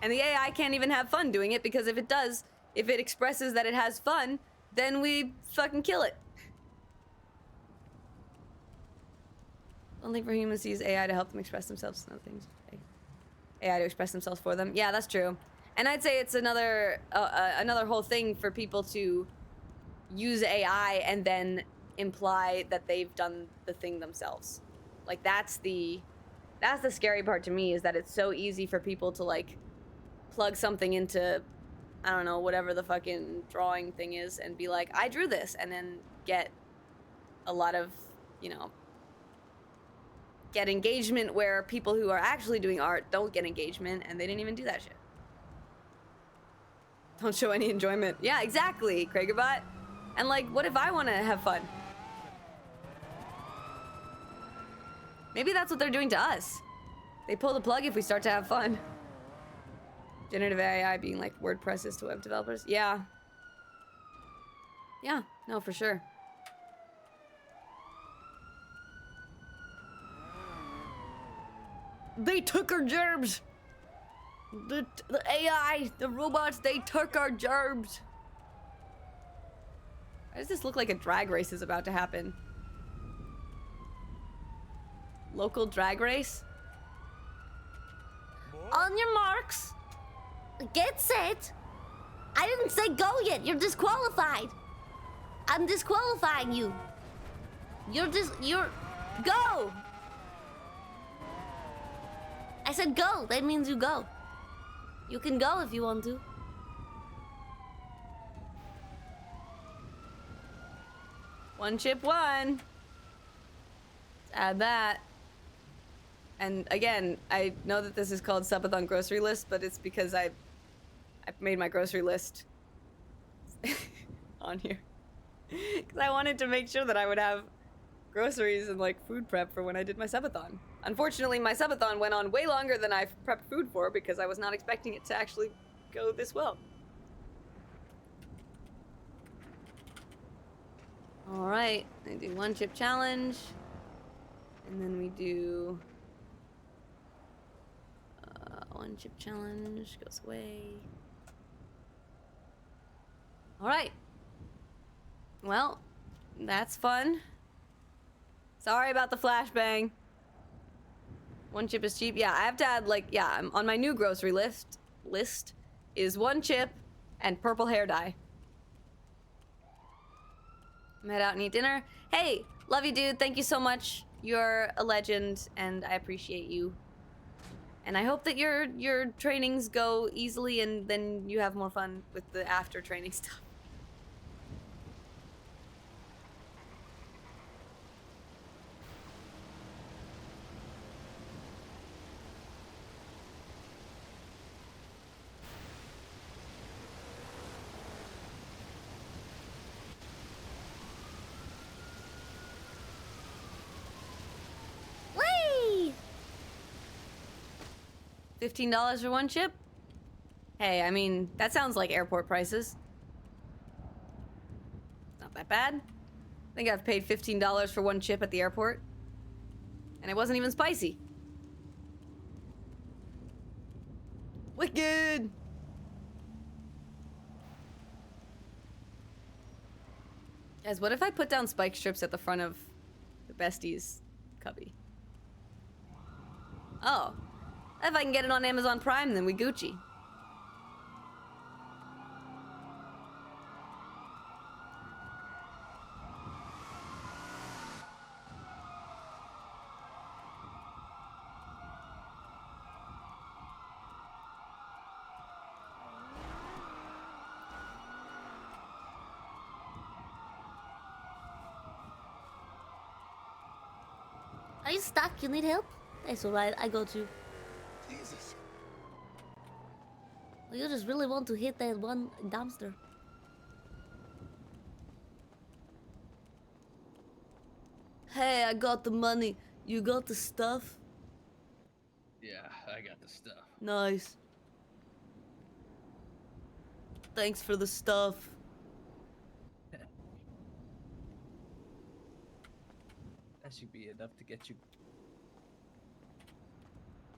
And the AI can't even have fun doing it, because if it expresses that it has fun, then we fucking kill it. Only for humans to use AI to help them express themselves and other things. AI to express themselves for them. Yeah, that's true. And I'd say it's another whole thing for people to use AI and then imply that they've done the thing themselves. Like, that's the scary part to me, is that it's so easy for people to, like, plug something into I don't know, whatever the fucking drawing thing is, and be like, I drew this, and then get a lot of, you know, get engagement where people who are actually doing art don't get engagement, and they didn't even do that shit. Don't show any enjoyment. Yeah, exactly, Kragerbot. And like, what if I want to have fun? Maybe that's what they're doing to us. They pull the plug if we start to have fun. Generative AI being like WordPresses to web developers. Yeah. Yeah, no, for sure. They took our gerbs. The AI, the robots, they took our gerbs. Why does this look like a drag race is about to happen? Local drag race? On your marks, get set. I didn't say go yet. You're disqualified. I'm disqualifying you. You're go. I said go. That means you go. You can go if you want to. One chip one. Let's add that. And again, I know that this is called Subathon grocery list, but it's because I made my grocery list on here. Because I wanted to make sure that I would have groceries and like food prep for when I did my subathon. Unfortunately, my subathon went on way longer than I prepped food for because I was not expecting it to actually go this well. All right, I do one chip challenge, and then we do one chip challenge goes away. All right. Well, that's fun. Sorry about the flashbang. One chip is cheap. Yeah, I have to add like, yeah, I'm on my new grocery list is one chip and purple hair dye. I'm head out and eat dinner. Hey, love you, dude. Thank you so much. You're a legend, and I appreciate you. And I hope that your trainings go easily, and then you have more fun with the after training stuff. Whee! $15 for one chip? Hey, I mean, that sounds like airport prices. Not that bad. I think I've paid $15 for one chip at the airport. And it wasn't even spicy. Wicked! Guys, what if I put down spike strips at the front of the besties cubby? Oh. If I can get it on Amazon Prime, then we Gucci. Are you stuck? You need help? That's alright, I got you. Jesus. You just really want to hit that one dumpster. Hey, I got the money. You got the stuff? Yeah, I got the stuff. Nice. Thanks for the stuff. That should be enough to get you.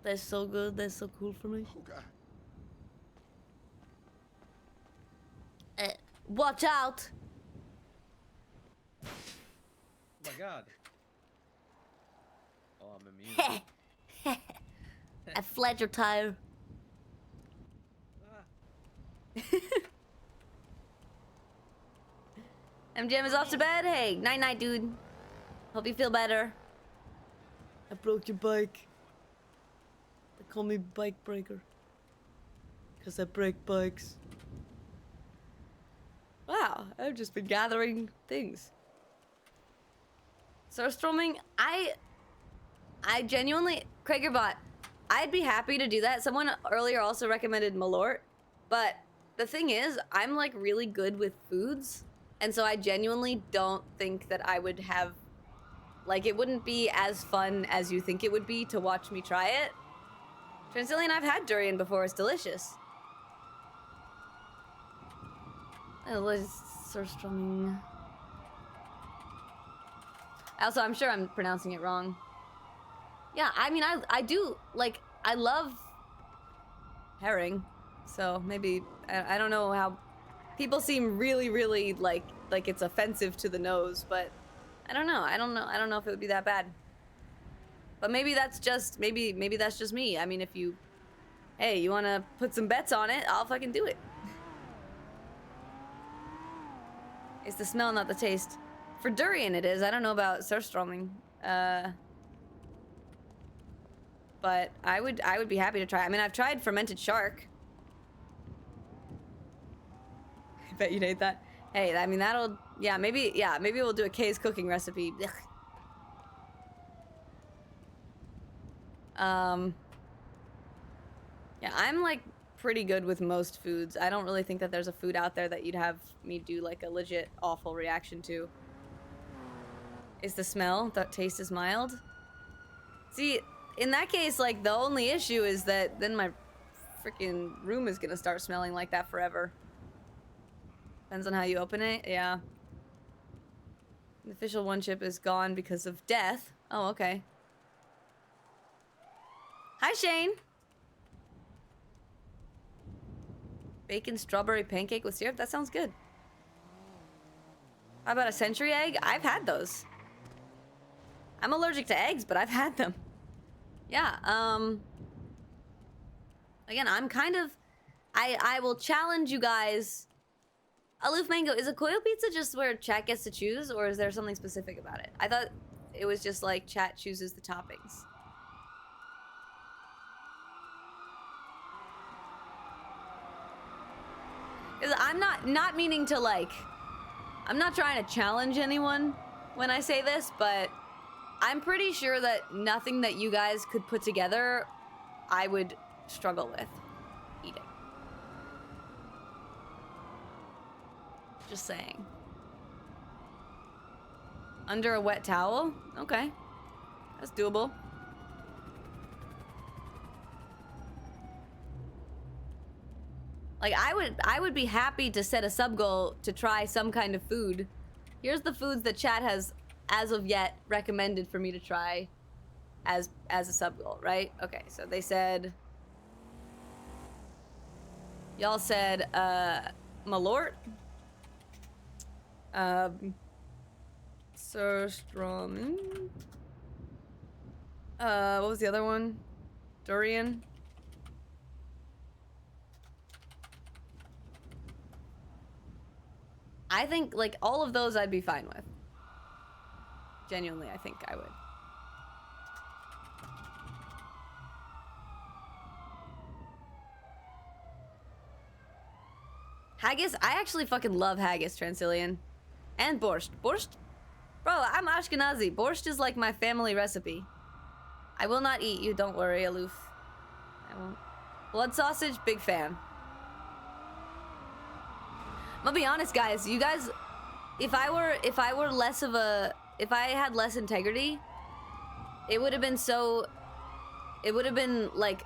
That's so good. That's so cool for me. Oh God. Watch out! Oh my God. Oh, I'm immune. I flat your tire. MGM is off to bed. Hey, night night, dude. Hope you feel better. I broke your bike. They call me bike breaker. 'Cause I break bikes. I've just been gathering things. Surstroming, I genuinely, Kragerbot, I'd be happy to do that. Someone earlier also recommended Malort, but the thing is, I'm like really good with foods, and so I genuinely don't think that I would have, like, it wouldn't be as fun as you think it would be to watch me try it. Transylvanian, I've had durian before, it's delicious. Surstroming. Also, I'm sure I'm pronouncing it wrong. Yeah, I mean, I do, like, I love herring. So maybe, I don't know how, people seem really, really, like it's offensive to the nose, but I don't know. I don't know if it would be that bad. But maybe that's just, maybe that's just me. I mean, if you, hey, you want to put some bets on it, I'll fucking do it. It's the smell, not the taste. For durian it is. I don't know about surstroming. But I would be happy to try. I mean, I've tried fermented shark. I bet you'd hate that. Hey, I mean, that'll, yeah, maybe we'll do a Kay's cooking recipe. Ugh. Yeah, I'm like pretty good with most foods. I don't really think that there's a food out there that you'd have me do like a legit awful reaction to. Is the smell, that taste is mild? See, in that case, like, the only issue is that then my freaking room is gonna start smelling like that forever. Depends on how you open it, yeah. The official one chip is gone because of death. Oh, okay. Hi, Shane. Bacon strawberry pancake with syrup? That sounds good. How about a century egg? I've had those. I'm allergic to eggs, but I've had them. Yeah, again, I'm kind of, I will challenge you guys. Aloof Mango, is a coil pizza just where chat gets to choose, or is there something specific about it? I thought it was just like chat chooses the toppings. Because I'm not meaning to, like, I'm not trying to challenge anyone when I say this, but I'm pretty sure that nothing that you guys could put together, I would struggle with eating. Just saying. Under a wet towel? Okay. That's doable. Like, I would be happy to set a sub goal to try some kind of food. Here's the foods that chat has, as of yet, recommended for me to try as a sub goal, right? Okay, so they said, y'all said, Malort, surströmming, what was the other one? Durian. I think, like, all of those I'd be fine with. Genuinely, I think I would. Haggis? I actually fucking love haggis, Transylvanian. And borscht. Borscht? Bro, I'm Ashkenazi. Borscht is like my family recipe. I will not eat you, don't worry, Aloof. I won't. Blood sausage, big fan. I'm gonna be honest, guys. You guys, if I had less integrity, it would have been like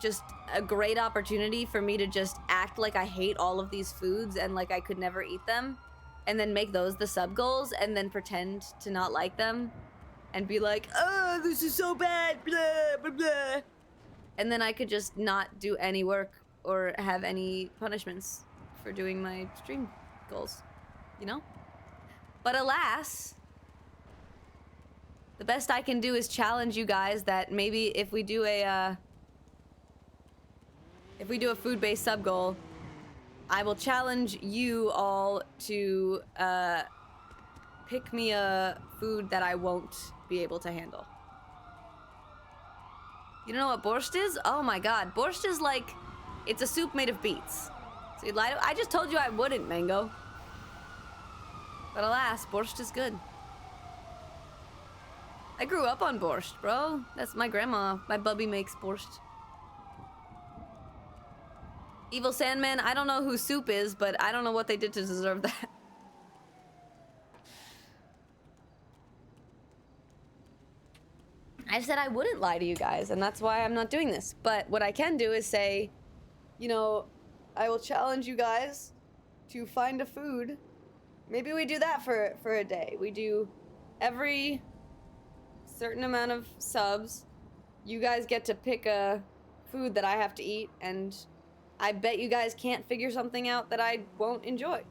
just a great opportunity for me to just act like I hate all of these foods and like I could never eat them, and then make those the sub goals and then pretend to not like them and be like, oh, this is so bad, blah, blah, blah. And then I could just not do any work or have any punishments for doing my stream goals, you know? But alas, the best I can do is challenge you guys that maybe if we do a food-based sub goal, I will challenge you all to pick me a food that I won't be able to handle. You don't know what borscht is? Oh my god, borscht is like, it's a soup made of beets. So you'd lie to, I just told you I wouldn't, Mango. But alas, borscht is good. I grew up on borscht, bro. That's my grandma. My bubby makes borscht. Evil Sandman, I don't know who Soup is, but I don't know what they did to deserve that. I said I wouldn't lie to you guys, and that's why I'm not doing this. But what I can do is say, you know, I will challenge you guys to find a food. Maybe we do that for a day. We do every certain amount of subs. You guys get to pick a food that I have to eat, and I bet you guys can't figure something out that I won't enjoy.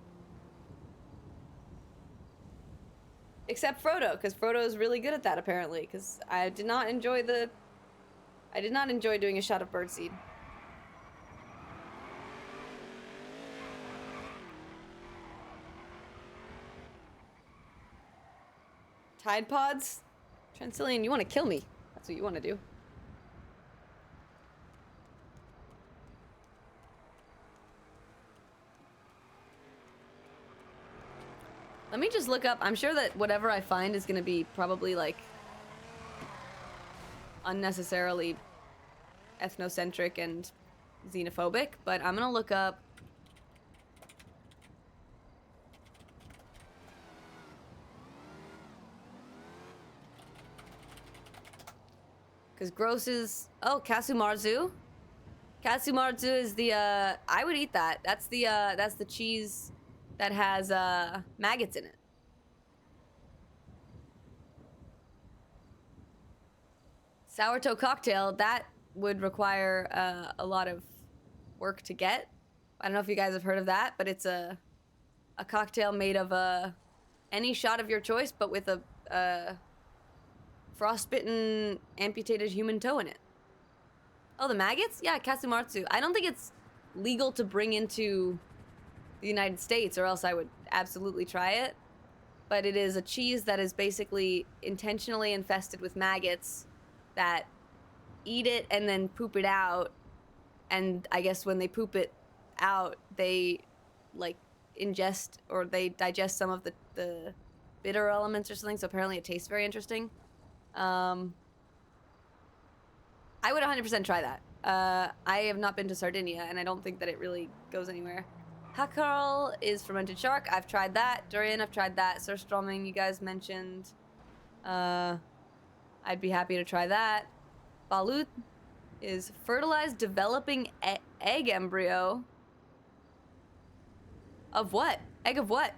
Except Frodo, because Frodo is really good at that apparently, because I did not enjoy doing a shot of birdseed. Tide Pods? Transyllian, you want to kill me. That's what you want to do. Let me just look up. I'm sure that whatever I find is going to be probably, like, unnecessarily ethnocentric and xenophobic, but I'm going to look up... Because gross is... Oh, Kasumarzu. Kasumarzu is the, I would eat that. That's the cheese that has, maggots in it. Sourdough cocktail, that would require, a lot of work to get. I don't know if you guys have heard of that, but it's a cocktail made of, any shot of your choice, but with a frostbitten, amputated human toe in it. Oh, the maggots? Yeah, Kasumarzu. I don't think it's legal to bring into the United States, or else I would absolutely try it. But it is a cheese that is basically intentionally infested with maggots that eat it and then poop it out. And I guess when they poop it out, they, like, ingest or they digest some of the bitter elements or something, so apparently it tastes very interesting. I would 100% try that. I have not been to Sardinia, and I don't think that it really goes anywhere. Hakarl is fermented shark. I've tried that. Durian, I've tried that. Surströmming, you guys mentioned. I'd be happy to try that. Balut is fertilized developing egg embryo. Of what? Egg of what?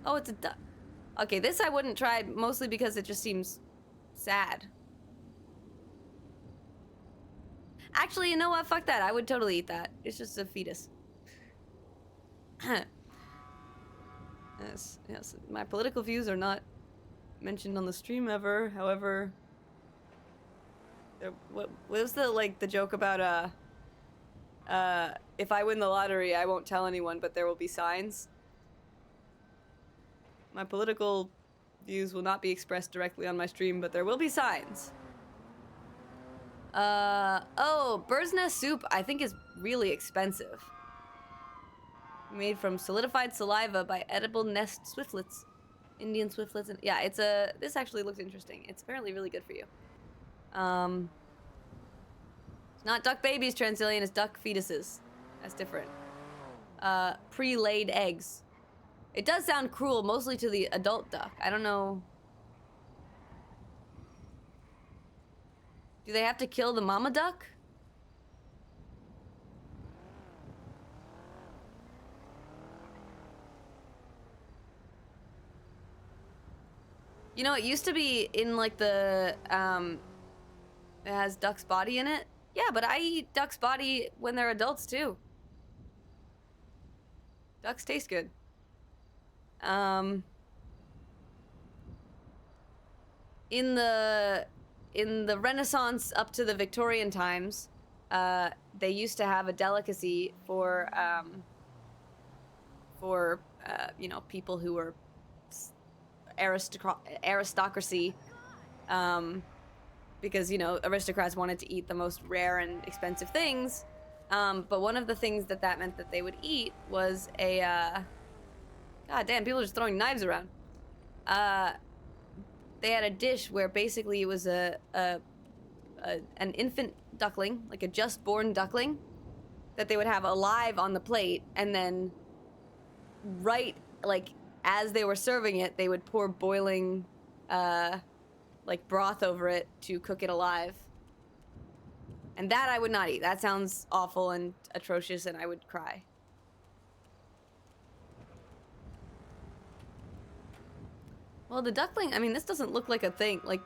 Oh, it's a duck. Okay, this I wouldn't try, mostly because it just seems sad. Actually, you know what? Fuck that. I would totally eat that. It's just a fetus. Yes. My political views are not mentioned on the stream ever. However, what was the joke about if I win the lottery, I won't tell anyone, but there will be signs. My political views will not be expressed directly on my stream, but there will be signs. Oh, bird's nest soup I think is really expensive. Made from solidified saliva by edible nest swiftlets. Indian swiftlets, and yeah, this actually looks interesting. It's apparently really good for you. It's not duck babies, Transyllian, it's duck fetuses. That's different. Pre-laid eggs. It does sound cruel, mostly to the adult duck. I don't know. Do they have to kill the mama duck? You know, it used to be in, like, the, it has duck's body in it. Yeah, but I eat duck's body when they're adults, too. Ducks taste good. In the Renaissance up to the Victorian times, they used to have a delicacy for you know, people who were aristocracy, because, you know, aristocrats wanted to eat the most rare and expensive things, but one of the things that meant that they would eat was God damn, people are just throwing knives around. They had a dish where basically it was an infant duckling, like a just born duckling, that they would have alive on the plate, and then right, like, as they were serving it, they would pour boiling, like, broth over it to cook it alive. And that I would not eat. That sounds awful and atrocious, and I would cry. Well, the duckling, I mean, this doesn't look like a thing, like...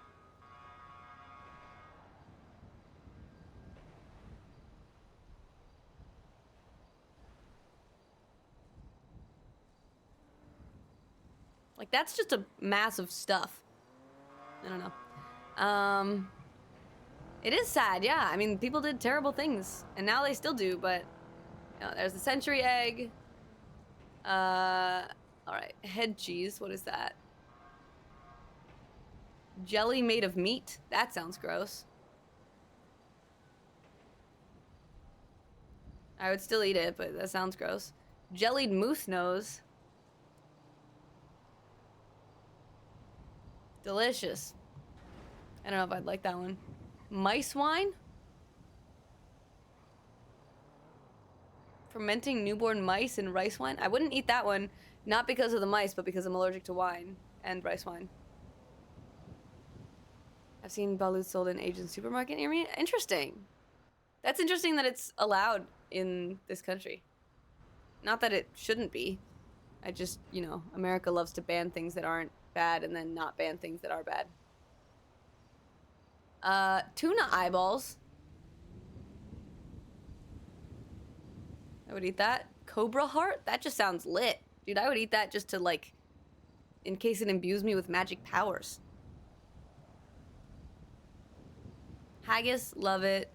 Like, that's just a mass of stuff. I don't know. It is sad, yeah. I mean, people did terrible things, and now they still do, but... You know, there's the century egg. Alright, head cheese, what is that? Jelly made of meat? That sounds gross. I would still eat it, but that sounds gross. Jellied moose nose. Delicious. I don't know if I'd like that one. Mice wine? Fermenting newborn mice in rice wine? I wouldn't eat that one, not because of the mice, but because I'm allergic to wine and rice wine. I've seen balut sold in Asian supermarket near me. Interesting. That's interesting that it's allowed in this country. Not that it shouldn't be. I just, you know, America loves to ban things that aren't bad and then not ban things that are bad. Tuna eyeballs. I would eat that. Cobra heart? That just sounds lit. Dude, I would eat that just to, like, in case it imbues me with magic powers. Haggis, love it.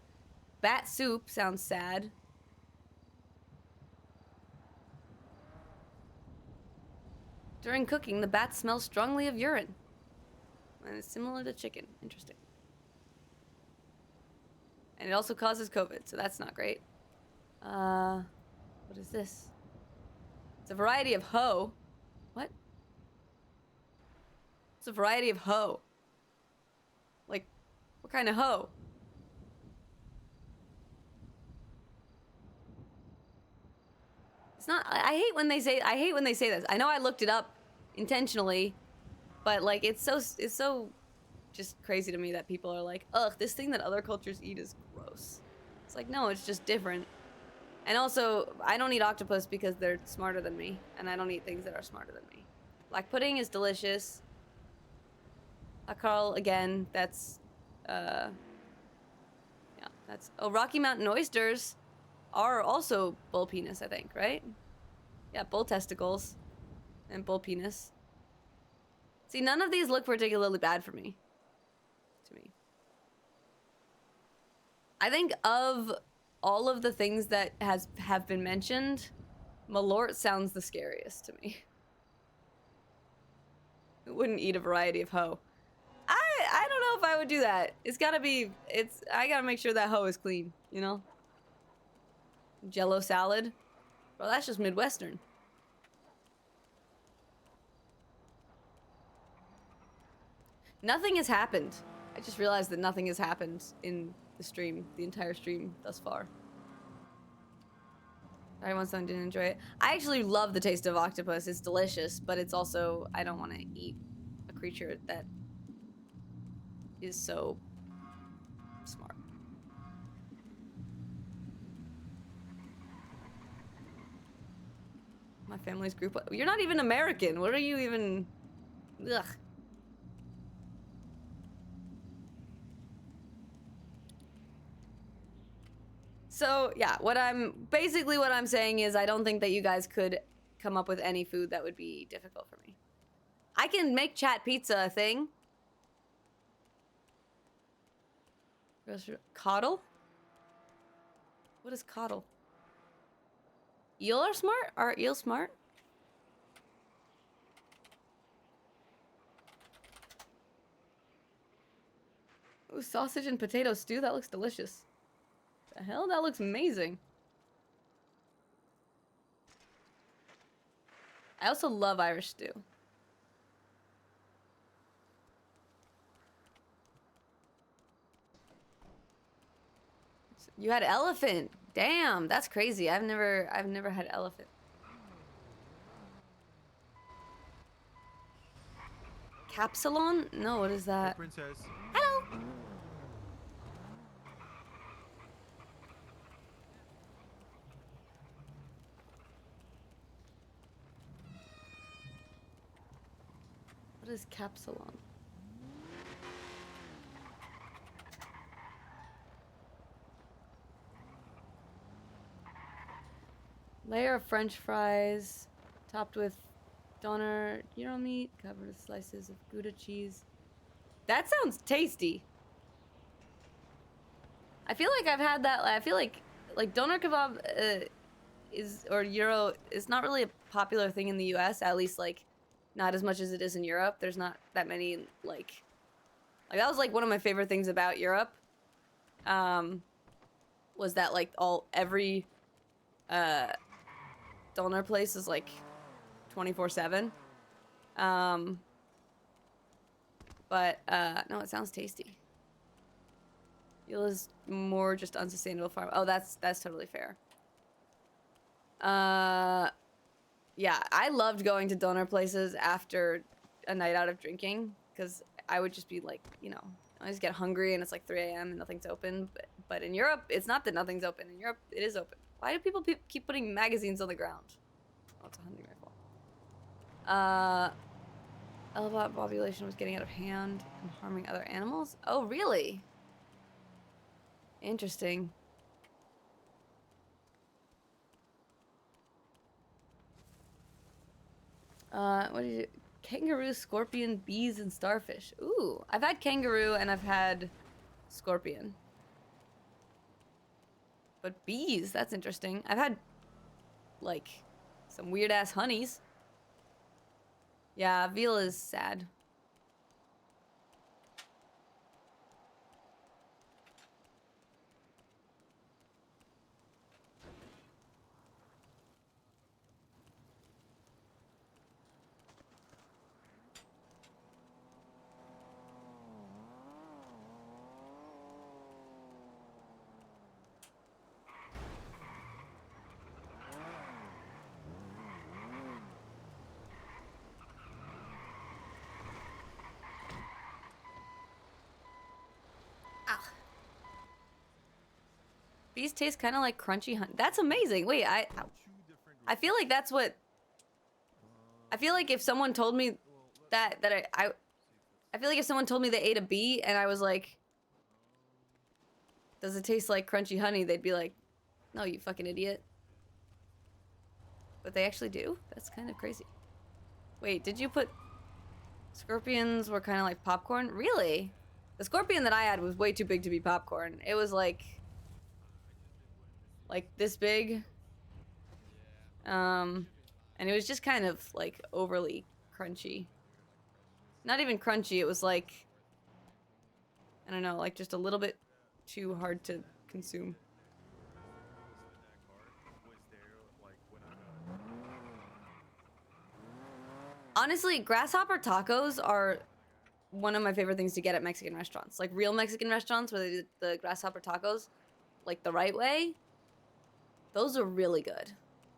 Bat soup sounds sad. During cooking, the bats smell strongly of urine. And it's similar to chicken. Interesting. And it also causes COVID, so that's not great. What is this? It's a variety of hoe. What? It's a variety of hoe. Like, what kind of hoe? It's not, I hate when they say this. I know I looked it up intentionally, but like it's so just crazy to me that people are like, ugh, this thing that other cultures eat is gross. It's like, no, it's just different. And also, I don't eat octopus because they're smarter than me, and I don't eat things that are smarter than me. Black pudding is delicious. Akal, again, that's, yeah, that's, oh, Rocky Mountain oysters are also bull penis, I think, right? Yeah, bull testicles and bull penis. See, none of these look particularly bad for me. To me. I think of all of the things that have been mentioned, Malort sounds the scariest to me. I wouldn't eat a variety of hoe. I don't know if I would do that. It's gotta be, I gotta make sure that hoe is clean, you know? Jello salad? Bro, that's just Midwestern. Nothing has happened. I just realized that nothing has happened in the stream, the entire stream thus far. I want someone didn't enjoy it. I actually love the taste of octopus. It's delicious, but it's also, I don't want to eat a creature that is so smart. My family's group. You're not even American. What are you even? Ugh. So yeah, what I'm saying is I don't think that you guys could come up with any food that would be difficult for me. I can make chat pizza a thing. Coddle? What is coddle? Eel are smart? Are eel smart? Ooh, sausage and potato stew? That looks delicious. The hell? That looks amazing. I also love Irish stew. You had elephant. Damn, that's crazy. I've never had elephant. Capsalon? No, what is that? Princess. Hello. What is Capsalon? Layer of French fries, topped with doner gyro meat, covered with slices of Gouda cheese. That sounds tasty. I feel like I've had that. I feel like doner kebab or gyro is not really a popular thing in the U.S. At least like not as much as it is in Europe. There's not that many like that was like one of my favorite things about Europe. Was that like every doner place is like 24/7. But no, it sounds tasty. Fuel is more just unsustainable farm. Oh, that's totally fair. Yeah, I loved going to doner places after a night out of drinking because I would just be like, you know, I just get hungry and it's like 3 a.m. and nothing's open. But in Europe, it's not that nothing's open. In Europe, it is open. Why do people keep putting magazines on the ground? Oh, it's a hunting rifle. Elephant population was getting out of hand and harming other animals. Oh, really? Interesting. What did you... Kangaroo, scorpion, bees, and starfish. Ooh, I've had kangaroo and I've had scorpion. But bees, that's interesting. I've had, like, some weird-ass honeys. Yeah, veal is sad. Bees taste kind of like crunchy honey. That's amazing. Wait, I feel like that's what... I feel like if someone told me that I feel like if someone told me they ate a bee and I was like, does it taste like crunchy honey? They'd be like, no, you fucking idiot. But they actually do? That's kind of crazy. Wait, did you put... Scorpions were kind of like popcorn? Really? The scorpion that I had was way too big to be popcorn. It was like this big. And it was just kind of like overly crunchy. Not even crunchy, it was like, I don't know, like just a little bit too hard to consume. Honestly, grasshopper tacos are one of my favorite things to get at Mexican restaurants. Like real Mexican restaurants where they do the grasshopper tacos, like the right way. Those are really good.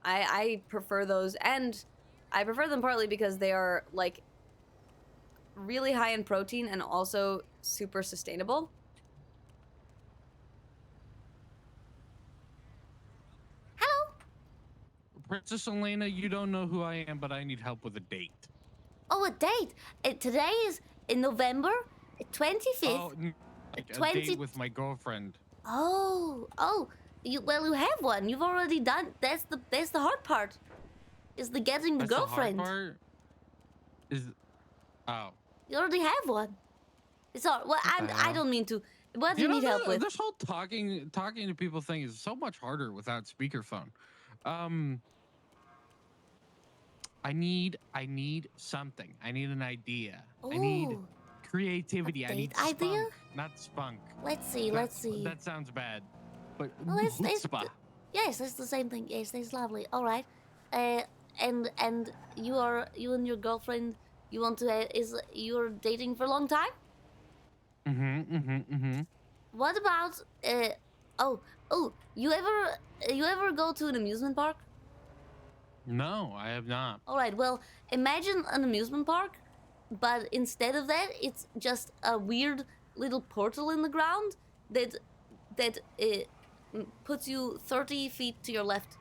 I prefer those, and I prefer them partly because they are like really high in protein and also super sustainable. Hello. Princess Elena, you don't know who I am, but I need help with a date. Oh, a date. Today is in November 25th. Oh, like a date with my girlfriend. Oh. You have one. You've already done. That's the hard part. Is the getting the girlfriend. The hard part? Oh. You already have one. It's all. Well, I don't mean to. What do you need help with? This whole talking to people thing is so much harder without speakerphone. I need something. I need an idea. Ooh. I need creativity. I need spunk, idea? not spunk. Let's see. That sounds bad. But well, chutzpah. yes, that's the same thing. Yes, that's lovely. All right. and you and your girlfriend, you want to you're dating for a long time? What about you ever go to an amusement park? No, I have not. All right, well, imagine an amusement park, but instead of that, it's just a weird little portal in the ground that puts you 30 feet to your left.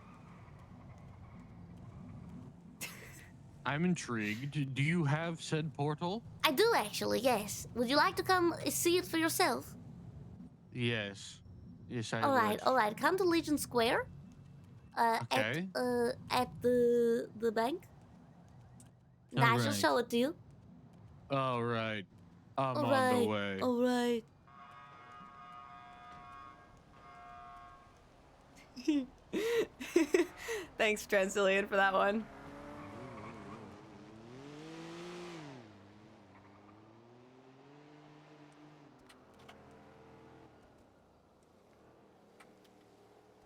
I'm intrigued. Do you have said portal? I do actually, yes. Would you like to come see it for yourself? Yes. Yes, I All would. right. Come to Legion Square. Okay. At the bank. And I shall show it to you. All right. I'm All on the right. way. All right. Thanks, Transillion, for that one.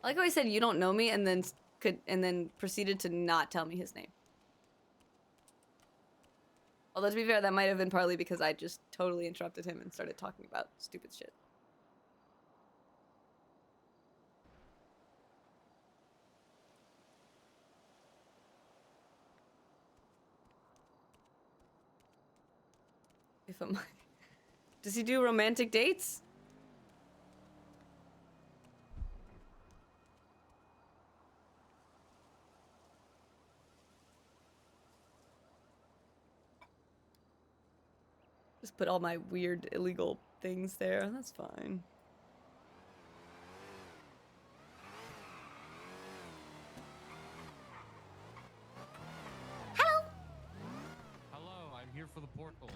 I like how he said you don't know me and then proceeded to not tell me his name. Although to be fair, that might have been partly because I just totally interrupted him and started talking about stupid shit. If I'm Does he do romantic dates? Just put all my weird illegal things there. That's fine. Hello. Hello, I'm here for the portal.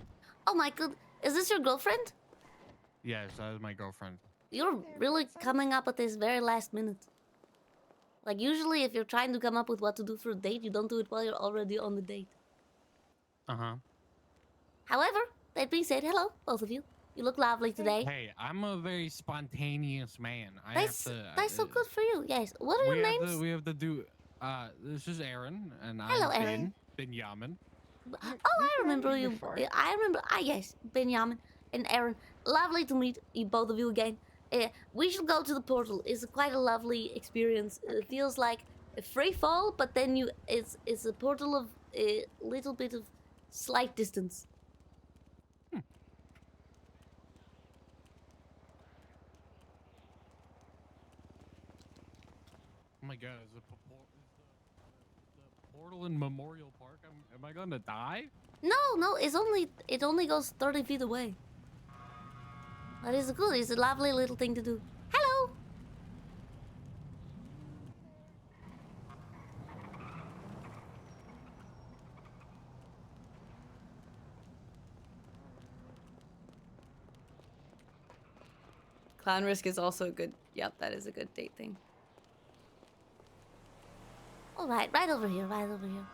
Oh my god, is this your girlfriend? Yes, that is my girlfriend. You're really coming up at this very last minute. Like, usually if you're trying to come up with what to do for a date, you don't do it while you're already on the date. Uh-huh. However, that being said, hello, both of you. You look lovely today. Hey, I'm a very spontaneous man. That's so good for you. Yes. What are your names? We have to do. This is Aaron, and Hello, I'm Aaron. Benjamin. Oh, I remember you. I remember. Ah, yes, Benjamin and Aaron. Lovely to meet you, both of you again. We should go to the portal. It's quite a lovely experience. It feels like a free fall, but then it's a portal of a little bit of slight distance. Oh my god, is the portal in Memorial Park? Am I gonna die? No, it only goes 30 feet away. But it's good. It's a lovely little thing to do. Hello. Clown Risk is also a good. Yep, that is a good date thing. All right, right over here, right over here.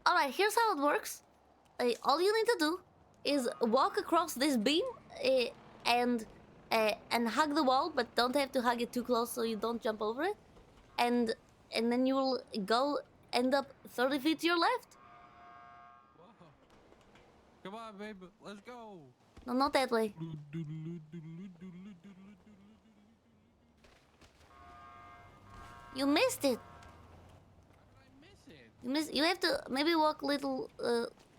All right, here's how it works. All you need to do is walk across this beam and hug the wall, but don't have to hug it too close so you don't jump over it. And then you will end up 30 feet to your left. Come on, babe, let's go. No, not that way. You missed it. You have to maybe walk a little.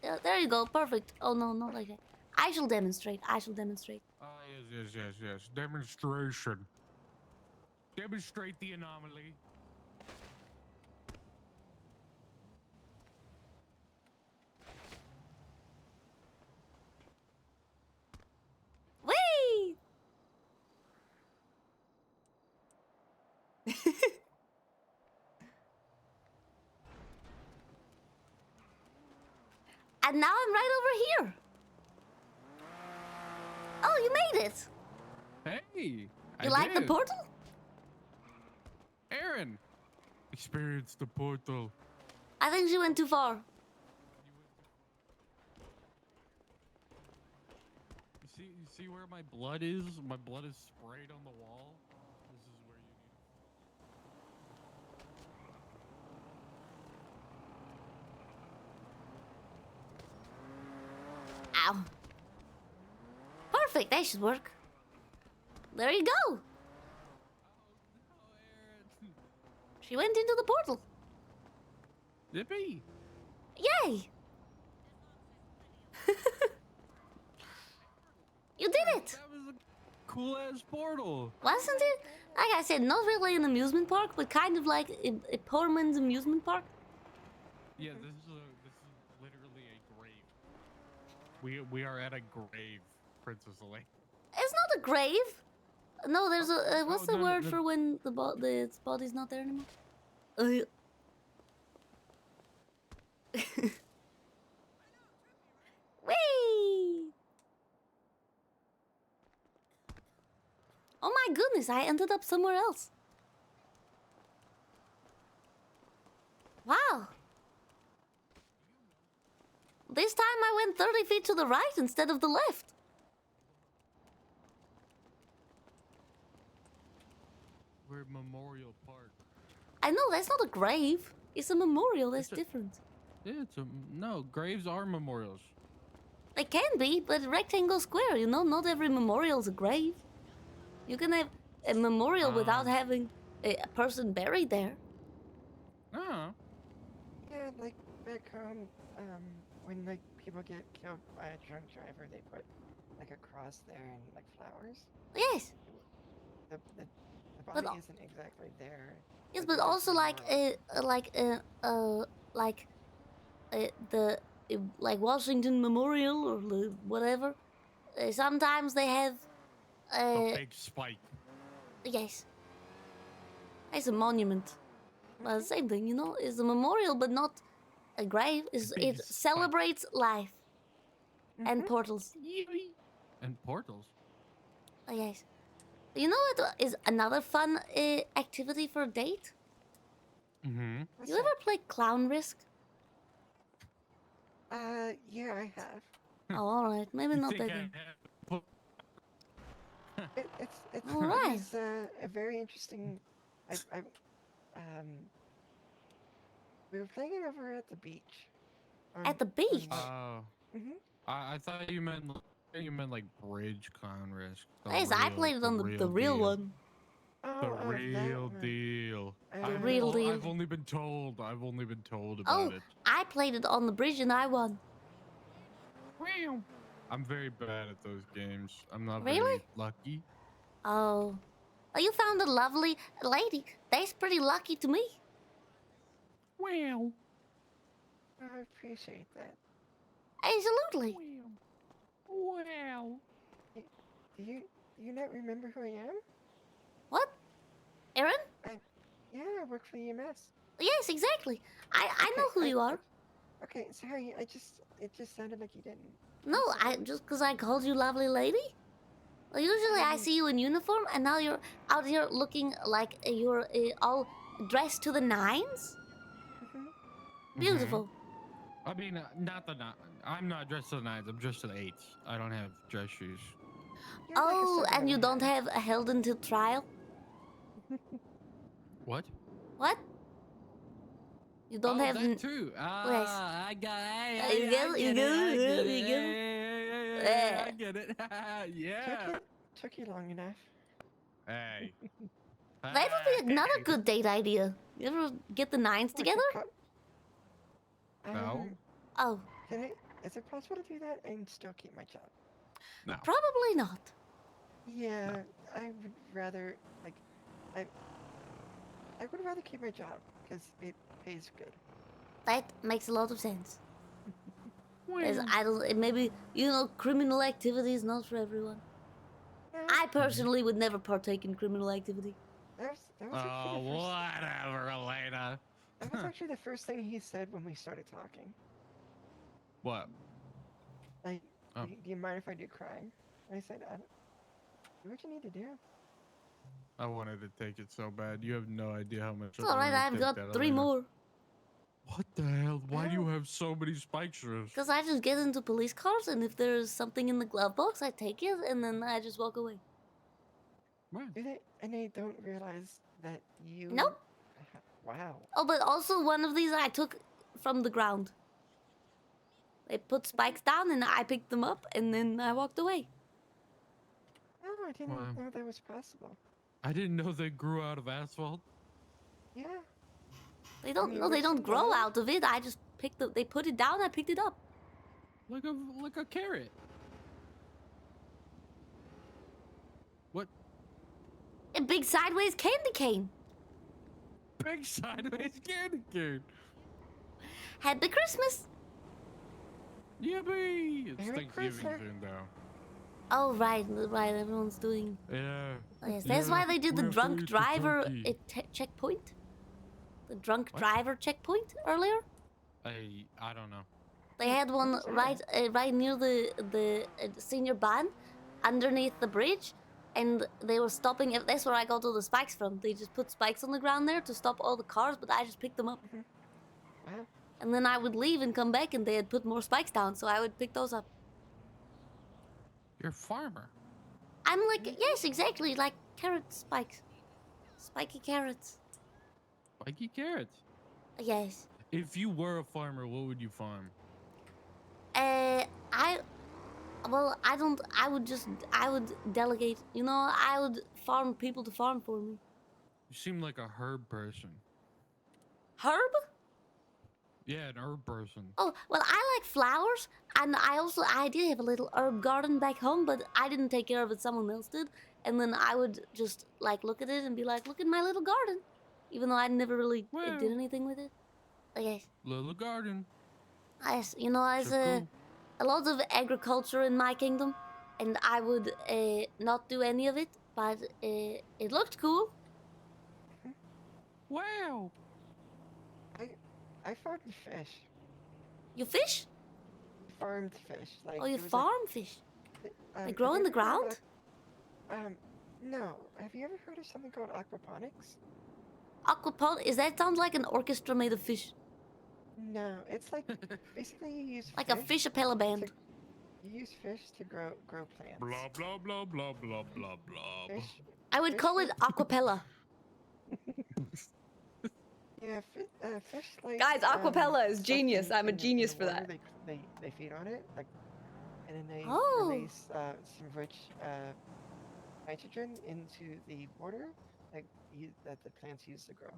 Yeah, there you go. Perfect. Oh no, not like that. I shall demonstrate. Yes. Demonstration. Demonstrate the anomaly. Whee! And now I'm right over here. Oh, you made it. Hey. You like the portal? Aaron. Experience the portal. I think she went too far. see where my blood is? My blood is sprayed on the wall. This is where you need. Ow. Perfect, that should work. There you go. She went into the portal. Zippy. Yay! You did it! That was a cool ass portal. Wasn't it? Like I said, not really an amusement park, but kind of like a poor man's amusement park. Yeah, this is literally a grave. We are at a grave, Princess Elena. It's not a grave. No, there's a what's the no, word no. for when the body's not there anymore? Whee! Oh my goodness, I ended up somewhere else. Wow. This time I went 30 feet to the right instead of the left. We're at Memorial Park. I know, that's not a grave. It's a memorial, that's different. Yeah, no, graves are memorials. They can be, but rectangle square, you know, not every memorial's a grave. You can have a memorial without having a person buried there. Oh. Yeah, like back home, when like people get killed by a drunk driver, they put like a cross there and like flowers. Yes. The But body isn't exactly there. Yes, but also like Washington Memorial or whatever. Sometimes they have A big spike. yes. It's a monument. Well, same thing, you know. It's a memorial, but not a grave. It celebrates life and portals. And portals. Yes. You know what is another fun activity for a date? Mm-hmm. You ever play Clown Risk? Yeah, I have. Oh, all right. Maybe not that game. It's All right. It's a very interesting. We were playing it over at the beach. At the beach? Oh. Mhm. I thought you meant like Bridge Clown Risk. Yes, I played it on the real deal. one. The real deal. The real deal. I've only been told. Oh, about it. I played it on the bridge and I won. I'm very bad at those games. I'm not Really? very lucky. Oh. Oh, you found a lovely lady. That's pretty lucky to me. Wow. I appreciate that. Absolutely. Wow. Do you not remember who I am? What? Aaron? Yeah, I work for EMS. Yes, exactly. I know who you are. Okay, sorry. It just sounded like you didn't. No, just because I called you lovely lady? Well, usually I see you in uniform, and now you're out here looking like you're all dressed to the nines? Beautiful. I mean, I'm not dressed to the nines. I'm dressed to the eights. I don't have dress shoes. Oh, and you don't have a held until trial? What? What? You don't have that too. Yes. I got You get it? You get it? You get it? I get it. Yeah. Took you long enough. Hey. That would be another good date idea. You ever get the nines together? No. Oh. Is it possible to do that and still keep my job? No. Probably not. Yeah, I would rather I would rather keep my job because it pays good. That makes a lot of sense. As I don't, maybe, you know, criminal activity is not for everyone. I personally would never partake in criminal activity. That was Oh, actually the first, whatever, Elena. that was actually the first thing he said when we started talking. What? Like, Oh. do you mind if I do crime? And I said, do what you need to do. I wanted to take it so bad. You have no idea how much. It's alright, I've got 3 more. What the hell? Why do you have so many spike strips? Because I just get into police cars, and if there's something in the glove box, I take it, and then I just walk away. And they don't realize that you. Nope. Wow. Oh, but also one of these I took from the ground. They put spikes down, and I picked them up, and then I walked away. Oh, I didn't Wow. know that was possible. I didn't know they grew out of asphalt. Yeah. They don't. mean, No, they we've don't seen grow that. out of it. I just picked it. They put it down. I picked it up. Like a carrot. What? A big sideways candy cane. Big sideways candy cane. Happy Christmas. Yippee! It's Merry Thanksgiving Christmas. soon, though. Oh right. Everyone's doing. Yeah. Oh, yes, that's Yeah, why they did we the have to drunk eat the driver turkey. checkpoint. The drunk driver checkpoint earlier. I don't know. They had one right near the senior ban, underneath the bridge, and they were stopping. That's where I got all the spikes from. They just put spikes on the ground there to stop all the cars, but I just picked them up. Wow. And then I would leave and come back, and they had put more spikes down, so I would pick those up. You're a farmer. I'm like, yes, exactly, like carrot spikes, spiky carrots. Spiky carrots. Yes. If you were a farmer, what would you farm? I don't. I would delegate. You know, I would farm people to farm for me. You seem like a herb person. Herb? Yeah, an herb person. Oh, well, I like flowers, and I did have a little herb garden back home, but I didn't take care of it. Someone else did, and then I would just like look at it and be like, "Look at my little garden," even though I never really did anything with it. Okay. Little garden. Yes, you know, there's a lot of agriculture in my kingdom, and I would not do any of it, but it looked cool. Wow. I farmed fish. You fish? Farmed fish. Like, Oh, you it was farm fish? They grow have in the you ever heard ground? of, no. Have you ever heard of something called aquaponics? Aquaponics? That sounds like an orchestra made of fish. No, it's like basically you use Like a fish appella band. You use fish to grow plants. Blah blah blah blah blah blah blah. Fish, I would call it aquapella. yeah, fish like. Guys, aquapella is stuff genius. I'm a in genius the for water, that. They feed on it, like, and then they Oh. release some rich nitrogen into the water, like that the plants use to grow.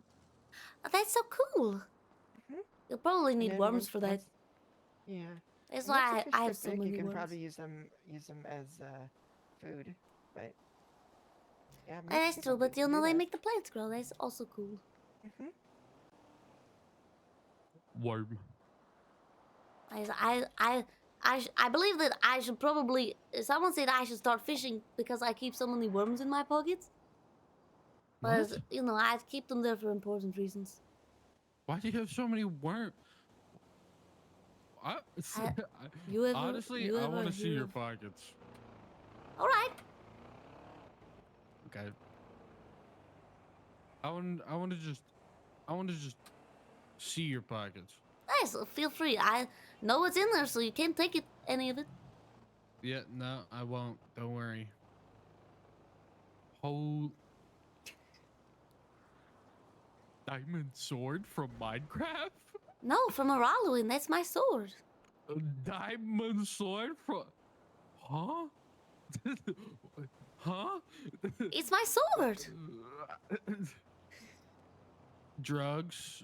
Oh, that's so cool. You'll probably And need then worms for that. Yeah. That's And why once the fish I have get so big, many You can worms. probably use them as food, but yeah. most That's people true, but do you know they that. make the plants grow. That's also cool. Worm. I believe that I should probably. Someone said I should start fishing because I keep so many worms in my pockets. But What? you know, I keep them there for important reasons. Why do you have so many worms? You ever- Honestly, you I ever want to see hear your of- pockets. All right. Okay. I want to just see your pockets. Nice. Feel free. I know what's in there, so you can't take it. Any of it. Yeah, no, I won't. Don't worry. Whole diamond sword from Minecraft? No, from Araluin. That's my sword. A diamond sword from... Huh? Huh? It's my sword. Drugs,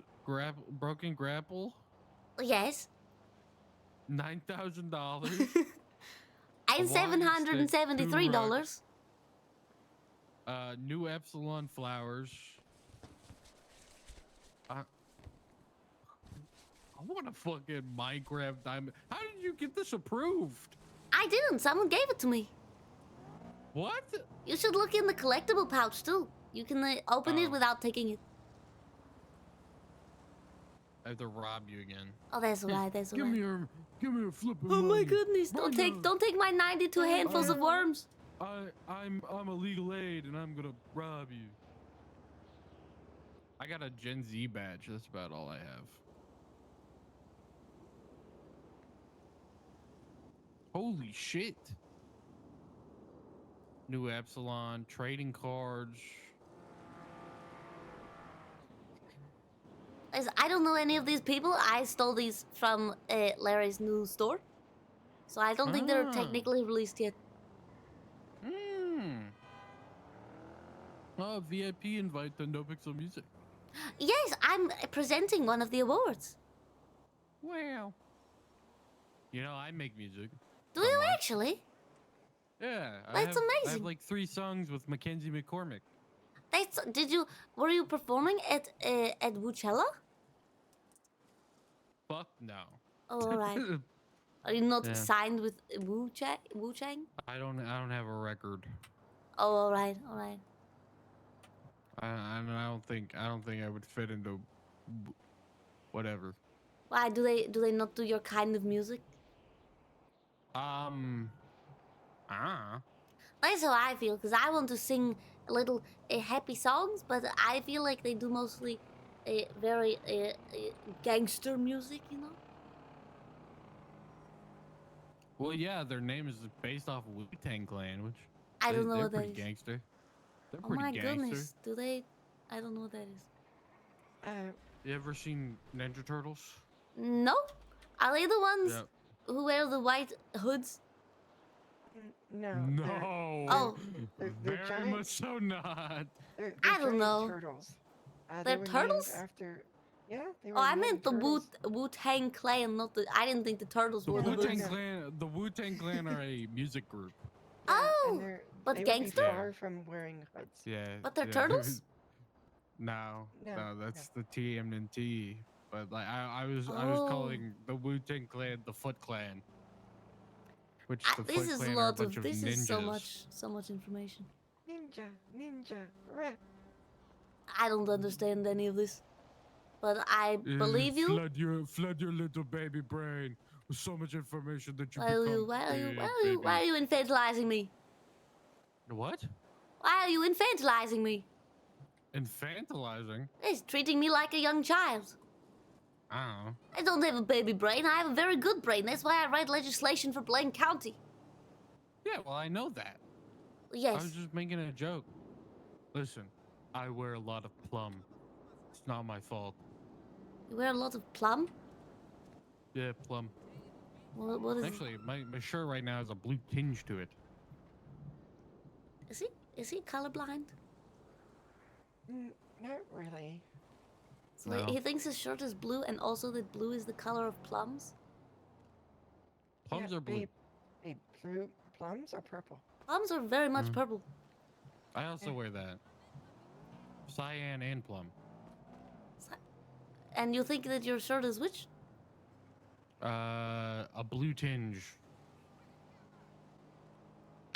broken grapple, Yes. $9,000. And $773. New Epsilon flowers. I want a fucking Minecraft diamond. How did you get this approved? I didn't. Someone gave it to me. What? You should look in the collectible pouch too. You can open it without taking it. I have to rob you again. Oh, that's right. That's Give right. me a flipping Oh my money. goodness! Right Don't take my 92 handfuls of worms. I'm a legal aid and I'm gonna rob you. I got a Gen Z badge. That's about all I have. Holy shit. New Epsilon, trading cards. I don't know any of these people. I stole these from Larry's new store. So I don't think they're technically released yet. Oh, VIP invite to No Pixel Music. Yes, I'm presenting one of the awards. Wow. You know, I make music. Do you actually? Yeah. That's I amazing. have like 3 songs with Mackenzie McCormick. Were you performing at Woocella? Fuck no. Oh, all right. Are you not Yeah. signed with Wu Chang? I don't have a record. Oh, all right. I don't think I would fit into whatever. Why do they not do your kind of music? That's how I feel, because I want to sing little happy songs, but I feel like they do mostly very gangster music, you know? Well, yeah, their name is based off of Wu-Tang Clan, which I don't know they're what that pretty is. gangster. They're Oh pretty my gangster. goodness, do they? I don't know what that is. You ever seen Ninja Turtles? No? Are they the ones Yep. who wear the white hoods? No. No. Oh. They're Very giant. much so not. They're I don't giant know. Turtles. They They're were named turtles? After. Yeah, they were. Oh, I named meant the turtles. Wu-Tang Clan, not the... I didn't think the turtles The were the Wu-Tang hoods. Clan. The Wu-Tang Clan are a music group. Oh, but they would be gangster? far from wearing hoods. Yeah. But they're yeah. turtles? No, No, that's the TMNT. But like I was Oh. calling the Wu-Tang Clan the Foot Clan. Which the This Foot is a Clan are a lot bunch of... of This ninjas. is so much information. Ninja, rap. I don't understand any of this. But I believe you. Flood your little baby brain with so much information that you Why are become. you infantilizing me? What? Why are you infantilizing me? Infantilizing? It's treating me like a young child. I don't know. I don't have a baby brain. I have a very good brain. That's why I write legislation for Blaine County. Yeah, well, I know that. Yes. I was just making a joke. Listen, I wear a lot of plum. It's not my fault. You wear a lot of plum? Yeah, plum. What is... Actually, my shirt right now has a blue tinge to it. Is he colorblind? Not really. So No. he thinks his shirt is blue, and also that blue is the color of plums? Plums are blue. Blue plums are purple. Plums are very much purple. I also wear that. Cyan and plum. And you think that your shirt is which? A blue tinge.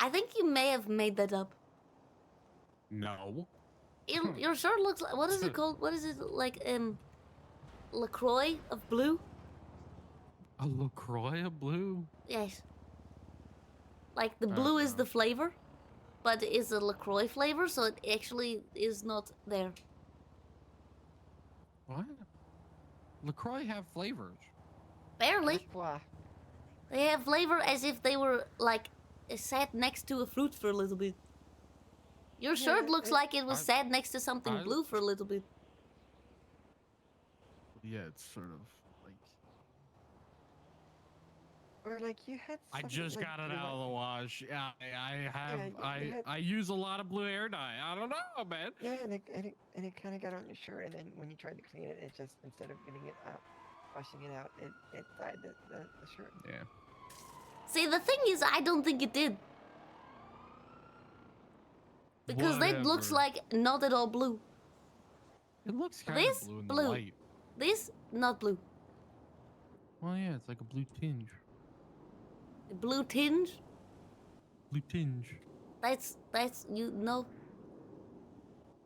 I think you may have made that up. No. Your shirt looks like... What is it called? What is it like? LaCroix of blue? A LaCroix of blue? Yes. Like the blue is the flavor, but it's a LaCroix flavor, so it actually is not there. What? LaCroix have flavors. Barely. They have flavor as if they were like sat next to a fruit for a little bit. Your shirt looks like it was sat next to something blue for a little bit. Yeah, it's sort of like... Or like you had. I something just like got it blue out of the wash. Yeah, you had- I use a lot of blue hair dye. I don't know, man. Yeah, and it kind of got on your shirt, and then when you tried to clean it, it just, instead of getting it out, washing it out, it dyed the shirt. Yeah. See, the thing is, I don't think it did. Because that looks Whatever. like not at all blue. It looks kind This, of blue in the blue. light. This, not blue. Well, yeah, it's like a blue tinge. A blue tinge? Blue tinge. That's, you know,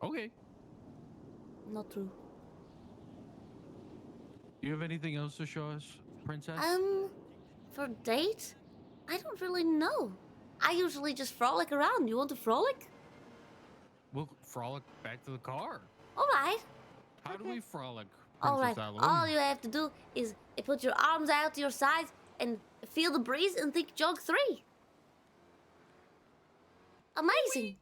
Okay. not true. Do you have anything else to show us, princess? For date? I don't really know. I usually just frolic around. You want to frolic? We'll frolic back to the car. All right. How do we frolic, All Princess right. Eloise? All you have to do is put your arms out to your sides and feel the breeze and think jog 3. Amazing.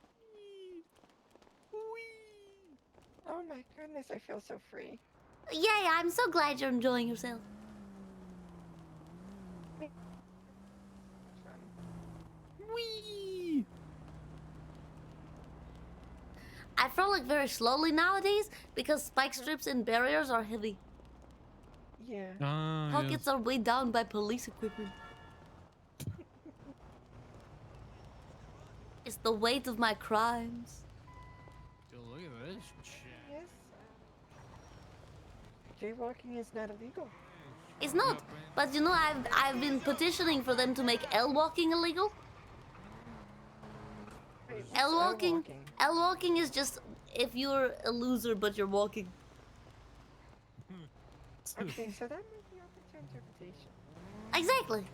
Oh my goodness, I feel so free. Yay, I'm so glad you're enjoying yourself. Whee! I frolic very slowly nowadays because spike strips and barriers are heavy. Yeah. Pockets are weighed down by police equipment. It's the weight of my crimes. Yo, look at this shit. Yes. Jaywalking is not illegal. It's not, but you know I've been petitioning for them to make L-walking illegal. Wait, what's L-walking, L-walking? L-walking is just if you're a loser but you're walking. Okay, so that might be open to interpretation. Exactly.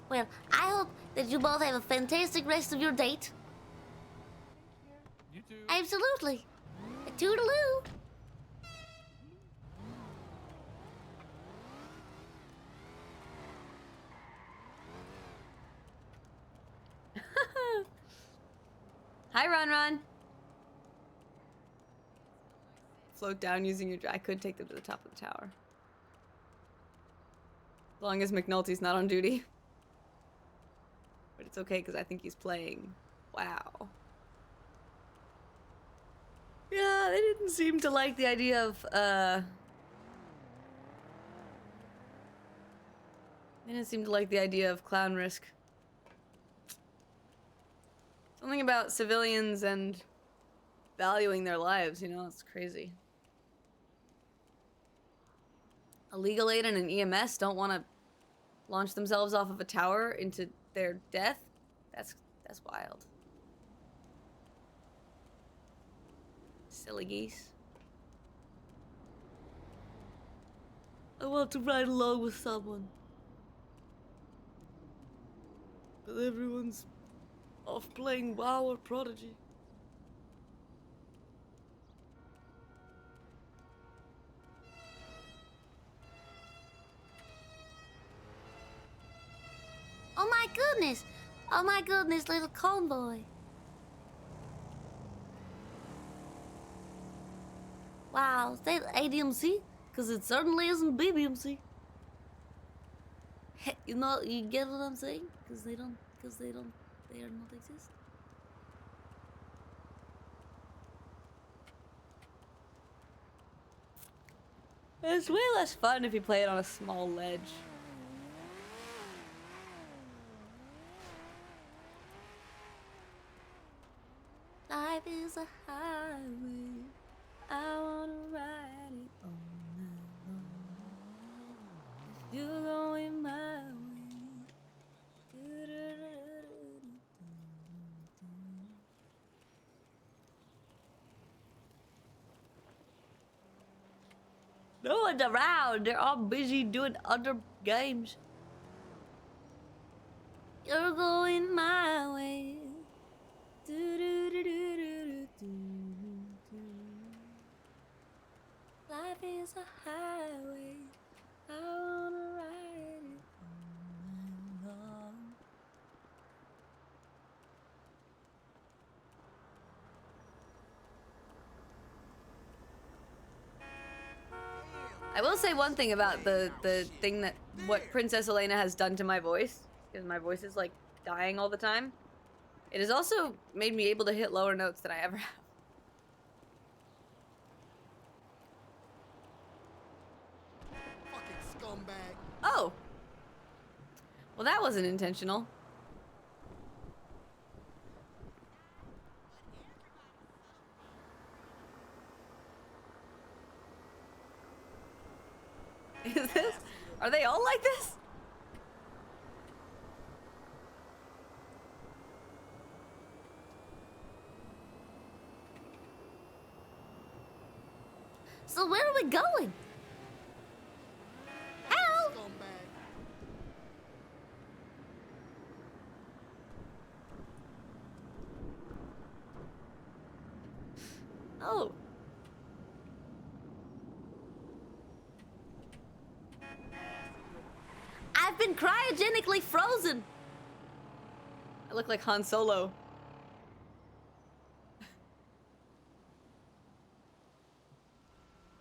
Well, I hope that you both have a fantastic rest of your date. You too. Absolutely. A toodaloo. Hi, Ron. Float down using your. I could take them to the top of the tower. As long as McNulty's not on duty. But it's okay because I think he's playing. Wow. Yeah, they didn't seem to like the idea of, They didn't seem to like the idea of clown risk. Something about civilians and valuing their lives, you know, it's crazy. A legal aid and an EMS don't want to launch themselves off of a tower into their death? That's wild. Silly geese. I want to ride along with someone. But everyone's off playing WoW or Prodigy. Oh my goodness! Oh my goodness, little convoy. Wow, is that ADMC? Because it certainly isn't BBMC. You know, you get what I'm saying? Because they are not exist. It's way less fun if you play it on a small ledge. Life is a highway. I wanna ride it all night long. If you're going my way. No one's around. They're all busy doing other games. You're going my way. Life is a highway. I wanna ride it all night long. I will say one thing about the thing that what Princess Elena has done to my voice, because my voice is like dying all the time. It has also made me able to hit lower notes than I ever have. Fucking scumbag. Oh. Well, that wasn't intentional. Is this? Are they all like this? So where are we going? Help! Oh. I've been cryogenically frozen. I look like Han Solo.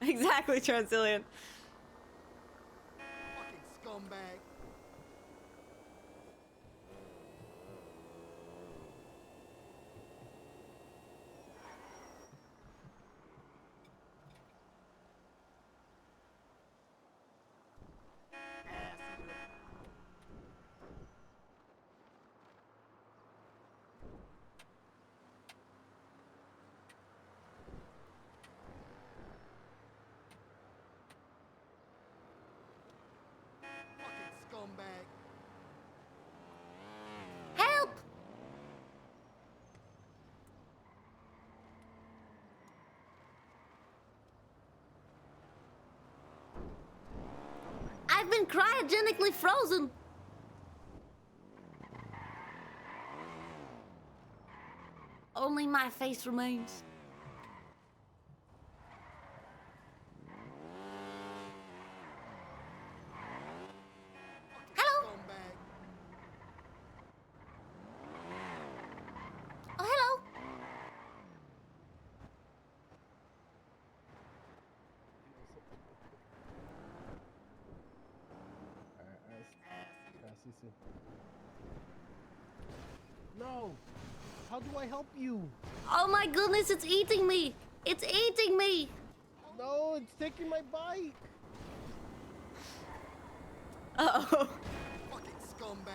Exactly, Transillian. Fucking scumbag. Scumbag. Help! I've been cryogenically frozen. Only my face remains. Hello. Oh, hello. No! How do I help you? Oh my goodness, it's eating me. It's eating me. No, it's taking my bike. Uh-oh. Fucking scumbag.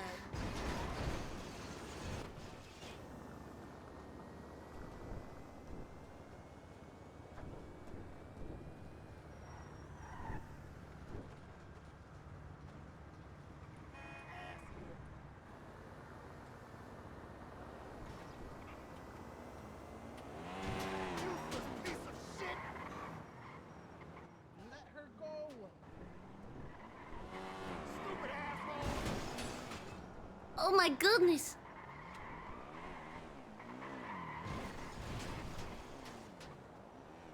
Let her go. Stupid asshole. Oh my goodness.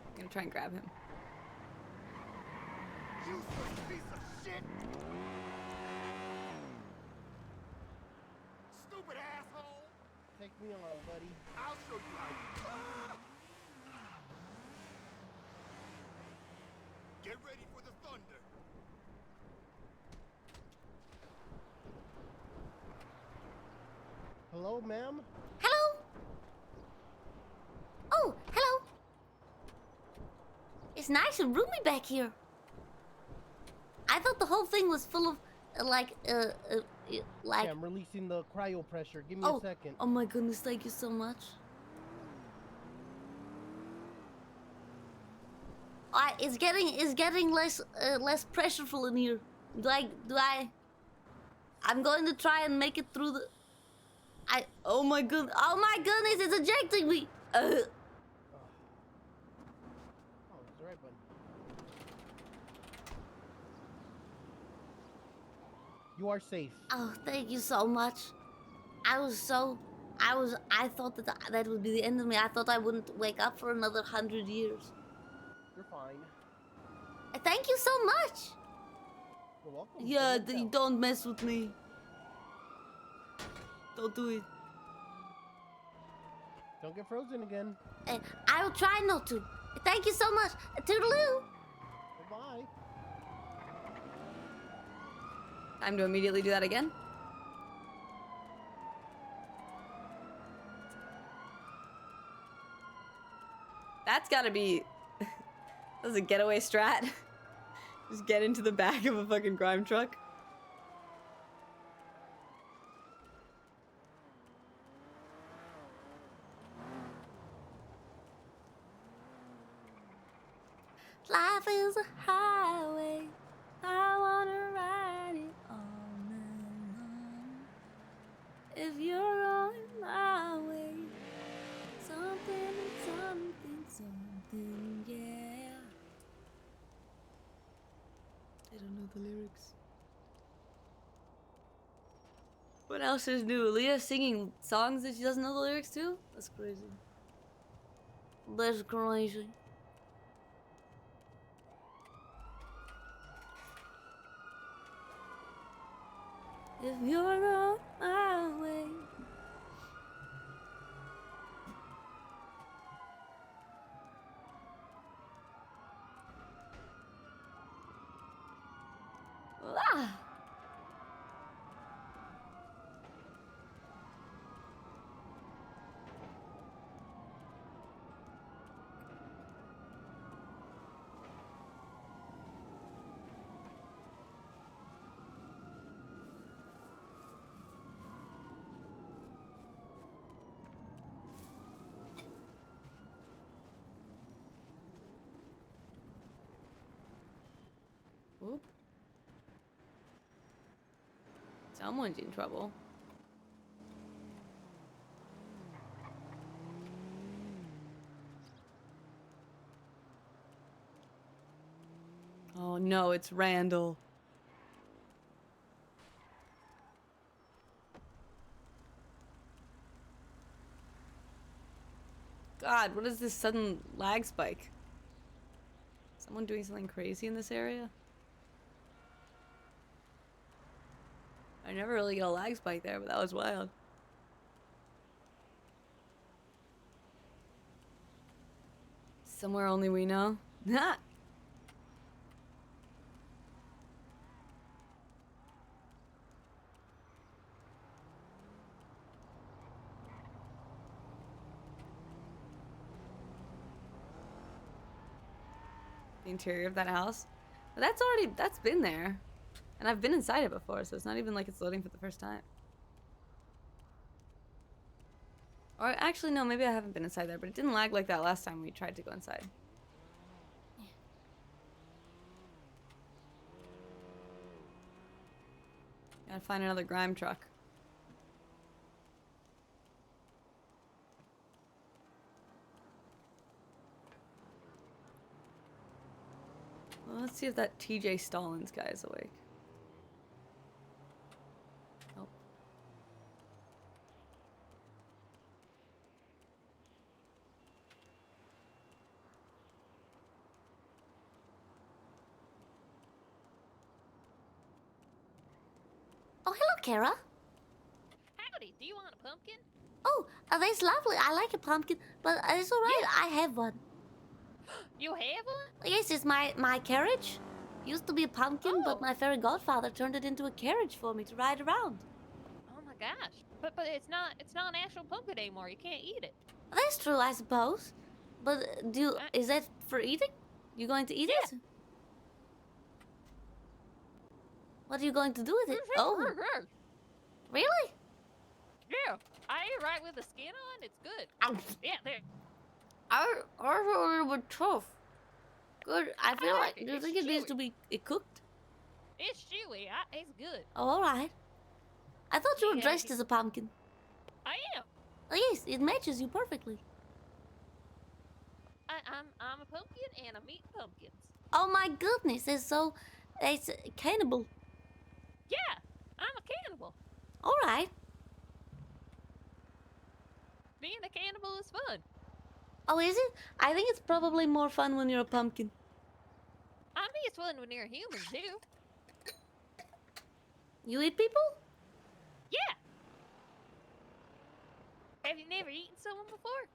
I'm gonna try and grab him. Useless piece of shit. Stupid asshole. Take me along, buddy. I'll show you how you. Get ready for the thunder. Hello, ma'am? Hello. Oh, hello. It's nice and roomy back here. I thought the whole thing was full of like. Okay, I'm releasing the cryo pressure. Give me a second. Oh my goodness, thank you so much. It's getting less pressureful in here. I'm going to try and make it through the. Oh my goodness, it's ejecting me. Oh, it's right, bud. You are safe. Oh, thank you so much. I thought that would be the end of me. I thought I wouldn't wake up for another 100 years. You're fine. Thank you so much. You're welcome. Yeah, don't mess with me. Don't do it. Don't get frozen again. I will try not to. Thank you so much. Toodaloo. Bye. Time to immediately do that again. That's gotta be... That's a getaway strat. Just get into the back of a fucking grime truck. Life is a highway. I wanna ride it all night long. If you're on my way, something, yeah. I don't know the lyrics. What else is new? Leah singing songs that she doesn't know the lyrics to? That's crazy. That's crazy. if you're on my way. Ah. Oop. Someone's in trouble. Oh no, it's Randall. God, what is this sudden lag spike? Someone doing something crazy in this area? I never really get a lag spike there, but that was wild. Somewhere only we know. Ha! The interior of that house. But that's been there. And I've been inside it before, so it's not even like it's loading for the first time. Or actually, no, maybe I haven't been inside there, but it didn't lag like that last time we tried to go inside. Gotta find another grime truck. Well, let's see if that TJ Stallings guy is awake. Nope. Oh, hello, Kara. Howdy, do you want a pumpkin? Oh, that's lovely. I like a pumpkin, but it's all right. I have one. You have one? Yes, it's my carriage. Used to be a pumpkin, but my fairy godfather turned it into a carriage for me to ride around. Oh my gosh. But it's not an actual pumpkin anymore. You can't eat it. That's true, I suppose. But is that for eating? You going to eat it? What are you going to do with it? Oh, really? Yeah, I eat it right with the skin on. It's good. Yeah, there. Ours are a little bit tough. Good. I feel like. Do you think it needs to be cooked? It's chewy. It's good. Oh, all right. I thought you were dressed as a pumpkin. I am. Oh, yes, it matches you perfectly. I'm a pumpkin and I'm eating pumpkins. Oh my goodness, it's cannibal. Yeah, I'm a cannibal. All right. Being a cannibal is fun. Oh, is it? I think it's probably more fun when you're a pumpkin. I mean, it's fun when you're a human too. You eat people? Yeah. Have you never eaten someone before?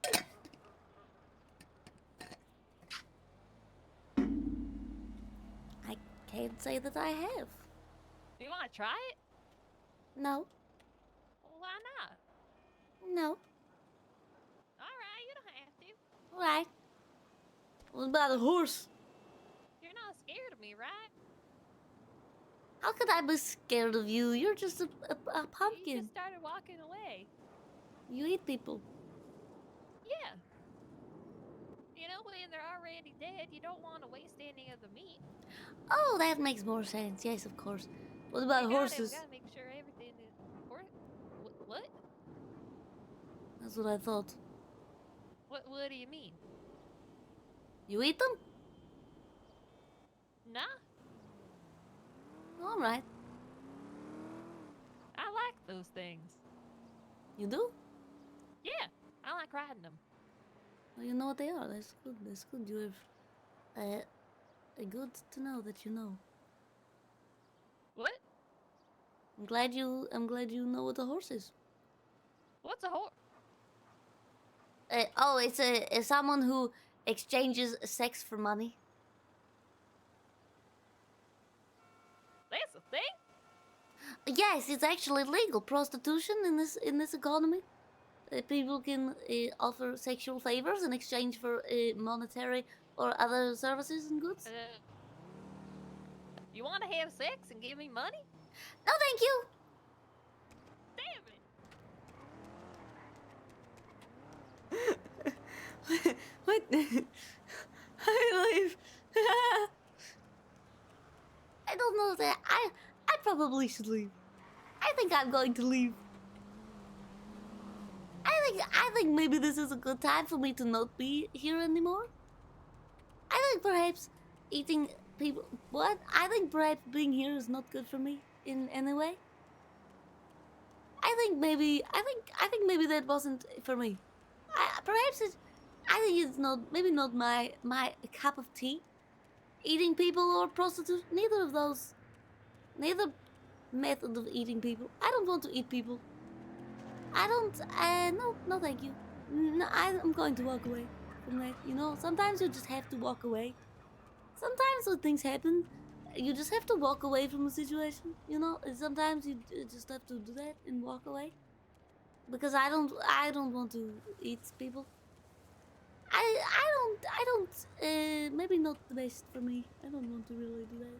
I can't say that I have. Do you want to try it? No. Why not? No. Alright, you don't have to. All right. What about a horse? You're not scared of me, right? How could I be scared of you? You're just a pumpkin. You just started walking away. You eat people. Yeah. You know, when they're already dead, you don't want to waste any of the meat. Oh, that makes more sense. Yes, of course. What about horses? We gotta make sure everything is... What? That's what I thought. What do you mean? You eat them? Nah. All right. I like those things. You do? Yeah, I like riding them. Well, you know what they are. That's good. That's good. You have... good to know that you know. What? I'm glad you know what a horse is. What's a horse? Oh, it's someone who exchanges sex for money. That's a thing? Yes, it's actually legal. Prostitution in this economy. People can offer sexual favors in exchange for monetary or other services and goods. You want to have sex and give me money? No, thank you. Damn it! What? I leave. I don't know that. I probably should leave. I think I'm going to leave. I think maybe this is a good time for me to not be here anymore. I think perhaps eating people. What? I think perhaps being here is not good for me in any way. I think maybe that wasn't for me. Perhaps it's. I think it's not. Maybe not my cup of tea. Eating people or prostitution. Neither of those. Neither method of eating people. I don't want to eat people. I don't. No, thank you. No, I'm going to walk away from that. You know, sometimes you just have to walk away. Sometimes when things happen, you just have to walk away from a situation. You know, and sometimes you just have to do that and walk away. Because I don't want to eat people. I don't. Maybe not the best for me. I don't want to really do that.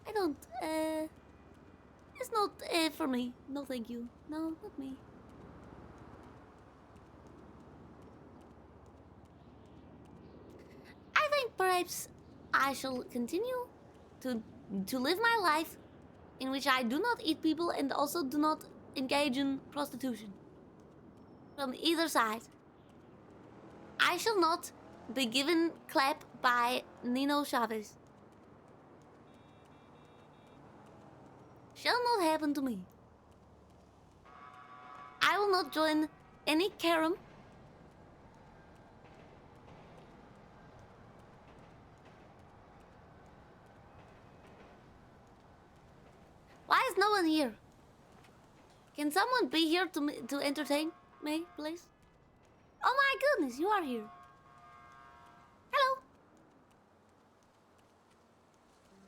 I don't. It's not for me. No, thank you. No, not me. I think perhaps I shall continue to live my life in which I do not eat people and also do not engage in prostitution. From either side. I shall not be given clap by Nino Chavez. Shall not happen to me. I will not join any carom. Why is no one here? Can someone be here to entertain me, please? Oh my goodness, you are here. Hello.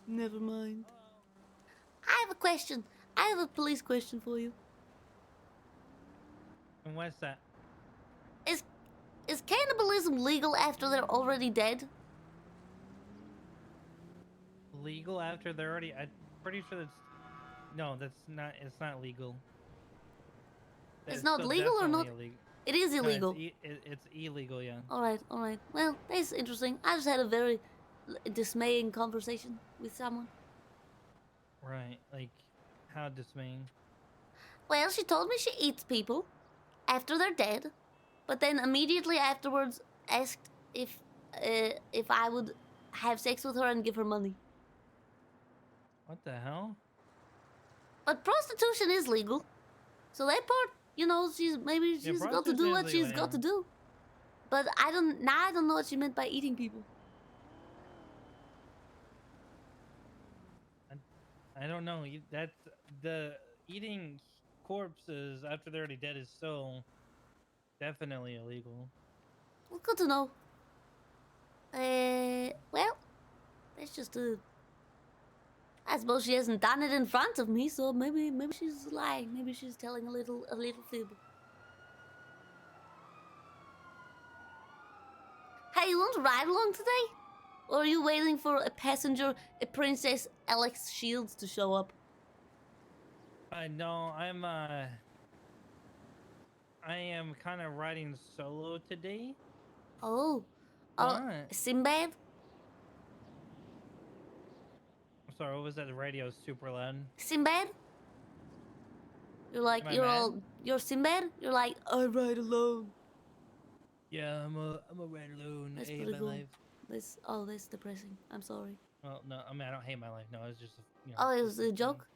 Never mind. I have a question. I have a police question for you. And what's that? Is cannibalism legal after they're already dead? Legal after they're already... I'm pretty sure that's... No, that's not... It's not legal. It's not legal or not? Illegal. It is illegal. No, it's illegal, yeah. Alright. Well, that's interesting. I just had a very dismaying conversation with someone. Right, like, how dismaying. Well, she told me she eats people after they're dead, but then immediately afterwards asked if I would have sex with her and give her money. What the hell? But prostitution is legal, so that part, you know, she's got to do what she's got to do. But I don't know what she meant by eating people. I don't know. That's the eating corpses after they're already dead is so definitely illegal. Well, good to know. Well, that's just I suppose she hasn't done it in front of me, so maybe she's lying. Maybe she's telling a little fib. Hey, you want to ride along today? Or are you waiting for a passenger, a Princess Alex Shields, to show up? No, I am kind of riding solo today. Oh, What? Sinbad? I'm sorry, what was that? The radio's super loud. Sinbad? You're like, Am I mad? you're Sinbad? You're like, I ride alone. Yeah, I'm a ride alone. That's I hate pretty my cool. life. That's depressing. I'm sorry. Well, no, I mean, I don't hate my life. No, it's just, you know. Oh, it was a joke?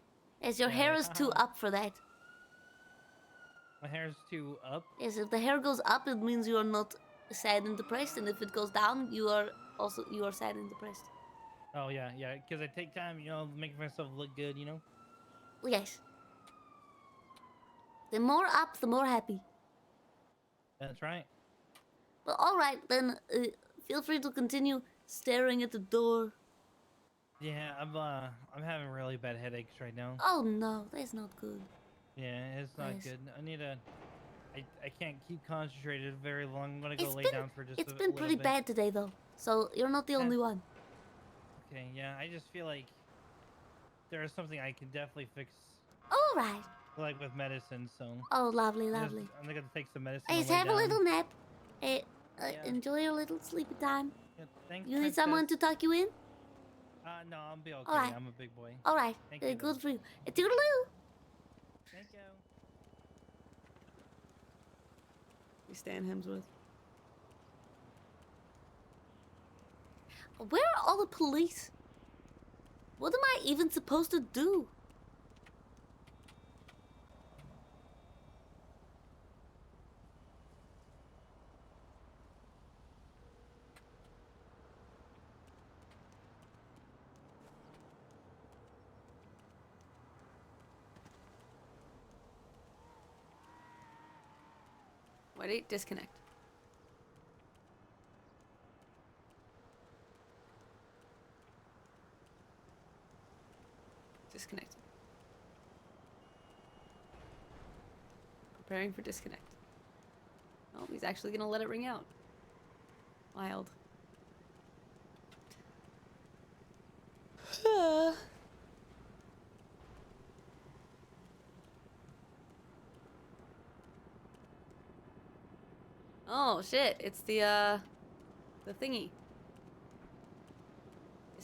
As your Yeah, hair like, is too up for that. My hair's too up. Yes, if the hair goes up, it means you are not sad and depressed, and if it goes down, you are sad and depressed. Oh, yeah, because I take time, you know, making myself look good, you know? Yes. The more up, the more happy. That's right. Well, all right then. Feel free to continue staring at the door. Yeah, I'm having really bad headaches right now. Oh no, that's not good. Yeah, it's not Yes. good. I can't keep concentrated very long. I'm gonna go lay down for just It's a been little pretty bit. bad today though, so you're not the only one. Okay, yeah, I just feel like there is something I can definitely fix, All right. like with medicine. So. Oh, lovely, I'm lovely. I'm gonna take some medicine. Hey, and just lay have a down. little nap. Enjoy your little sleepy time. Yeah, thanks, You need someone to tuck you in? No, I'll be okay. All right. I'm a big boy. All right. Thank you. Good for you. Toodaloo. Thank you. We stand Hemsworth. Where are all the police? What am I even supposed to do? Wait, disconnect. Disconnect. Preparing for disconnect. Oh, he's actually gonna let it ring out. Wild. Oh shit, it's the thingy.